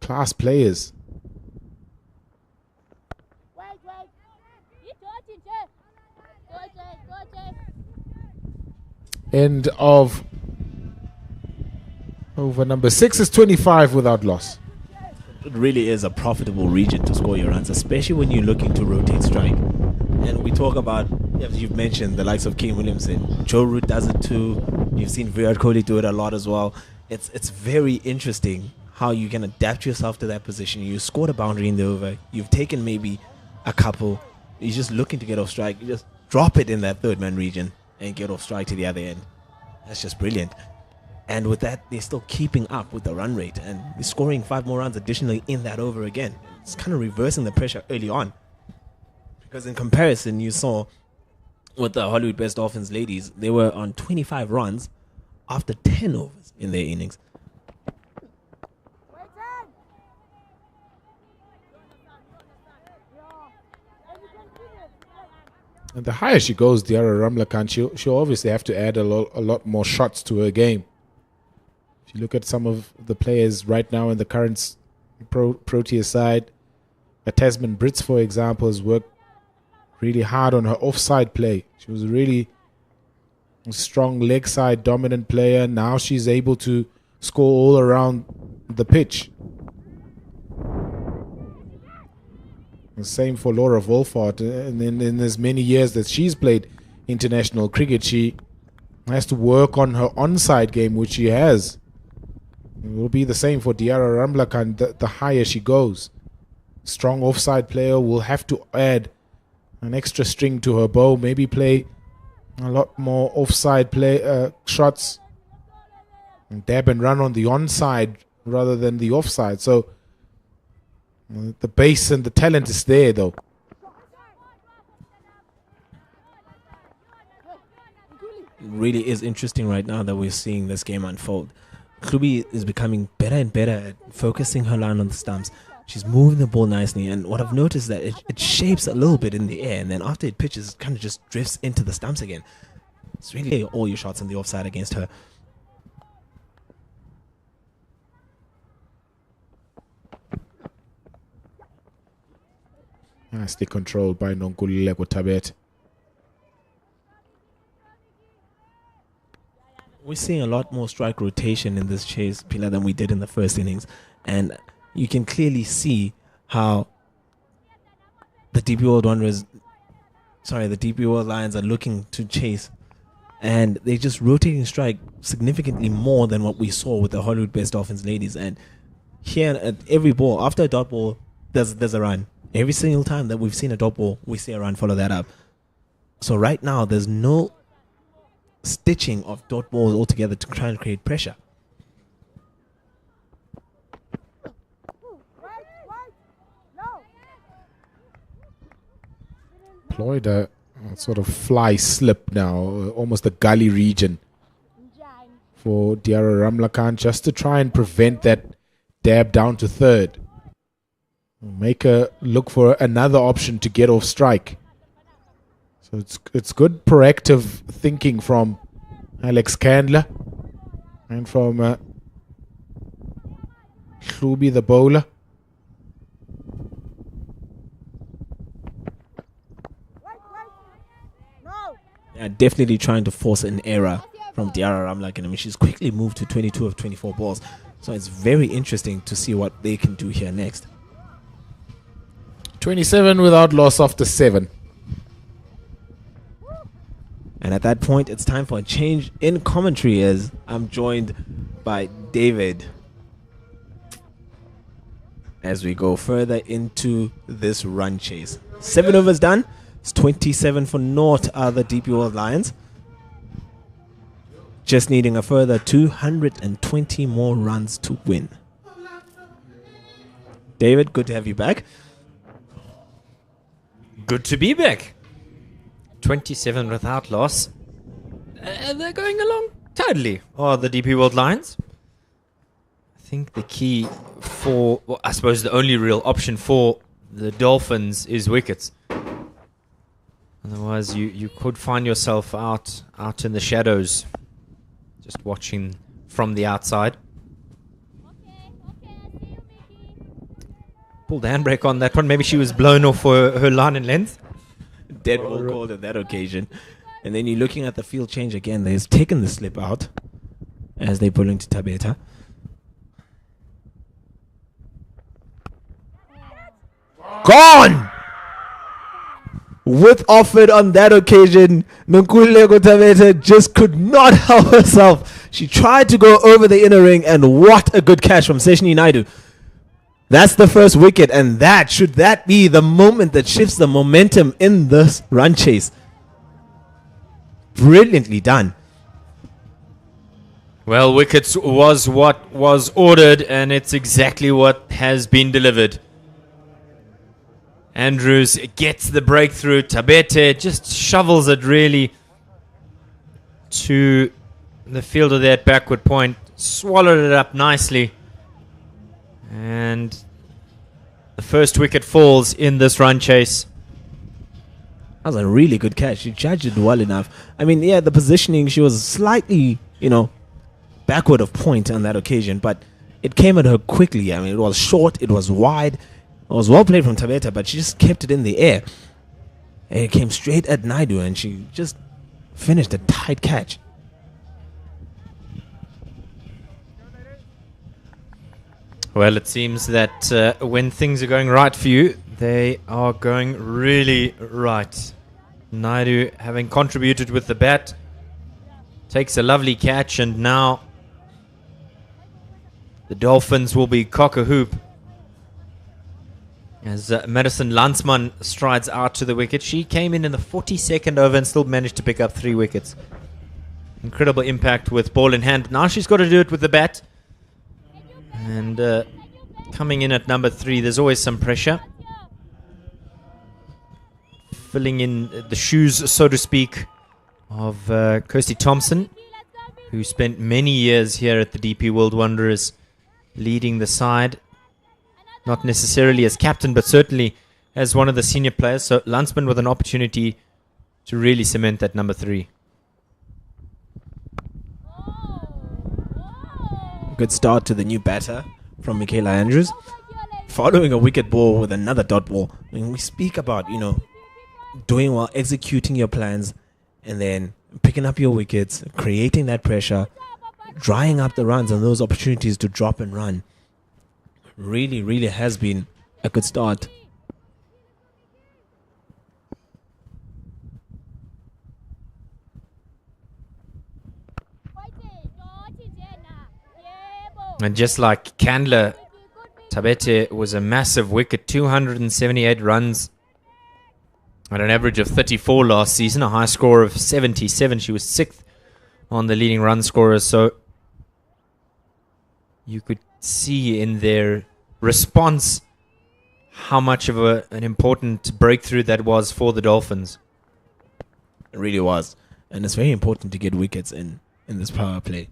Class players. End of over number 6 is 25 without loss. It really is a profitable region to score your runs, especially when you're looking to rotate strike. And we talk about, as you've mentioned, the likes of Kane Williamson. Joe Root does it too. You've seen Virat Kohli do it a lot as well. It's very interesting how you can adapt yourself to that position. You scored a boundary in the over. You've taken maybe a couple. You're just looking to get off strike. You just drop it in that 3rd man region and get off strike to the other end. That's just brilliant. And with that, they're still keeping up with the run rate, and they're scoring 5 more runs additionally in that over again. It's kind of reversing the pressure early on. Because in comparison, you saw with the Hollywoodbets Dolphins ladies, they were on 25 runs after 10 overs in their innings. And the higher she goes, Diarra Ramlakan, she'll obviously have to add a lot more shots to her game. If you look at some of the players right now in the current Protea side, Tasman Brits, for example, has worked really hard on her offside play. She was a really strong leg side dominant player. Now she's able to score all around the pitch. The same for Laura Wolfart. And in as many years that she's played international cricket, she has to work on her onside game, which she has. It will be the same for Diarra Ramlakan the higher she goes. Strong offside player will have to add an extra string to her bow, maybe play a lot more offside play shots, and dab and run on the onside rather than the offside. So the base and the talent is there, though. It really is interesting right now that we're seeing this game unfold. Klubi is becoming better and better at focusing her line on the stumps. She's moving the ball nicely, and what I've noticed is that it shapes a little bit in the air, and then after it pitches, it kind of just drifts into the stumps again. It's really all your shots on the offside against her. Nicely controlled by Nonkululeko Tabet. We're seeing a lot more strike rotation in this chase, Pila, than we did in the first innings, and you can clearly see how the DP World Lions are looking to chase, and they're just rotating strike significantly more than what we saw with the Hollywoodbets Dolphins ladies. And here at every ball, after a dot ball, there's a run. Every single time that we've seen a dot ball, we see a run follow that up. So right now, there's no stitching of dot balls altogether to try and create pressure. Employed a sort of fly slip now, almost a gully region for Diarra Ramlakan, just to try and prevent that dab down to third. Make her look for another option to get off strike. So it's good proactive thinking from Alex Candler and from Klubi, the bowler. Yeah, definitely trying to force an error from Diarra Ramlakan. I mean, she's quickly moved to 22 of 24 balls. So it's very interesting to see what they can do here next. 27 without loss after 7. And at that point, it's time for a change in commentary as I'm joined by David as we go further into this run chase. 7 overs done. It's 27 for naught are the DP World Lions. Just needing a further 220 more runs to win. David, good to have you back. Good to be back. 27 without loss. They're going along tidily. Are the DP World Lions? I think the key for, well, I suppose the only real option for the Dolphins is wickets. Otherwise, you could find yourself out in the shadows, just watching from the outside. Pulled the handbrake on that one. Maybe she was blown off for her line and length. Dead ball called at that occasion. And then you're looking at the field change again. They've taken the slip out as they pull into Tabeta. Gone! With offered on that occasion, Nonkululeko Tabeta just could not help herself. She tried to go over the inner ring, and what a good catch from Seshni Naidu. That's the first wicket, and should that be the moment that shifts the momentum in this run chase? Brilliantly done. Well, wickets was what was ordered, and it's exactly what has been delivered. Andrews gets the breakthrough. Tabete just shovels it really to the fielder there at backward point. Swallowed it up nicely. And the first wicket falls in this run chase. That was a really good catch. She judged it well enough. I mean, yeah, the positioning, she was slightly, backward of point on that occasion, but it came at her quickly. I mean, it was short, it was wide. It was well played from Tabeta, but she just kept it in the air. And it came straight at Naidu, and she just finished a tight catch. Well, it seems that when things are going right for you, they are going really right. Naidu, having contributed with the bat, takes a lovely catch, and now the Dolphins will be cock-a-hoop as Madison Landsman strides out to the wicket. She came in the 42nd over and still managed to pick up 3 wickets. Incredible impact with ball in hand. Now she's got to do it with the bat. And coming in at number 3, there's always some pressure. Filling in the shoes, so to speak, of Kirsty Thompson, who spent many years here at the DP World Wanderers, leading the side. Not necessarily as captain, but certainly as one of the senior players. So Landsman with an opportunity to really cement that number 3. Good start to the new batter from Michaela Andrews, following a wicket ball with another dot ball. When we speak about, doing well, executing your plans, and then picking up your wickets, creating that pressure, drying up the runs and those opportunities to drop and run, really, really has been a good start. And just like Candler, Tabete was a massive wicket, 278 runs at an average of 34 last season, a high score of 77. She was 6th on the leading run scorers, so you could see in their response how much of an important breakthrough that was for the Dolphins. It really was. And it's very important to get wickets in this power play.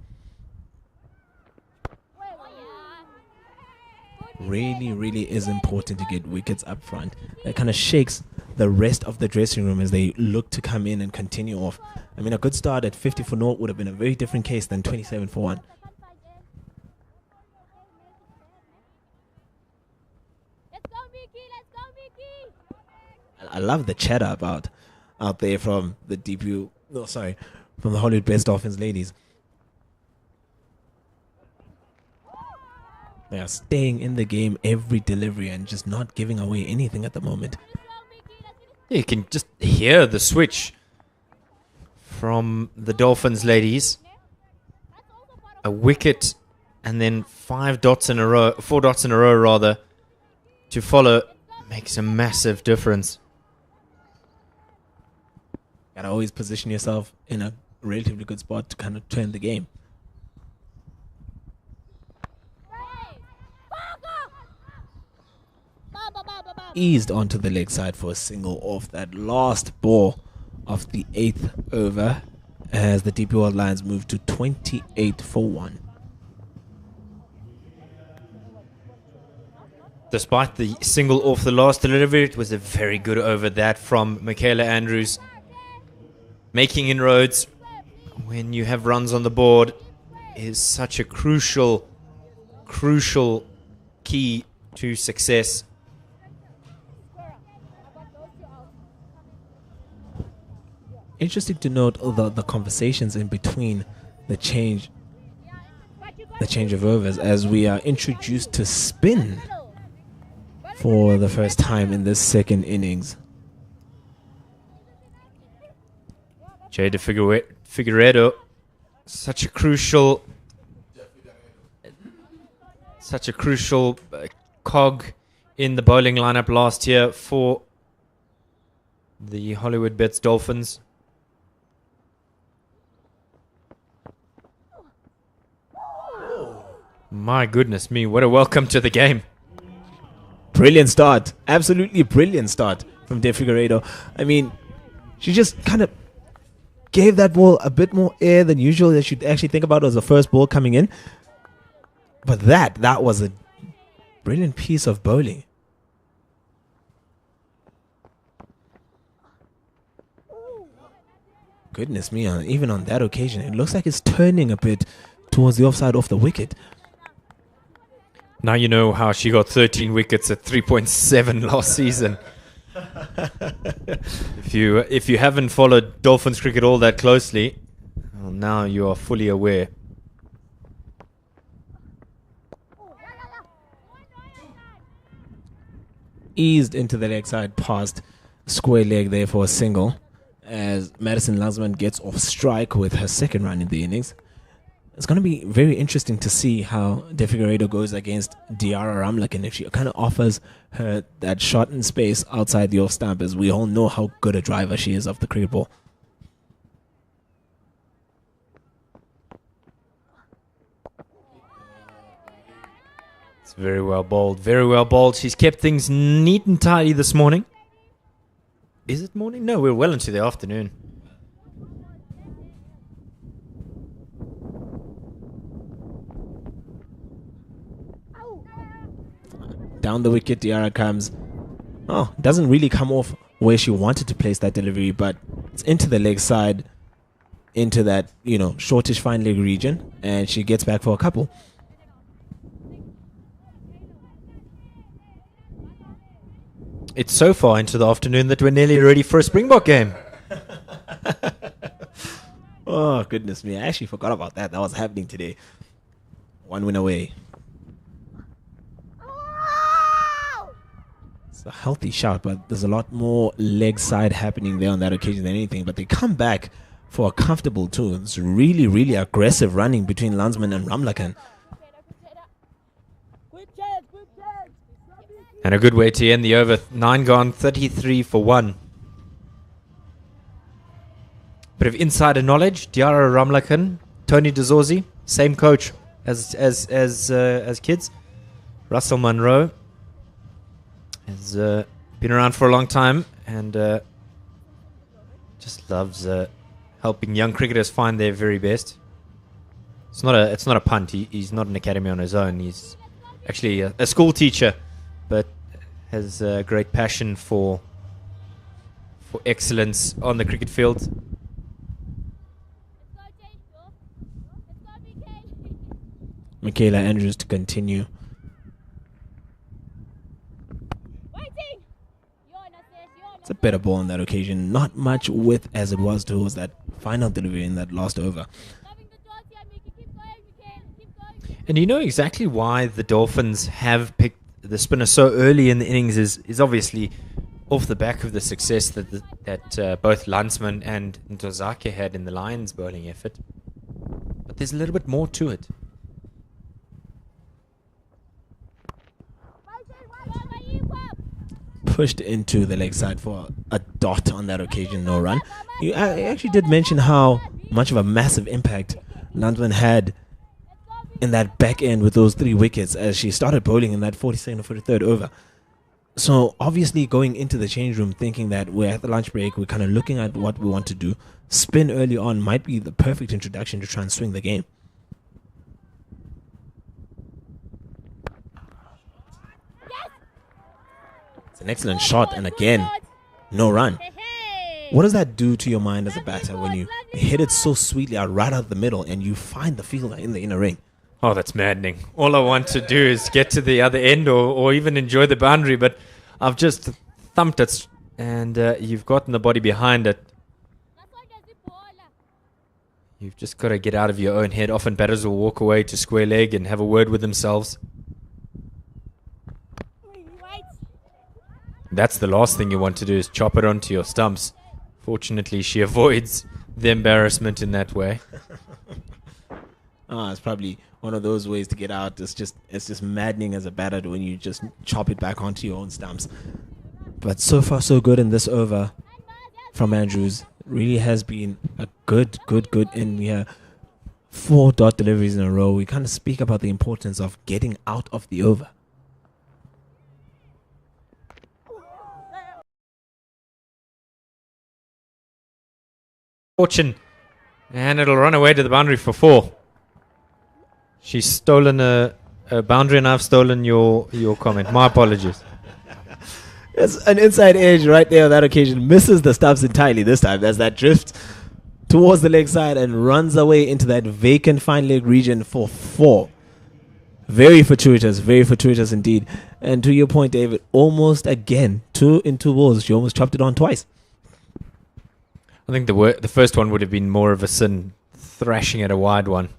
Really, really is important to get wickets up front. That kind of shakes the rest of the dressing room as they look to come in and continue off. I mean, a good start at 50 for 0 would have been a very different case than 27 for 1. I love the chatter out there from the from the Hollywoodbets Dolphins ladies. They are staying in the game every delivery and just not giving away anything at the moment. You can just hear the switch from the Dolphins ladies. A wicket and then 4 dots in a row rather, to follow makes a massive difference. Gotta always position yourself in a relatively good spot to kind of turn the game. Eased onto the leg side for a single off that last ball of the 8th over as the DP World Lions move to 28 for 1. Despite the single off the last delivery, it was a very good over that from Michaela Andrews. Making inroads when you have runs on the board is such a crucial key to success. Interesting to note the conversations in between the change of overs as we are introduced to spin for the first time in this second innings. Jada Figueiredo, such a crucial cog in the bowling lineup last year for the Hollywoodbets Dolphins. My goodness me, what a welcome to the game. Brilliant start. Absolutely brilliant start from De Figueiredo. I mean, she just kind of gave that ball a bit more air than usual that you'd actually think about as the first ball coming in. But that was a brilliant piece of bowling. Goodness me, even on that occasion, it looks like it's turning a bit towards the offside off the wicket. Now you know how she got 13 wickets at 3.7 last season. If you haven't followed Dolphins cricket all that closely, well, now you are fully aware. Eased into the leg side past square leg there for a single as Madison Lusman gets off strike with her second run in the innings. It's going to be very interesting to see how De Figueiredo goes against Diarra Ramlaken if she kind of offers her that shot in space outside the off stump, as we all know how good a driver she is of the cricket ball. It's very well bowled, very well bowled. She's kept things neat and tidy this morning. Is it morning? No, we're well into the afternoon. Down the wicket, Diarra comes. Oh, doesn't really come off where she wanted to place that delivery, but it's into the leg side, into that, shortish fine leg region, and she gets back for a couple. It's so far into the afternoon that we're nearly ready for a Springbok game. Oh, goodness me. I actually forgot about that. That was happening today. One win away. It's a healthy shot, but there's a lot more leg side happening there on that occasion than anything. But they come back for a comfortable two. It's really, really aggressive running between Landsman and Ramlaken. And a good way to end the over. 9 gone, 33 for 1. Bit of insider knowledge. Diarra Ramlaken, Tony DeZorzi, same coach as kids. Russell Munro has been around for a long time and just loves helping young cricketers find their very best. It's not a punt. He's not an academy on his own. He's actually a school teacher, but has a great passion for excellence on the cricket field. Michaela Andrews to continue. It's a better ball on that occasion. Not much width as it was towards that final delivery in that last over. And you know exactly why the Dolphins have picked the spinner so early in the innings is obviously off the back of the success that both Landsman and Ntozake had in the Lions bowling effort. But there's a little bit more to it. Pushed into the leg side for a dot on that occasion, no run. I actually did mention how much of a massive impact Landsman had in that back end with those 3 wickets as she started bowling in that 42nd or 43rd over. So obviously going into the change room thinking that we're at the lunch break, we're kind of looking at what we want to do. Spin early on might be the perfect introduction to try and swing the game. It's an excellent shot, and again, no run. What does that do to your mind as a batter when you hit it so sweetly out right out the middle and you find the fielder in the inner ring? Oh, that's maddening. All I want to do is get to the other end or even enjoy the boundary, but I've just thumped it and you've gotten the body behind it. You've just got to get out of your own head. Often batters will walk away to square leg and have a word with themselves. That's the last thing you want to do is chop it onto your stumps. Fortunately, she avoids the embarrassment in that way. It's probably one of those ways to get out. It's just maddening as a batter when you just chop it back onto your own stumps. But so far so good in this over from Andrews. Really has been a good in here. 4 dot deliveries in a row. We kind of speak about the importance of getting out of the over. Fortune, and it'll run away to the boundary for 4. She's stolen a boundary and I've stolen your comment. My apologies. It's an inside edge right there on that occasion. Misses the stumps entirely this time. There's that drift towards the leg side and runs away into that vacant fine leg region for 4. Very fortuitous indeed. And to your point, David, almost again, 2 into balls. She almost chopped it on twice. I think the first one would have been more of a sin, thrashing at a wide one.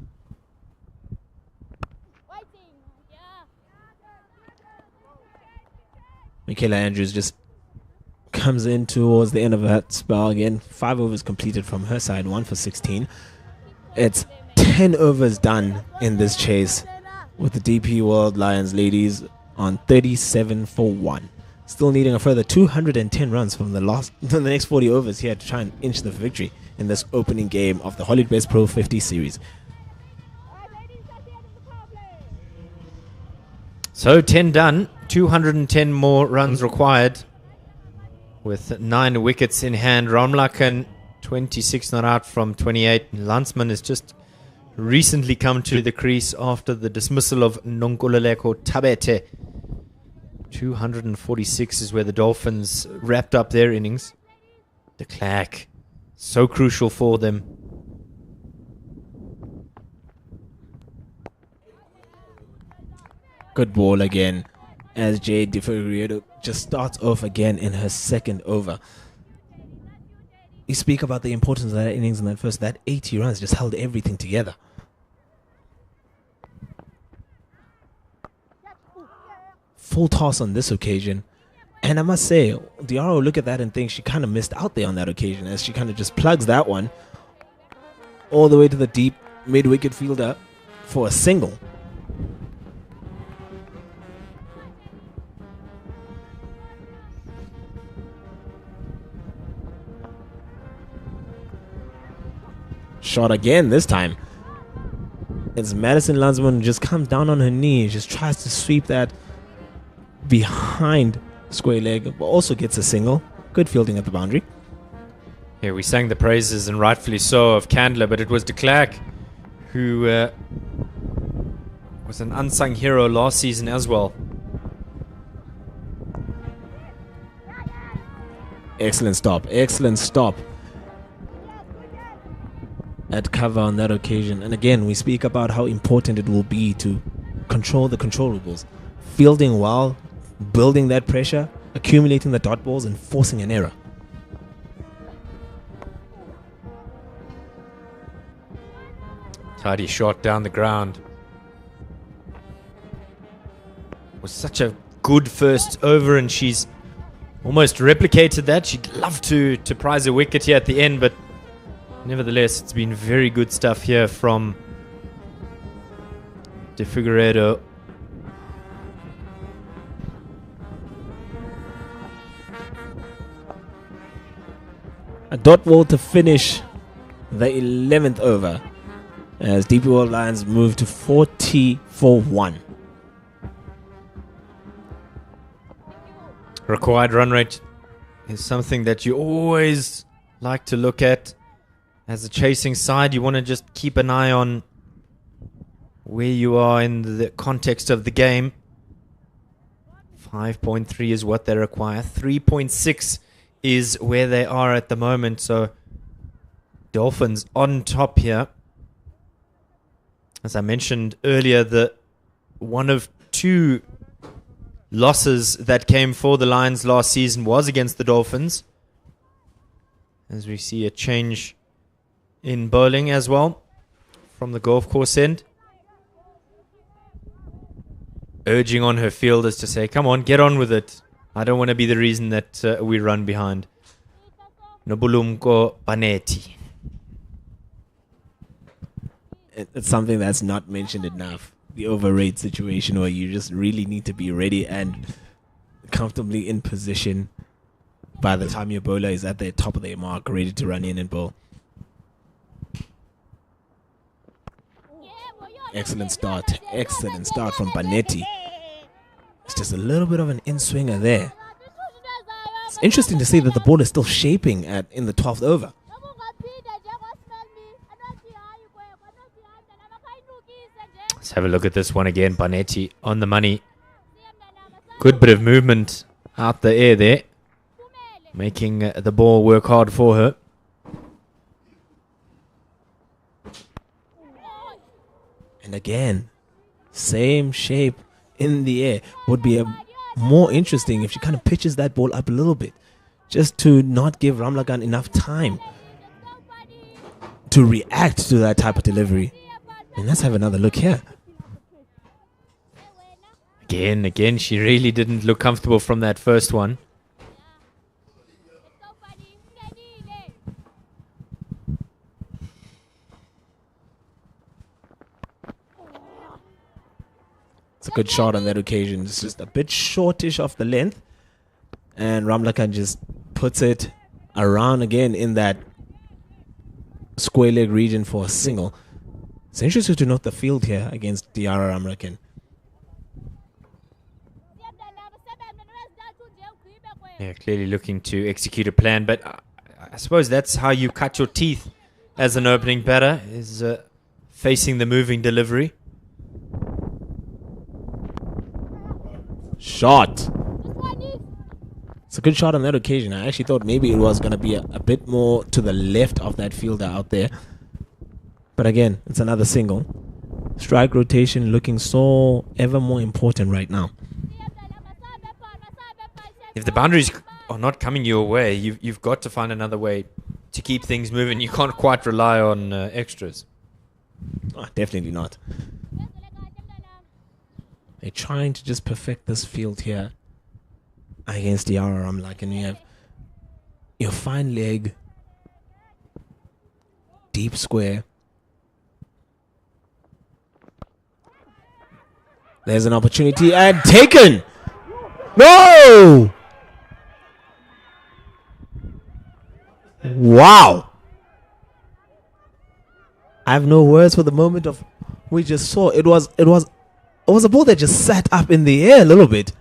Michaela Andrews just comes in towards the end of that spell again. 5 overs completed from her side, 1 for 16. It's 10 overs done in this chase with the DP World Lions ladies on 37 for 1. Still needing a further 210 runs from the next 40 overs here to try and inch the victory in this opening game of the Hollywoodbets Pro 50 series. So 10 done, 210 more runs required with 9 wickets in hand. Ramlakan 26 not out from 28. Landsman has just recently come to the crease after the dismissal of Nonkululeko Tabete. 246 is where the Dolphins wrapped up their innings. De Klerk, so crucial for them. Good ball again as Jade DeFigueiredo just starts off again in her second over. You speak about the importance of that innings in that 80 runs just held everything together. Full toss on this occasion. And I must say, Diarra will look at that and think she kind of missed out there on that occasion as she kind of just plugs that one all the way to the deep mid-wicket fielder for a single. Shot again this time. It's Madison Landsman just comes down on her knee, just tries to sweep that behind square leg, but also gets a single. Good fielding at the boundary. Yeah, we sang the praises, and rightfully so, of Candler, but it was de Klerk who was an unsung hero last season as well. Excellent stop at cover on that occasion. And again, we speak about how important it will be to control the controllables. Fielding well, building that pressure, accumulating the dot balls, and forcing an error. Tidy shot down the ground. Was such a good first over, and she's almost replicated that. She'd love to prize a wicket here at the end, but nevertheless, it's been very good stuff here from DeFigueiredo. A dot ball to finish the 11th over as DP World Lions move to 40 for 1. Required run rate is something that you always like to look at. As a chasing side, you want to just keep an eye on where you are in the context of the game. 5.3 is what they require. 3.6 is where they are at the moment. So Dolphins on top here. As I mentioned earlier, the one of 2 losses that came for the Lions last season was against the Dolphins. As we see a change in bowling as well from the golf course end. Urging on her fielders to say, come on, get on with it. I don't want to be the reason that we run behind. Nobulumko Panetti. It's something that's not mentioned enough. The overrate situation where you just really need to be ready and comfortably in position by the time your bowler is at the top of their mark, ready to run in and bowl. Excellent start from Panetti. It's just a little bit of an in-swinger there. It's interesting to see that the ball is still shaping in the 12th over. Let's have a look at this one again. Panetti on the money. Good bit of movement out the air there, making the ball work hard for her. And again, same shape in the air. Would be more interesting if she kind of pitches that ball up a little bit, just to not give Ramlakan enough time to react to that type of delivery. And let's have another look here. Again, she really didn't look comfortable from that first one. It's a good shot on that occasion. It's just a bit shortish off the length. And Ramlakan just puts it around again in that square leg region for a single. It's interesting to note the field here against Diara Ramlakan. Yeah, clearly looking to execute a plan, but I suppose that's how you cut your teeth as an opening batter, is facing the moving delivery. Shot. It's a good shot on that occasion. I actually thought maybe it was going to be a bit more to the left of that fielder out there. But again, it's another single. Strike rotation looking so ever more important right now. If the boundaries are not coming your way, you've got to find another way to keep things moving. You can't quite rely on extras. Oh, definitely not. They're trying to just perfect this field here against the RM. Like, and you have your fine leg, deep square. There's an opportunity and taken. No! Wow. I have no words for the moment of we just saw. It was a ball that just sat up in the air a little bit.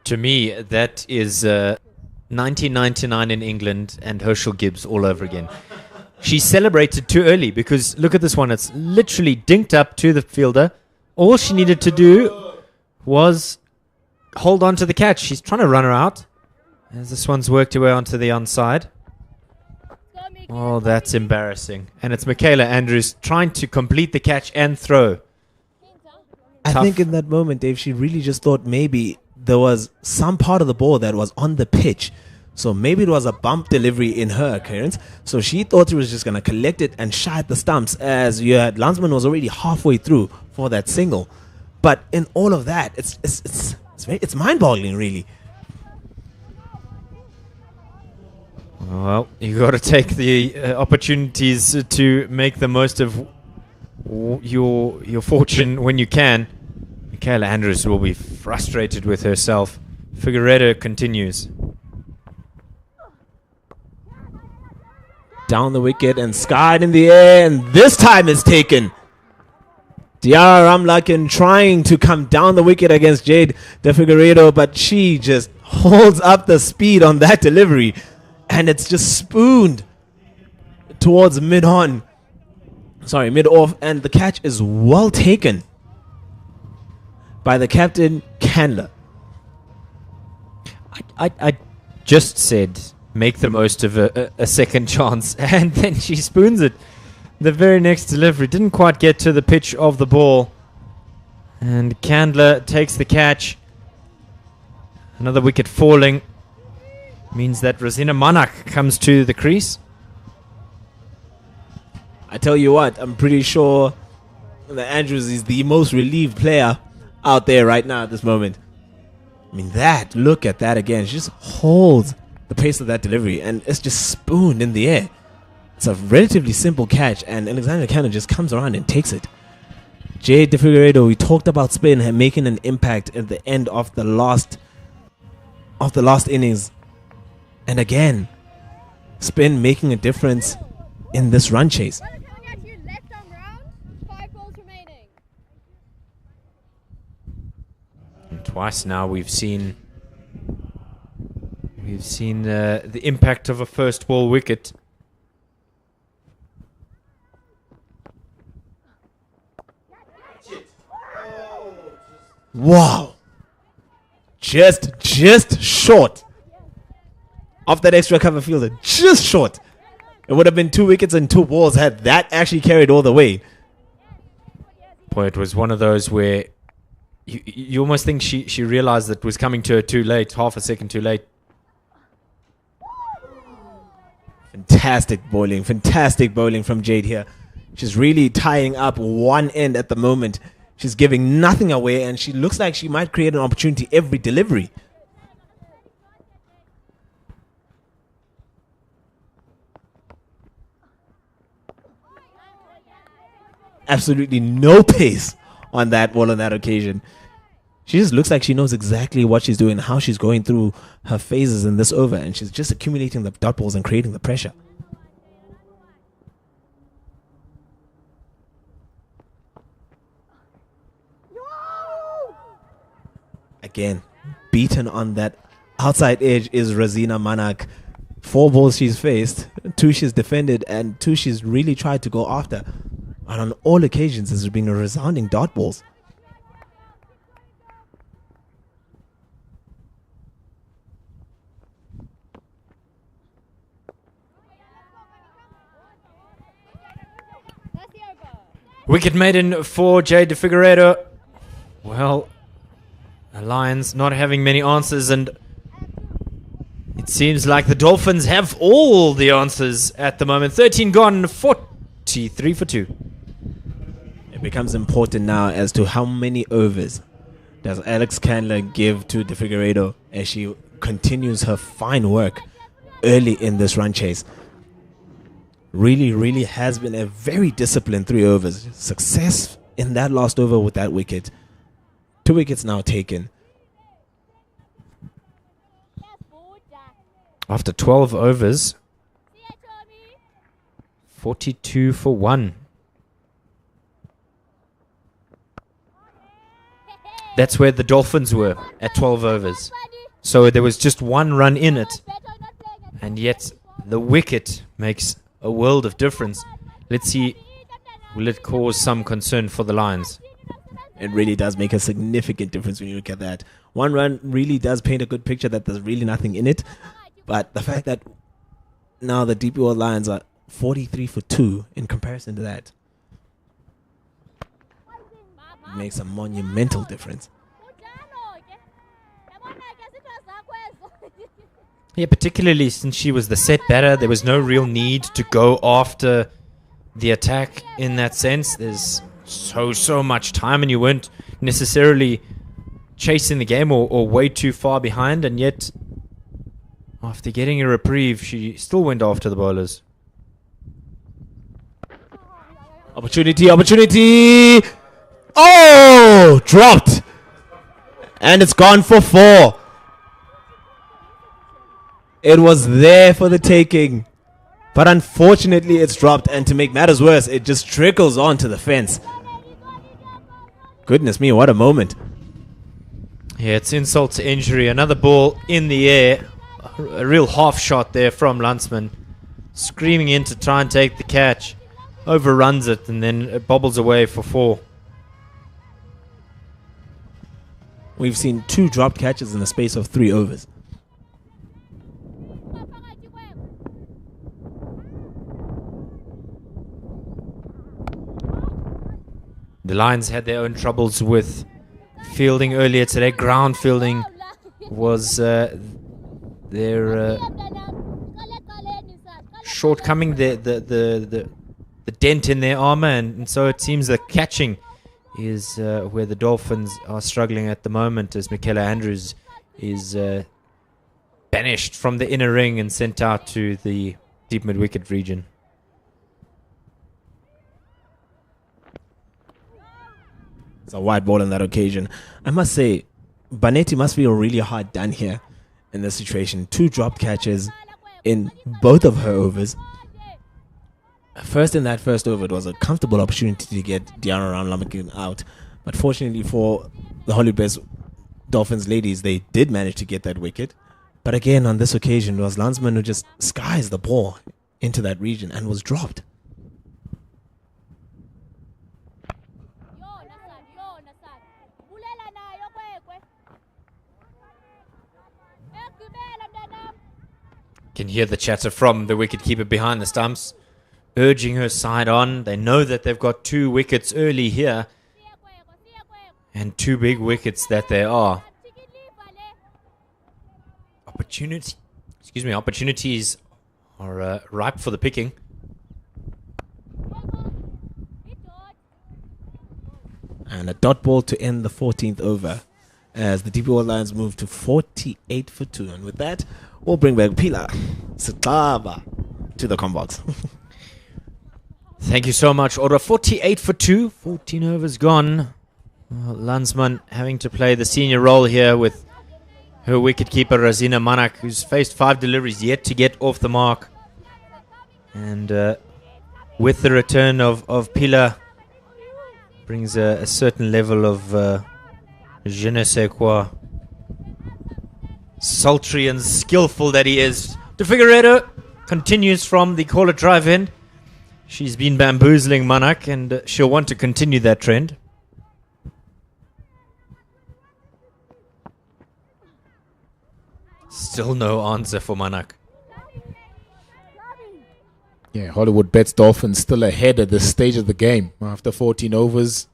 To me, that is 1999 in England and Herschel Gibbs all over again. She celebrated too early because look at this one. It's literally dinked up to the fielder. All she needed to do was hold on to the catch. She's trying to run her out as this one's worked her way onto the onside. Oh, that's embarrassing. And it's Michaela Andrews trying to complete the catch and throw. I think in that moment, Dave, she really just thought maybe there was some part of the ball that was on the pitch. So maybe it was a bump delivery in her occurrence. So she thought she was just going to collect it and shy at the stumps as you had Landsman was already halfway through for that single. But in all of that, it's mind-boggling, really. Well, you got to take the opportunities to make the most of your fortune when you can. Michaela Andrews will be frustrated with herself. Figueiredo continues. Down the wicket and skied in the air, and this time it's taken. Diara Ramlakan trying to come down the wicket against Jade De Figueiredo, but she just holds up the speed on that delivery, and it's just spooned towards mid-off, and the catch is well taken by the captain, Candler. I just said make the most of a second chance, and then she spoons it. The very next delivery didn't quite get to the pitch of the ball, and Candler takes the catch. Another wicket falling means that Rosina Manak comes to the crease. I tell you what, I'm pretty sure that Andrews is the most relieved player out there right now at this moment. I mean, look at that again. She just holds the pace of that delivery, and it's just spooned in the air. It's a relatively simple catch, and Alexander Cannon just comes around and takes it. Jade De Figueiredo, we talked about spin and making an impact at the end of the last innings. And again, spin making a difference in this run chase. And twice now we've seen the impact of a first ball wicket. Wow. Just short of that extra cover fielder. Just short. It would have been 2 wickets and 2 balls had that actually carried all the way. Boy, it was one of those where you almost think she realized that it was coming to her too late, half a second too late. Fantastic bowling from Jade here. She's really tying up one end at the moment. She's giving nothing away, and she looks like she might create an opportunity every delivery. Absolutely no pace on that ball on that occasion. She just looks like she knows exactly what she's doing, how she's going through her phases in this over, and she's just accumulating the dot balls and creating the pressure. Again, beaten on that outside edge is Razina Manak. 4 balls she's faced, 2 she's defended, and 2 she's really tried to go after. And on all occasions, there's been a resounding dot balls. Wicket maiden for Jade de Figueiredo. Well, the Lions not having many answers, and it seems like the Dolphins have all the answers at the moment. 13 gone, 43 for 2. It becomes important now as to how many overs does Alex Candler give to de Figueiredo as she continues her fine work early in this run chase. Really has been a very disciplined 3 overs. Success in that last over with that wicket. 2 wickets now taken. After 12 overs, 42 for 1. That's where the Dolphins were at 12 overs. So there was just 1 run in it. And yet the wicket makes a world of difference. Let's see, will it cause some concern for the Lions? It really does make a significant difference when you look at that. 1 run really does paint a good picture that there's really nothing in it. But the fact that now the DP World Lions are 43 for 2 in comparison to that makes a monumental difference. Yeah, particularly since she was the set batter, there was no real need to go after the attack in that sense. There's so much time, and you weren't necessarily chasing the game or way too far behind, and yet after getting a reprieve, she still went after the bowlers. Opportunity! Oh! Dropped! And it's gone for 4. It was there for the taking. But unfortunately, it's dropped. And to make matters worse, it just trickles onto the fence. Goodness me, what a moment. Yeah, it's insult to injury. Another ball in the air. A real half shot there from Landsman. Screaming in to try and take the catch. Overruns it and then it bobbles away for 4. We've seen 2 dropped catches in the space of 3 overs. The Lions had their own troubles with fielding earlier today. Ground fielding was their shortcoming, the dent in their armor, and so it seems that catching is where the Dolphins are struggling at the moment, as Michaela Andrews is banished from the inner ring and sent out to the deep mid-wicket region. It's a wide ball on that occasion. I must say, Banetti must feel really hard done here in this situation. 2 dropped catches in both of her overs. First, in that first over, it was a comfortable opportunity to get Diana Ramlamakin out. But fortunately for the Hollywoodbets Dolphins ladies, they did manage to get that wicket. But again, on this occasion, it was Landsman who just skies the ball into that region and was dropped. Can hear the chatter from the wicketkeeper behind the stumps, urging her side on. They know that they've got 2 wickets early here, And 2 big wickets that they are. Opportunities are ripe for the picking. And a dot ball to end the 14th over as the DP World Lions move to 48 for 2. And with that, we'll bring back Pila Sitlaba to the combox. Thank you so much. Order 48 for 2. 14 overs gone. Landsman having to play the senior role here with her wicketkeeper Razina Manak, who's faced 5 deliveries yet to get off the mark. And with the return of Pila, brings a certain level of je ne sais quoi. Sultry and skillful that he is. De Figueiredo continues from the caller drive end. She's been bamboozling Manak, and she'll want to continue that trend. Still no answer for Manak. Yeah, Hollywoodbets Dolphins still ahead at this stage of the game after 14 overs.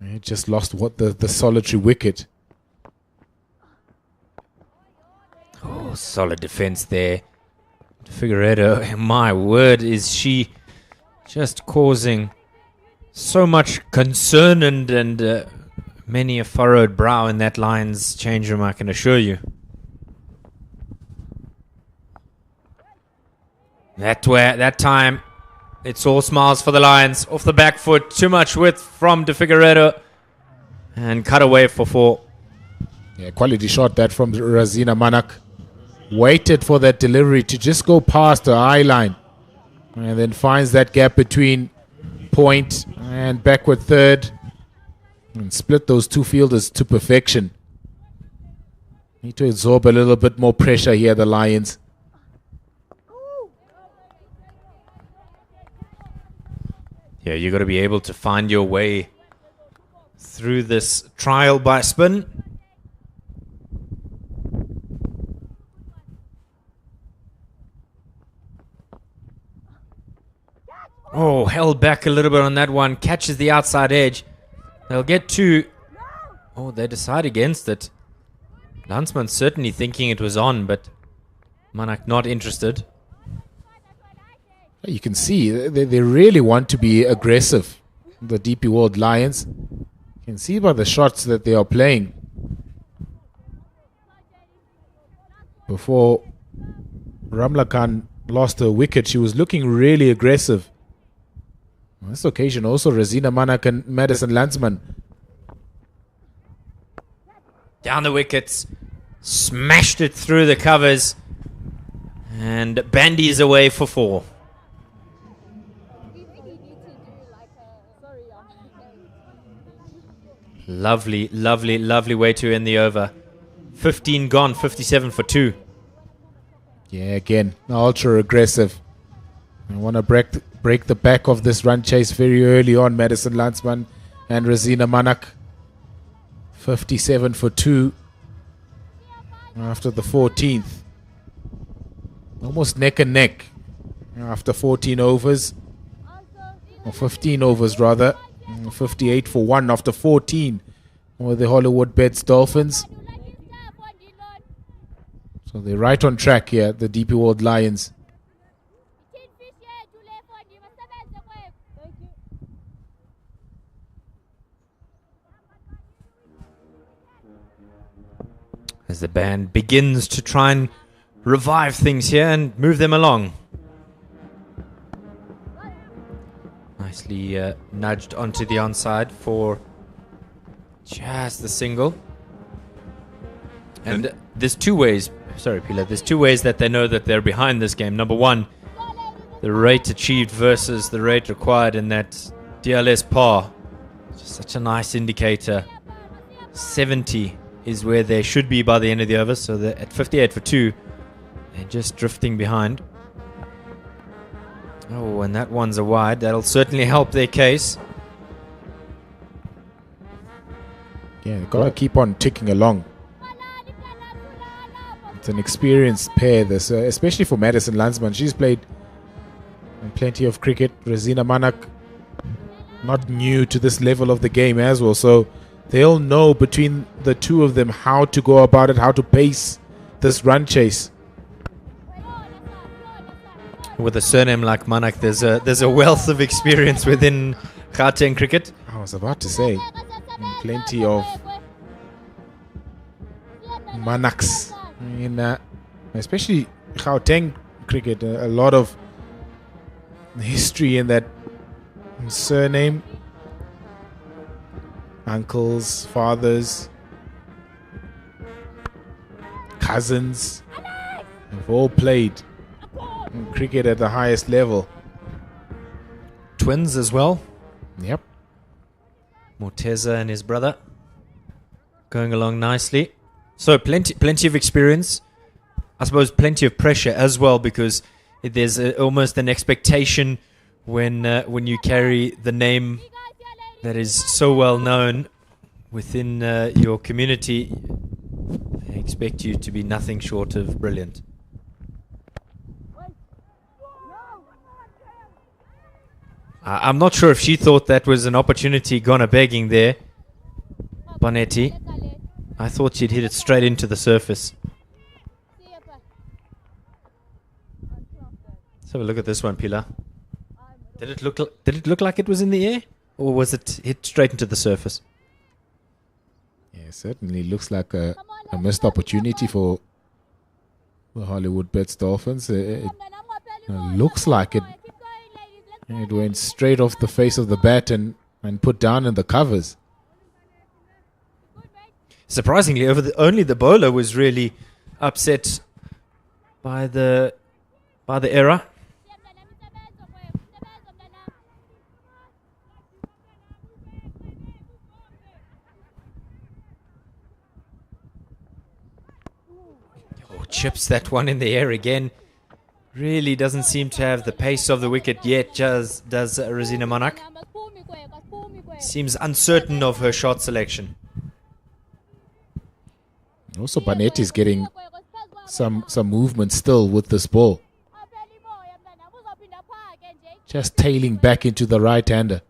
They just lost the solitary wicket. Oh, solid defense there. Figueiredo, my word, is she just causing so much concern and many a furrowed brow in that Lions change room, I can assure you. That time, it's all smiles for the Lions. Off the back foot, too much width from De Figueiredo. And cut away for 4. Yeah, quality shot that from Razina Manak. Waited for that delivery to just go past the eye line. And then finds that gap between point and backward third. And split those 2 fielders to perfection. Need to absorb a little bit more pressure here, the Lions. Yeah, you got to be able to find your way through this trial by spin. Oh, held back a little bit on that one. Catches the outside edge. They'll get 2. Oh, they decide against it. Landsman certainly thinking it was on, but Manak not interested. You can see they really want to be aggressive, the DP World Lions. You can see by the shots that they are playing. Before Ramla Khan lost her wicket, she was looking really aggressive. On this occasion also, Razina Manak and Madison Landsman. Down the wickets. Smashed it through the covers. And bandies away for 4. Lovely, lovely, lovely way to end the over. 15 gone, 57 for 2. Yeah, again, ultra aggressive. I want to break the back of this run chase very early on. Madison Landsman and Razina Manak. 57 for 2 after the 14th. Almost neck and neck after 14 overs. Or 15 overs rather. 58 for 1 after 14 with the Hollywoodbets Dolphins. So they're right on track here, the DP World Lions. As the band begins to try and revive things here and move them along. Nicely nudged onto the onside for just the single. And there's 2 ways, sorry Pila, there's 2 ways that they know that they're behind this game. Number 1, the rate achieved versus the rate required in that DLS par. Just such a nice indicator. 70 is where they should be by the end of the over, so they're at 58 for 2. They're just drifting behind. Oh, and that one's a wide. That'll certainly help their case. Yeah, they've got to keep on ticking along. It's an experienced pair, this, especially for Madison Landsman. She's played plenty of cricket. Razina Manak not new to this level of the game as well. So they'll know between the two of them how to go about it, how to pace this run chase. With a surname like Manak, there's a wealth of experience within Gauteng cricket. I was about to say, plenty of Manaks in especially Gauteng cricket. A lot of history in that surname. Uncles, fathers, cousins have all played cricket at the highest level. Twins as well. Yep. Morteza and his brother going along nicely. So plenty of experience. I suppose plenty of pressure as well, because there's almost an expectation when you carry the name that is so well known within your community. They expect you to be nothing short of brilliant. I'm not sure if she thought that was an opportunity gone a begging there, Bonetti. I thought she'd hit it straight into the surface. Let's have a look at this one, Pilar. Did it look like it was in the air, or was it hit straight into the surface? Yeah, certainly looks like a missed opportunity for the Hollywoodbets Dolphins. It looks like it went straight off the face of the bat and put down in the covers. Surprisingly, only the bowler was really upset by the error. Chips that one in the air again. Really doesn't seem to have the pace of the wicket yet, does Rosina Manak. Seems uncertain of her shot selection. Also, Bonetti is getting some movement still with this ball. Just tailing back into the right-hander.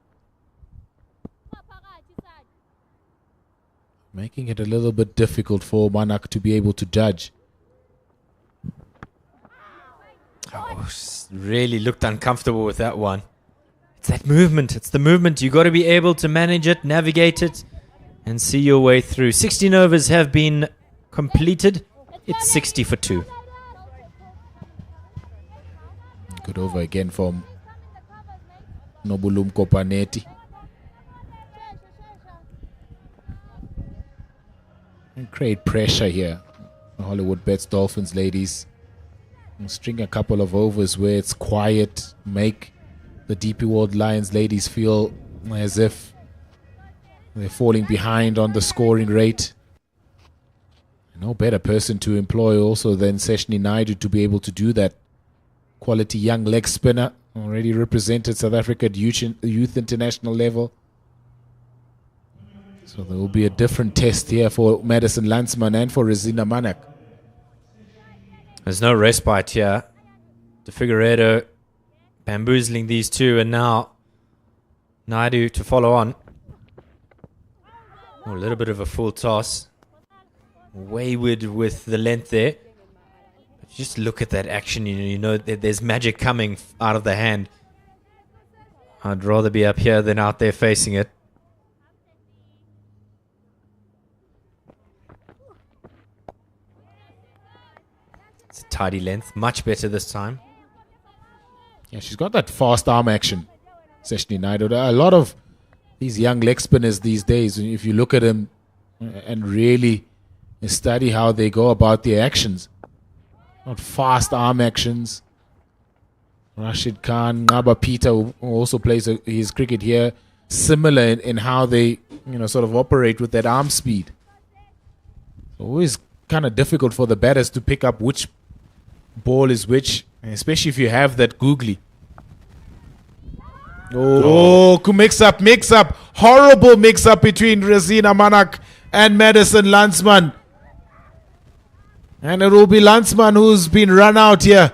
Making it a little bit difficult for Manak to be able to judge. Oh, really looked uncomfortable with that one. It's that movement. It's the movement. You got to be able to manage it, navigate it, and see your way through. 16 overs have been completed. It's 60 for 2. Good over again from Nobulumko Bonetti. And create pressure here. The Hollywoodbets Dolphins ladies. And string a couple of overs where it's quiet. Make the DP World Lions ladies feel as if they're falling behind on the scoring rate. No better person to employ also than Seshni Naidu to be able to do that. Quality young leg spinner. Already represented South Africa at youth international level. So there will be a different test here for Madison Landsman and for Rosina Manak. There's no respite here. De Figueiredo bamboozling these two, and now Naidu to follow on. Oh, a little bit of a full toss. Wayward with the length there. But just look at that action. You know that there's magic coming out of the hand. I'd rather be up here than out there facing it. It's a tidy length. Much better this time. Yeah, she's got that fast arm action, Seshni Naidu. A lot of these young leg spinners these days, if you look at them and really study how they go about their actions, not fast arm actions. Rashid Khan, Ngaba Peter, who also plays his cricket here, similar in how they sort of operate with that arm speed. Always kind of difficult for the batters to pick up which ball is which, especially if you have that googly. Oh, mix up. Horrible mix up between Rosina Manak and Madison Landsman. And it will be Landsman who's been run out here.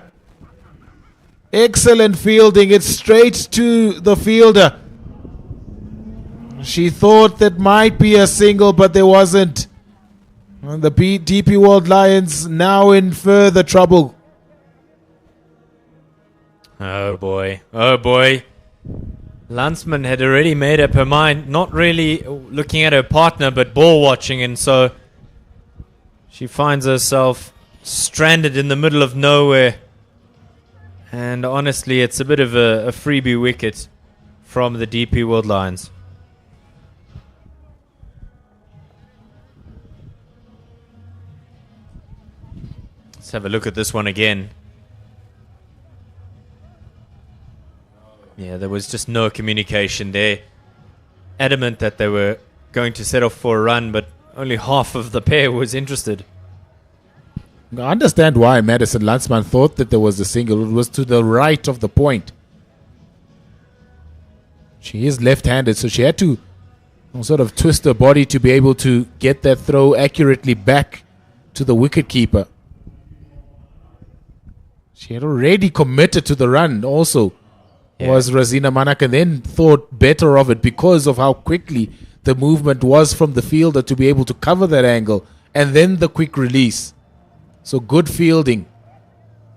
Excellent fielding. It's straight to the fielder. She thought that might be a single, but there wasn't. And the DP World Lions now in further trouble. Oh boy. Oh boy. Landsman had already made up her mind, not really looking at her partner, but ball watching, and so she finds herself stranded in the middle of nowhere. And honestly, it's a bit of a freebie wicket from the DP World Lions. Let's have a look at this one again. Yeah, there was just no communication there. Adamant that they were going to set off for a run, but only half of the pair was interested. I understand why Madison Landsman thought that there was a single. It was to the right of the point. She is left-handed, so she had to sort of twist her body to be able to get that throw accurately back to the wicketkeeper. She had already committed to the run also. Was Razina Manak, and then thought better of it because of how quickly the movement was from the fielder to be able to cover that angle, and then the quick release. So good fielding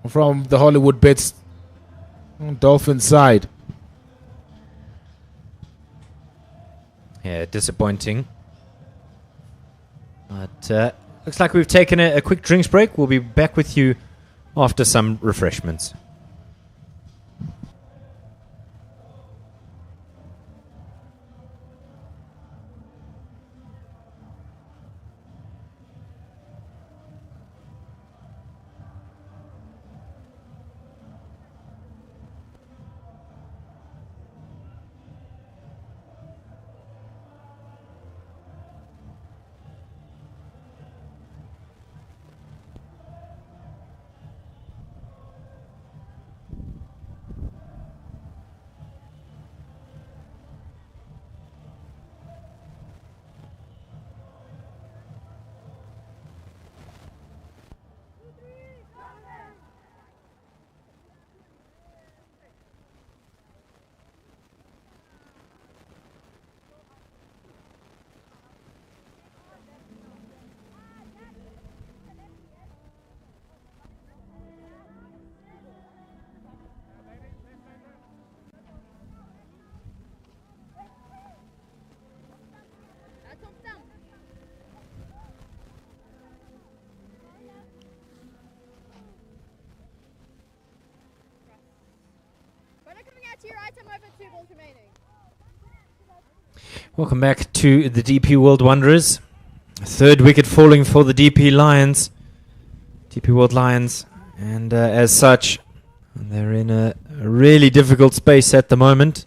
from the Hollywoodbets Dolphins side. Yeah, disappointing. But looks like we've taken a quick drinks break. We'll be back with you after some refreshments. Welcome back to the DP World Wanderers. Third wicket falling for the DP Lions. DP World Lions. And as such, they're in a really difficult space at the moment.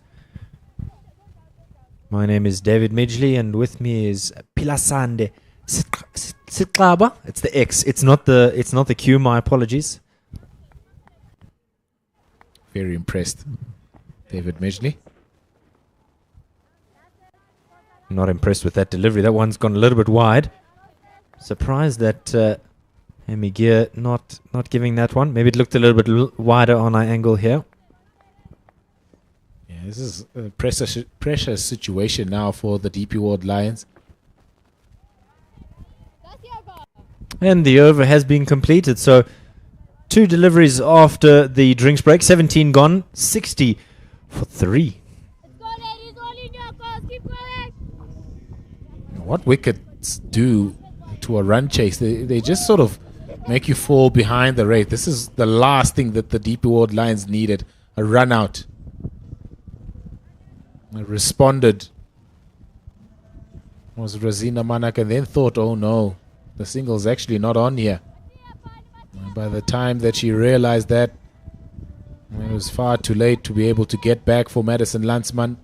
My name is David Midgley, and with me is Pilasande Sitlaba. It's the X. It's not the Q. My apologies. Very impressed, David Midgley. Not impressed with that delivery. That one's gone a little bit wide. Surprised that Amy Gear not giving that one. Maybe it looked a little bit wider on our angle here. Yeah, this is a pressure situation now for the DP World Lions. And the over has been completed. So 2 deliveries after the drinks break. 17 gone. 60 for 3. What wickets do to a run chase, they just sort of make you fall behind the rate. This is the last thing that the DP World Lions needed, a run out. I responded was Razina Manak, and then thought, oh no, the single's actually not on here. And by the time that she realized that, it was far too late to be able to get back for Madison Landsman.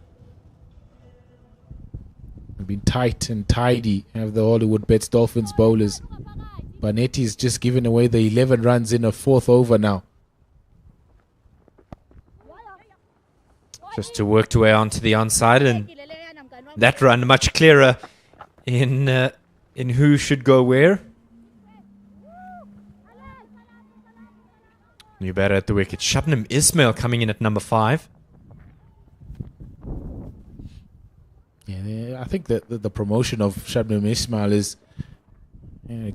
They've been tight and tidy, have the Hollywoodbets Dolphins bowlers. Banetti's just given away the 11 runs in a 4th over now. Just to work away onto the onside, and that run much clearer in who should go where. New batter at the wicket. Shabnam Ismail coming in at number 5. Yeah, I think that the promotion of Shabnam Ismail is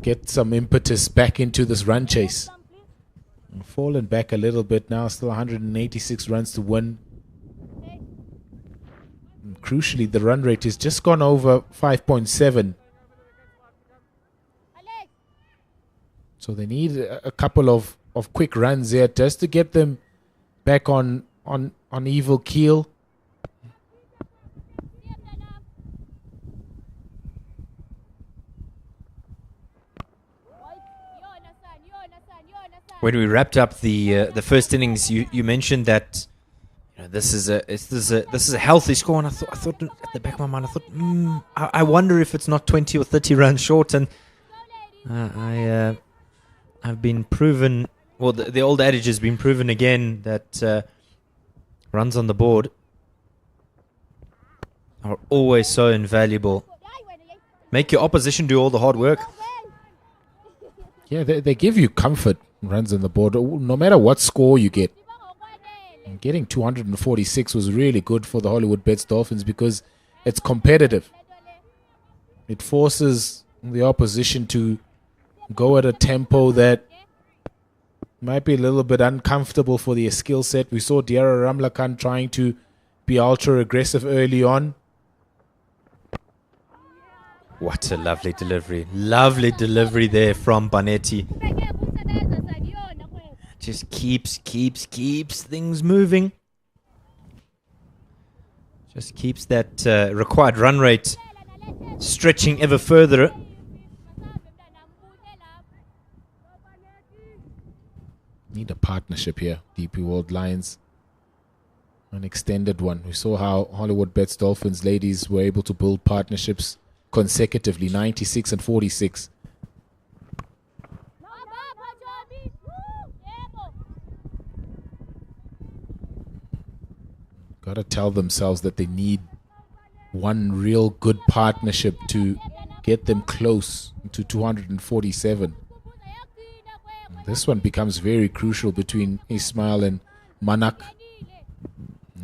get some impetus back into this run chase. Fallen back a little bit now, still 186 runs to win. And crucially, the run rate has just gone over 5.7. So they need a couple of quick runs there just to get them back on evil keel. When we wrapped up the first innings, you mentioned that this is a healthy score, and I thought at the back of my mind, I thought, I wonder if it's not 20 or 30 runs short, and I've been proven. Well, the old adage has been proven again that runs on the board are always so invaluable. Make your opposition do all the hard work. Yeah, they give you comfort. Runs on the board, no matter what score you get. And getting 246 was really good for the Hollywoodbets Dolphins because it's competitive. It forces the opposition to go at a tempo that might be a little bit uncomfortable for their skill set. We saw Diarra Ramlakan trying to be ultra aggressive early on. What a lovely delivery. Lovely delivery there from Banetti. Just keeps things moving. Just keeps that required run rate stretching ever further. Need a partnership here, DP World Lions. An extended one. We saw how Hollywoodbets Dolphins ladies were able to build partnerships consecutively, 96 and 46. Got to tell themselves that they need one real good partnership to get them close to 247. This one becomes very crucial between Ismail and Manak.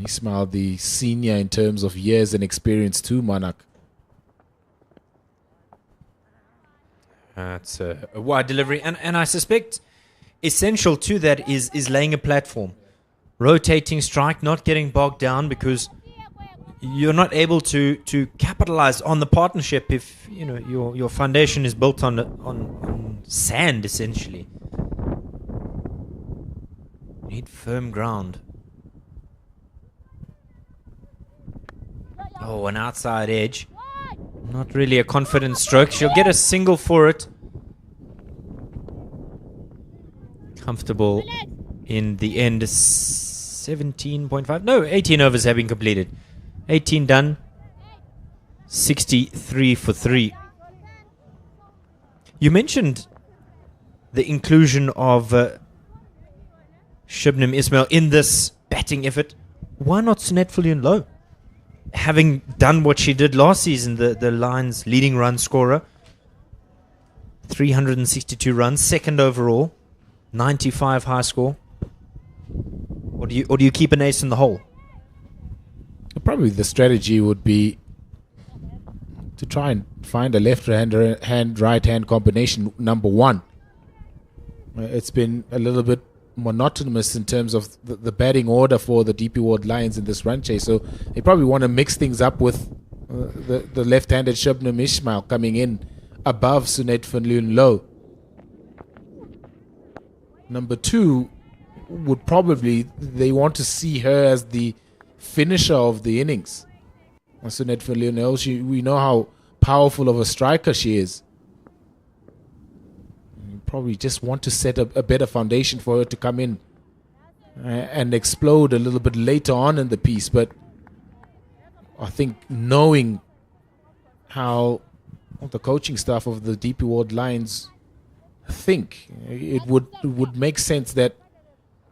Ismail, the senior in terms of years and experience to Manak. That's a wide delivery, and I suspect essential to that is laying a platform. Rotating strike, not getting bogged down, because you're not able to capitalize on the partnership if your foundation is built on sand, essentially. You need firm ground. Oh, an outside edge. Not really a confident stroke. She'll get a single for it. Comfortable in the end. 17.5. No, 18 overs have been completed. 18 done. 63 for 3. You mentioned the inclusion of Shabnam Ismail in this batting effort. Why not Sunette Viljoen-Louw? Having done what she did last season, the Lions' leading run scorer, 362 runs, second overall, 95 high score. Or do you keep an ace in the hole? Probably the strategy would be to try and find a left-hand, right-hand combination, number one. It's been a little bit monotonous in terms of the batting order for the DP World Lions in this run chase. So they probably want to mix things up with the left-handed Shabnam Ismail coming in above Sunette Viljoen-Louw. Number two would probably, they want to see her as the finisher of the innings. Sunette Viljoen-Louw, we know how powerful of a striker she is. Probably just want to set up a better foundation for her to come in and explode a little bit later on in the piece. But I think knowing how the coaching staff of the DP World Lions think, it would make sense that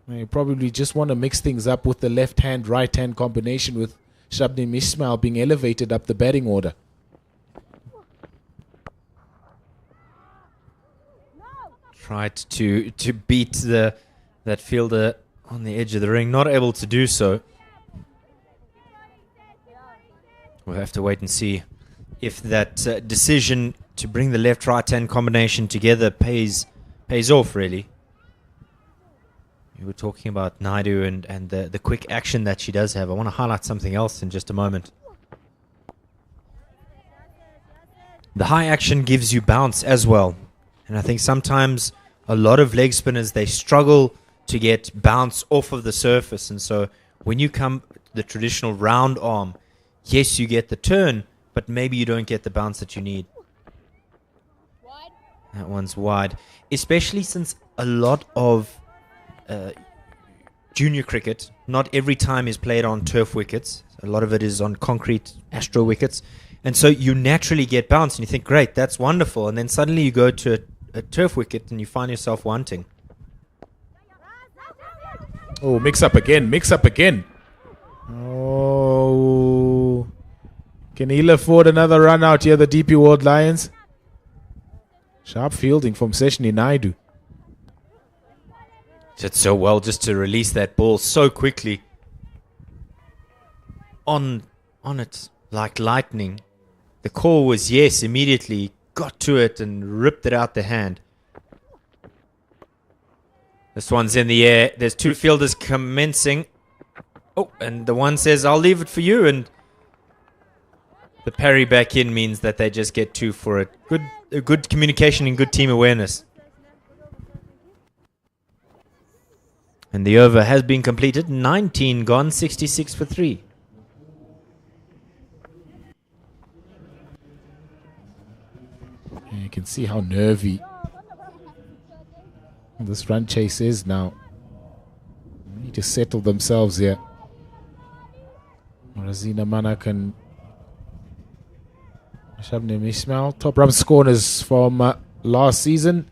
you probably just want to mix things up with the left-hand, right-hand combination, with Shabnam Ismail being elevated up the batting order. Tried to beat that fielder on the edge of the ring, not able to do so. We'll have to wait and see if that decision to bring the left-right hand combination together pays off, really. You were talking about Naidu and the quick action that she does have. I want to highlight something else in just a moment. The high action gives you bounce as well. And I think sometimes a lot of leg spinners, they struggle to get bounce off of the surface. And so when you come the traditional round arm, yes, you get the turn, but maybe you don't get the bounce that you need. That one's wide. Especially since a lot of junior cricket, not every time is played on turf wickets. A lot of it is on concrete astro wickets. And so you naturally get bounce and you think, great, that's wonderful. And then suddenly you go to a turf wicket and you find yourself wanting. Oh, mix up again. Oh. Can he afford another run out here, the DP World Lions? Sharp fielding from Seshni Naidu. Did so well just to release that ball so quickly. On it like lightning. The call was yes, immediately got to it and ripped it out the hand. This one's in the air. There's two fielders commencing. Oh, and the one says, I'll leave it for you. And the parry back in means that they just get two for it. Good communication and good team awareness. And the over has been completed. 19 gone, 66 for 3. You can see how nervy this run chase is now. They need to settle themselves here. Razina Manak and Shabnim Ismail, top run scorers from last season.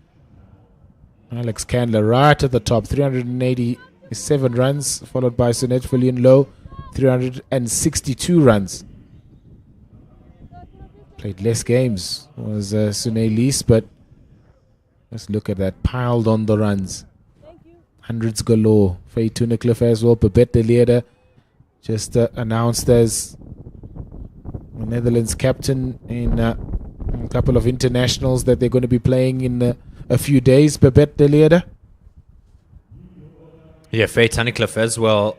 Alex Candler right at the top, 387 runs, followed by Sunette Fillion Low, 362 runs. Played less games was Sunay Lees, but let's look at that, piled on the runs. Hundreds galore. Faye Tunnicliffe as well. Babette de Leerde just announced as the Netherlands captain in a couple of internationals that they're going to be playing in a few days. Babette de Leerde. Yeah, Faye Tunnicliffe as well.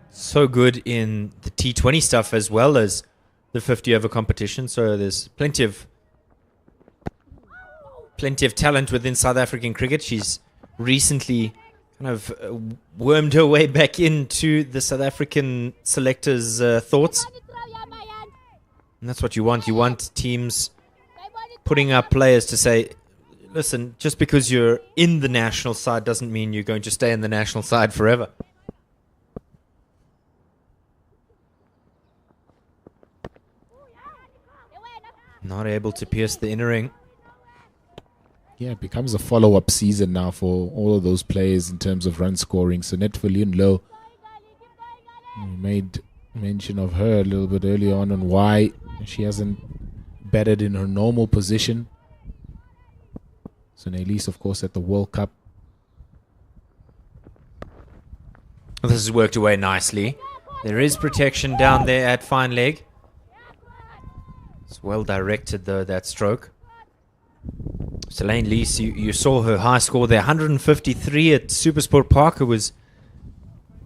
So good in the T20 stuff as well as the 50 over competition. So there's plenty of talent within South African cricket. She's recently kind of wormed her way back into the South African selectors' thoughts. And that's what you want. You want teams putting up players to say, listen, just because you're in the national side doesn't mean you're going to stay in the national side forever. Not able to pierce the inner ring. Yeah, it becomes a follow-up season now for all of those players in terms of run scoring. So Netfillion Low, we made mention of her a little bit earlier on why she hasn't batted in her normal position. So Nelise, of course, at the World Cup. This has worked away nicely. There is protection down there at fine leg. It's well directed though, that stroke. Selene Lees, you saw her high score there, 153 at Supersport Park. It was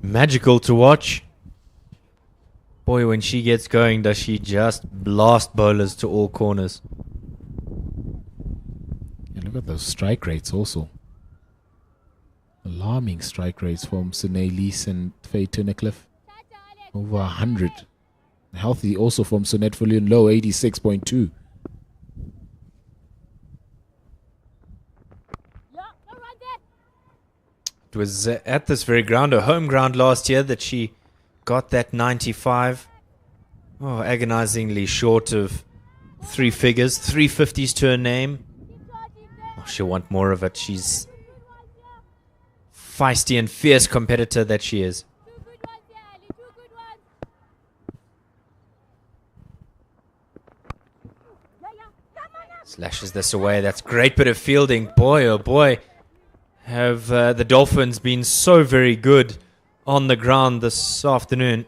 magical to watch. Boy, when she gets going, does she just blast bowlers to all corners. And look at those strike rates also. Alarming strike rates from Sunay Lees and Faye Tunnicliffe. Over 100. Healthy also from Sunette Fillion Low, 86.2. It was at this very ground, her home ground last year, that she got that 95. Oh, agonizingly short of 3 figures, 350s to her name. Oh, she'll want more of it. She's feisty and fierce competitor that she is. Slashes this away. That's great bit of fielding. Boy, oh boy. Have the Dolphins been so very good on the ground this afternoon.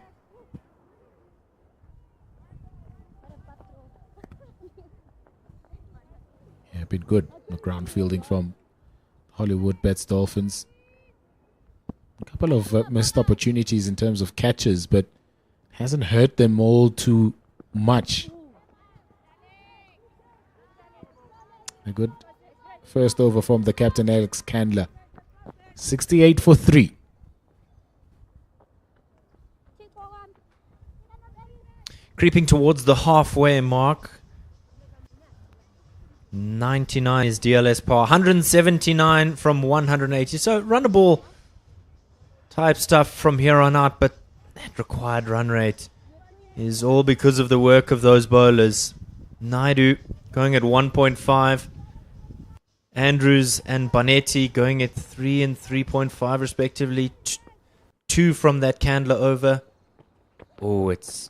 been good. The ground fielding from Hollywoodbets Dolphins. A couple of missed opportunities in terms of catches, but hasn't hurt them all too much. A good first over from the captain, Alex Candler. 68 for 3. Creeping towards the halfway mark. 99 is DLS par. 179 from 180. So run a ball type stuff from here on out, but that required run rate is all because of the work of those bowlers. Naidu going at 1.5. Andrews and Bonetti going at 3 and 3.5 respectively. 2 from that Candler over. Oh, it's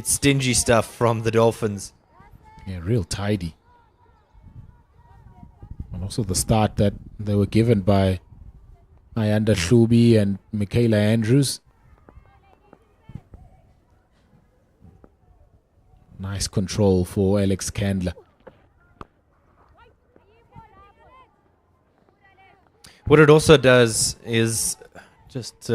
stingy stuff from the Dolphins. Yeah, real tidy. And also the start that they were given by Ayanda Hlubi and Michaela Andrews. Nice control for Alex Candler. What it also does is just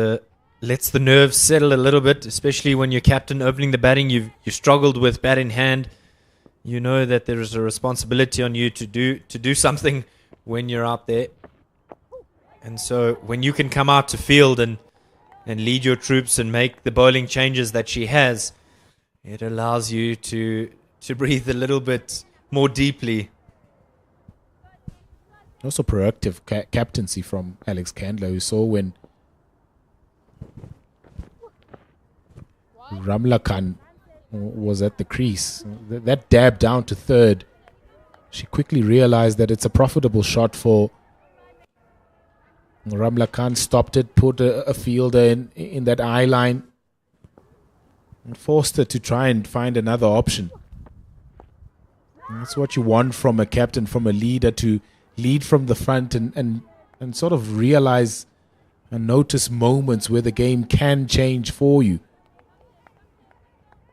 lets the nerves settle a little bit, especially when you're captain opening the batting. You struggled with bat in hand. You know that there is a responsibility on you to do something when you're out there. And so when you can come out to field and lead your troops and make the bowling changes that she has, it allows you to breathe a little bit more deeply. Also proactive captaincy from Alex Candler, who saw when Ramla Khan was at the crease. That dab down to third. She quickly realized that it's a profitable shot for Ramla Khan. Stopped it, put a fielder in that eye line, and forced her to try and find another option. And that's what you want from a captain, from a leader, to lead from the front and sort of realize and notice moments where the game can change for you.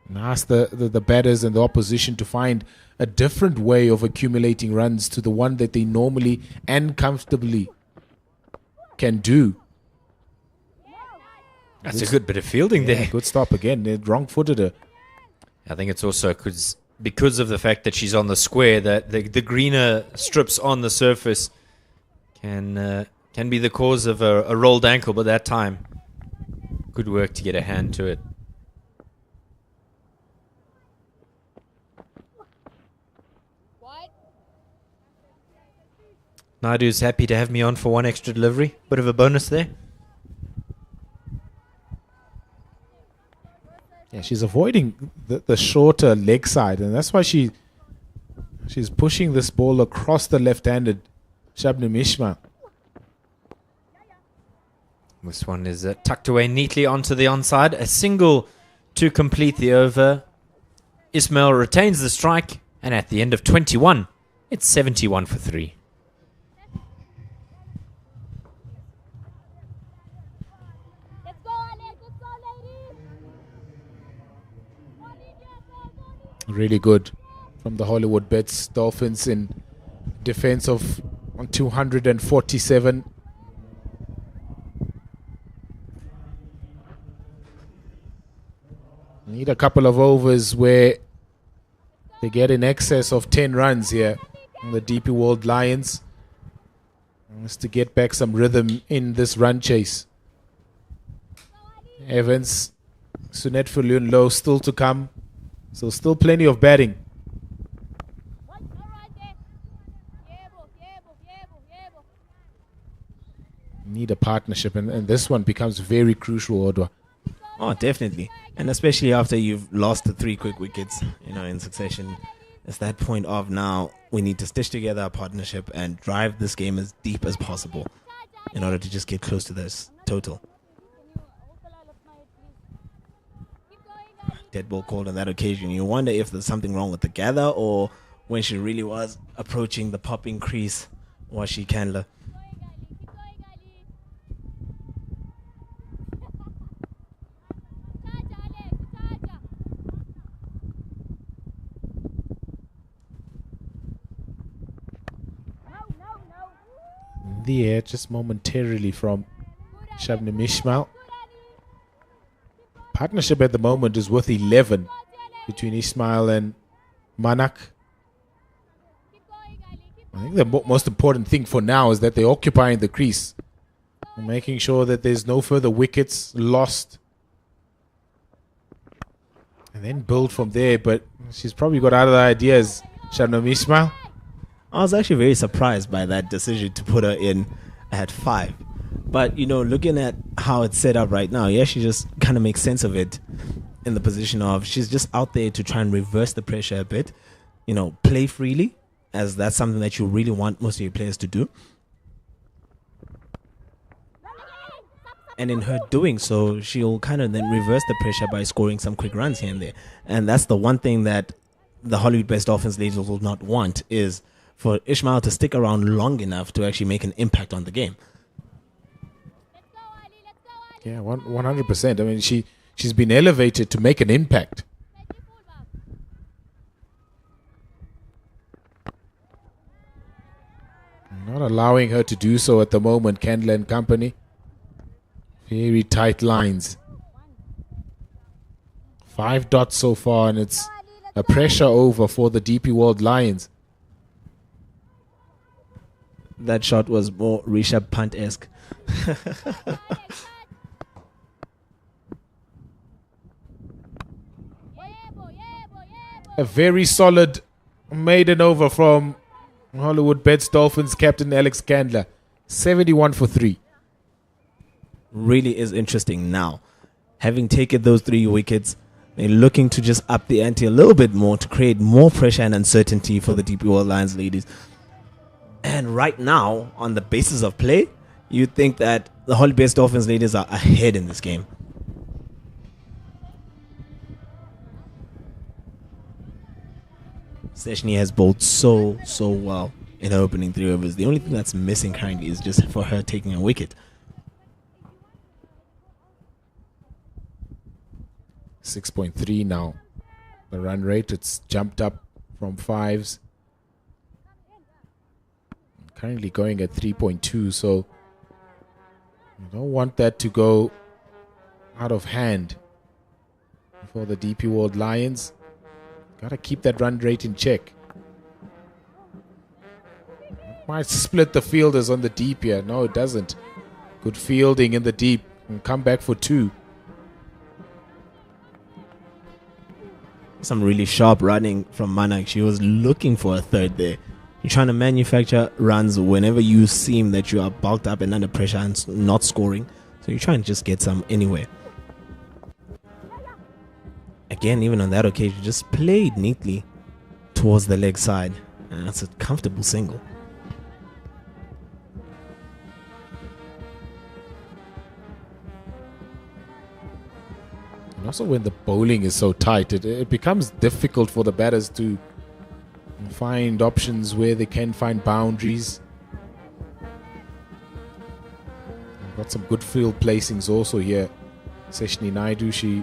And ask the batters and the opposition to find a different way of accumulating runs to the one that they normally and comfortably can do. That's a good bit of fielding there. Good stop again. They wrong-footed her. I think it's also because of the fact that she's on the square, that the greener strips on the surface can be the cause of a rolled ankle, but that time, good work to get a hand to it. Naidu's happy to have me on for one extra delivery. Bit of a bonus there. Yeah, she's avoiding the shorter leg side, and that's why she's pushing this ball across the left-handed Shabnam Ismail. This one is tucked away neatly onto the onside. A single to complete the over. Ismail retains the strike, and at the end of 21, it's 71 for 3. Really good from the Hollywoodbets Dolphins in defense of 247. Need a couple of overs where they get in excess of 10 runs here on the DP World Lions. Just to get back some rhythm in this run chase. Evans, Sunet Fulun Low still to come. So still plenty of batting. Need a partnership, and this one becomes very crucial, Odwa. Oh, definitely. And especially after you've lost the 3 quick wickets, in succession. It's that point of now we need to stitch together a partnership and drive this game as deep as possible in order to just get close to this total. Dead ball called on that occasion. You wonder if there's something wrong with the gather, or when she really was approaching the popping crease, was she Candler? in the air just momentarily from Shabnim Ismail. Partnership at the moment is worth 11 between Ismail and Manak. I think the most important thing for now is that they're occupying the crease, making sure that there's no further wickets lost, and then build from there. But she's probably got other ideas, Shabnim Ismail. I was actually very surprised by that decision to put her in at 5. But, you know, looking at how it's set up right now, yeah, she just kind of makes sense of it in the position of she's just out there to try and reverse the pressure a bit, you know, play freely, as that's something that you really want most of your players to do. And in her doing so, she'll kind of then reverse the pressure by scoring some quick runs here and there. And that's the one thing that the Hollywoodbets Dolphins ladies will not want, is for Ismail to stick around long enough to actually make an impact on the game. Yeah, 100%. I mean, she's been elevated to make an impact. Not allowing her to do so at the moment, Candler and company. Very tight lines. 5 dots so far, and it's a pressure over for the DP World Lions. That shot was more Rishabh Pant-esque. A very solid maiden over from Hollywoodbets Dolphins captain Alex Candler. 71 for 3. Really is interesting now. Having taken those 3 wickets, they're looking to just up the ante a little bit more to create more pressure and uncertainty for the DP World Lions ladies. And right now, on the basis of play, you'd think that the Hollywoodbets Dolphins ladies are ahead in this game. Seshni has bowled so well in her opening 3 overs. The only thing that's missing currently is just for her taking a wicket. 6.3 now. The run rate, it's jumped up from 5s. Currently going at 3.2, so you don't want that to go out of hand for the DP World Lions. Got to keep that run rate in check. Might split the fielders on the deep here. No, it doesn't. Good fielding in the deep and come back for 2. Some really sharp running from Manak. She was looking for a 3rd there. You're trying to manufacture runs whenever you seem that you are bulked up and under pressure and not scoring. So you're trying to just get some anyway. Again, even on that occasion, just played neatly towards the leg side. And that's a comfortable single. And also when the bowling is so tight, it becomes difficult for the batters to find options where they can find boundaries. Got some good field placings also here. Seshni Naidu, she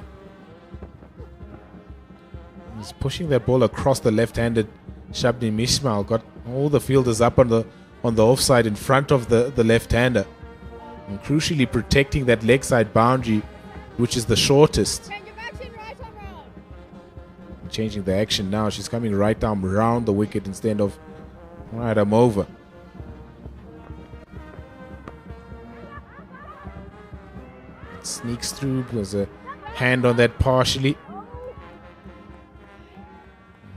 is pushing that ball across the left-handed Shabnim Ismail. Got all the fielders up on the offside in front of the left-hander. And crucially protecting that leg side boundary, which is the shortest. Changing the action now. She's coming right down around the wicket instead of right arm over. It sneaks through. There's a hand on that partially.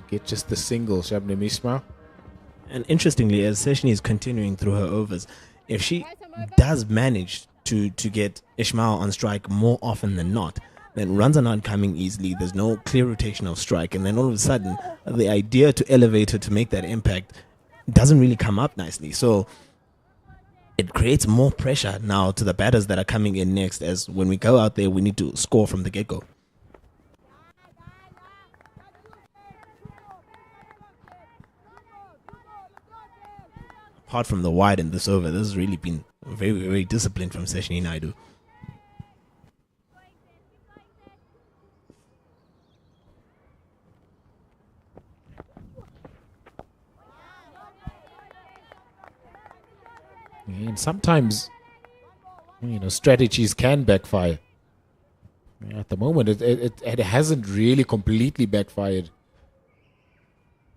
Get just the single, Shabnim Ismail. And interestingly, as Seshni is continuing through her overs, if she does manage to get Ismail on strike more often than not, then runs are not coming easily. There's no clear rotation of strike. And then all of a sudden, the idea to elevate her to make that impact doesn't really come up nicely. So it creates more pressure now to the batters that are coming in next, as when we go out there, we need to score from the get-go. Apart from the wide in this over, this has really been very, very disciplined from Seshni Naidu. And sometimes, strategies can backfire. At the moment, it hasn't really completely backfired.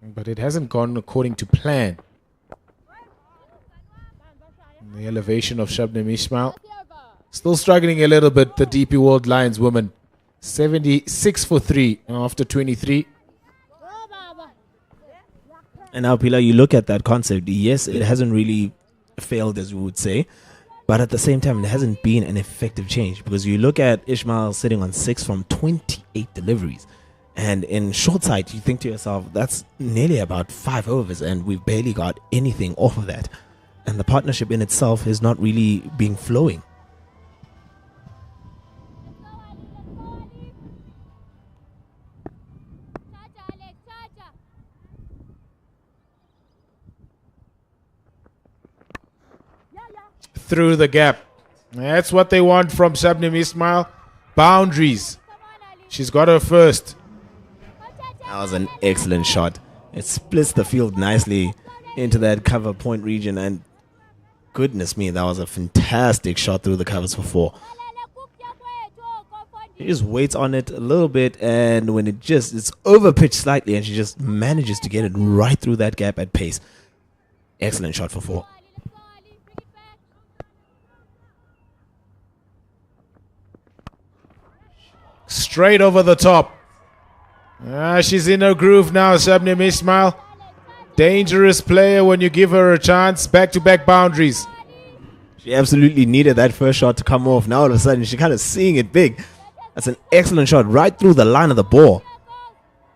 But it hasn't gone according to plan. The elevation of Shabnam Ismail. Still struggling a little bit, the DP World Lions women. 76 for 3 after 23. And now, Pila, you look at that concept. Yes, it hasn't really failed, as we would say. But at the same time, it hasn't been an effective change. Because you look at Ishmael sitting on 6 from 28 deliveries. And in short sight, you think to yourself, that's nearly about 5 overs. And we've barely got anything off of that. And the partnership in itself is not really being flowing. Through the gap. That's what they want from Shabnam Ismail. Boundaries. She's got her first. That was an excellent shot. It splits the field nicely into that cover point region. And goodness me, that was a fantastic shot through the covers for 4. She just waits on it a little bit, and when it's over pitched slightly, and she just manages to get it right through that gap at pace. Excellent shot for 4. Straight over the top. She's in her groove now, Shabnam Ismail. Dangerous player when you give her a chance. Back-to-back boundaries. She absolutely needed that first shot to come off. Now all of a sudden she's kind of seeing it big. That's an excellent shot right through the line of the ball.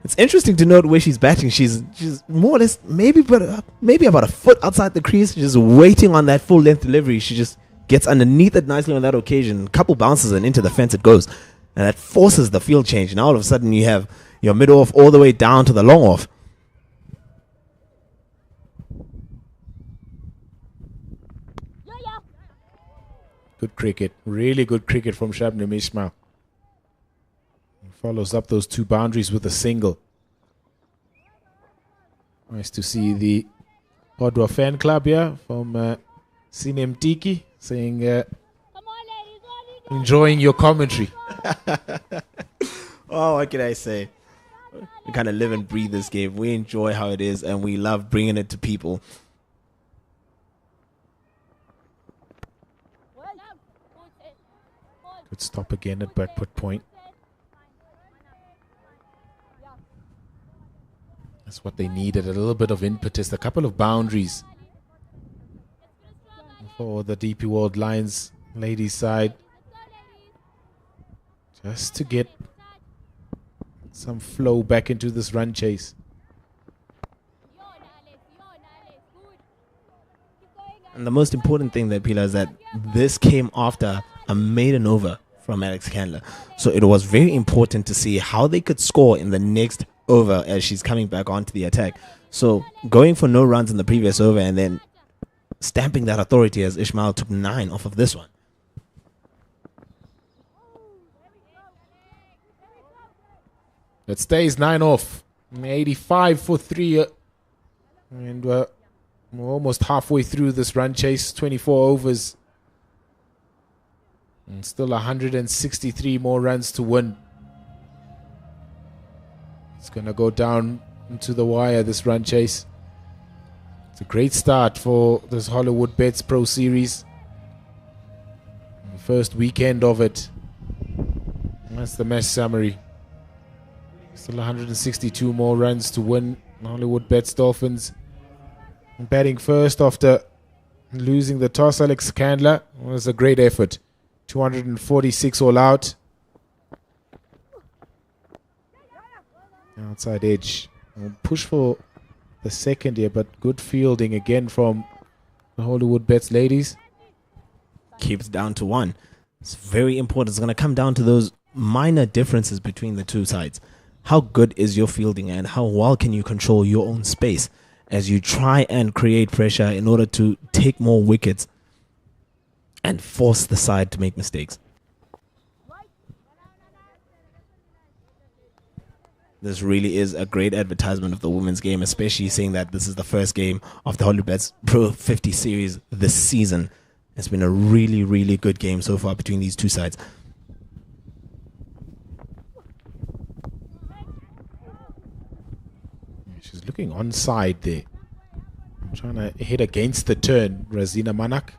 It's interesting to note where she's batting. She's more or less maybe about a foot outside the crease, just waiting on that full length delivery. She just gets underneath it nicely on that occasion. A couple bounces and into the fence it goes. And that forces the field change. Now all of a sudden you have your mid off all the way down to the long off. Good cricket. Really good cricket from Shabnam Ismail. Follows up those 2 boundaries with a single. Nice to see the Odwa fan club here from Sinem Tiki saying, enjoying your commentary. Oh, what can I say? We kind of live and breathe this game. We enjoy how it is, and we love bringing it to people. Good stop again at backput point. That's what they needed, a little bit of impetus, a couple of boundaries for the DP World Lions ladies side. Just to get some flow back into this run chase. And the most important thing there, Pila, is that this came after a maiden over from Alex Candler. So it was very important to see how they could score in the next over as she's coming back onto the attack. So going for no runs in the previous over and then stamping that authority as Ishmael took 9 off of this one. It stays 9 off. 85 for 3. And we're almost halfway through this run chase. 24 overs. And still 163 more runs to win. It's going to go down into the wire, this run chase. It's a great start for this Hollywoodbets Pro Series. The first weekend of it. That's the match summary. Still 162 more runs to win. Hollywoodbets Dolphins batting first after losing the toss. Alex Candler was a great effort. 246 all out. Outside edge. Push for the second here, but good fielding again from the Hollywoodbets ladies. Keeps down to 1. It's very important. It's going to come down to those minor differences between the two sides. How good is your fielding and how well can you control your own space as you try and create pressure in order to take more wickets and force the side to make mistakes. This really is a great advertisement of the women's game, especially seeing that this is the first game of the Hollywoodbets Pro 50 series this season. It's been a really, really good game so far between these two sides. She's looking onside there. Trying to hit against the turn, Razina Manak.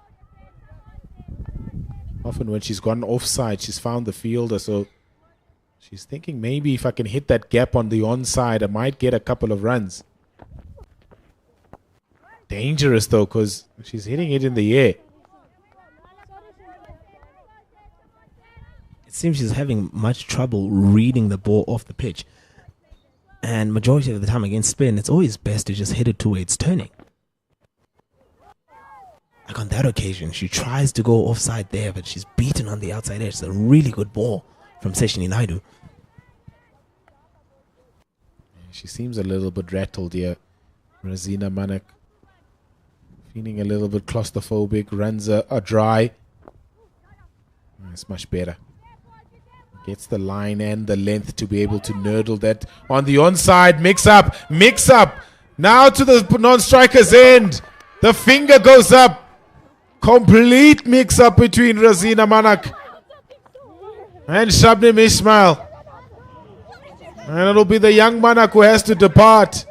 Often when she's gone offside, she's found the fielder, so she's thinking maybe if I can hit that gap on the onside, I might get a couple of runs. Dangerous though, because she's hitting it in the air. It seems she's having much trouble reading the ball off the pitch. And majority of the time against spin, it's always best to just hit it to where it's turning. Like on that occasion, she tries to go offside there, but she's beaten on the outside edge. It's a really good ball from Seshini Naidu. She seems a little bit rattled here. Razina Manak feeling a little bit claustrophobic. Runs are dry. It's much better. Gets the line and the length to be able to nurdle that on the onside. Mix up. Now to the non-striker's end. The finger goes up. Complete mix-up between Razina Manak and Shabnim Ismail. And it'll be the young Manak who has to depart.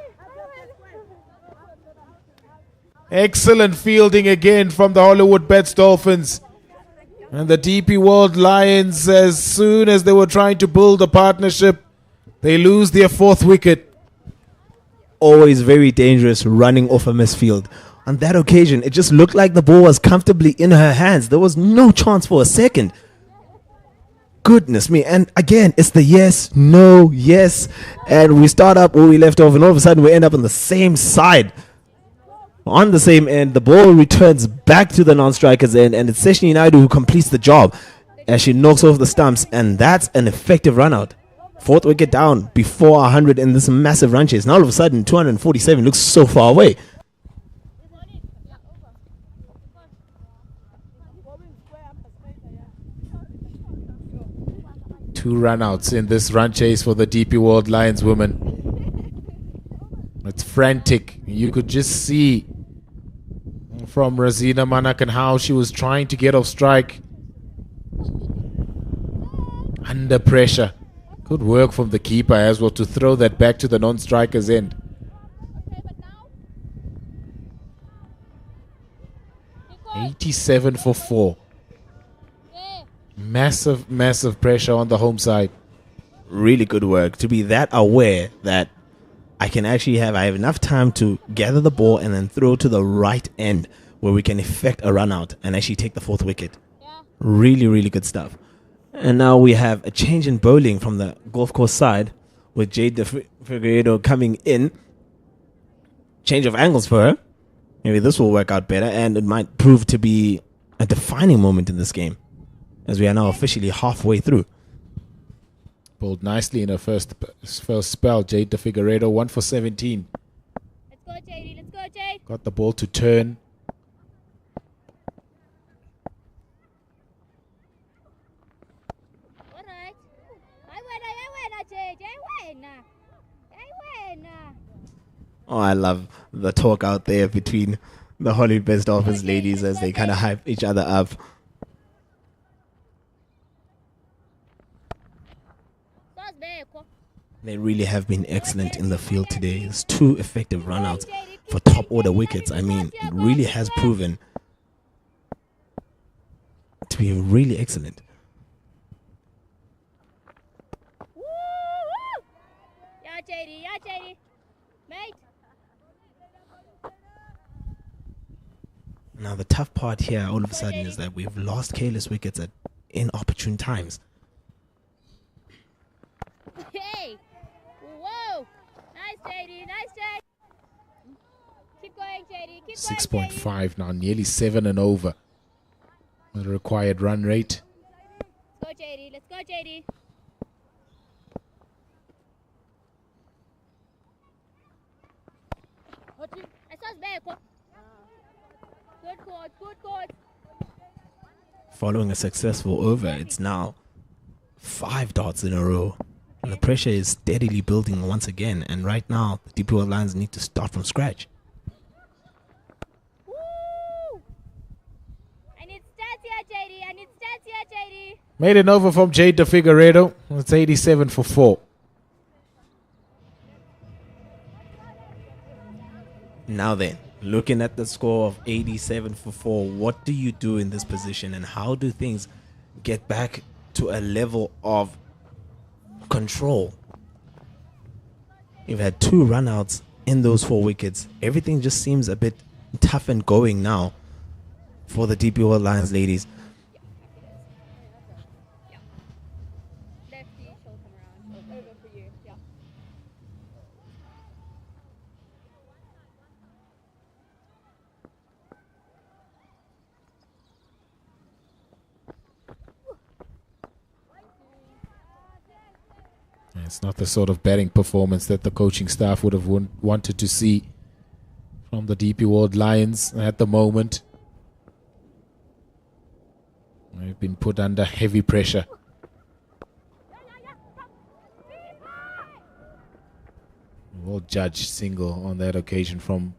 Excellent fielding again from the Hollywoodbets Dolphins. And the DP World Lions, as soon as they were trying to build a partnership, they lose their fourth wicket. Always very dangerous running off a misfield. On that occasion, it just looked like the ball was comfortably in her hands. There was no chance for a second. Goodness me. And again, it's the yes, no, yes. And we start up where we left off, and all of a sudden we end up on the same side. On the same end, the ball returns back to the non-striker's end, and it's Seshini Naidu who completes the job as she knocks off the stumps, and that's an effective run out. Fourth wicket down before 100 in this massive run chase. Now all of a sudden, 247 looks so far away. Two runouts in this run chase for the DP World Lions women. It's frantic. You could just see from Razina Manak and how she was trying to get off strike. Under pressure. Good work from the keeper as well to throw that back to the non-striker's end. $87 for 4. Massive pressure on the home side. Really good work to be that aware that I have enough time to gather the ball and then throw to the right end where we can effect a run out and actually take the fourth wicket. Really, really good stuff. And now we have a change in bowling from the golf course side with Jade De Figueiredo coming in. Change of angles for her. Maybe this will work out better, and it might prove to be a defining moment in this game, as we are now officially halfway through. Bowled nicely in her first spell. Jade De Figueiredo, 1 for 17. Let's go, JD. Let's go, Jade. Got the ball to turn. All right. I win, Jade. I win. Oh, I love the talk out there between the Hollywoodbets Dolphins ladies as they kind of hype each other up. They really have been excellent in the field today. It's 2 effective runouts for top order wickets. I mean, it really has proven to be really excellent. Yeah, JD. Mate. Now, the tough part here all of a sudden is that we've lost careless wickets at inopportune times. Hey. Whoa. Nice, JD. Keep going, JD. 6.5 now, nearly 7 and over. The required run rate. Let's go, JD. Good court. Following a successful over, it's now 5 dots in a row. And the pressure is steadily building once again. And right now, the DP World Lions need to start from scratch. I need stats here, JD. I need stats here, JD. Made an over from Jade de Figueiredo. It's 87 for 4. Now then, looking at the score of 87 for 4, what do you do in this position and how do things get back to a level of control? You've had 2 runouts in those 4 wickets. Everything just seems a bit tough and going now for the DP World Lions ladies. It's not the sort of batting performance that the coaching staff would have wanted to see from the DP World Lions at the moment. They've been put under heavy pressure. Well judged single on that occasion from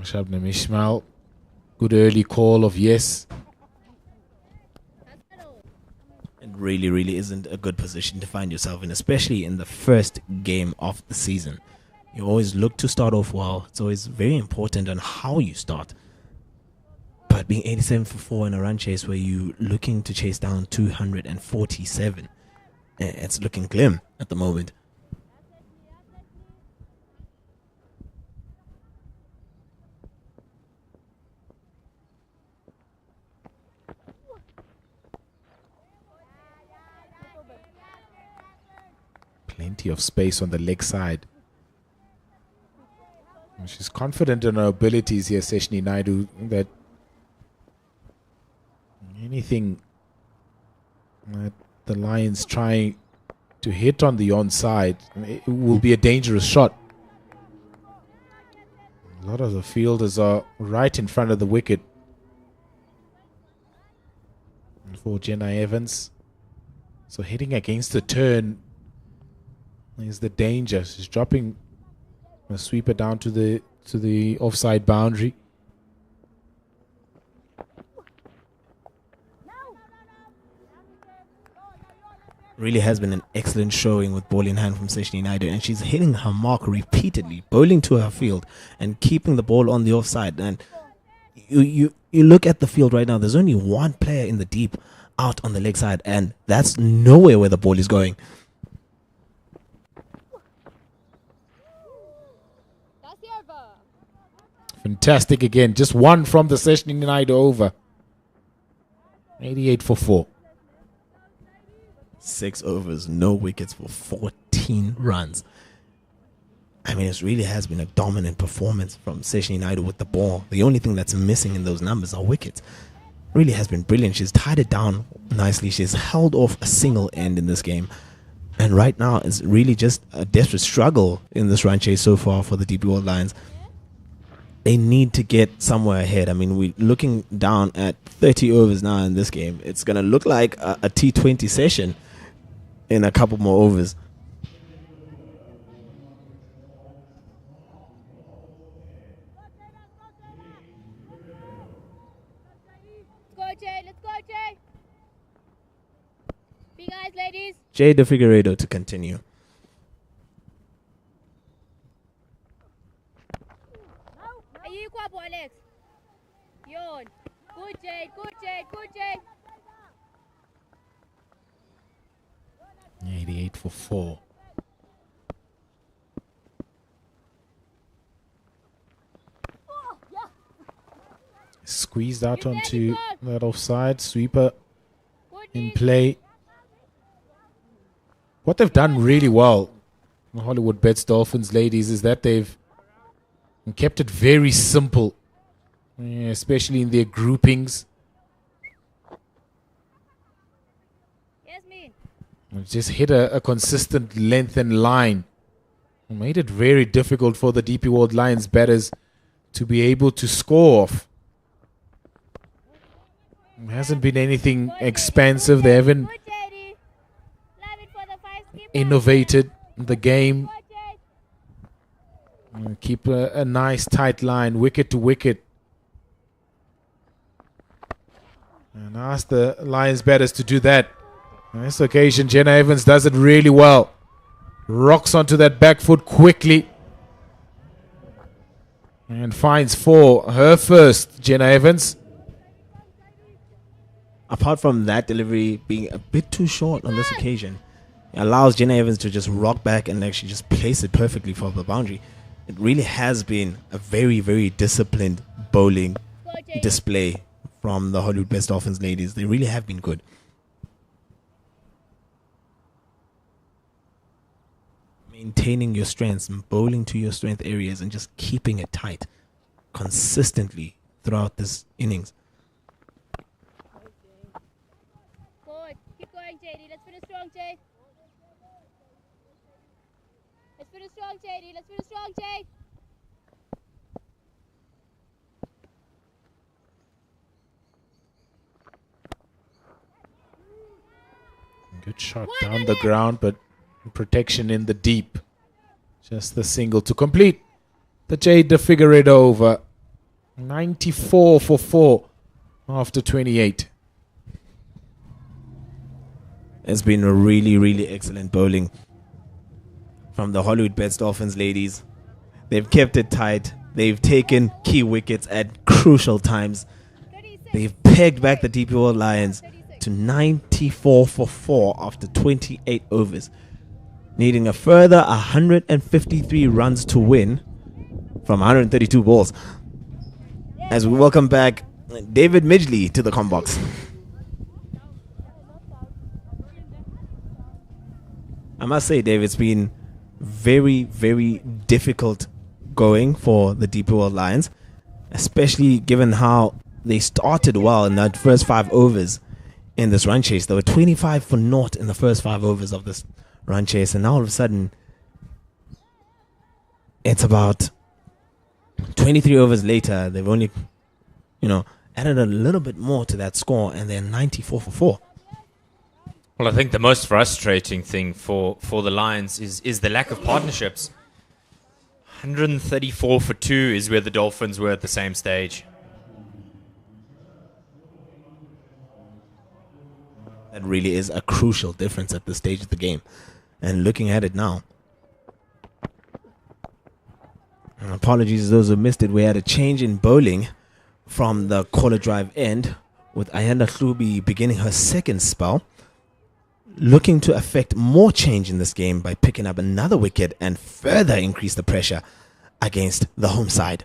Shabnam Ismail. Good early call of yes. It really isn't a good position to find yourself in, especially in the first game of the season. You always look to start off well. It's always very important on how you start. But being 87 for 4 in a run chase where you're looking to chase down 247, it's looking glim at the moment. Plenty of space on the leg side. And she's confident in her abilities here, Seshni Naidu, that anything that the Lions try to hit on the onside, it will be a dangerous shot. A lot of the fielders are right in front of the wicket. And for Jenna Evans, so hitting against the turn is the danger. She's dropping a sweeper down to the offside boundary. Really has been an excellent showing with ball in hand from Seshni Naidu, and she's hitting her mark repeatedly, bowling to her field and keeping the ball on the offside. And you look at the field right now, there's only one player in the deep out on the leg side, and that's nowhere where the ball is going. Fantastic again. Just one from the Seshni Naidu over. 88 for 4. 6 overs, no wickets for 14 runs. I mean, it really has been a dominant performance from Seshni Naidu with the ball. The only thing that's missing in those numbers are wickets. Really has been brilliant. She's tied it down nicely. She's held off a single end in this game. And right now, it's really just a desperate struggle in this run chase so far for the DP World Lions. They need to get somewhere ahead. I mean, we're looking down at 30 overs now in this game. It's going to look like a T20 session in a couple more overs. Let's go, Jay. Let's go, Jay. Big eyes, ladies. Jade de Figueiredo to continue. Alex. Yon. Good, Jade. Good, Jade. Good, Jade. 88 for 4. Squeezed out onto that offside. Sweeper in play. What they've done really well, the Hollywoodbets Dolphins ladies, is that they've kept it very simple, especially in their groupings. Just hit a consistent length and line. Made it very difficult for the DP World Lions batters to be able to score off. It hasn't been anything expansive. They haven't innovated the game. Keep a nice tight line, wicket to wicket. And ask the Lions batters to do that. On this occasion, Jenna Evans does it really well. Rocks onto that back foot quickly. And finds 4. Her first, Jenna Evans. Apart from that delivery being a bit too short on this occasion, it allows Jenna Evans to just rock back and actually just place it perfectly for the boundary. It really has been a very, very disciplined bowling display from the Hollywoodbets Dolphins ladies. They really have been good. Maintaining your strengths and bowling to your strength areas and just keeping it tight consistently throughout this innings. Forward. Keep going, JD. Let's finish strong, Jay. Let's finish strong, JD. Let's finish strong, Jay. Good shot down the ground, but protection in the deep. Just the single to complete the Jade to figure it over. 94 for 4 after 28. It's been a really, really excellent bowling from the Hollywoodbets Dolphins ladies. They've kept it tight. They've taken key wickets at crucial times. They've pegged back the DP World Lions to 94 for 4 after 28 overs, needing a further 153 runs to win from 132 balls. As we welcome back David Midgley to the combox. I must say, Dave, it's been very, very difficult going for the DP World Lions, especially given how they started well in that first 5 overs in this run chase. They were 25 for 0 in the first 5 overs of this run chase, and now all of a sudden it's about 23 overs later. They've only, added a little bit more to that score, and they're 94 for 4. Well, I think the most frustrating thing for the Lions is the lack of partnerships. 134 for 2 is where the Dolphins were at the same stage. That really is a crucial difference at this stage of the game. And looking at it now, and apologies to those who missed it, we had a change in bowling from the corner drive end, with Ayanda Hlubi beginning her second spell, looking to affect more change in this game by picking up another wicket and further increase the pressure against the home side.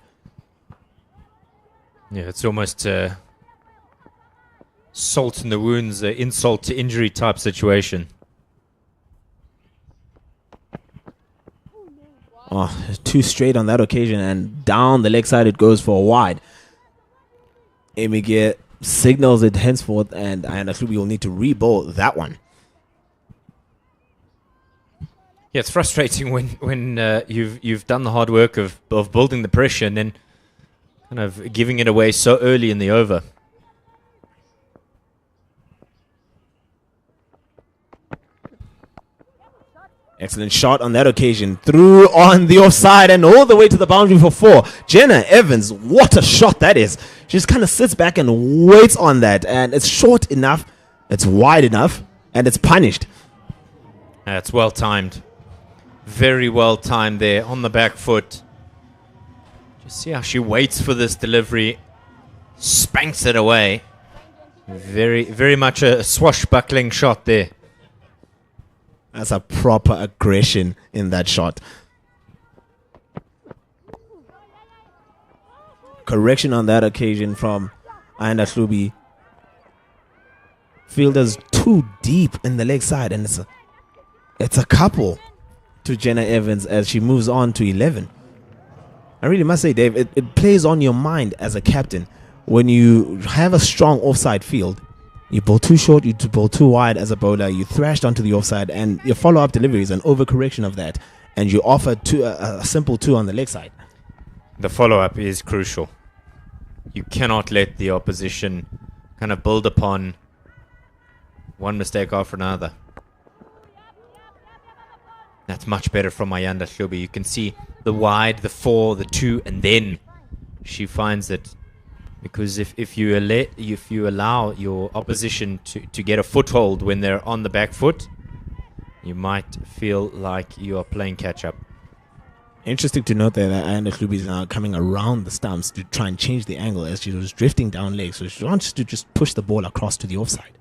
Yeah, it's almost salt in the wounds, insult to injury type situation. Oh, 2 straight on that occasion, and down the leg side it goes for a wide. Emige signals it henceforth, and Ayanda Hlubi will need to re-bowl that one. Yeah, it's frustrating when you've done the hard work of building the pressure and then kind of giving it away so early in the over. Excellent shot on that occasion. Through on the offside and all the way to the boundary for 4. Jenna Evans, what a shot that is. She just kind of sits back and waits on that. And it's short enough, it's wide enough, and it's punished. It's well timed. Very well timed there on the back foot. Just see how she waits for this delivery. Spanks it away. Very, very much a swashbuckling shot there. That's a proper aggression in that shot. Correction on that occasion from Ayanda Hlubi. Fielders too deep in the leg side, and it's a couple to Jenna Evans as she moves on to 11. I really must say, Dave, it plays on your mind as a captain when you have a strong offside field. You bowl too short, you bowl too wide as a bowler, you thrashed onto the offside, and your follow-up delivery is an overcorrection of that, and you offer a simple 2 on the leg side. The follow-up is crucial. You cannot let the opposition kind of build upon one mistake after another. That's much better from Ayanda Hlubi. You can see the wide, the 4, the 2, and then she finds it. Because if you allow your opposition to get a foothold when they're on the back foot, you might feel like you are playing catch-up. Interesting to note there that Ayanda Hlubi is now coming around the stumps to try and change the angle as she was drifting down leg. So she wants to just push the ball across to the offside.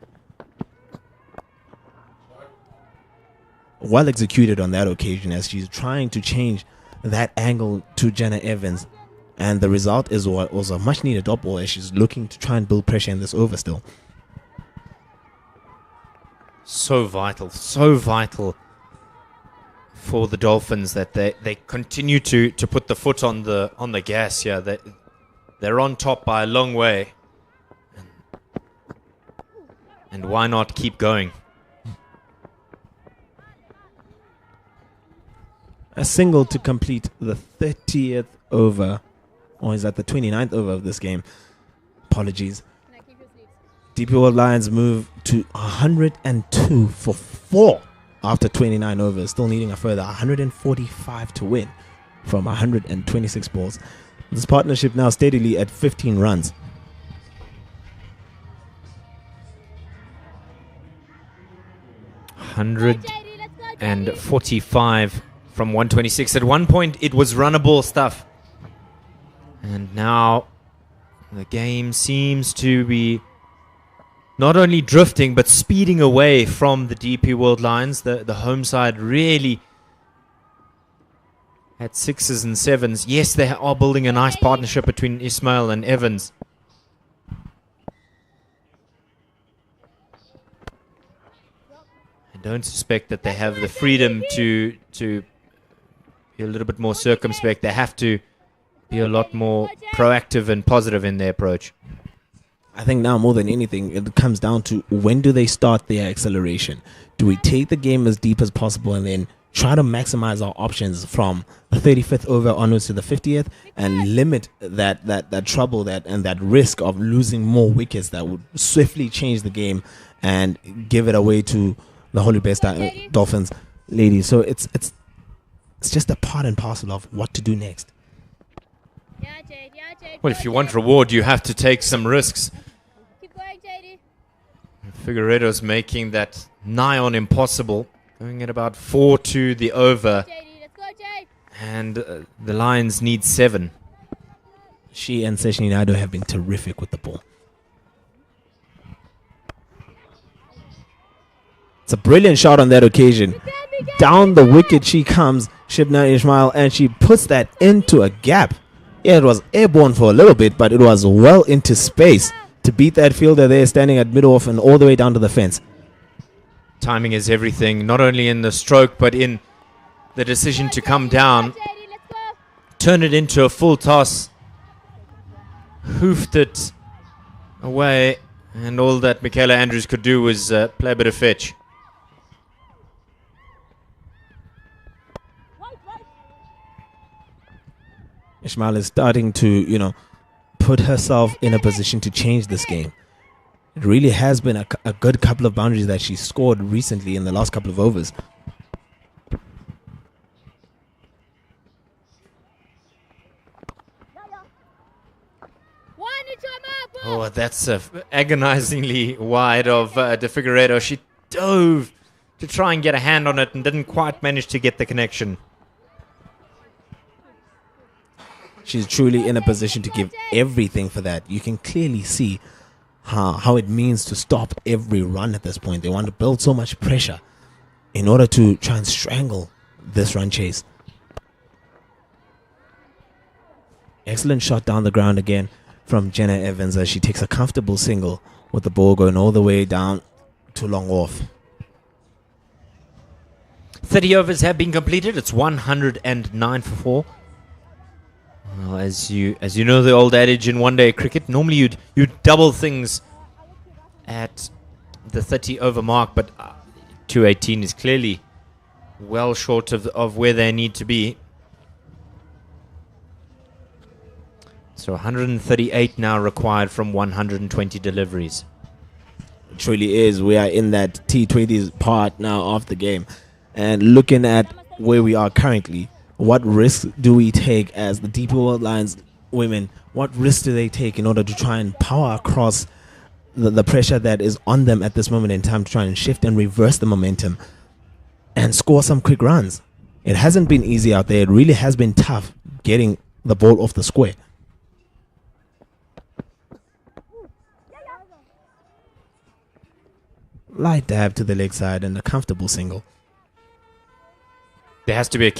Well executed on that occasion as she's trying to change that angle to Jenna Evans. And the result is what was a much needed dot ball as she's looking to try and build pressure in this over still. So vital for the Dolphins that they continue to put the foot on the gas. Yeah, they're on top by a long way, and why not keep going? A single to complete the 30th over, or is that the 29th over of this game? Apologies. DP World Lions move to 102 for 4 after 29 overs, still needing a further 145 to win from 126 balls. This partnership now steadily at 15 runs. And 45 from 126. At one point, it was runnable stuff. And now the game seems to be not only drifting, but speeding away from the DP World Lions. The home side really at 6s and 7s. Yes, they are building a nice partnership between Ismail and Evans. I don't suspect that they have the freedom to be a little bit more circumspect. They have to be a lot more proactive and positive in their approach. I think now more than anything, it comes down to when do they start their acceleration? Do we take the game as deep as possible and then try to maximize our options from the 35th over onwards to the 50th and limit that trouble and that risk of losing more wickets that would swiftly change the game and give it away to the Hollywoodbets Dolphins ladies? So it's just a part and parcel of what to do next. Well, if you want reward, you have to take some risks. Figueiredo's making that nigh on impossible, going at about 4 to the over. And the Lions need 7. She and Seshini Naidu have been terrific with the ball. It's a brilliant shot on that occasion. Down the wicket she comes, Shibna Ismail, and she puts that into a gap. Yeah, it was airborne for a little bit, but it was well into space to beat that fielder there standing at mid-off and all the way down to the fence. Timing is everything, not only in the stroke, but in the decision to come down, turn it into a full toss, hoofed it away, and all that Michaela Andrews could do was play a bit of fetch. Ismail is starting to, put herself in a position to change this game. It really has been a good couple of boundaries that she scored recently in the last couple of overs. Oh, that's agonizingly wide of De Figueiredo. She dove to try and get a hand on it and didn't quite manage to get the connection. She's truly in a position to give everything for that. You can clearly see how it means to stop every run at this point. They want to build so much pressure in order to try and strangle this run chase. Excellent shot down the ground again from Jenna Evans as she takes a comfortable single with the ball going all the way down to long off. 30 overs have been completed. It's 109 for 4. Well, as you know the old adage in one-day cricket, normally you'd double things at the 30 over mark, but 218 is clearly well short of where they need to be. So 138 now required from 120 deliveries. It truly is. We are in that T20s part now of the game. And looking at where we are currently, what risks do we take as the DP World Lions women? What risks do they take in order to try and power across the pressure that is on them at this moment in time to try and shift and reverse the momentum and score some quick runs? It hasn't been easy out there. It really has been tough getting the ball off the square. Light dab to the leg side and a comfortable single. There has to be a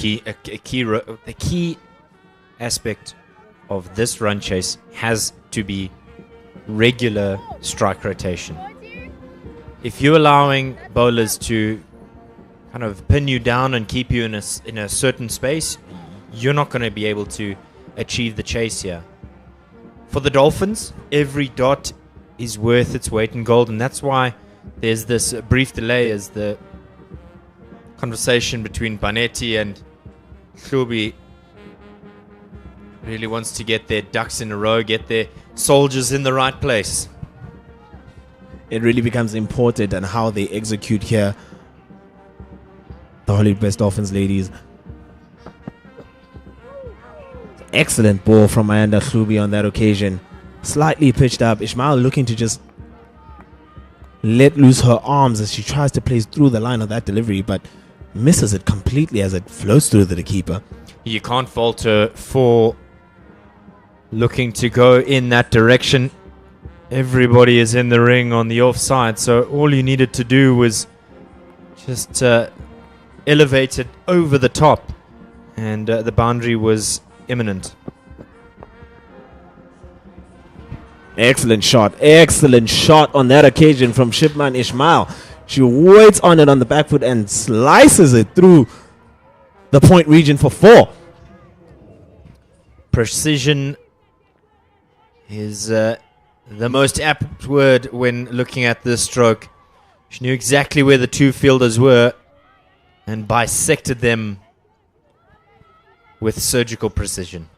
key aspect of this run chase has to be regular strike rotation. If you're allowing bowlers to kind of pin you down and keep you in a certain space, you're not going to be able to achieve the chase here. For the Dolphins, every dot is worth its weight in gold, and that's why there's this brief delay as the conversation between Banetti and Hlubi really wants to get their ducks in a row, get their soldiers in the right place. It really becomes important and how they execute here. The Hollywoodbets Dolphins ladies. Excellent ball from Ayanda Hlubi on that occasion. Slightly pitched up. Ismail looking to just let loose her arms as she tries to place through the line of that delivery, but misses it completely as it floats through to the keeper. You can't fault her for looking to go in that direction. Everybody is in the ring on the offside, so all you needed to do was just elevate it over the top, and the boundary was imminent. Excellent shot on that occasion from Shipman Ismail. She waits on it on the back foot and slices it through the point region for 4. Precision is the most apt word when looking at this stroke. She knew exactly where the two fielders were and bisected them with surgical precision.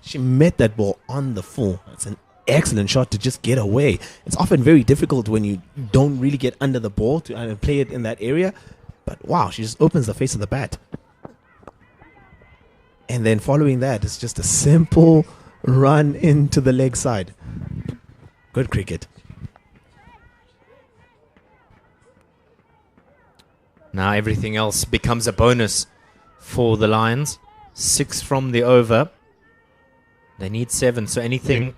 She met that ball on the full. It's an excellent shot to just get away. It's often very difficult when you don't really get under the ball to play it in that area. But wow, she just opens the face of the bat. And then following that, it's just a simple run into the leg side. Good cricket. Now everything else becomes a bonus for the Lions. 6 from the over. They need 7, so anything,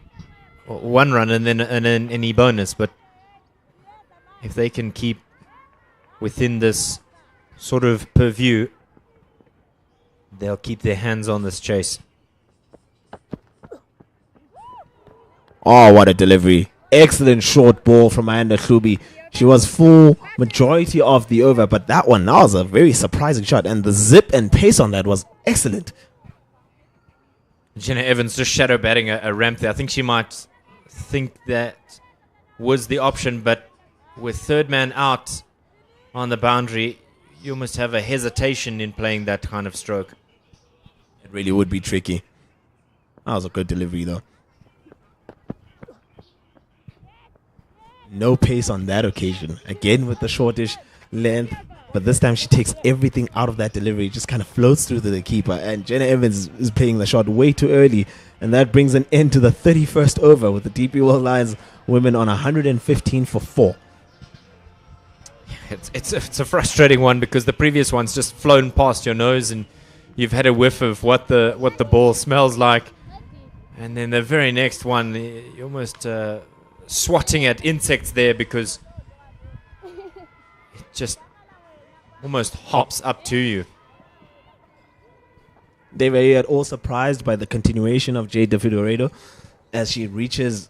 1 run and then any bonus. But if they can keep within this sort of purview, they'll keep their hands on this chase. Oh, what a delivery. Excellent short ball from Ayanda Hlubi. She was full majority of the over, but that was a very surprising shot, and the zip and pace on that was excellent. Jenna Evans just shadow batting a ramp there. I think she might think that was the option, but with third man out on the boundary, you must have a hesitation in playing that kind of stroke. It really would be tricky. That was a good delivery, though. No pace on that occasion. Again with the shortish length, but this time she takes everything out of that delivery. Just kind of floats through to the keeper, and Jenna Evans is playing the shot way too early, and that brings an end to the 31st over with the DP World Lions women on 115 for 4. It's a frustrating one because the previous one's just flown past your nose and you've had a whiff of what the ball smells like, and then the very next one you're almost swatting at insects there because it just almost hops up to you. They were all surprised by the continuation of Jade Fidoredo as she reaches,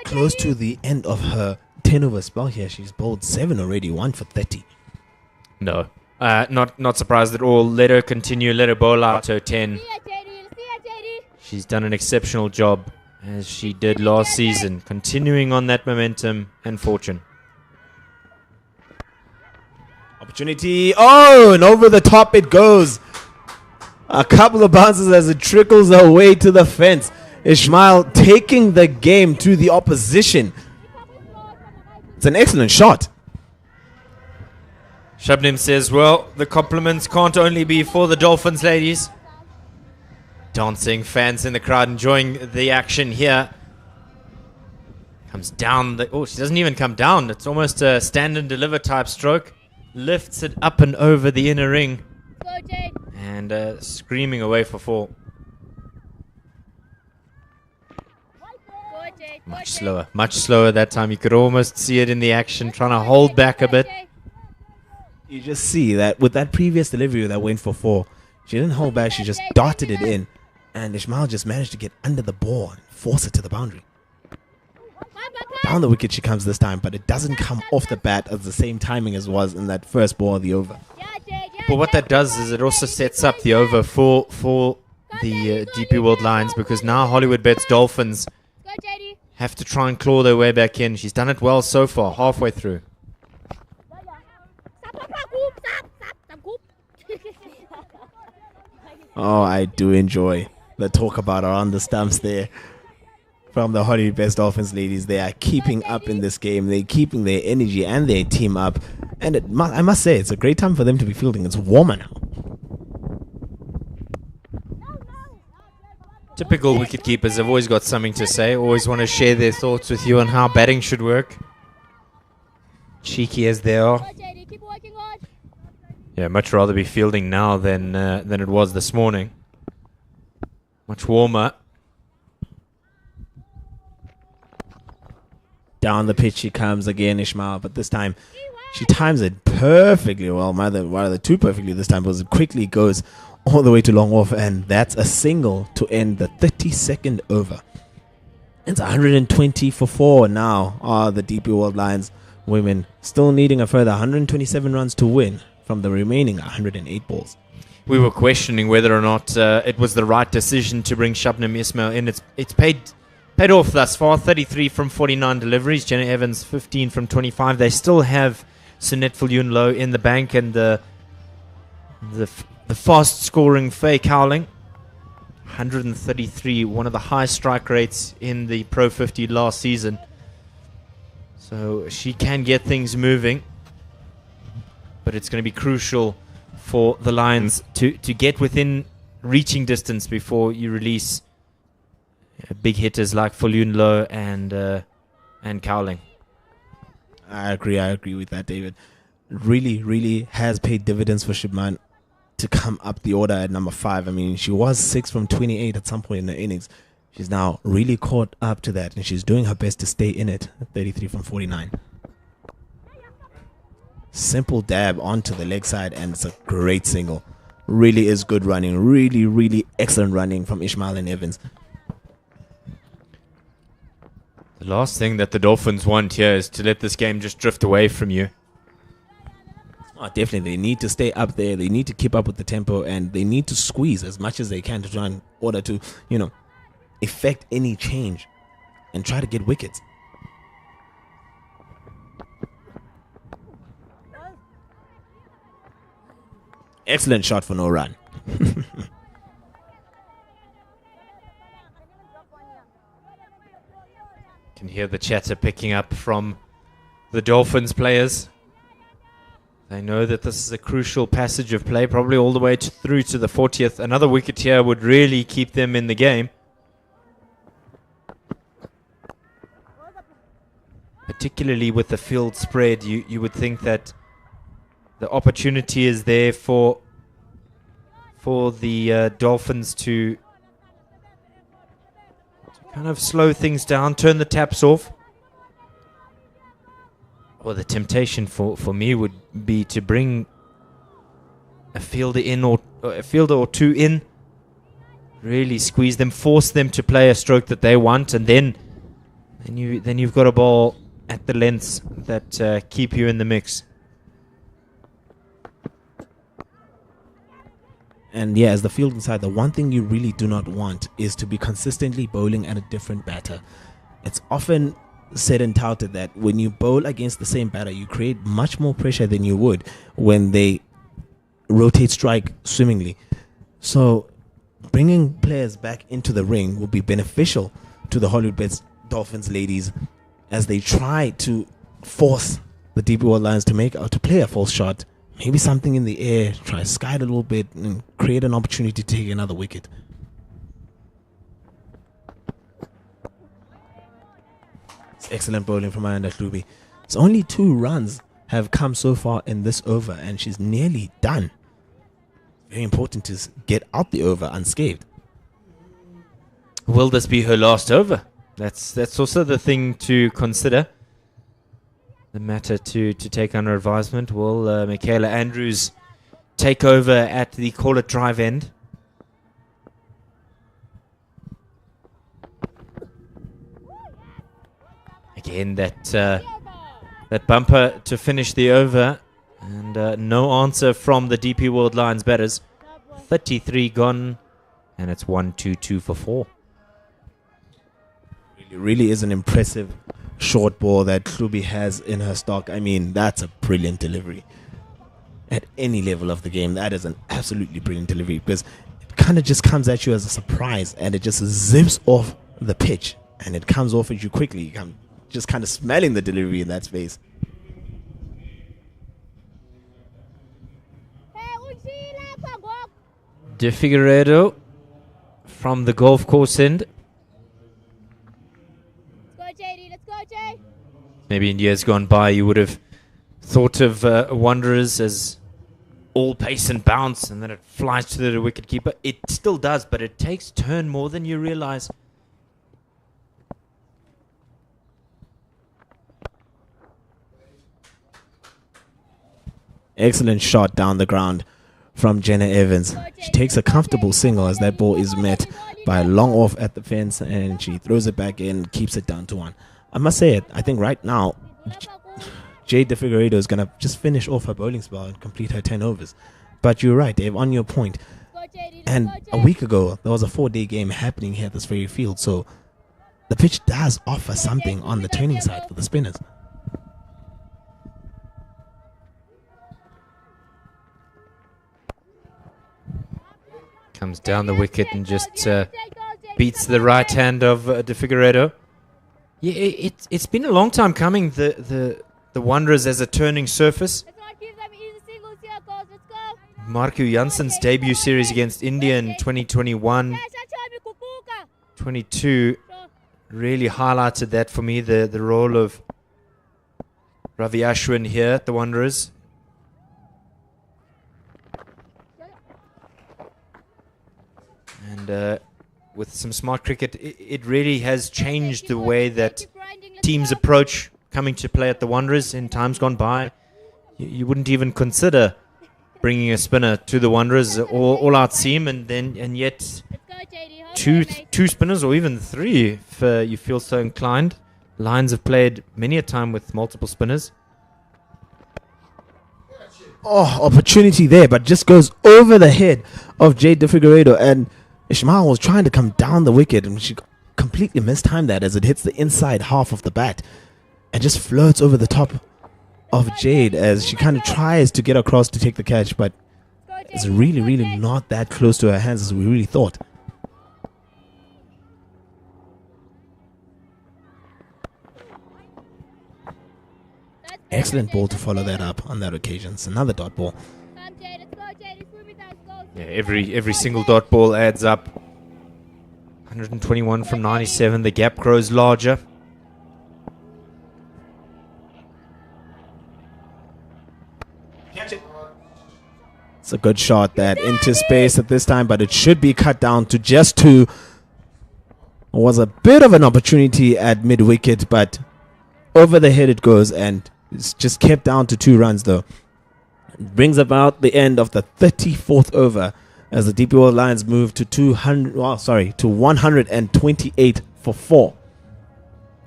close to the end of her 10 over spell here. She's bowled 7 already, 1 for 30. No, not surprised at all. Let her continue, let her bowl out her 10. She's done an exceptional job as she did last season, continuing on that momentum and fortune. Opportunity. Oh, and over the top it goes. A couple of bounces as it trickles away to the fence. Ismail taking the game to the opposition. It's an excellent shot. Shabnim says, well, the compliments can't only be for the Dolphins ladies. Dancing fans in the crowd enjoying the action here. Comes down. Oh, she doesn't even come down. It's almost a stand and deliver type stroke. Lifts it up and over the inner ring. And screaming away for 4. Much slower that time. You could almost see it in the action, trying to hold back a bit. You just see that with that previous delivery that went for 4, she didn't hold back, she just darted it in. And Ishmael just managed to get under the ball and force it to the boundary. Down the wicket she comes this time, but it doesn't come off the bat at the same timing as was in that first ball of the over. But what that does is it also sets up the over for the DP World Lions, because now Hollywoodbets Dolphins have to try and claw their way back in. She's done it well so far, halfway through. Oh, I do enjoy the talk about around the stumps there from the Hollywoodbets Dolphins ladies. They are keeping up in this game. They're keeping their energy and their team up. And I must say, it's a great time for them to be fielding. It's warmer now. Typical wicketkeepers have always got something to say, always want to share their thoughts with you on how batting should work. Cheeky as they are. Yeah, much rather be fielding now than it was this morning. Much warmer. Down the pitch she comes again, Ishmael, but this time she times it perfectly well. Rather too perfectly this time, because it quickly goes all the way to long off, and that's a single to end the 32nd over. It's 120 for 4 now are the DP World Lions women, still needing a further 127 runs to win from the remaining 108 balls. We were questioning whether or not it was the right decision to bring Shabnim Ismail in. It's paid off thus far. 33 from 49 deliveries. Jenna Evans 15 from 25. They still have Sunette Viljoen-Louw in the bank, and the fast scoring Faye Cowling, 133, one of the highest strike rates in the Pro 50 last season. So she can get things moving, but it's going to be crucial for the Lions to get within reaching distance before you release big hitters like Viljoen-Louw and Cowling. I agree with that, David. Really has paid dividends for Shibman to come up the order at number 5. I mean, she was 6 from 28 at some point in the innings. She's now really caught up to that, and she's doing her best to stay in it. 33 from 49. Simple dab onto the leg side, and it's a great single. Really is good running. Really excellent running from Ishmael and Evans. The last thing that the Dolphins want here is to let this game just drift away from you. Oh, definitely. They need to stay up there. They need to keep up with the tempo, and they need to squeeze as much as they can to try in order to, effect any change and try to get wickets. Excellent shot for no run. Can hear the chatter picking up from the Dolphins players. They know that this is a crucial passage of play, probably all the way through to the 40th. Another wicket here would really keep them in the game. Particularly with the field spread, you would think that the opportunity is there for the Dolphins to kind of slow things down, turn the taps off. Or the temptation for me would be to bring a fielder in or a fielder or two in, really squeeze them, force them to play a stroke that they want, and then you've got a ball at the lengths that keep you in the mix. And yeah, as the fielding side, the one thing you really do not want is to be consistently bowling at a different batter. It's often said and touted that when you bowl against the same batter, you create much more pressure than you would when they rotate strike swimmingly. So bringing players back into the ring will be beneficial to the Hollywoodbets Dolphins ladies as they try to force the DP World Lions to play a false shot, maybe something in the air, try to sky it a little bit and create an opportunity to take another wicket. It's excellent bowling from Ayanda Hlubi. It's only 2 runs have come so far in this over, and she's nearly done. Very important to get out the over unscathed. Will this be her last over? That's also the thing to consider. The matter to take under advisement. Will Michaela Andrews take over at the call it drive end? Again, that bumper to finish the over, and no answer from the DP World Lions batters. 33 gone, and it's 1-2-2 for 4. It really is an impressive short ball that Hlubi has in her stock. I mean, that's a brilliant delivery. At any level of the game, that is an absolutely brilliant delivery, because it kind of just comes at you as a surprise, and it just zips off the pitch, and it comes off at you quickly. You come just kind of smelling the delivery in that space. De Figueiredo from the golf course end. Maybe in years gone by you would have thought of Wanderers as all pace and bounce, and then it flies to the wicket keeper. It still does, but it takes turn more than you realize. Excellent shot down the ground from Jenna Evans. She takes a comfortable single as that ball is met by a long off at the fence, and she throws it back in, keeps it down to 1. I must say it, I think right now Jade De Figueiredo is going to just finish off her bowling spell and complete her 10 overs. But you're right, Dave, on your point. And a week ago, there was a 4-day game happening here at this very field, so the pitch does offer something on the turning side for the spinners. Comes down the wicket and just beats the right hand of De Figueiredo. Yeah, it's been a long time coming, the Wanderers as a turning surface. Marco Janssen's debut series against India in 2021, 22 really highlighted that for me, the role of Ravi Ashwin here at the Wanderers. And with some smart cricket, it really has changed the way that teams approach coming to play at the Wanderers. In times gone by, you wouldn't even consider bringing a spinner to the Wanderers, all out seam, and yet two spinners or even 3 if you feel so inclined. Lions have played many a time with multiple spinners. Oh, opportunity there, but just goes over the head of Jade De Figueiredo, and Ishmael was trying to come down the wicket, and she completely mistimed that as it hits the inside half of the bat and just floats over the top of Jade as she kind of tries to get across to take the catch, but it's really, really not that close to her hands as we really thought. Excellent ball to follow that up on that occasion. It's another dot ball. Yeah, every single dot ball adds up. 121 from 97. The gap grows larger. It's a good shot that into space at this time, but it should be cut down to just 2. It was a bit of an opportunity at mid-wicket, but over the head it goes, and it's just kept down to 2 runs though. It brings about the end of the 34th over as the DP World Lions move to 128 for 4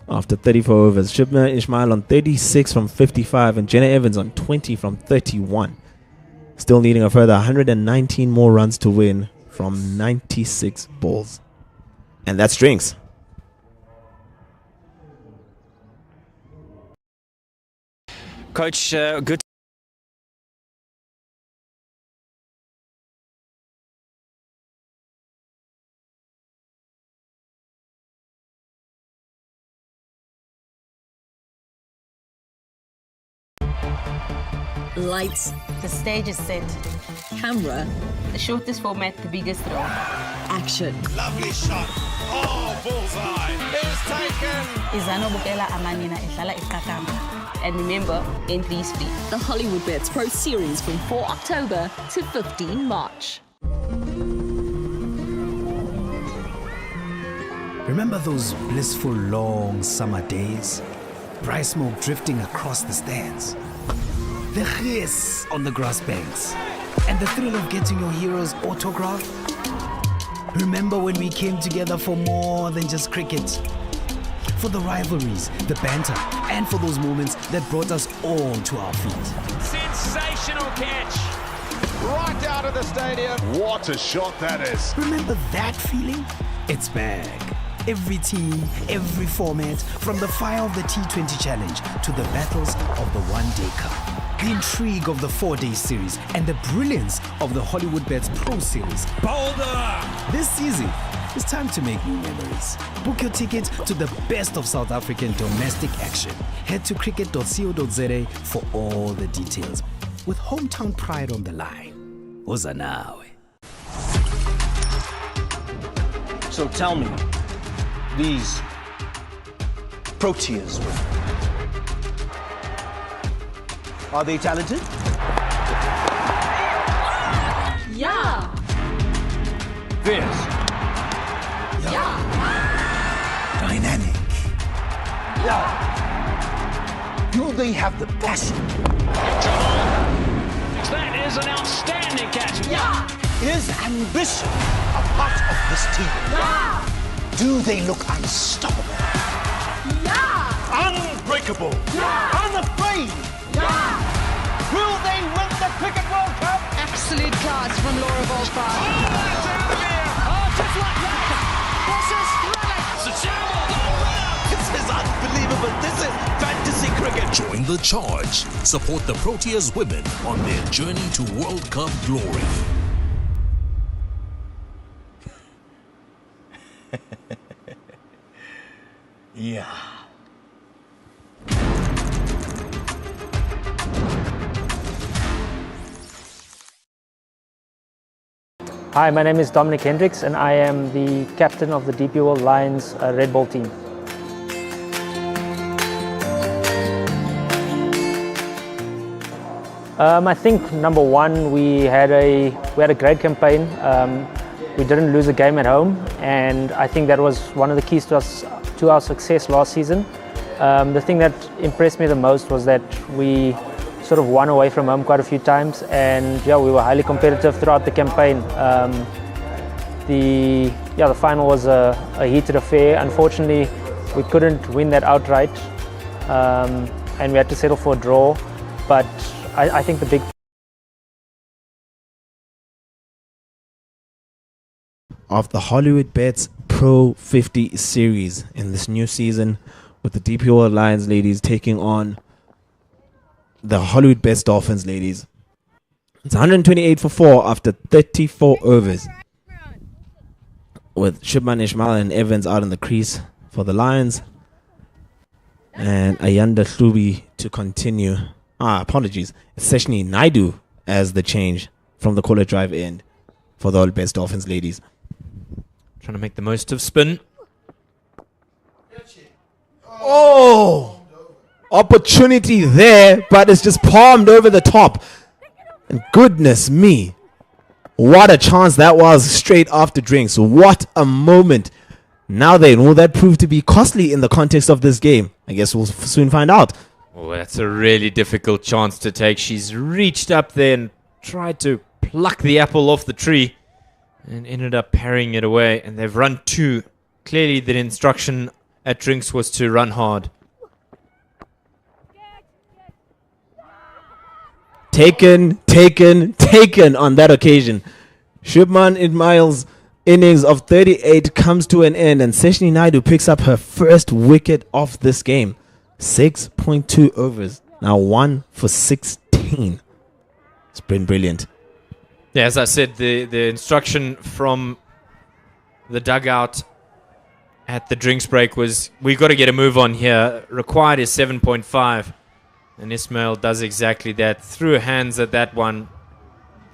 after 34 overs. Shubna Ismail on 36 from 55 and Jenna Evans on 20 from 31. Still needing a further 119 more runs to win from 96 balls. And that's drinks. Coach, good. Lights. The stage is set. Camera. The shortest format, the biggest throw. Action. Lovely shot. Oh, bullseye. It's taken. Izano Bukela Amanina Ishala Ikakamba. And remember, entry is free. The Hollywoodbets Pro Series from 4 October to 15 March. Remember those blissful long summer days? Bright smoke drifting across the stands. The hiss on the grass banks. And the thrill of getting your hero's autograph? Remember when we came together for more than just cricket? For the rivalries, the banter, and for those moments that brought us all to our feet. Sensational catch. Right out of the stadium. What a shot that is. Remember that feeling? It's back. Every team, every format, from the fire of the T20 Challenge to the battles of the One-Day Cup. The intrigue of the 4-day series and the brilliance of the Hollywoodbets Pro Series. Boulder. This season, it's time to make new memories. Book your ticket to the best of South African domestic action. Head to cricket.co.za for all the details. With hometown pride on the line. Ozanawe. So tell me, these Proteas, are they talented? Yeah. Fierce. Yeah. Dynamic. Yeah. Do they have the passion? That is an outstanding catch. Yeah. Is ambition a part of this team? Yeah. Do they look unstoppable? Yeah. Unbreakable? Yeah. Unafraid? Yeah. Will they win the Cricket World Cup? Absolute class from Laura Volpa. Oh, that's out of here. Oh, just like that. What's this? It's a shambles. This is unbelievable. This is fantasy cricket. Join the charge. Support the Proteas women on their journey to World Cup glory. Yeah. Hi, my name is Dominic Hendricks and I am the captain of the DP World Lions Red Ball team. I think number one, we had a great campaign. We didn't lose a game at home, and I think that was one of the keys to our success last season. The thing that impressed me the most was that we sort of won away from home quite a few times, and yeah, we were highly competitive throughout the campaign. The final was a heated affair. Unfortunately, we couldn't win that outright, and we had to settle for a draw. But I think the big of the Hollywoodbets Pro 50 series in this new season, with the DP World Lions ladies taking on the Hollywoodbets Dolphins ladies. It's 128 for 4 after 34 overs, with Shubman Ishmael and Evans out in the crease for the Lions, and Ayanda Hlubi to continue. Apologies. It's Seshni Naidu as the change from the caller drive end for the Hollywoodbets Dolphins ladies. Trying to make the most of spin. Oh! Opportunity there, but it's just palmed over the top. And goodness me, what a chance that was straight after drinks. What a moment. Now then, will that prove to be costly in the context of this game? I guess we'll soon find out. Oh, that's a really difficult chance to take. She's reached up there and tried to pluck the apple off the tree and ended up parrying it away. And they've run two. Clearly the instruction at drinks was to run hard. Taken on that occasion. Shubman Ismail's innings of 38 comes to an end, and Seshni Naidu picks up her first wicket of this game. 6.2 overs. Now 1 for 16. It's been brilliant. Yeah, as I said, the instruction from the dugout at the drinks break was, we've got to get a move on here. Required is 7.5. And Ismail does exactly that. Threw hands at that one.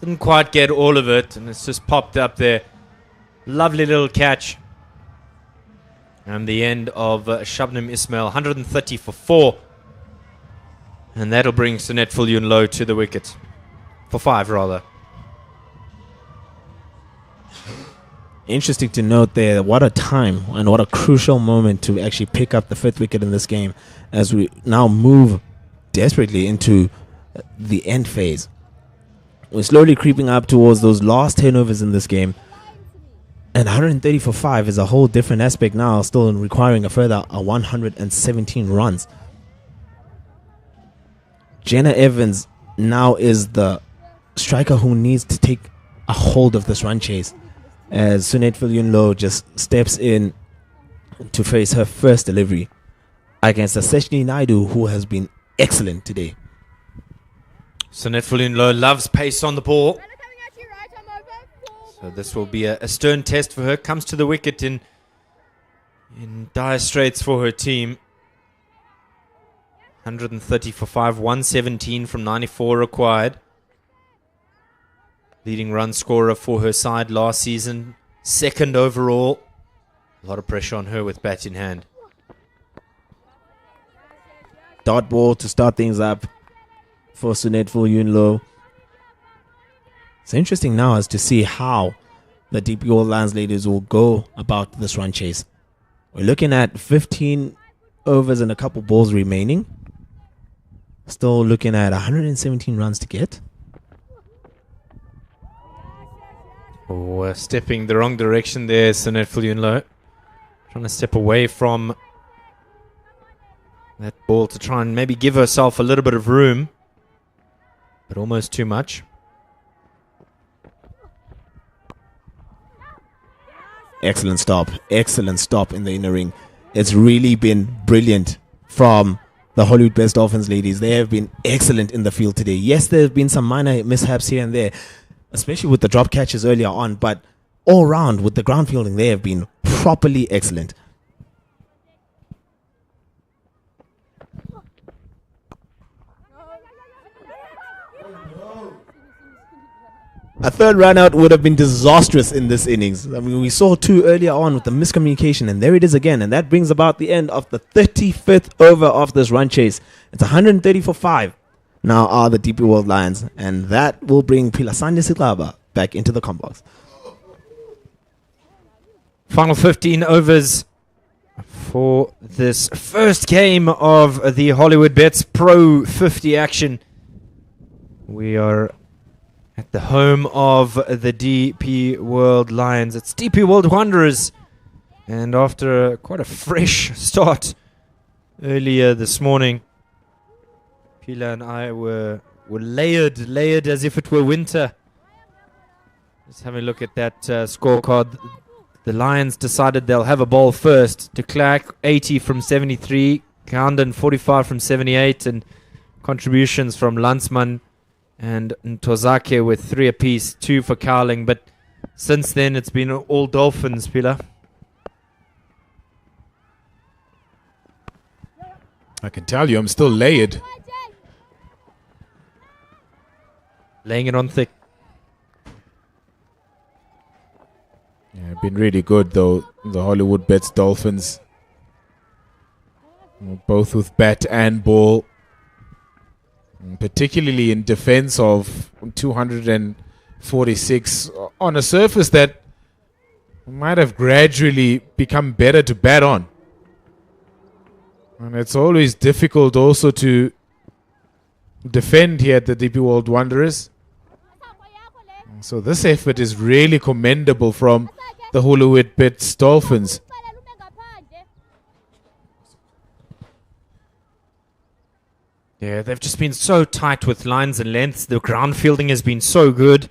Didn't quite get all of it, and it's just popped up there. Lovely little catch. And the end of Shabnam Ismail, 130 for 4. And that'll bring Sunette Viljoen to the wicket. For 5, rather. Interesting to note there, what a time and what a crucial moment to actually pick up the 5th wicket in this game as we now move desperately into the end phase. We're slowly creeping up towards those last 10 overs in this game. And 130 for 5 is a whole different aspect now, still requiring a further 117 runs. Jenna Evans now is the striker who needs to take a hold of this run chase, as Sunette Viljoen just steps in to face her first delivery against Aseshni Naidu, who has been excellent today. Sunette Viljoen loves pace on the ball. So this will be a stern test for her. Comes to the wicket in dire straits for her team. 130 for 5, 117 from 94 required. Leading run scorer for her side last season. 2nd overall. A lot of pressure on her with bat in hand. Dot ball to start things up for Sunette Viljoen. It's interesting now as to see how the DP World Lions ladies will go about this run chase. We're looking at 15 overs and a couple balls remaining. Still looking at 117 runs to get. Oh, stepping the wrong direction there, Sunette Viljoen. Trying to step away from that ball to try and maybe give herself a little bit of room. But almost too much. Excellent stop in the inner ring. It's really been brilliant from the Hollywoodbets Dolphins ladies. They have been excellent in the field today. Yes, there have been some minor mishaps here and there, especially with the drop catches earlier on, but all round with the ground fielding, they have been properly excellent. A third run out would have been disastrous in this innings. I mean, we saw 2 earlier on with the miscommunication, and there it is again. And that brings about the end of the 35th over of this run chase. It's 130 for 5. Now are the DP World Lions, and that will bring Pilasanya Siklaba back into the combox. Final 15 overs for this first game of the Hollywoodbets Pro 50 action. We are at the home of the DP World Lions. It's DP World Wanderers. And after quite a fresh start earlier this morning, Pila and I were layered as if it were winter. Just having a look at that scorecard. The Lions decided they'll have a ball first. De Klerk 80 from 73, Kaunden 45 from 78, and contributions from Landsman and Ntozake with 3 apiece, 2 for Cowling. But since then, it's been all Dolphins, Pila. I can tell you, I'm still layered. Laying it on thick. Yeah, been really good, though, the Hollywoodbets Dolphins. Both with bat and ball. Particularly in defense of 246 on a surface that might have gradually become better to bat on. And it's always difficult also to defend here at the DP World Wanderers. So this effort is really commendable from the Hollywoodbets Dolphins. Yeah, they've just been so tight with lines and lengths. The ground fielding has been so good.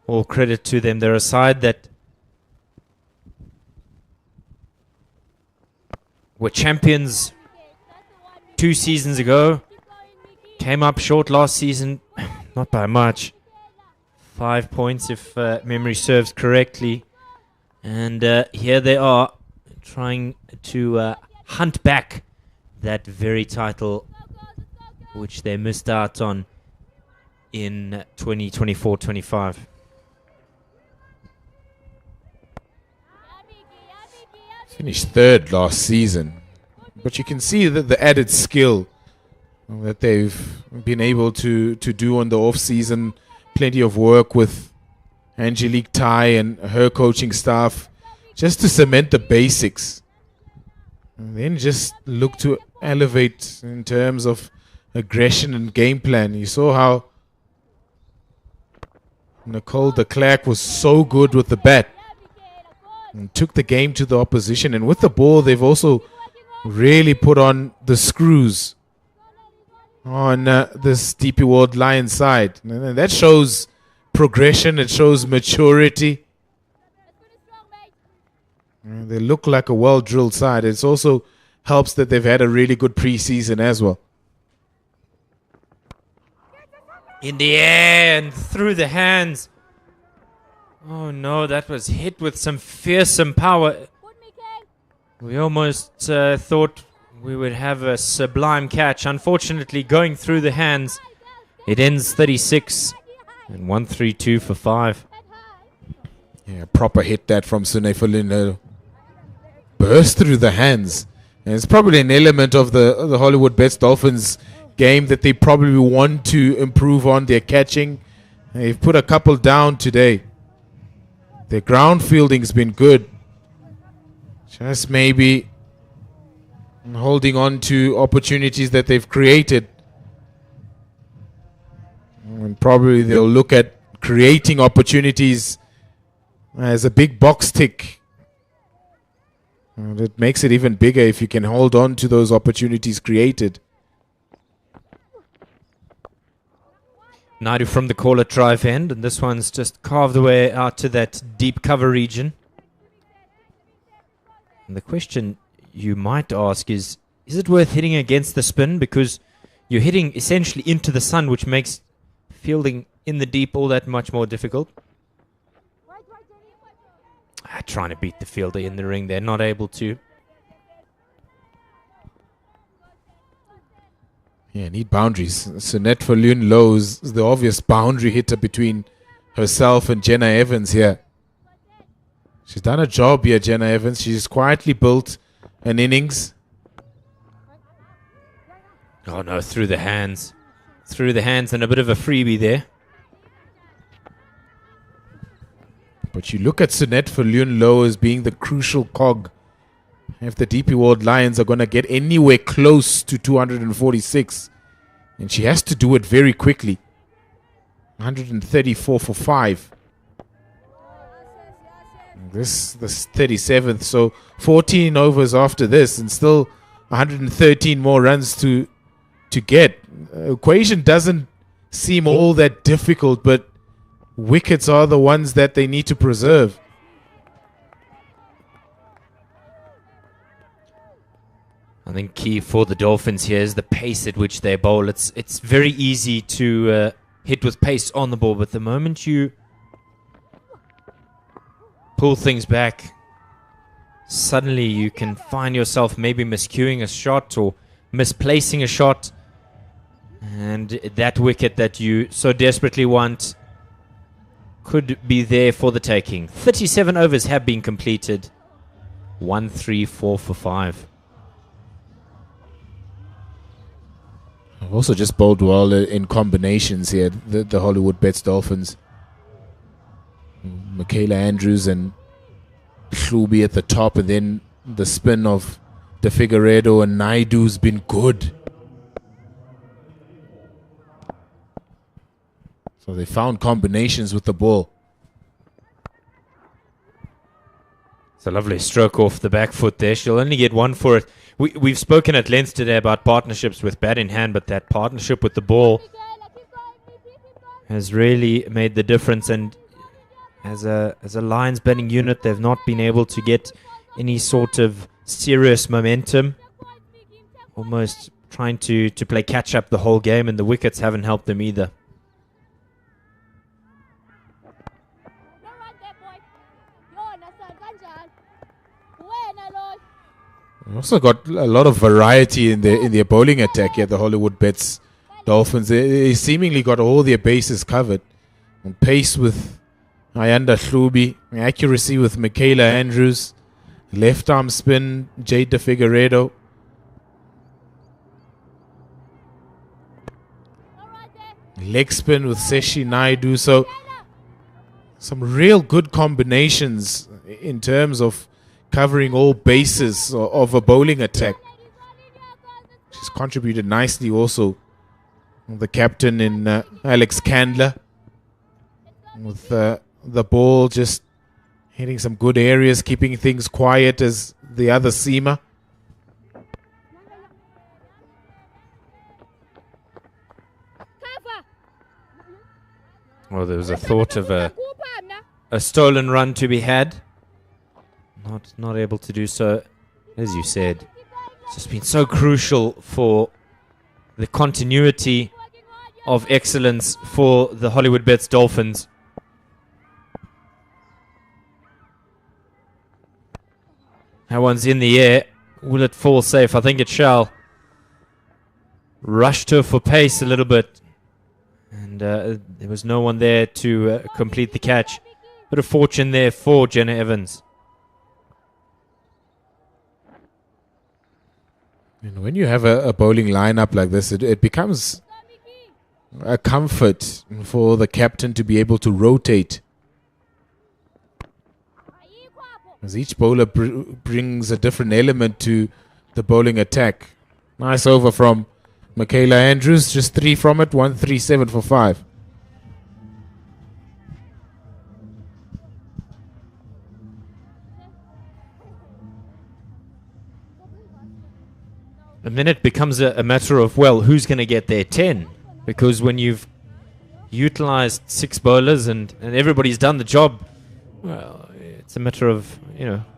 All credit to them. They're a side that were champions 2 seasons ago. Came up short last season, not by much. 5 points if memory serves correctly. And here they are trying to hunt back that very title which they missed out on in 2024-25. Finished third last season. But you can see that the added skill that they've been able to do on the off-season. Plenty of work with Angelique Tai and her coaching staff just to cement the basics. And then just look to elevate in terms of aggression and game plan. You saw how Nicole de Klerk was so good with the bat and took the game to the opposition. And with the ball, they've also really put on the screws on this DP World Lions side. And that shows progression. It shows maturity. They look like a well-drilled side. It also helps that they've had a really good preseason as well. In the air and through the hands. Oh no, that was hit with some fearsome power. We almost thought we would have a sublime catch. Unfortunately, going through the hands, it ends 36 and 132 for 5. Yeah, proper hit that from Sunefalin. Burst through the hands. And it's probably an element of the Hollywoodbets Dolphins game that they probably want to improve on their catching. They've put a couple down today. Their ground fielding's been good. Just maybe holding on to opportunities that they've created. And probably they'll look at creating opportunities as a big box tick. And it makes it even bigger if you can hold on to those opportunities created. Naidu from the caller drive end, and this one's just carved away out to that deep cover region. And the question you might ask is it worth hitting against the spin? Because you're hitting essentially into the sun, which makes fielding in the deep all that much more difficult. Trying to beat the fielder in the ring. They're not able to. Yeah, need boundaries. Sunette Falun Low is the obvious boundary hitter between herself and Jenna Evans here. She's done a job here, Jenna Evans. She's quietly built an innings. Oh no, through the hands. Through the hands and a bit of a freebie there. But you look at Sunette Falun Low as being the crucial cog. If the DP World Lions are going to get anywhere close to 246, and she has to do it very quickly. 134 for 5. This 37th, so 14 overs after this, and still 113 more runs to get. Equation doesn't seem all that difficult, but wickets are the ones that they need to preserve. I think key for the Dolphins here is the pace at which they bowl. It's very easy to hit with pace on the ball, but the moment you pull things back, suddenly you can find yourself maybe miscuing a shot or misplacing a shot, and that wicket that you so desperately want could be there for the taking. 37 overs have been completed. 134 for 5. I've also just bowled well in combinations here, the Hollywoodbets Dolphins. Michaela Andrews and Hlubi at the top, and then the spin of De Figueiredo and Naidu's been good. So they found combinations with the ball. It's a lovely stroke off the back foot there. She'll only get one for it. We've spoken at length today about partnerships with bat in hand, but that partnership with the ball has really made the difference. And as a Lions batting unit, they've not been able to get any sort of serious momentum. Almost trying to play catch up the whole game, and the wickets haven't helped them either. Also got a lot of variety in their bowling attack here, the Hollywoodbets Dolphins. They seemingly got all their bases covered. On pace with Ayanda Hlubi, accuracy with Michaela Andrews, left arm spin, Jade De Figueiredo. Leg spin with Seshi Naidu. So some real good combinations in terms of covering all bases of a bowling attack. She's contributed nicely also. The captain in Alex Candler, with the ball just hitting some good areas, keeping things quiet as the other seamer. Well, there was a thought of a stolen run to be had. Not able to do so. As you said, it's just been so crucial for the continuity of excellence for the Hollywoodbets Dolphins. That one's in the air. Will it fall safe? I think it shall. Rushed her for pace a little bit. And there was no one there to complete the catch. Bit of fortune there for Jenna Evans. And when you have a bowling lineup like this, it becomes a comfort for the captain to be able to rotate. As each bowler brings a different element to the bowling attack. Nice over from Michaela Andrews, just 3 from it, 137 for 5. And then it becomes a matter of, well, who's going to get their 10? Because when you've utilized 6 bowlers and everybody's done the job, well, it's a matter of,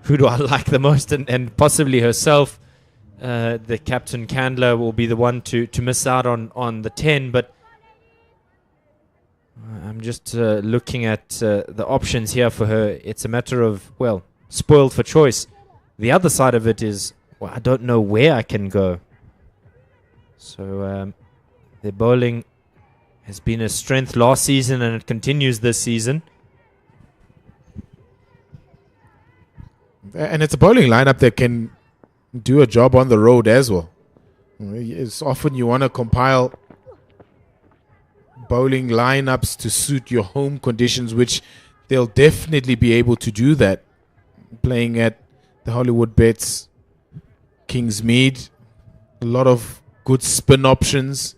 who do I like the most? And possibly herself. The captain Candler will be the one to miss out on the 10. But I'm just looking at the options here for her. It's a matter of, well, spoiled for choice. The other side of it is, well, I don't know where I can go. So their bowling has been a strength last season and it continues this season. And it's a bowling lineup that can do a job on the road as well. It's often you want to compile bowling lineups to suit your home conditions, which they'll definitely be able to do that. Playing at the Hollywoodbets Kingsmead, a lot of good spin options.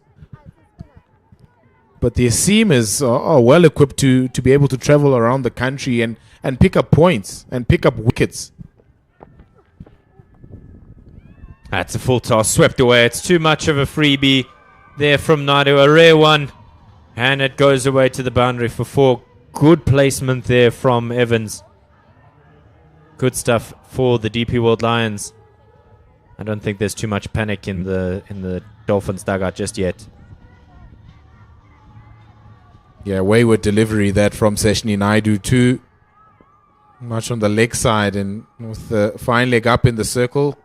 But their seamers are well equipped to be able to travel around the country and pick up points and pick up wickets. That's a full toss, swept away. It's too much of a freebie there from Naidu, a rare one. And it goes away to the boundary for 4. Good placement there from Evans. Good stuff for the DP World Lions. I don't think there's too much panic in the Dolphins dugout just yet. Yeah, wayward delivery that from Seshni Naidu too. Much on the leg side, and with the fine leg up in the circle,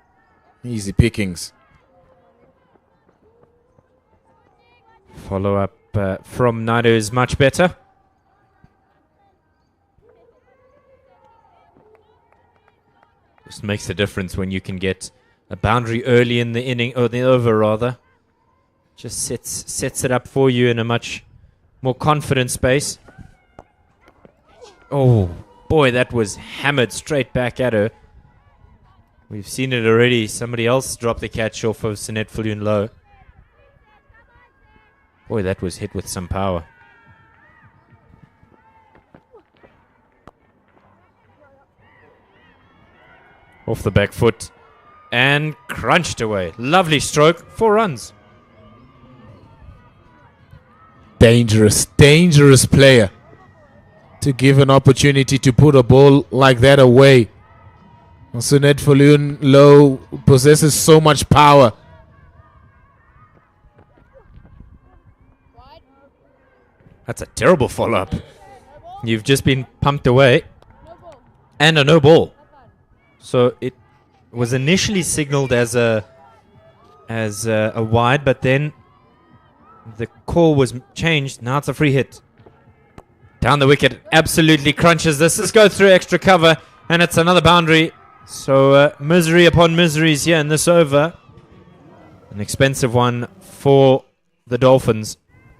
easy pickings. Follow up from Naidu is much better. Just makes a difference when you can get a boundary early in the inning, or the over rather. Just sets it up for you in a much more confident space. Oh boy, that was hammered straight back at her. We've seen it already. Somebody else dropped the catch off of Sinet Fulun low. Boy, that was hit with some power. Off the back foot and crunched away. Lovely stroke, 4 runs. Dangerous player to give an opportunity to put a ball like that away. Sinet Fulun low possesses so much power. That's a terrible follow-up. You've just been pumped away. And a no ball. So it was initially signaled as a wide, but then the call was changed. Now it's a free hit. Down the wicket, absolutely crunches this. Let's go through extra cover, and it's another boundary. So misery upon miseries here in this over. An expensive one for the Dolphins.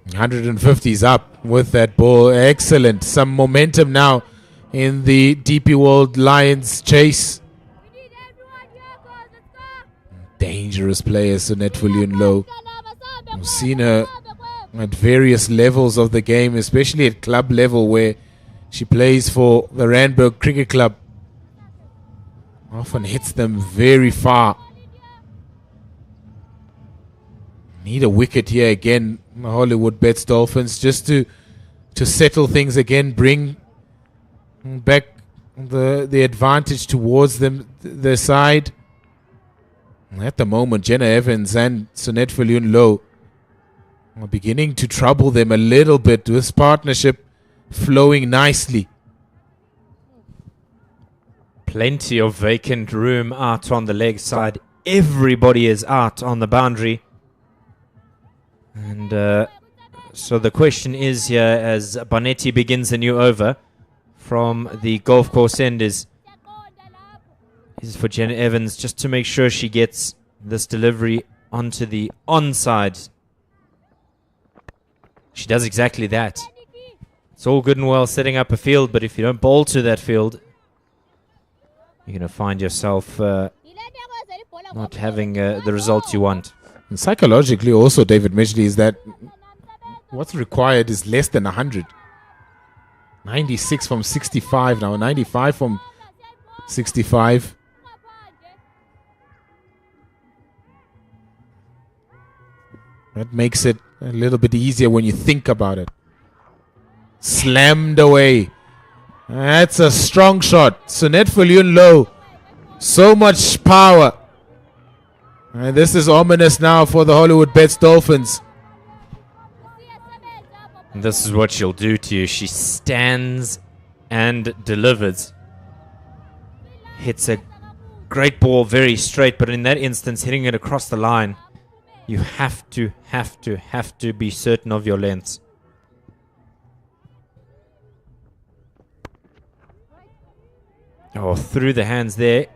150s up with that ball. Excellent. Some momentum now in the DP World Lions chase. Dangerous player, Sunette Viljoen-Louw. We've seen her at various levels of the game, especially at club level where she plays for the Randburg Cricket Club. Often hits them very far. Need a wicket here again, Hollywoodbets Dolphins, just to settle things again, bring back the advantage towards their side. At the moment, Jenna Evans and Sunette Viljoen-Louw are beginning to trouble them a little bit. This partnership flowing nicely. Plenty of vacant room out on the leg side. Everybody is out on the boundary. And so the question is here, as Bonetti begins a new over from the golf course end, is for Jenna Evans, just to make sure she gets this delivery onto the onside. She does exactly that. It's all good and well setting up a field, but if you don't bowl to that field, you're going to find yourself not having the results you want. And psychologically also, David Midgley, is that what's required is less than 100. 96 from 65 now, 95 from 65. That makes it a little bit easier when you think about it. Slammed away. That's a strong shot. Sunette Viljoen-Louw. So much power. And this is ominous now for the Hollywoodbets Dolphins. And this is what she'll do to you. She stands and delivers. Hits a great ball very straight, but in that instance, hitting it across the line, you have to be certain of your lengths. Oh, through the hands there.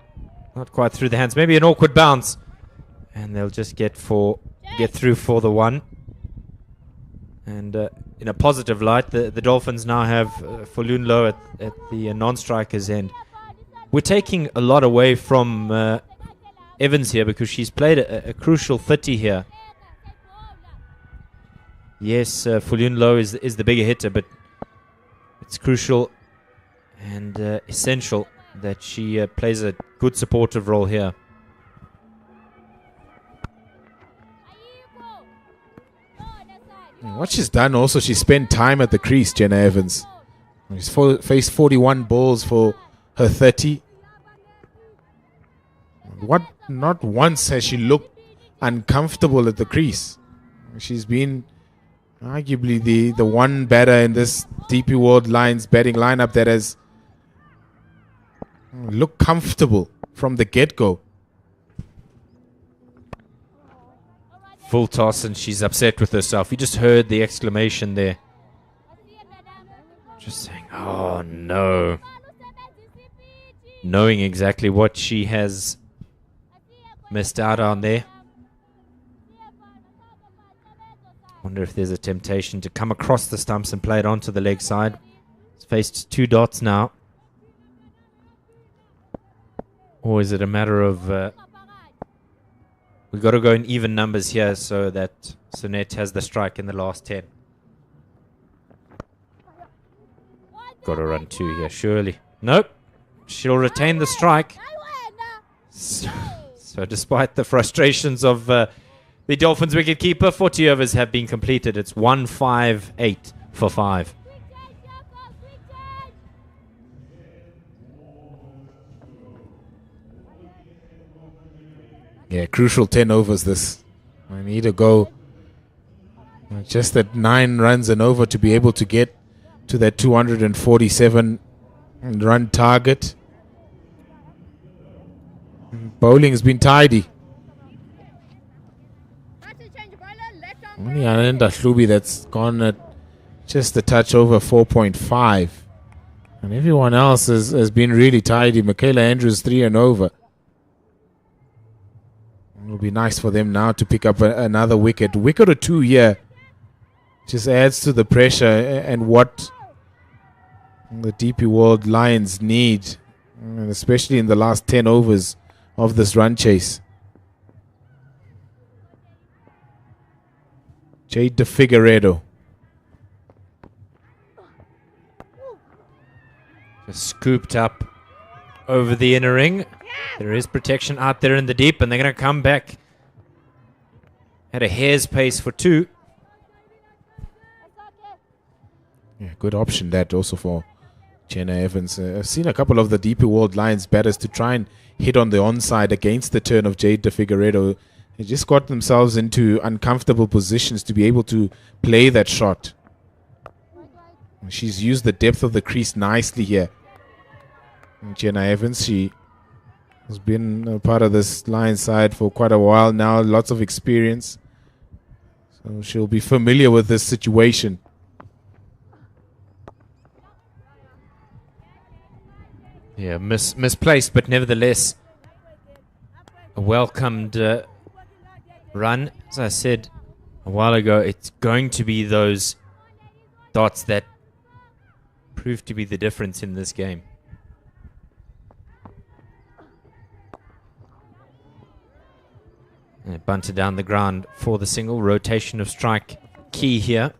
Not quite through the hands. Maybe an awkward bounce. And they'll just get through for the one. And in a positive light, the Dolphins now have Viljoen-Louw at the non-striker's end. We're taking a lot away from Evans here because she's played a crucial 30 here. Yes, Viljoen-Louw is the bigger hitter, but it's crucial and essential that she plays a good supportive role here. What she's done also, she spent time at the crease, Jenna Evans. She's faced 41 balls for her 30. Not once has she looked uncomfortable at the crease. She's been arguably the one batter in this DP World Lions batting lineup that has looked comfortable from the get-go. Full toss, and she's upset with herself. You just heard the exclamation there. Just saying, oh no. Knowing exactly what she has missed out on there. Wonder if there's a temptation to come across the stumps and play it onto the leg side. It's faced 2 dots now. Or is it a matter of... we've got to go in even numbers here so that Sunette has the strike in the last 10. Got to run 2 here, surely. Nope. She'll retain the strike. So despite the frustrations of the Dolphins wicketkeeper, 40 overs have been completed. It's 158 for 5. Yeah, crucial 10 overs this. I need to go just at 9 runs and over to be able to get to that 247 run target. bowling has been tidy. Only Ananda Hlubi that's gone at just a touch over 4.5. And everyone else has been really tidy. Michaela Andrews 3 and over. It'll be nice for them now to pick up another wicket. Wicket or two here just adds to the pressure and what the DP World Lions need, and especially in the last 10 overs of this run chase. Jade de Figueiredo. Just scooped up over the inner ring. There is protection out there in the deep, and they're going to come back at a hair's pace for 2. Yeah, good option that also for Jenna Evans. I've seen a couple of the DP World Lions batters to try and hit on the onside against the turn of Jade de Figueiredo. They just got themselves into uncomfortable positions to be able to play that shot. She's used the depth of the crease nicely here. And Jenna Evans, she has been a part of this Lions side for quite a while now, lots of experience. So she'll be familiar with this situation. Yeah, misplaced, but nevertheless a welcomed run. As I said a while ago, it's going to be those dots that prove to be the difference in this game. And bunted down the ground for the single. Rotation of strike key here.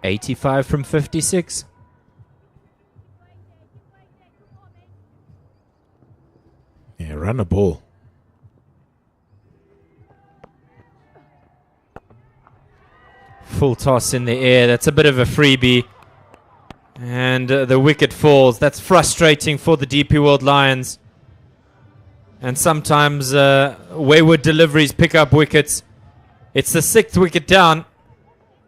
.85 from 56. Yeah, run a ball. Full toss in the air. That's a bit of a freebie. And the wicket falls. That's frustrating for the DP World Lions. And sometimes wayward deliveries pick up wickets. It's the 6th wicket down.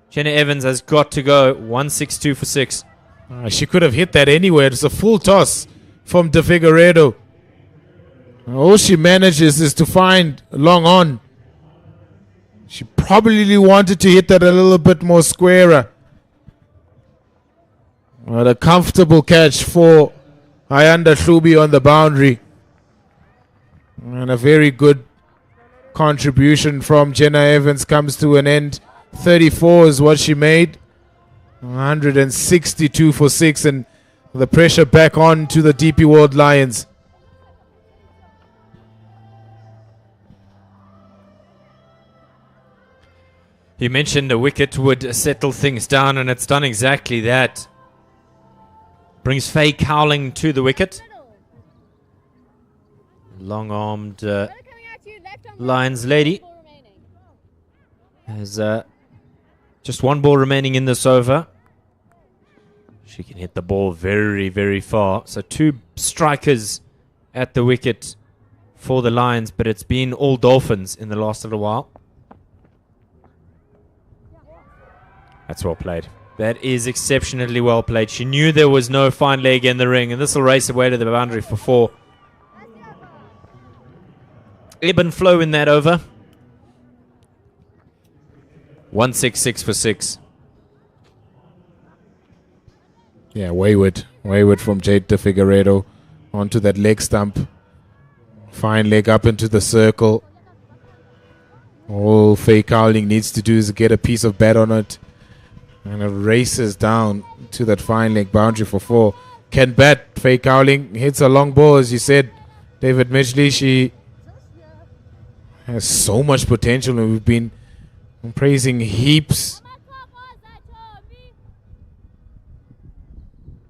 Jenna Evans has got to go. 162 for 6. She could have hit that anywhere. It's a full toss from De Figueiredo. All she manages is to find long on. She probably wanted to hit that a little bit more squarer. What a comfortable catch for Ayanda Hlubi on the boundary. And a very good contribution from Jenna Evans comes to an end. 34 is what she made. 162 for 6, and the pressure back on to the DP World Lions. You mentioned a wicket would settle things down, and it's done exactly that. Brings Faye Cowling to the wicket. Long-armed Lions lady has just 1 ball remaining in this over. She can hit the ball very, very far. So 2 strikers at the wicket for the Lions, but it's been all Dolphins in the last little while. That's well played. That is exceptionally well played. She knew there was no fine leg in the ring, and this will race away to the boundary for 4. Ebb and flow in that over. 166 for 6. Yeah, wayward from Jade de Figueiredo onto that leg stump. Fine leg up into the circle. All Faye Cowling needs to do is get a piece of bat on it. And it races down to that fine leg boundary for 4. Can bat. Faye Cowling hits a long ball, as you said, David Midgley. She has so much potential, and we've been praising heaps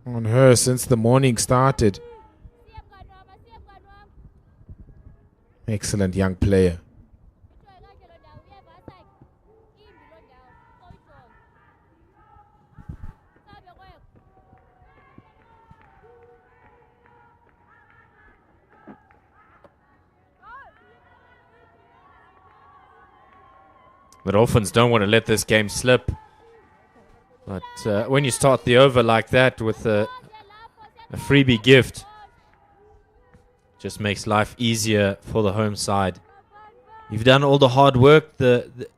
on her since the morning started. Excellent young player. The Dolphins don't want to let this game slip. But when you start the over like that with a freebie gift, just makes life easier for the home side. You've done all the hard work. The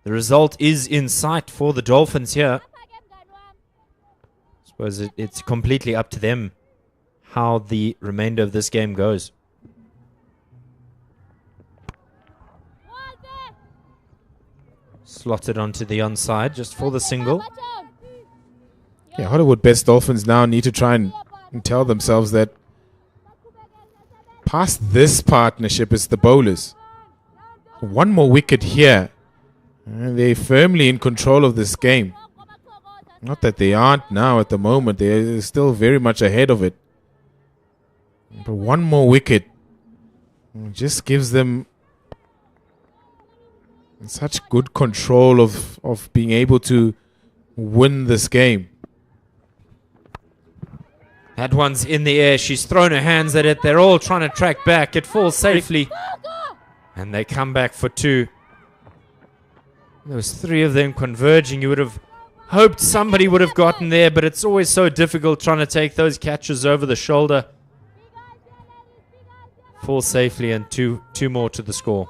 result is in sight for the Dolphins here. I suppose it's completely up to them how the remainder of this game goes. Slotted onto the onside just for the single. Yeah, Hollywoodbets Dolphins now need to try and tell themselves that past this partnership is the bowlers. One more wicket here, and they're firmly in control of this game. Not that they aren't now at the moment. They're still very much ahead of it. But one more wicket just gives them such good control of being able to win this game. That one's in the air. She's thrown her hands at it. They're all trying to track back. It falls safely. And they come back for 2. There was 3 of them converging. You would have hoped somebody would have gotten there, but it's always so difficult trying to take those catches over the shoulder. Falls safely, and two more to the score.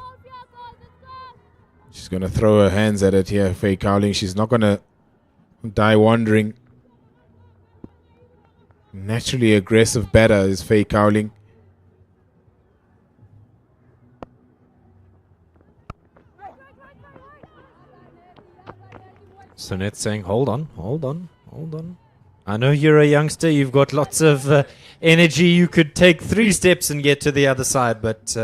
She's going to throw her hands at it here, Faye Cowling. She's not going to die wandering. Naturally aggressive batter is Faye Cowling. Sunet's saying, hold on. I know you're a youngster. You've got lots of energy. You could take 3 steps and get to the other side, but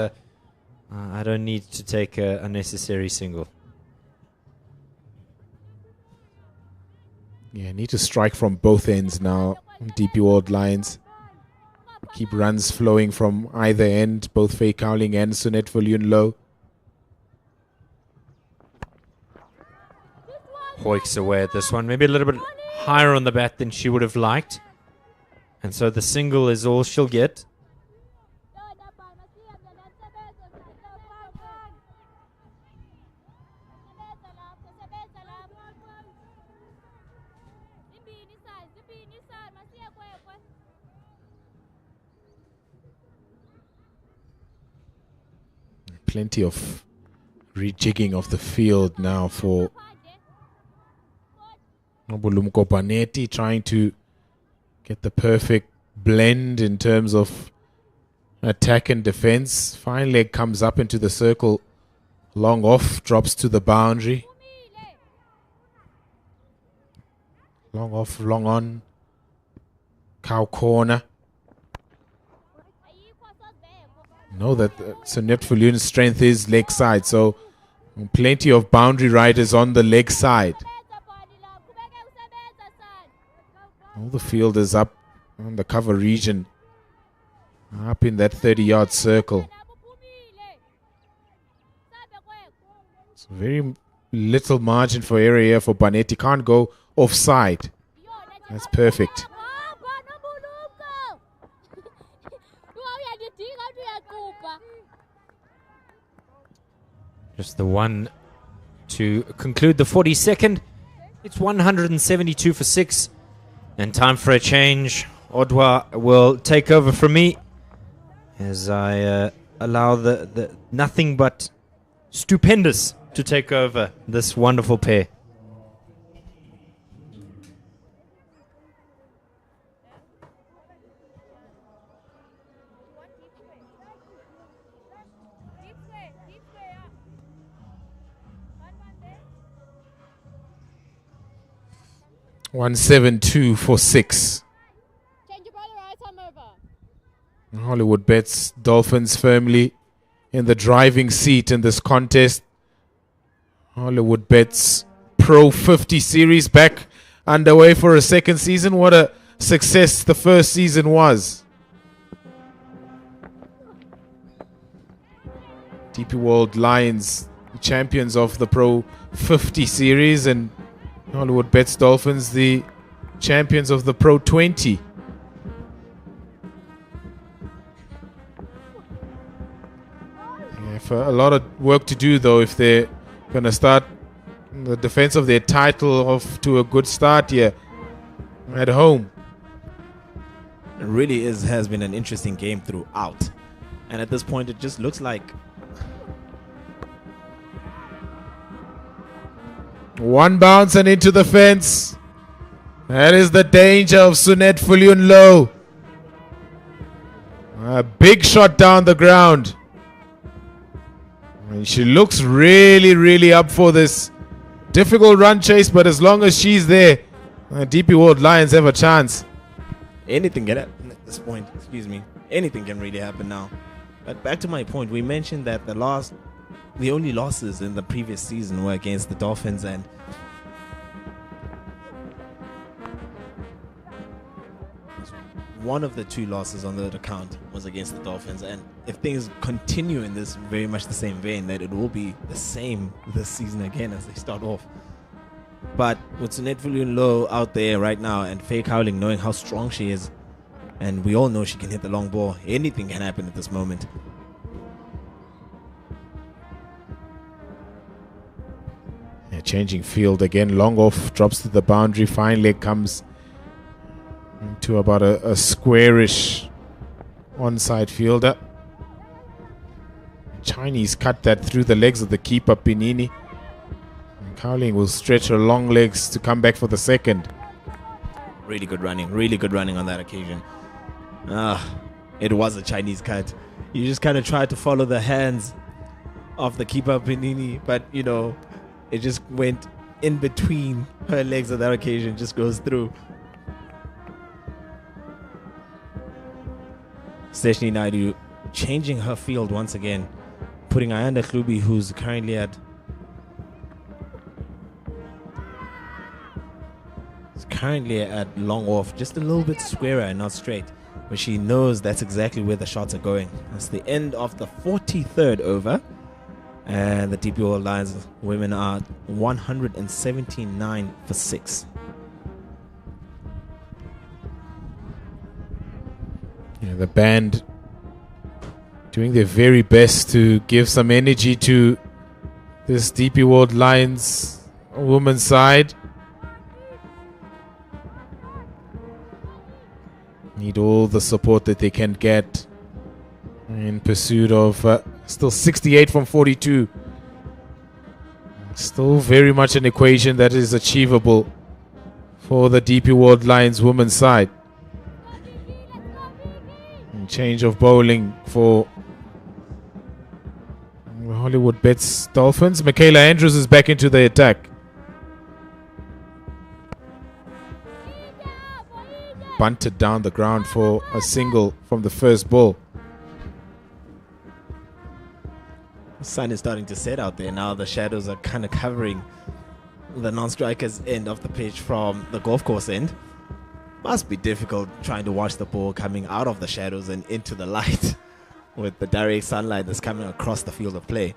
I don't need to take a unnecessary single. Yeah, need to strike from both ends now. DP World Lions keep runs flowing from either end, both Faye Cowling and Sunet Viljoen low. Hoiks away at this one. Maybe a little bit higher on the bat than she would have liked. And so the single is all she'll get. Plenty of rejigging of the field now for Nobulumko Panetti, trying to get the perfect blend in terms of attack and defense. Fine leg comes up into the circle, long off, drops to the boundary. Long off, long on. Cow corner. Know that Sunet Viljoen's strength is leg side, so plenty of boundary riders on the leg side. All the fielders up on the cover region, up in that 30-yard circle. It's very little margin for error here for Panetti. Can't go offside. That's perfect. Just the one to conclude the 42nd. It's 172 for 6. And time for a change. Odwa will take over from me as I allow the nothing but stupendous to take over this wonderful pair. One 172 for 6. Hollywoodbets Dolphins firmly in the driving seat in this contest. Hollywoodbets Pro 50 series back underway for a second season. What a success the first season was. DP World Lions, champions of the Pro 50 series, and Hollywoodbets Dolphins, the champions of the Pro 20. Yeah, for a lot of work to do though if they're going to start the defense of their title off to a good start here at home. It really has been an interesting game throughout. And at this point, it just looks like one bounce and into the fence. That is the danger of Sunette Fulyunlo. A big shot down the ground. And she looks really, really up for this difficult run chase, but as long as she's there, DP World Lions have a chance. anything can happen at this point. Excuse me. Anything can really happen now. But back to my point, we mentioned that the only losses in the previous season were against the Dolphins, and one of the two losses on that account was against the Dolphins. And if things continue in this very much the same vein, that it will be the same this season again as they start off. But with Sunette Fulyunlo out there right now and Faye Cowling knowing how strong she is, and we all know she can hit the long ball, anything can happen at this moment. Yeah, changing field again. Long off, drops to the boundary. Fine leg comes to about a squarish onside fielder. Chinese cut that through the legs of the keeper, Pinini. And Cowling will stretch her long legs to come back for the second. Really good running on that occasion. It was a Chinese cut. You just kind of tried to follow the hands of the keeper, Pinini, but you know, it just went in between her legs on that occasion, just goes through. Steshni Naidu changing her field once again, putting Ayanda Klubi, who's currently at long off, just a little bit squarer and not straight, but she knows that's exactly where the shots are going. That's the end of the 43rd over, and the DP World Lions women are 179 for 6. Yeah, the band doing their very best to give some energy to this DP World Lions women's side. Need all the support that they can get in pursuit of still 68 from 42. Still very much an equation that is achievable for the DP World Lions women's side. Change of bowling for Hollywoodbets Dolphins. Michaela Andrews is back into the attack. Bunted down the ground for a single from the first ball. The sun is starting to set out there now. The shadows are kind of covering the non-strikers end of the pitch from the golf course end. Must be difficult trying to watch the ball coming out of the shadows and into the light with the direct sunlight that's coming across the field of play.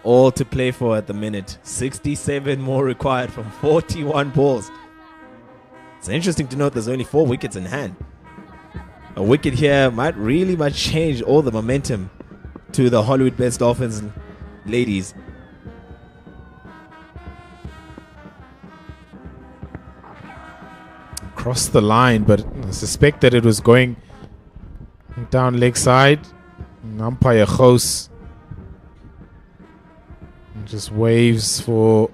All to play for at the minute. 67 more required from 41 balls. It's interesting to note there's only 4 wickets in hand. A wicket here might really much change all the momentum to the Hollywoodbets Dolphins ladies. Crossed the line, but I suspect that it was going down leg side. Umpire Khos just waves for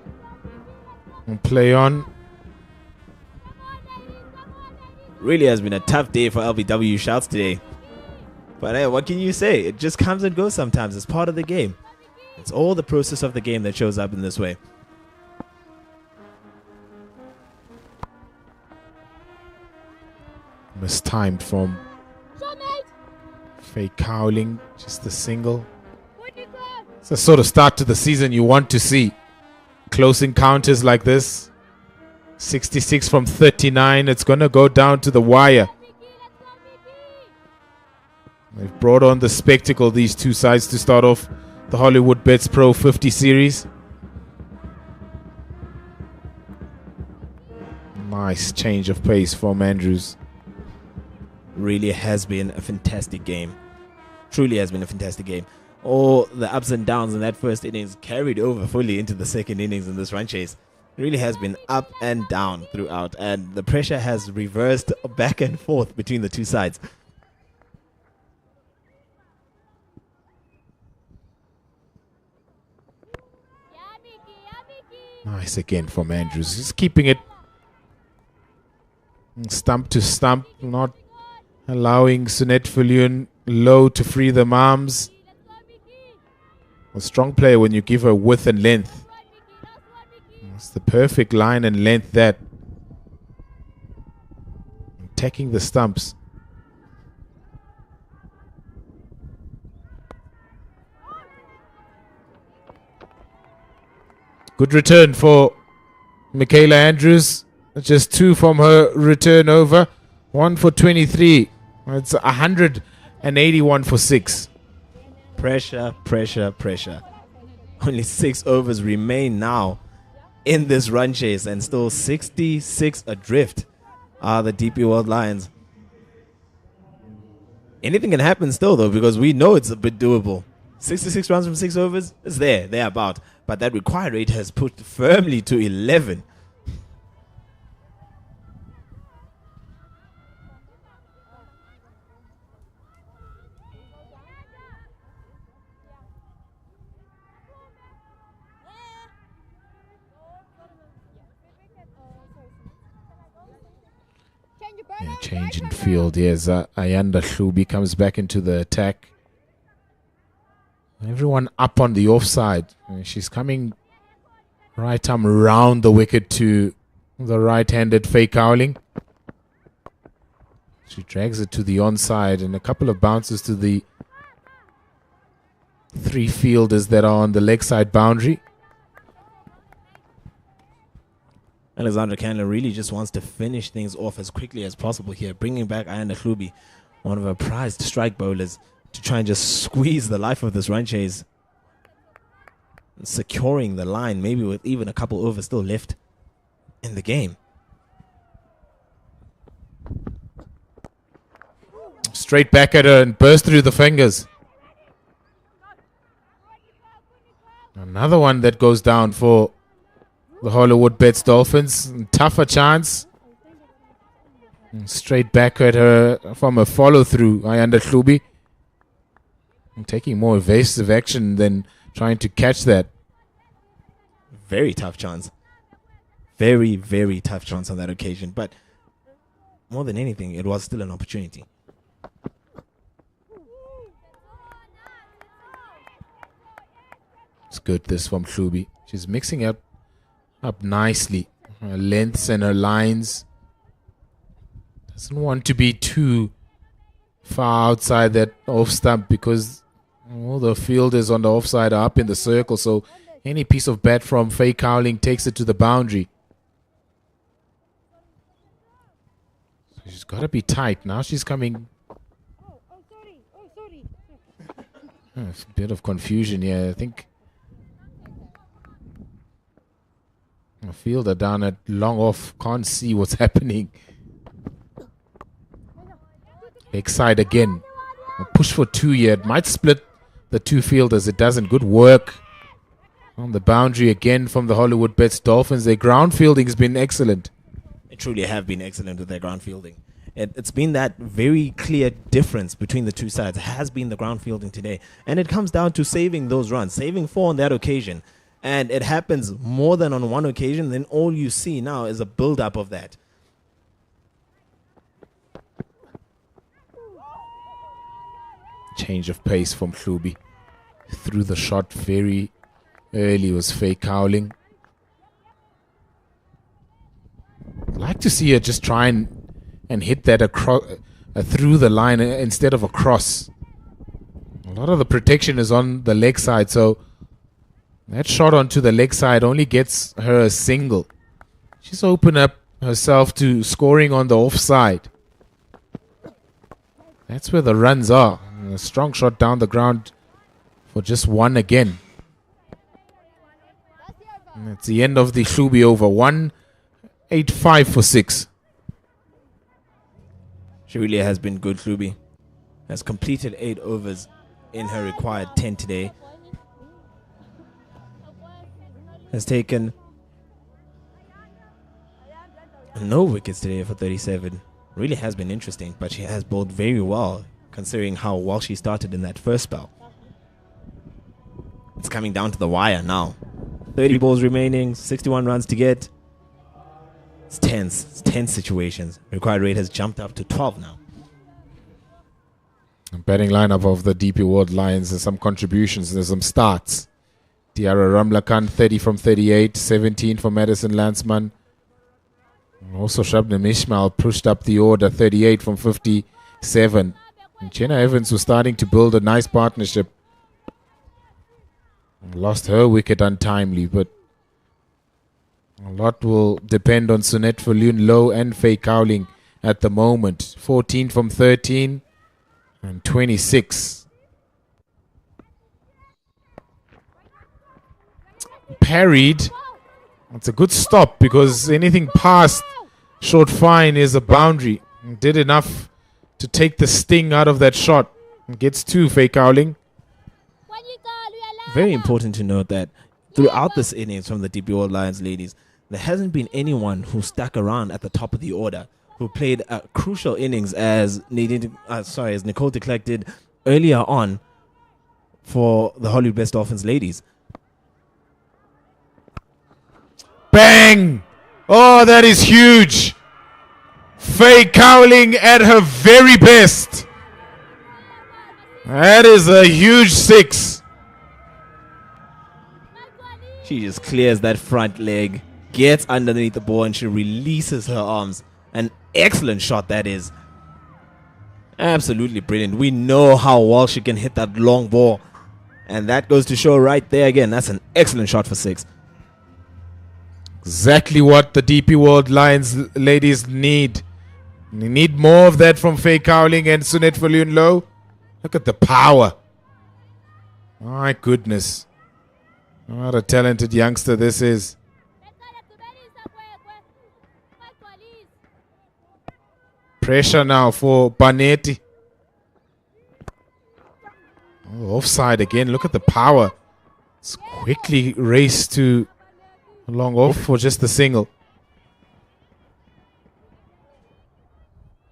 play on. Really has been a tough day for LBW shouts today. But hey, what can you say? It just comes and goes sometimes. It's part of the game. It's all the process of the game that shows up in this way. Mistimed from Faye Cowling, just a single. It's the sort of start to the season you want to see. Close encounters like this. 66 from 39. It's going to go down to the wire. They've brought on the spectacle, these two sides, to start off the Hollywoodbets Pro50 series. Nice change of pace from Andrews. Really has been a fantastic game. Truly has been a fantastic game. all the ups and downs in that first innings carried over fully into the second innings in this run chase. It really has been up and down throughout, and the pressure has reversed back and forth between the two sides. Nice again from Andrews. He's keeping it stump to stump, not allowing Sunette Viljoen low to free them arms. A strong player when you give her width and length. It's the perfect line and length that. Attacking the stumps. Good return for Michaela Andrews. Just 2 from her return over. 1 for 23. It's 181 for 6. Pressure, pressure, pressure. Only 6 overs remain now in this run chase, and still 66 adrift are the DP World Lions. Anything can happen still, though, because we know it's a bit doable. 66 runs from 6 overs is there about. But that required rate has put firmly to 11. Yeah, change in field. Yes, Ayanda Hlubi comes back into the attack. Everyone up on the offside. She's coming right arm around the wicket to the right-handed Faye Cowling. She drags it to the onside, and a couple of bounces to the 3 fielders that are on the leg side boundary. Alexandra Candler really just wants to finish things off as quickly as possible here, bringing back Ayanda Hlubi, one of her prized strike bowlers, to try and just squeeze the life of this run chase, securing the line, maybe with even a couple overs still left in the game. Straight back at her and burst through the fingers. Another one that goes down for the Hollywoodbets Dolphins. Tougher chance. Straight back at her from a follow-through, Ayanda Hlubi. Taking more evasive action than trying to catch that. Very tough chance. Very, very tough chance on that occasion. But more than anything, it was still an opportunity. It's good, this from Hlubi. She's mixing up nicely. Her lengths and her lines. Doesn't want to be too far outside that off stump, because all the fielders on the offside are up in the circle, so any piece of bat from Faye Cowling takes it to the boundary. So she's got to be tight. Now she's coming. A bit of confusion here. I think a fielder down at long off can't see what's happening. Leg side again. A push for 2 here. It might split the 2 fielders. It doesn't. Good work on the boundary again from the Hollywoodbets Dolphins. Their ground fielding has been excellent. They truly have been excellent with their ground fielding. It's been that very clear difference between the two sides. It has been the ground fielding today. And it comes down to saving those runs. Saving 4 on that occasion. And it happens more than on one occasion. Then all you see now is a build-up of that. Change of pace from Hlubi. Threw the shot very early was Faye Cowling. I'd like to see her just try and hit that across through the line instead of across. A lot of the protection is on the leg side, so that shot onto the leg side only gets her a single. She's opened up herself to scoring on the offside. That's where the runs are. A strong shot down the ground for just 1 again. And it's the end of the Hlubi over. 185 for 6. She really has been good, Hlubi. Has completed 8 overs in her required 10 today. Has taken no wickets today for 37. Really has been interesting, but she has bowled very well considering how well she started in that first spell. It's coming down to the wire now. 30 balls remaining, 61 runs to get. It's tense. It's tense situations. Required rate has jumped up to 12 now. Batting lineup of the DP World Lions and some contributions. There's some starts. Tiara Ramlakan, 30 from 38, 17 for Madison Landsman. Also, Shabnam Ismail pushed up the order, 38 from 57. And Jenna Evans was starting to build a nice partnership. Lost her wicket untimely, but a lot will depend on Sunette Falun Low and Faye Cowling at the moment. 14 from 13 and 26. Parried. It's a good stop because anything past short fine is a boundary. Did enough to take the sting out of that shot. Gets two, Faye Cowling. Very important to note that throughout this innings from the DP World Lions ladies, there hasn't been anyone who stuck around at the top of the order, who played a crucial innings as Nicole de Klerk did earlier on for the Hollywoodbets Dolphins ladies. Bang! Oh, that is huge. Faye Cowling at her very best. That is a huge six. She just clears that front leg, gets underneath the ball, and she releases her arms. An excellent shot that is. Absolutely brilliant. We know how well she can hit that long ball. And that goes to show right there again. That's an excellent shot for six. Exactly what the DP World Lions ladies need. They need more of that from Faye Cowling and Sunette Falun Low. Look at the power. My goodness. What a talented youngster this is. Pressure now for Banetti. Oh, offside again. Look at the power. It's quickly raced to long off for just the single.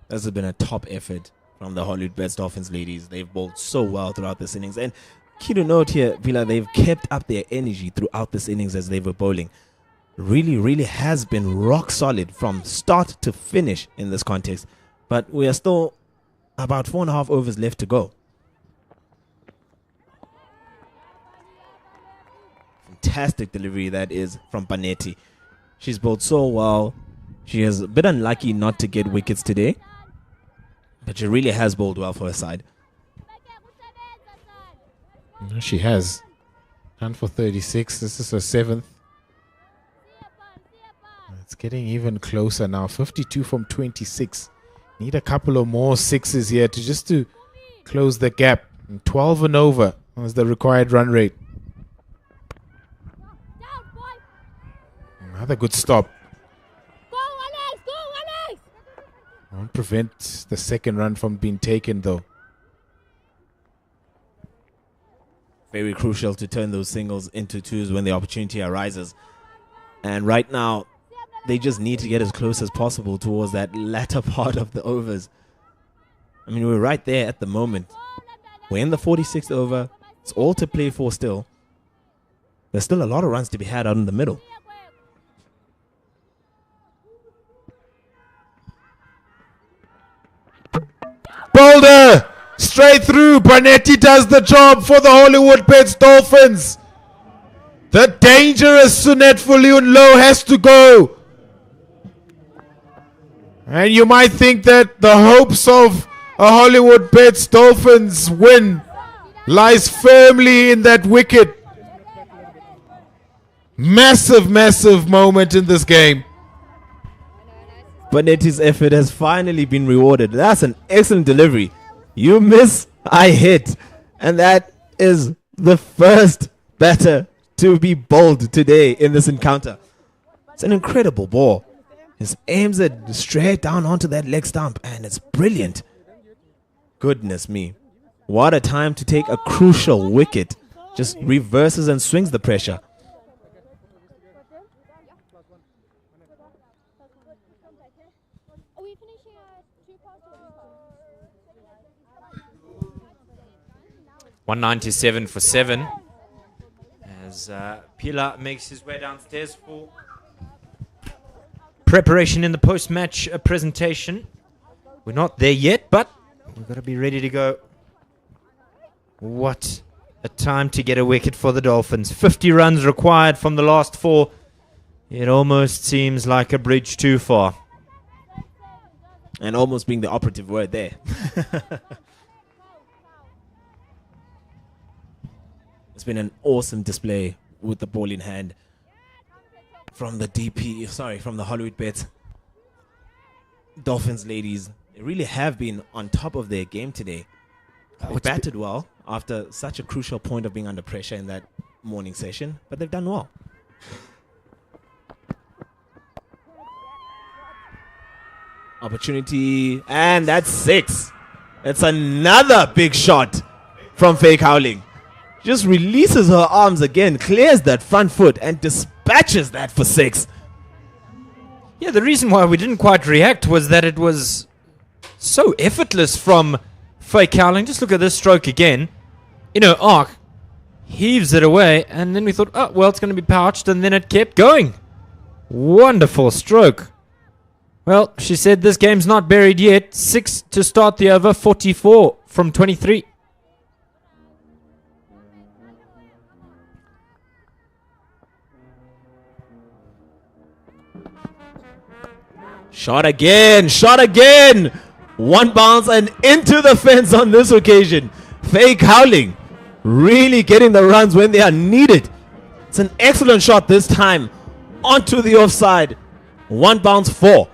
This has been a top effort from the Hollywoodbets Dolphins ladies. They've bowled so well throughout this innings. And key to note here, Vila, they've kept up their energy throughout this innings as they were bowling. Really has been rock solid from start to finish in this context. But we are still about 4.5 overs left to go. Fantastic delivery that is from Banetti. She's bowled so well. She is a bit unlucky not to get wickets today, but she really has bowled well for her side. She has. Done for 36. This is her 7th. It's getting even closer now. 52 from 26. Need a couple of more sixes here to close the gap. 12 and over was the required run rate. Another good stop. Won't prevent the second run from being taken though. Very crucial to turn those singles into twos when the opportunity arises. And right now, they just need to get as close as possible towards that latter part of the overs. I mean, we're right there at the moment. We're in the 46th over. It's all to play for still. There's still a lot of runs to be had out in the middle. Boulder! Straight through. Banetti does the job for the Hollywoodbets Dolphins. The dangerous Sunette Falun Low has to go. And you might think that the hopes of a Hollywoodbets Dolphins win lies firmly in that wicket. Massive moment in this game. Banetti's effort has finally been rewarded. That's an excellent delivery. You miss, I hit. And that is the first batter to be bowled today in this encounter. It's an incredible ball. He aims it straight down onto that leg stump, and it's brilliant. Goodness me. What a time to take a crucial wicket. Just reverses and swings the pressure. $197 for 7. As Pila makes his way downstairs for preparation in the post-match presentation. We're not there yet, but we've got to be ready to go. What a time to get a wicket for the Dolphins. 50 runs required from the last 4. It almost seems like a bridge too far. And almost being the operative word there. It's been an awesome display with the ball in hand from the from the Hollywoodbets. Dolphins ladies, they really have been on top of their game today. They batted well after such a crucial point of being under pressure in that morning session, but they've done well. Opportunity, and that's 6. That's another big shot from Fake Howling. Just releases her arms again, clears that front foot, and dispatches that for 6. Yeah, the reason why we didn't quite react was that it was so effortless from Fake Howling. Just look at this stroke again. Arc heaves it away, and then we thought, oh, well, it's going to be pouched, and then it kept going. Wonderful stroke. Well, she said this game's not buried yet. 6 to start the over, 44 from 23. Shot again, shot again. One bounce and into the fence on this occasion. Fake Howling really getting the runs when they are needed. It's an excellent shot this time onto the offside. One bounce 4.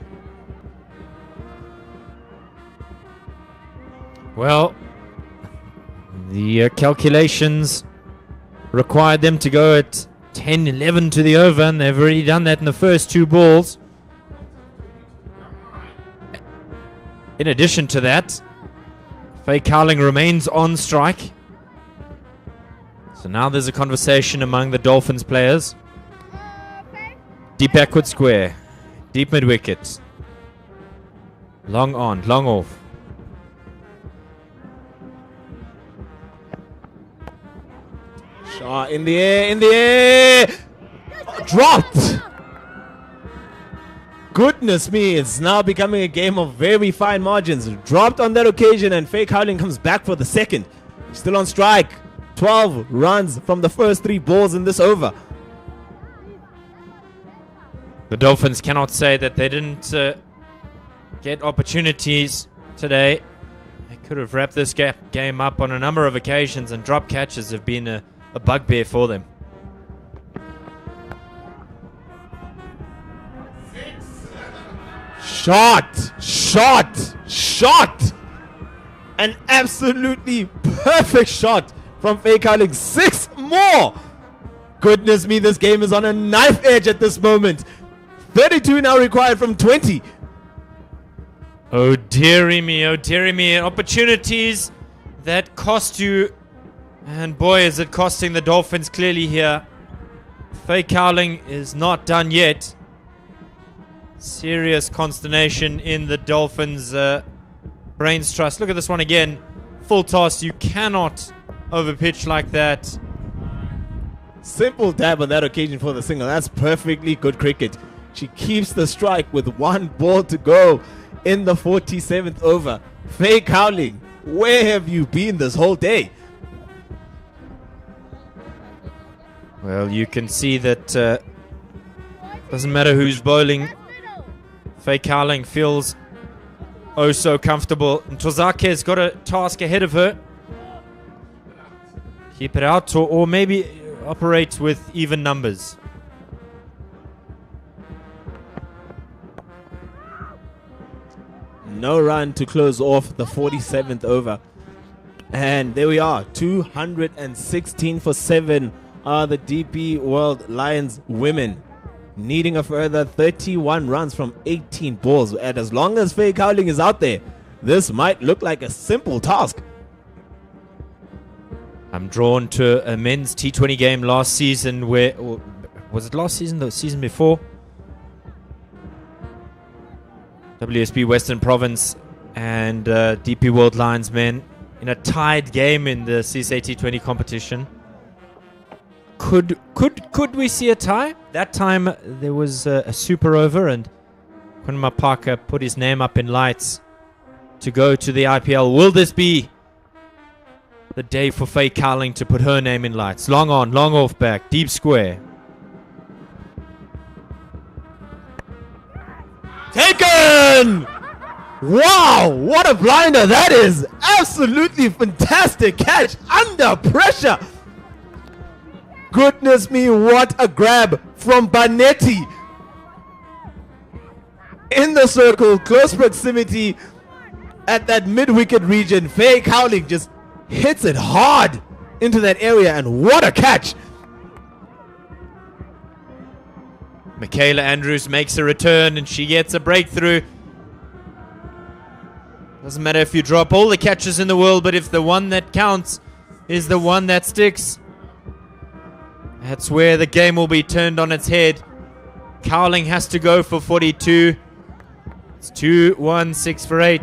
Well, the calculations required them to go at 10-11 to the over, and they've already done that in the first 2 balls. In addition to that, Fake Howling remains on strike. So now there's a conversation among the Dolphins players. Deep backward square. Deep mid wicket. Long on, long off. Shot in the air, in the air. Oh, dropped. Goodness me, it's now becoming a game of very fine margins. Dropped on that occasion, and Fake Howling comes back for the second. Still on strike. 12 runs from the first 3 balls in this over. The Dolphins cannot say that they didn't get opportunities today. They could have wrapped this game up on a number of occasions, and drop catches have been a bugbear for them. Shot, shot, shot. An absolutely perfect shot from Fake Howling. 6 more. Goodness me, this game is on a knife edge at this moment. 32 now required from 20. Oh dearie me, oh dearie me. Opportunities that cost you. And boy, is it costing the Dolphins clearly here. Fake Howling is not done yet. Serious consternation in the Dolphins' brains trust. Look at this one again. Full toss. You cannot overpitch like that. Simple dab on that occasion for the single. That's perfectly good cricket. She keeps the strike with 1 ball to go in the 47th over. Fake Howling, where have you been this whole day? Well, you can see that doesn't matter who's bowling. Fake Howling feels oh so comfortable. And Tozake's got a task ahead of her. Keep it out, or maybe operate with even numbers. No run to close off the 47th over. And there we are. 216 for 7 are the DP World Lions women, needing a further 31 runs from 18 balls. And as long as Fake Howling is out there, this might look like a simple task. I'm drawn to a men's T20 game last season or was it last season? The season before? WSB Western Province and DP World Lions men in a tied game in the CSA T20 competition. Could we see a tie? That time there was a super over and Kunma Parker put his name up in lights to go to the IPL. Will this be the day for Faye Cowling to put her name in lights? Long on, long off back, deep square. Taken! Wow, what a blinder that is! Absolutely fantastic catch under pressure. Goodness me, what a grab from Banetti. In the circle, close proximity at that mid-wicket region. Faye Cowling just hits it hard into that area, and what a catch! Michaela Andrews makes a return and she gets a breakthrough. Doesn't matter if you drop all the catches in the world, but if the one that counts is the one that sticks, that's where the game will be turned on its head. Cowling has to go for 42. It's 2-1, 6 for 8.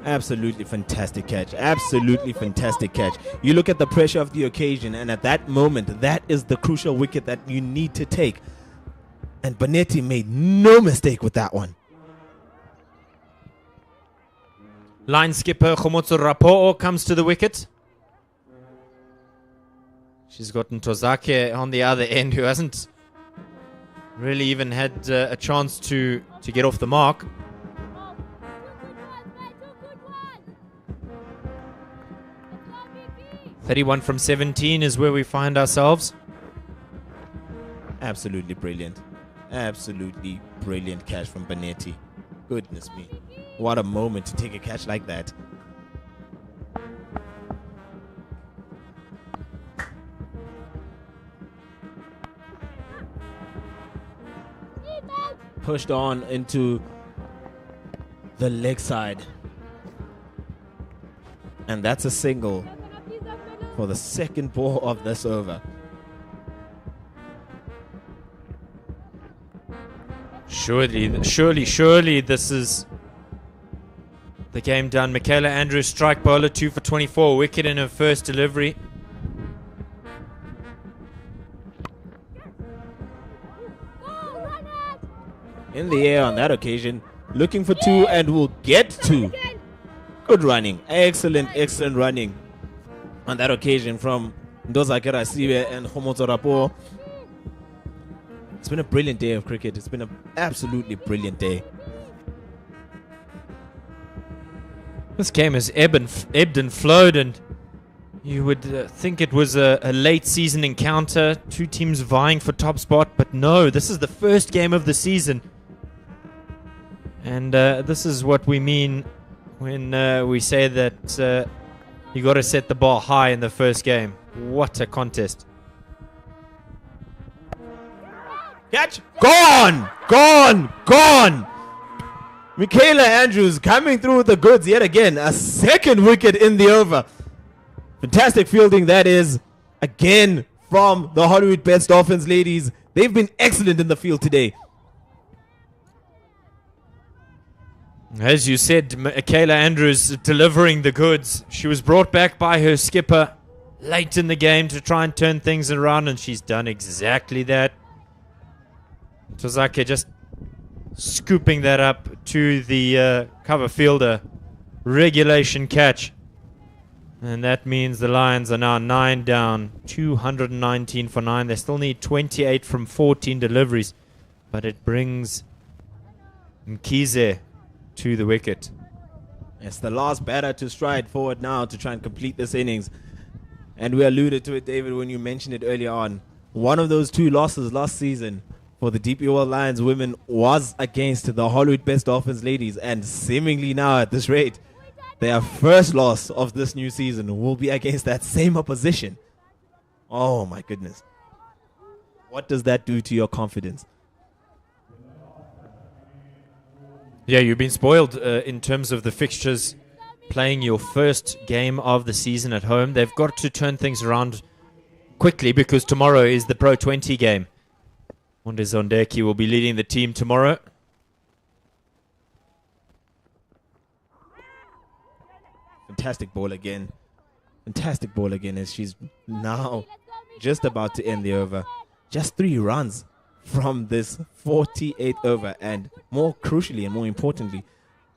Absolutely fantastic catch. Absolutely fantastic catch. You look at the pressure of the occasion, and at that moment, that is the crucial wicket that you need to take. And Banetti made no mistake with that one. Line skipper Khomotso Rapo'o comes to the wicket. She's got Ntozake on the other end, who hasn't really even had a chance to get off the mark. 31 from 17 is where we find ourselves. Absolutely brilliant. Absolutely brilliant catch from Banetti. Goodness me. What a moment to take a catch like that. Pushed on into the leg side. And that's a single for the second ball of this over. Surely this is the game done. Michaela Andrews, strike bowler, 2 for 24, wicket in her first delivery. In the air on that occasion, looking for 2 and will get 2. Good running. Excellent running on that occasion from Ntozake Rasibe and Khomotso Rapo'o. It's been a brilliant day of cricket. It's been an absolutely brilliant day. This game has ebbed and flowed, and you would think it was a late season encounter, two teams vying for top spot, but no, this is the first game of the season. And this is what we mean when we say that you got to set the bar high in the first game. What a contest. Catch. Gone. Gone. Michaela Andrews coming through with the goods yet again. A second wicket in the over. Fantastic fielding that is. Again from the Hollywoodbets Dolphins ladies. They've been excellent in the field today. As you said, Michaela Andrews delivering the goods. She was brought back by her skipper late in the game to try and turn things around, and she's done exactly that. Ntozake just scooping that up to the cover fielder. Regulation catch. And that means the Lions are now 9 down. 219 for 9. They still need 28 from 14 deliveries. But it brings Mkhize to the wicket. It's the last batter to stride forward now to try and complete this innings. And we alluded to it, David, when you mentioned it earlier on. One of those 2 losses last season for the DP World Lions women was against the Hollywoodbets Dolphins ladies. And seemingly now at this rate, their first loss of this new season will be against that same opposition. Oh my goodness. What does that do to your confidence? Yeah, you've been spoiled in terms of the fixtures playing your first game of the season at home. They've got to turn things around quickly because tomorrow is the Pro 20 game. Mondezondeki will be leading the team tomorrow. Fantastic ball again. Fantastic ball again as she's now just about to end the over. Just 3 runs from this 48th over. And more crucially and more importantly,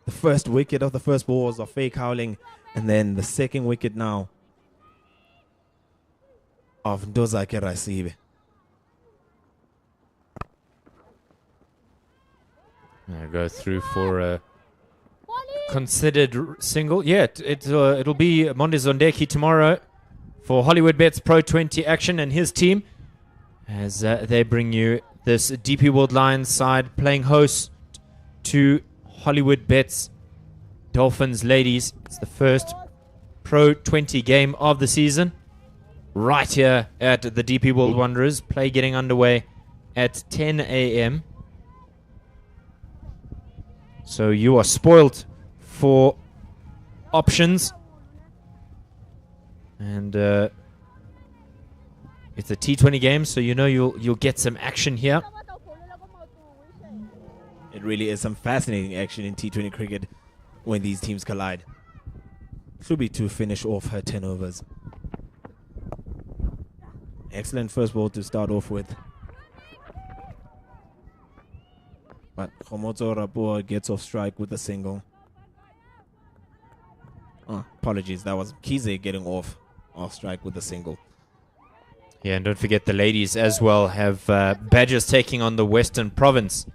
the first wicket of the first ball was a fake howling. And then the second wicket now of Ndozake Rasibe. I'll go through for a considered single. Yeah, it'll be Mondezondeki tomorrow for Hollywoodbets Pro 20 action and his team as they bring you this DP World Lions side playing host to Hollywoodbets Dolphins ladies. It's the first Pro 20 game of the season right here at the DP World Wanderers. Play getting underway at 10 a.m. So you are spoiled for options. And it's a T20 game, so you know you'll get some action here. It really is some fascinating action in T20 cricket when these teams collide. Should be to finish off her 10 overs. Excellent first ball to start off with. But Khomotso Rapua gets off strike with a single. Oh, apologies, that was Kize getting off strike with a single. Yeah, and don't forget the ladies as well have Badgers taking on the Western Province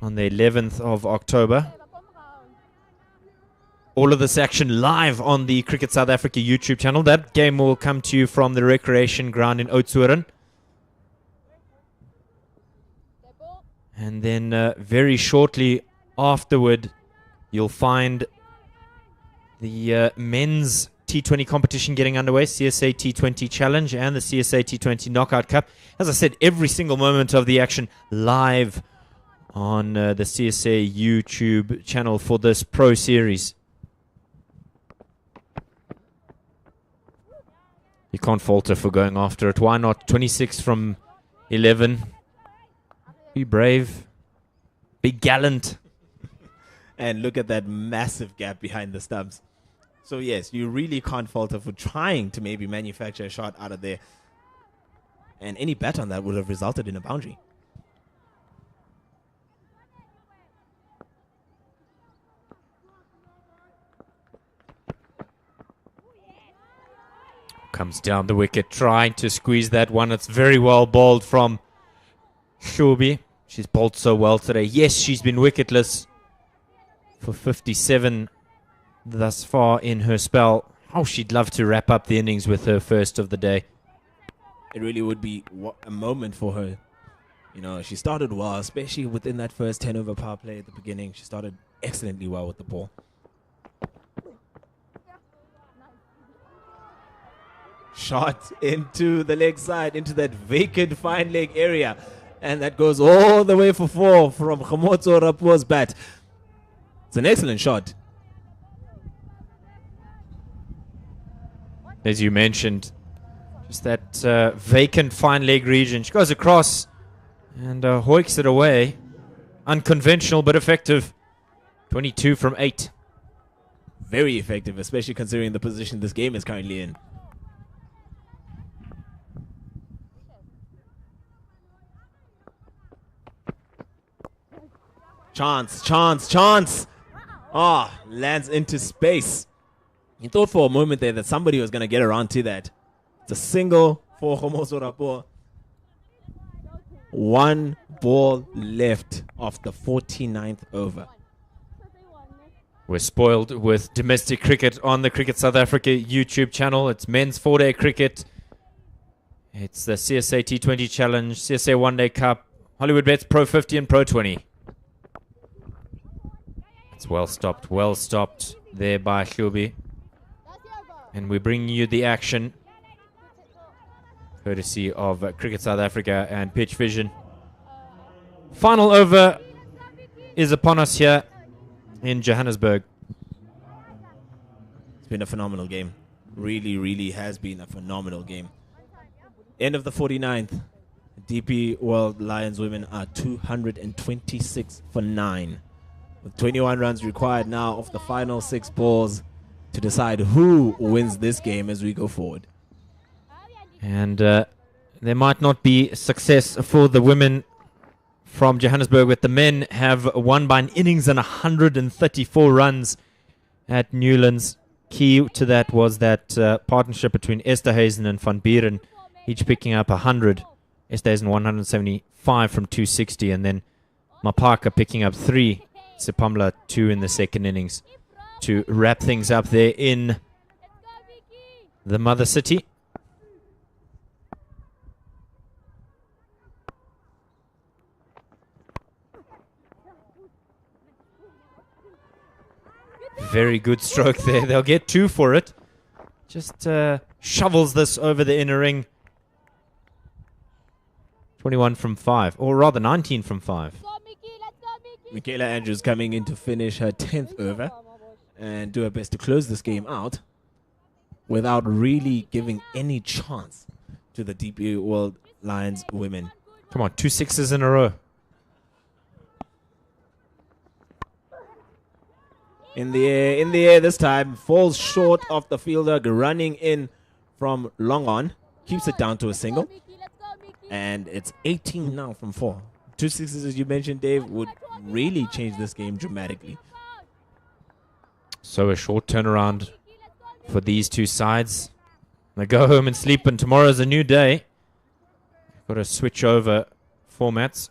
on the 11th of October. All of this action live on the Cricket South Africa YouTube channel. That game will come to you from the recreation ground in Oudtshoorn. And then very shortly afterward, you'll find the men's T20 competition getting underway, CSA T20 Challenge and the CSA T20 Knockout Cup. As I said, every single moment of the action live on the CSA YouTube channel for this Pro Series. You can't falter for going after it. Why not? 26 from 11. Be brave. Be gallant. And look at that massive gap behind the stumps. So yes, you really can't falter for trying to maybe manufacture a shot out of there. And any bet on that would have resulted in a boundary. Comes down the wicket, trying to squeeze that one. It's very well bowled from Shobi. She's bowled so well today. Yes, she's been wicketless for 57 thus far in her spell. Oh, she'd love to wrap up the innings with her first of the day. It really would be a moment for her. You know, she started well, especially within that first 10 over power play at the beginning. She started excellently well with the ball. Shot into the leg side, into that vacant fine leg area. And that goes all the way for 4 from Khomotso Rapua's bat. It's an excellent shot. As you mentioned, just that vacant fine leg region. She goes across and hoiks it away. Unconventional but effective. 22 from 8. Very effective, especially considering the position this game is currently in. Chance, chance, chance. Ah, lands into space. You thought for a moment there that somebody was going to get around to that. It's a single for Khomotso Rapua. 1 ball left of the 49th over. We're spoiled with domestic cricket on the Cricket South Africa YouTube channel. It's men's 4-day cricket. It's the CSA T20 Challenge, CSA One Day Cup, Hollywoodbets Pro 50 and Pro 20. It's well stopped there by Shubi. And we bring you the action courtesy of Cricket South Africa and Pitch Vision. Final over is upon us here in Johannesburg. It's been a phenomenal game. Really, really has been a phenomenal game. End of the 49th. DP World Lions women are 226 for 9. With 21 runs required now of the final 6 balls to decide who wins this game as we go forward. And there might not be success for the women from Johannesburg, but the men have won by an innings and 134 runs at Newlands. Key to that was that partnership between Esterhuizen and Van Buren, each picking up 100. Esterhuizen 175 from 260, and then Mapaka picking up 3. Sepamla 2 in the second innings to wrap things up there in the mother city. Very good stroke there. They'll get 2 for it. Just shovels this over the inner ring. 21 from 5, or rather 19 from 5. Michaela Andrews coming in to finish her 10th over and do her best to close this game out without really giving any chance to the DP World Lions women. Come on, 2 sixes in a row. In the air this time. Falls short of the fielder, running in from long on. Keeps it down to a single. And it's 18 now from 4. 2 sixes, as you mentioned, Dave, would really change this game dramatically. So a short turnaround for these two sides. They go home and sleep, and tomorrow's a new day. Got to switch over formats.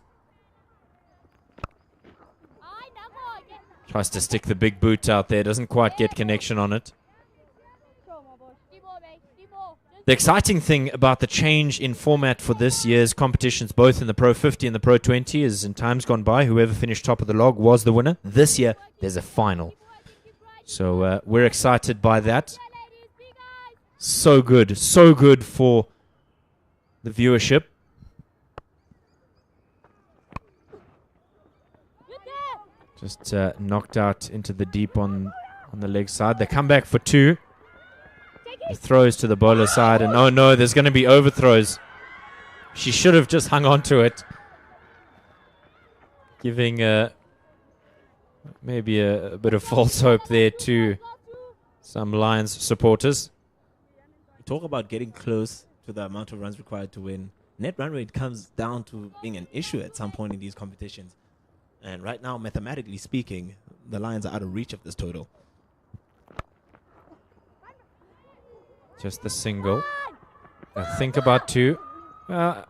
Tries to stick the big boot out there. Doesn't quite get connection on it. The exciting thing about the change in format for this year's competitions, both in the Pro 50 and the Pro 20, is in times gone by, whoever finished top of the log was the winner. This year, there's a final. So we're excited by that. So good for the viewership. Just knocked out into the deep on the leg side. They come back for 2. The throws to the bowler side, and oh no, there's going to be overthrows. She should have just hung on to it. Giving maybe a bit of false hope there to some Lions supporters. We talk about getting close to the amount of runs required to win. Net run rate comes down to being an issue at some point in these competitions. And right now, mathematically speaking, the Lions are out of reach of this total. Just the single. I think about 2. No,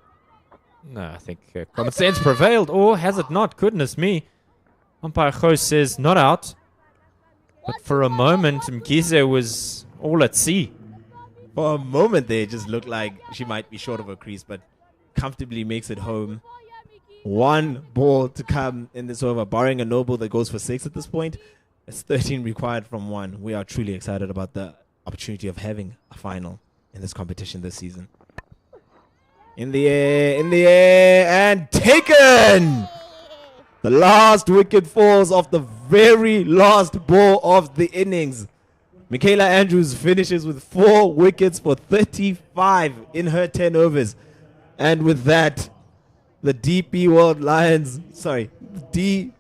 I think common sense prevailed. Or has it not? Goodness me. Umpire Ghost says not out. But for a moment, Mkhize was all at sea. For a moment there, it just looked like she might be short of her crease, but comfortably makes it home. 1 ball to come in this over, barring a no ball that goes for 6 at this point. It's 13 required from 1. We are truly excited about the opportunity of having a final in this competition this season. In the air, and taken! The last wicket falls off the very last ball of the innings. Michaela Andrews finishes with 4 wickets for 35 in her 10 overs. And with that, the DP World Lions, the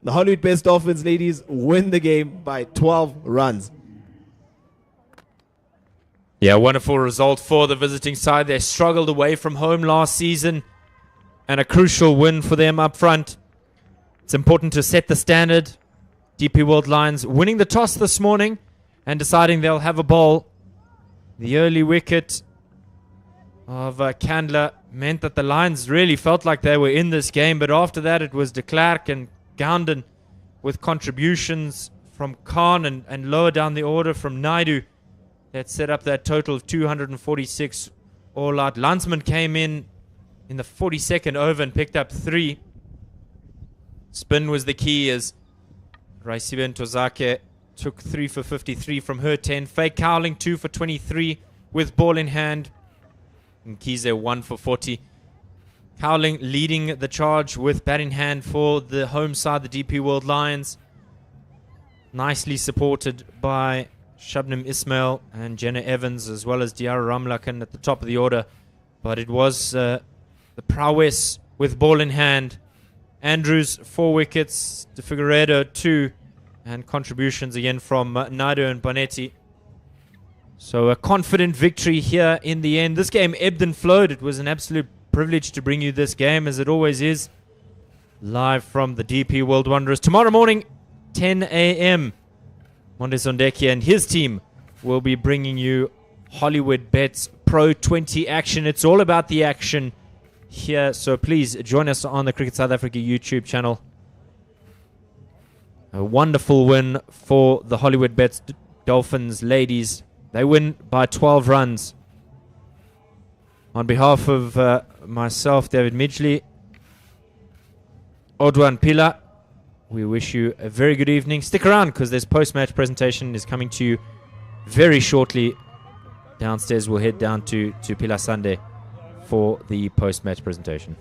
Hollywoodbets Dolphins ladies win the game by 12 runs. Yeah, wonderful result for the visiting side. They struggled away from home last season, and a crucial win for them up front. It's important to set the standard. DP World Lions winning the toss this morning and deciding they'll have a bowl. The early wicket of Candler meant that the Lions really felt like they were in this game, but after that it was de Klerk and Gounden with contributions from Khan and lower down the order from Naidu that set up that total of 246 all out. Landsman came in the 42nd over and picked up 3. Spin was the key as Raisibe Ntozake took 3 for 53 from her 10. Faye Cowling 2 for 23 with ball in hand. Mkhize 1 for 40. Cowling leading the charge with bat in hand for the home side, the DP World Lions. Nicely supported by Shabnam Ismail and Jenna Evans, as well as Diara Ramlakan at the top of the order. But it was the prowess with ball in hand. Andrews, 4 wickets. De Figueiredo, 2. And contributions again from Naidu and Bonetti. So a confident victory here in the end. This game ebbed and flowed. It was an absolute privilege to bring you this game, as it always is. Live from the DP World Wanderers. Tomorrow morning, 10 a.m. Monde Sondeki and his team will be bringing you Hollywoodbets Pro 20 action. It's all about the action here, so please join us on the Cricket South Africa YouTube channel. A wonderful win for the Hollywoodbets Dolphins ladies. They win by 12 runs. On behalf of myself, David Midgley, Odwan Pila, we wish you a very good evening. Stick around because this post-match presentation is coming to you very shortly. Downstairs, we'll head down to Pila Sunday for the post-match presentation.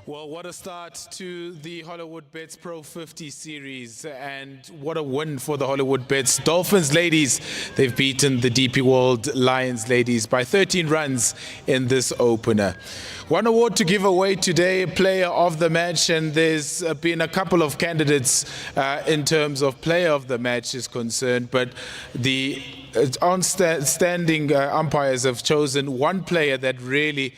Well, what a start to the Hollywoodbets Pro 50 series, and what a win for the Hollywoodbets Dolphins ladies. They've beaten the DP World Lions ladies by 13 runs in this opener. One award to give away today, player of the match, and there's been a couple of candidates in terms of player of the match is concerned, but the standing umpires have chosen one player that really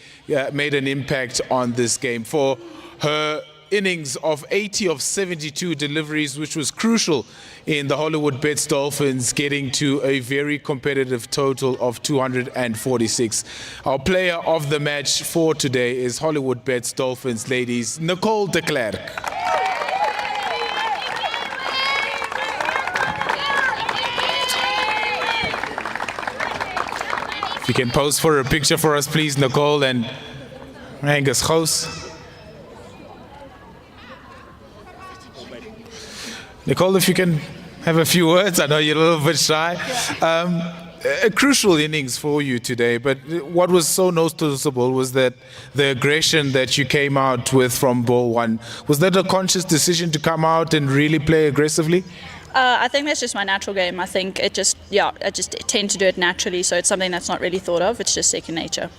made an impact on this game for her innings of 80 of 72 deliveries, which was crucial in the Hollywoodbets Dolphins getting to a very competitive total of 246. Our player of the match for today is Hollywoodbets Dolphins ladies, Nicole de Klerk. If you can pose for a picture for us, please, Nicole and Angus Gous. Nicole, if you can have a few words. I know you're a little bit shy. A crucial innings for you today, but what was so noticeable was that the aggression that you came out with from ball one. Was that a conscious decision to come out and really play aggressively? I think that's just my natural game. I think I just tend to do it naturally, so it's something that's not really thought of. It's just second nature.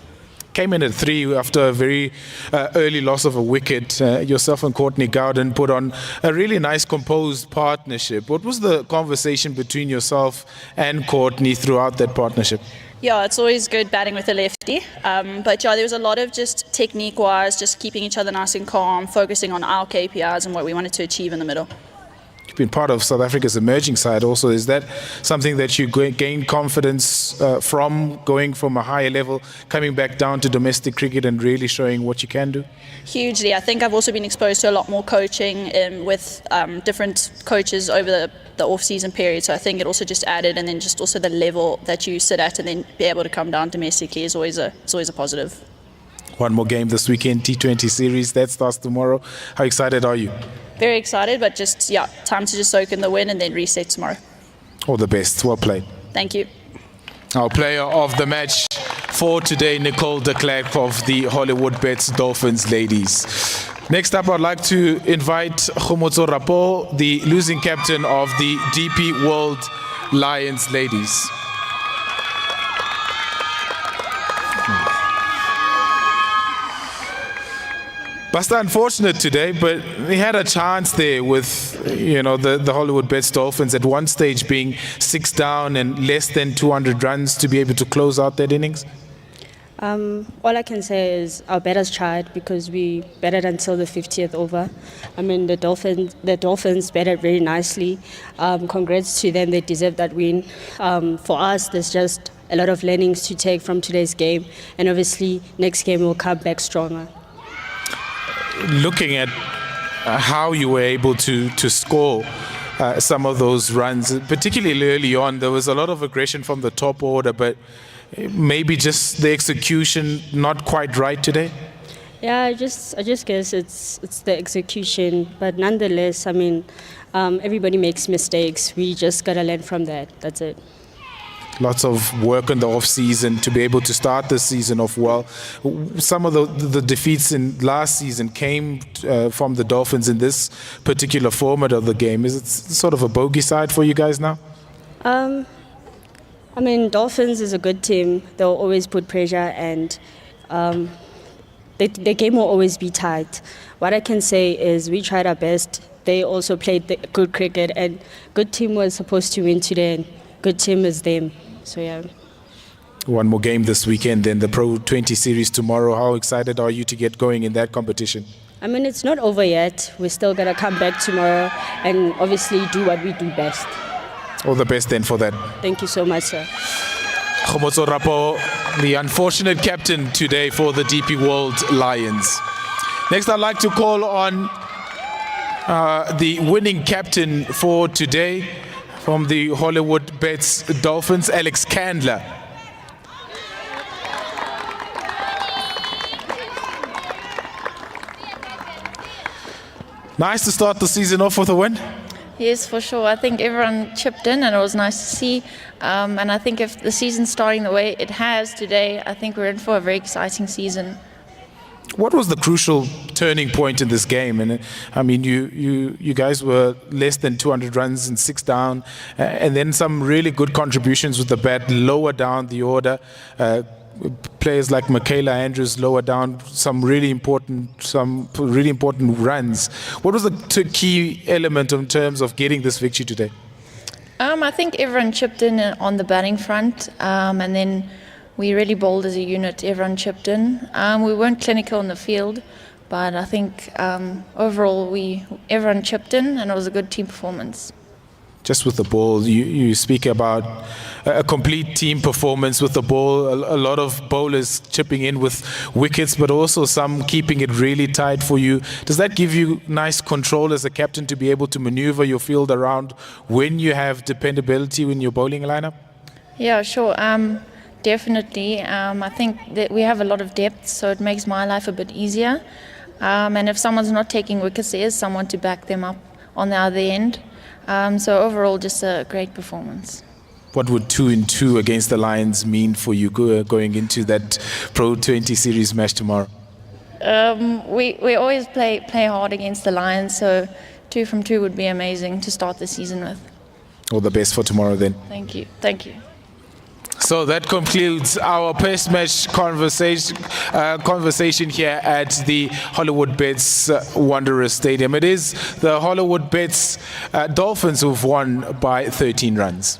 Came in at 3 after a very early loss of a wicket. Yourself and Courtney Gowden put on a really nice composed partnership. What was the conversation between yourself and Courtney throughout that partnership? Yeah, it's always good batting with a lefty. But yeah, there was a lot of just technique-wise, just keeping each other nice and calm, focusing on our KPIs and what we wanted to achieve in the middle. You've been part of South Africa's emerging side also. Is that something that you gain confidence from, going from a higher level, coming back down to domestic cricket and really showing what you can do? Hugely. I think I've also been exposed to a lot more coaching with different coaches over the off-season period. So I think it also just added, and then just also the level that you sit at and then be able to come down domestically is always a positive. One more game this weekend, T20 series, that starts tomorrow. How excited are you? Very excited, but just, time to just soak in the win and then reset tomorrow. All the best. Well played. Thank you. Our player of the match for today, Nicole de Klerk of the Hollywoodbets Dolphins ladies. Next up, I'd like to invite Khomotso Rapo, the losing captain of the DP World Lions ladies. Basta unfortunate today, but they had a chance there with, the Hollywoodbets Dolphins at one stage being 6 down and less than 200 runs to be able to close out that innings. All I can say is our batters tried because we batted until the 50th over. I mean, the Dolphins batted very nicely. Congrats to them, they deserve that win. For us, there's just a lot of learnings to take from today's game, and obviously next game we'll come back stronger. Looking at how you were able to score some of those runs, particularly early on, there was a lot of aggression from the top order, but maybe just the execution not quite right today? Yeah, I just guess it's the execution, but nonetheless, I mean, everybody makes mistakes. We just gotta learn from that. That's it. Lots of work in the off-season to be able to start the season off well. Some of the defeats in last season came from the Dolphins in this particular format of the game. Is it sort of a bogey side for you guys now? I mean, Dolphins is a good team. They'll always put pressure, and the game will always be tight. What I can say is we tried our best. They also played good cricket, and good team was supposed to win today, and good team is them. So, yeah. One more game this weekend, then the Pro50 series tomorrow. How excited are you to get going in that competition? I mean, it's not over yet. We're still going to come back tomorrow and obviously do what we do best. All the best then for that. Thank you so much, sir. Khomotso Rapo, the unfortunate captain today for the DP World Lions. Next, I'd like to call on the winning captain for today from the Hollywoodbets Dolphins, Alex Candler. Nice to start the season off with a win. Yes, for sure. I think everyone chipped in and it was nice to see. And I think if the season's starting the way it has today, I think we're in for a very exciting season. What was the crucial turning point in this game? And I mean, you guys were less than 200 runs and 6 down, and then some really good contributions with the bat lower down the order. Players like Michaela Andrews lower down some really important runs. What was the key element in terms of getting this victory today? I think everyone chipped in on the batting front, and then we really bowled as a unit. Everyone chipped in. We weren't clinical in the field, but I think overall everyone chipped in, and it was a good team performance. Just with the ball, you speak about a complete team performance with the ball, a lot of bowlers chipping in with wickets, but also some keeping it really tight for you. Does that give you nice control as a captain to be able to maneuver your field around when you have dependability in your bowling lineup? Yeah, sure. Definitely. I think that we have a lot of depth, so it makes my life a bit easier. And if someone's not taking wickets, there is someone to back them up on the other end. So overall, just a great performance. What would 2-2 against the Lions mean for you going into that Pro50 series match tomorrow? We always play hard against the Lions, so 2 from 2 would be amazing to start the season with. All the best for tomorrow then. Thank you. Thank you. So that concludes our post-match conversation here at the Hollywoodbets Wanderers Stadium. It is the Hollywoodbets Dolphins who've won by 13 runs.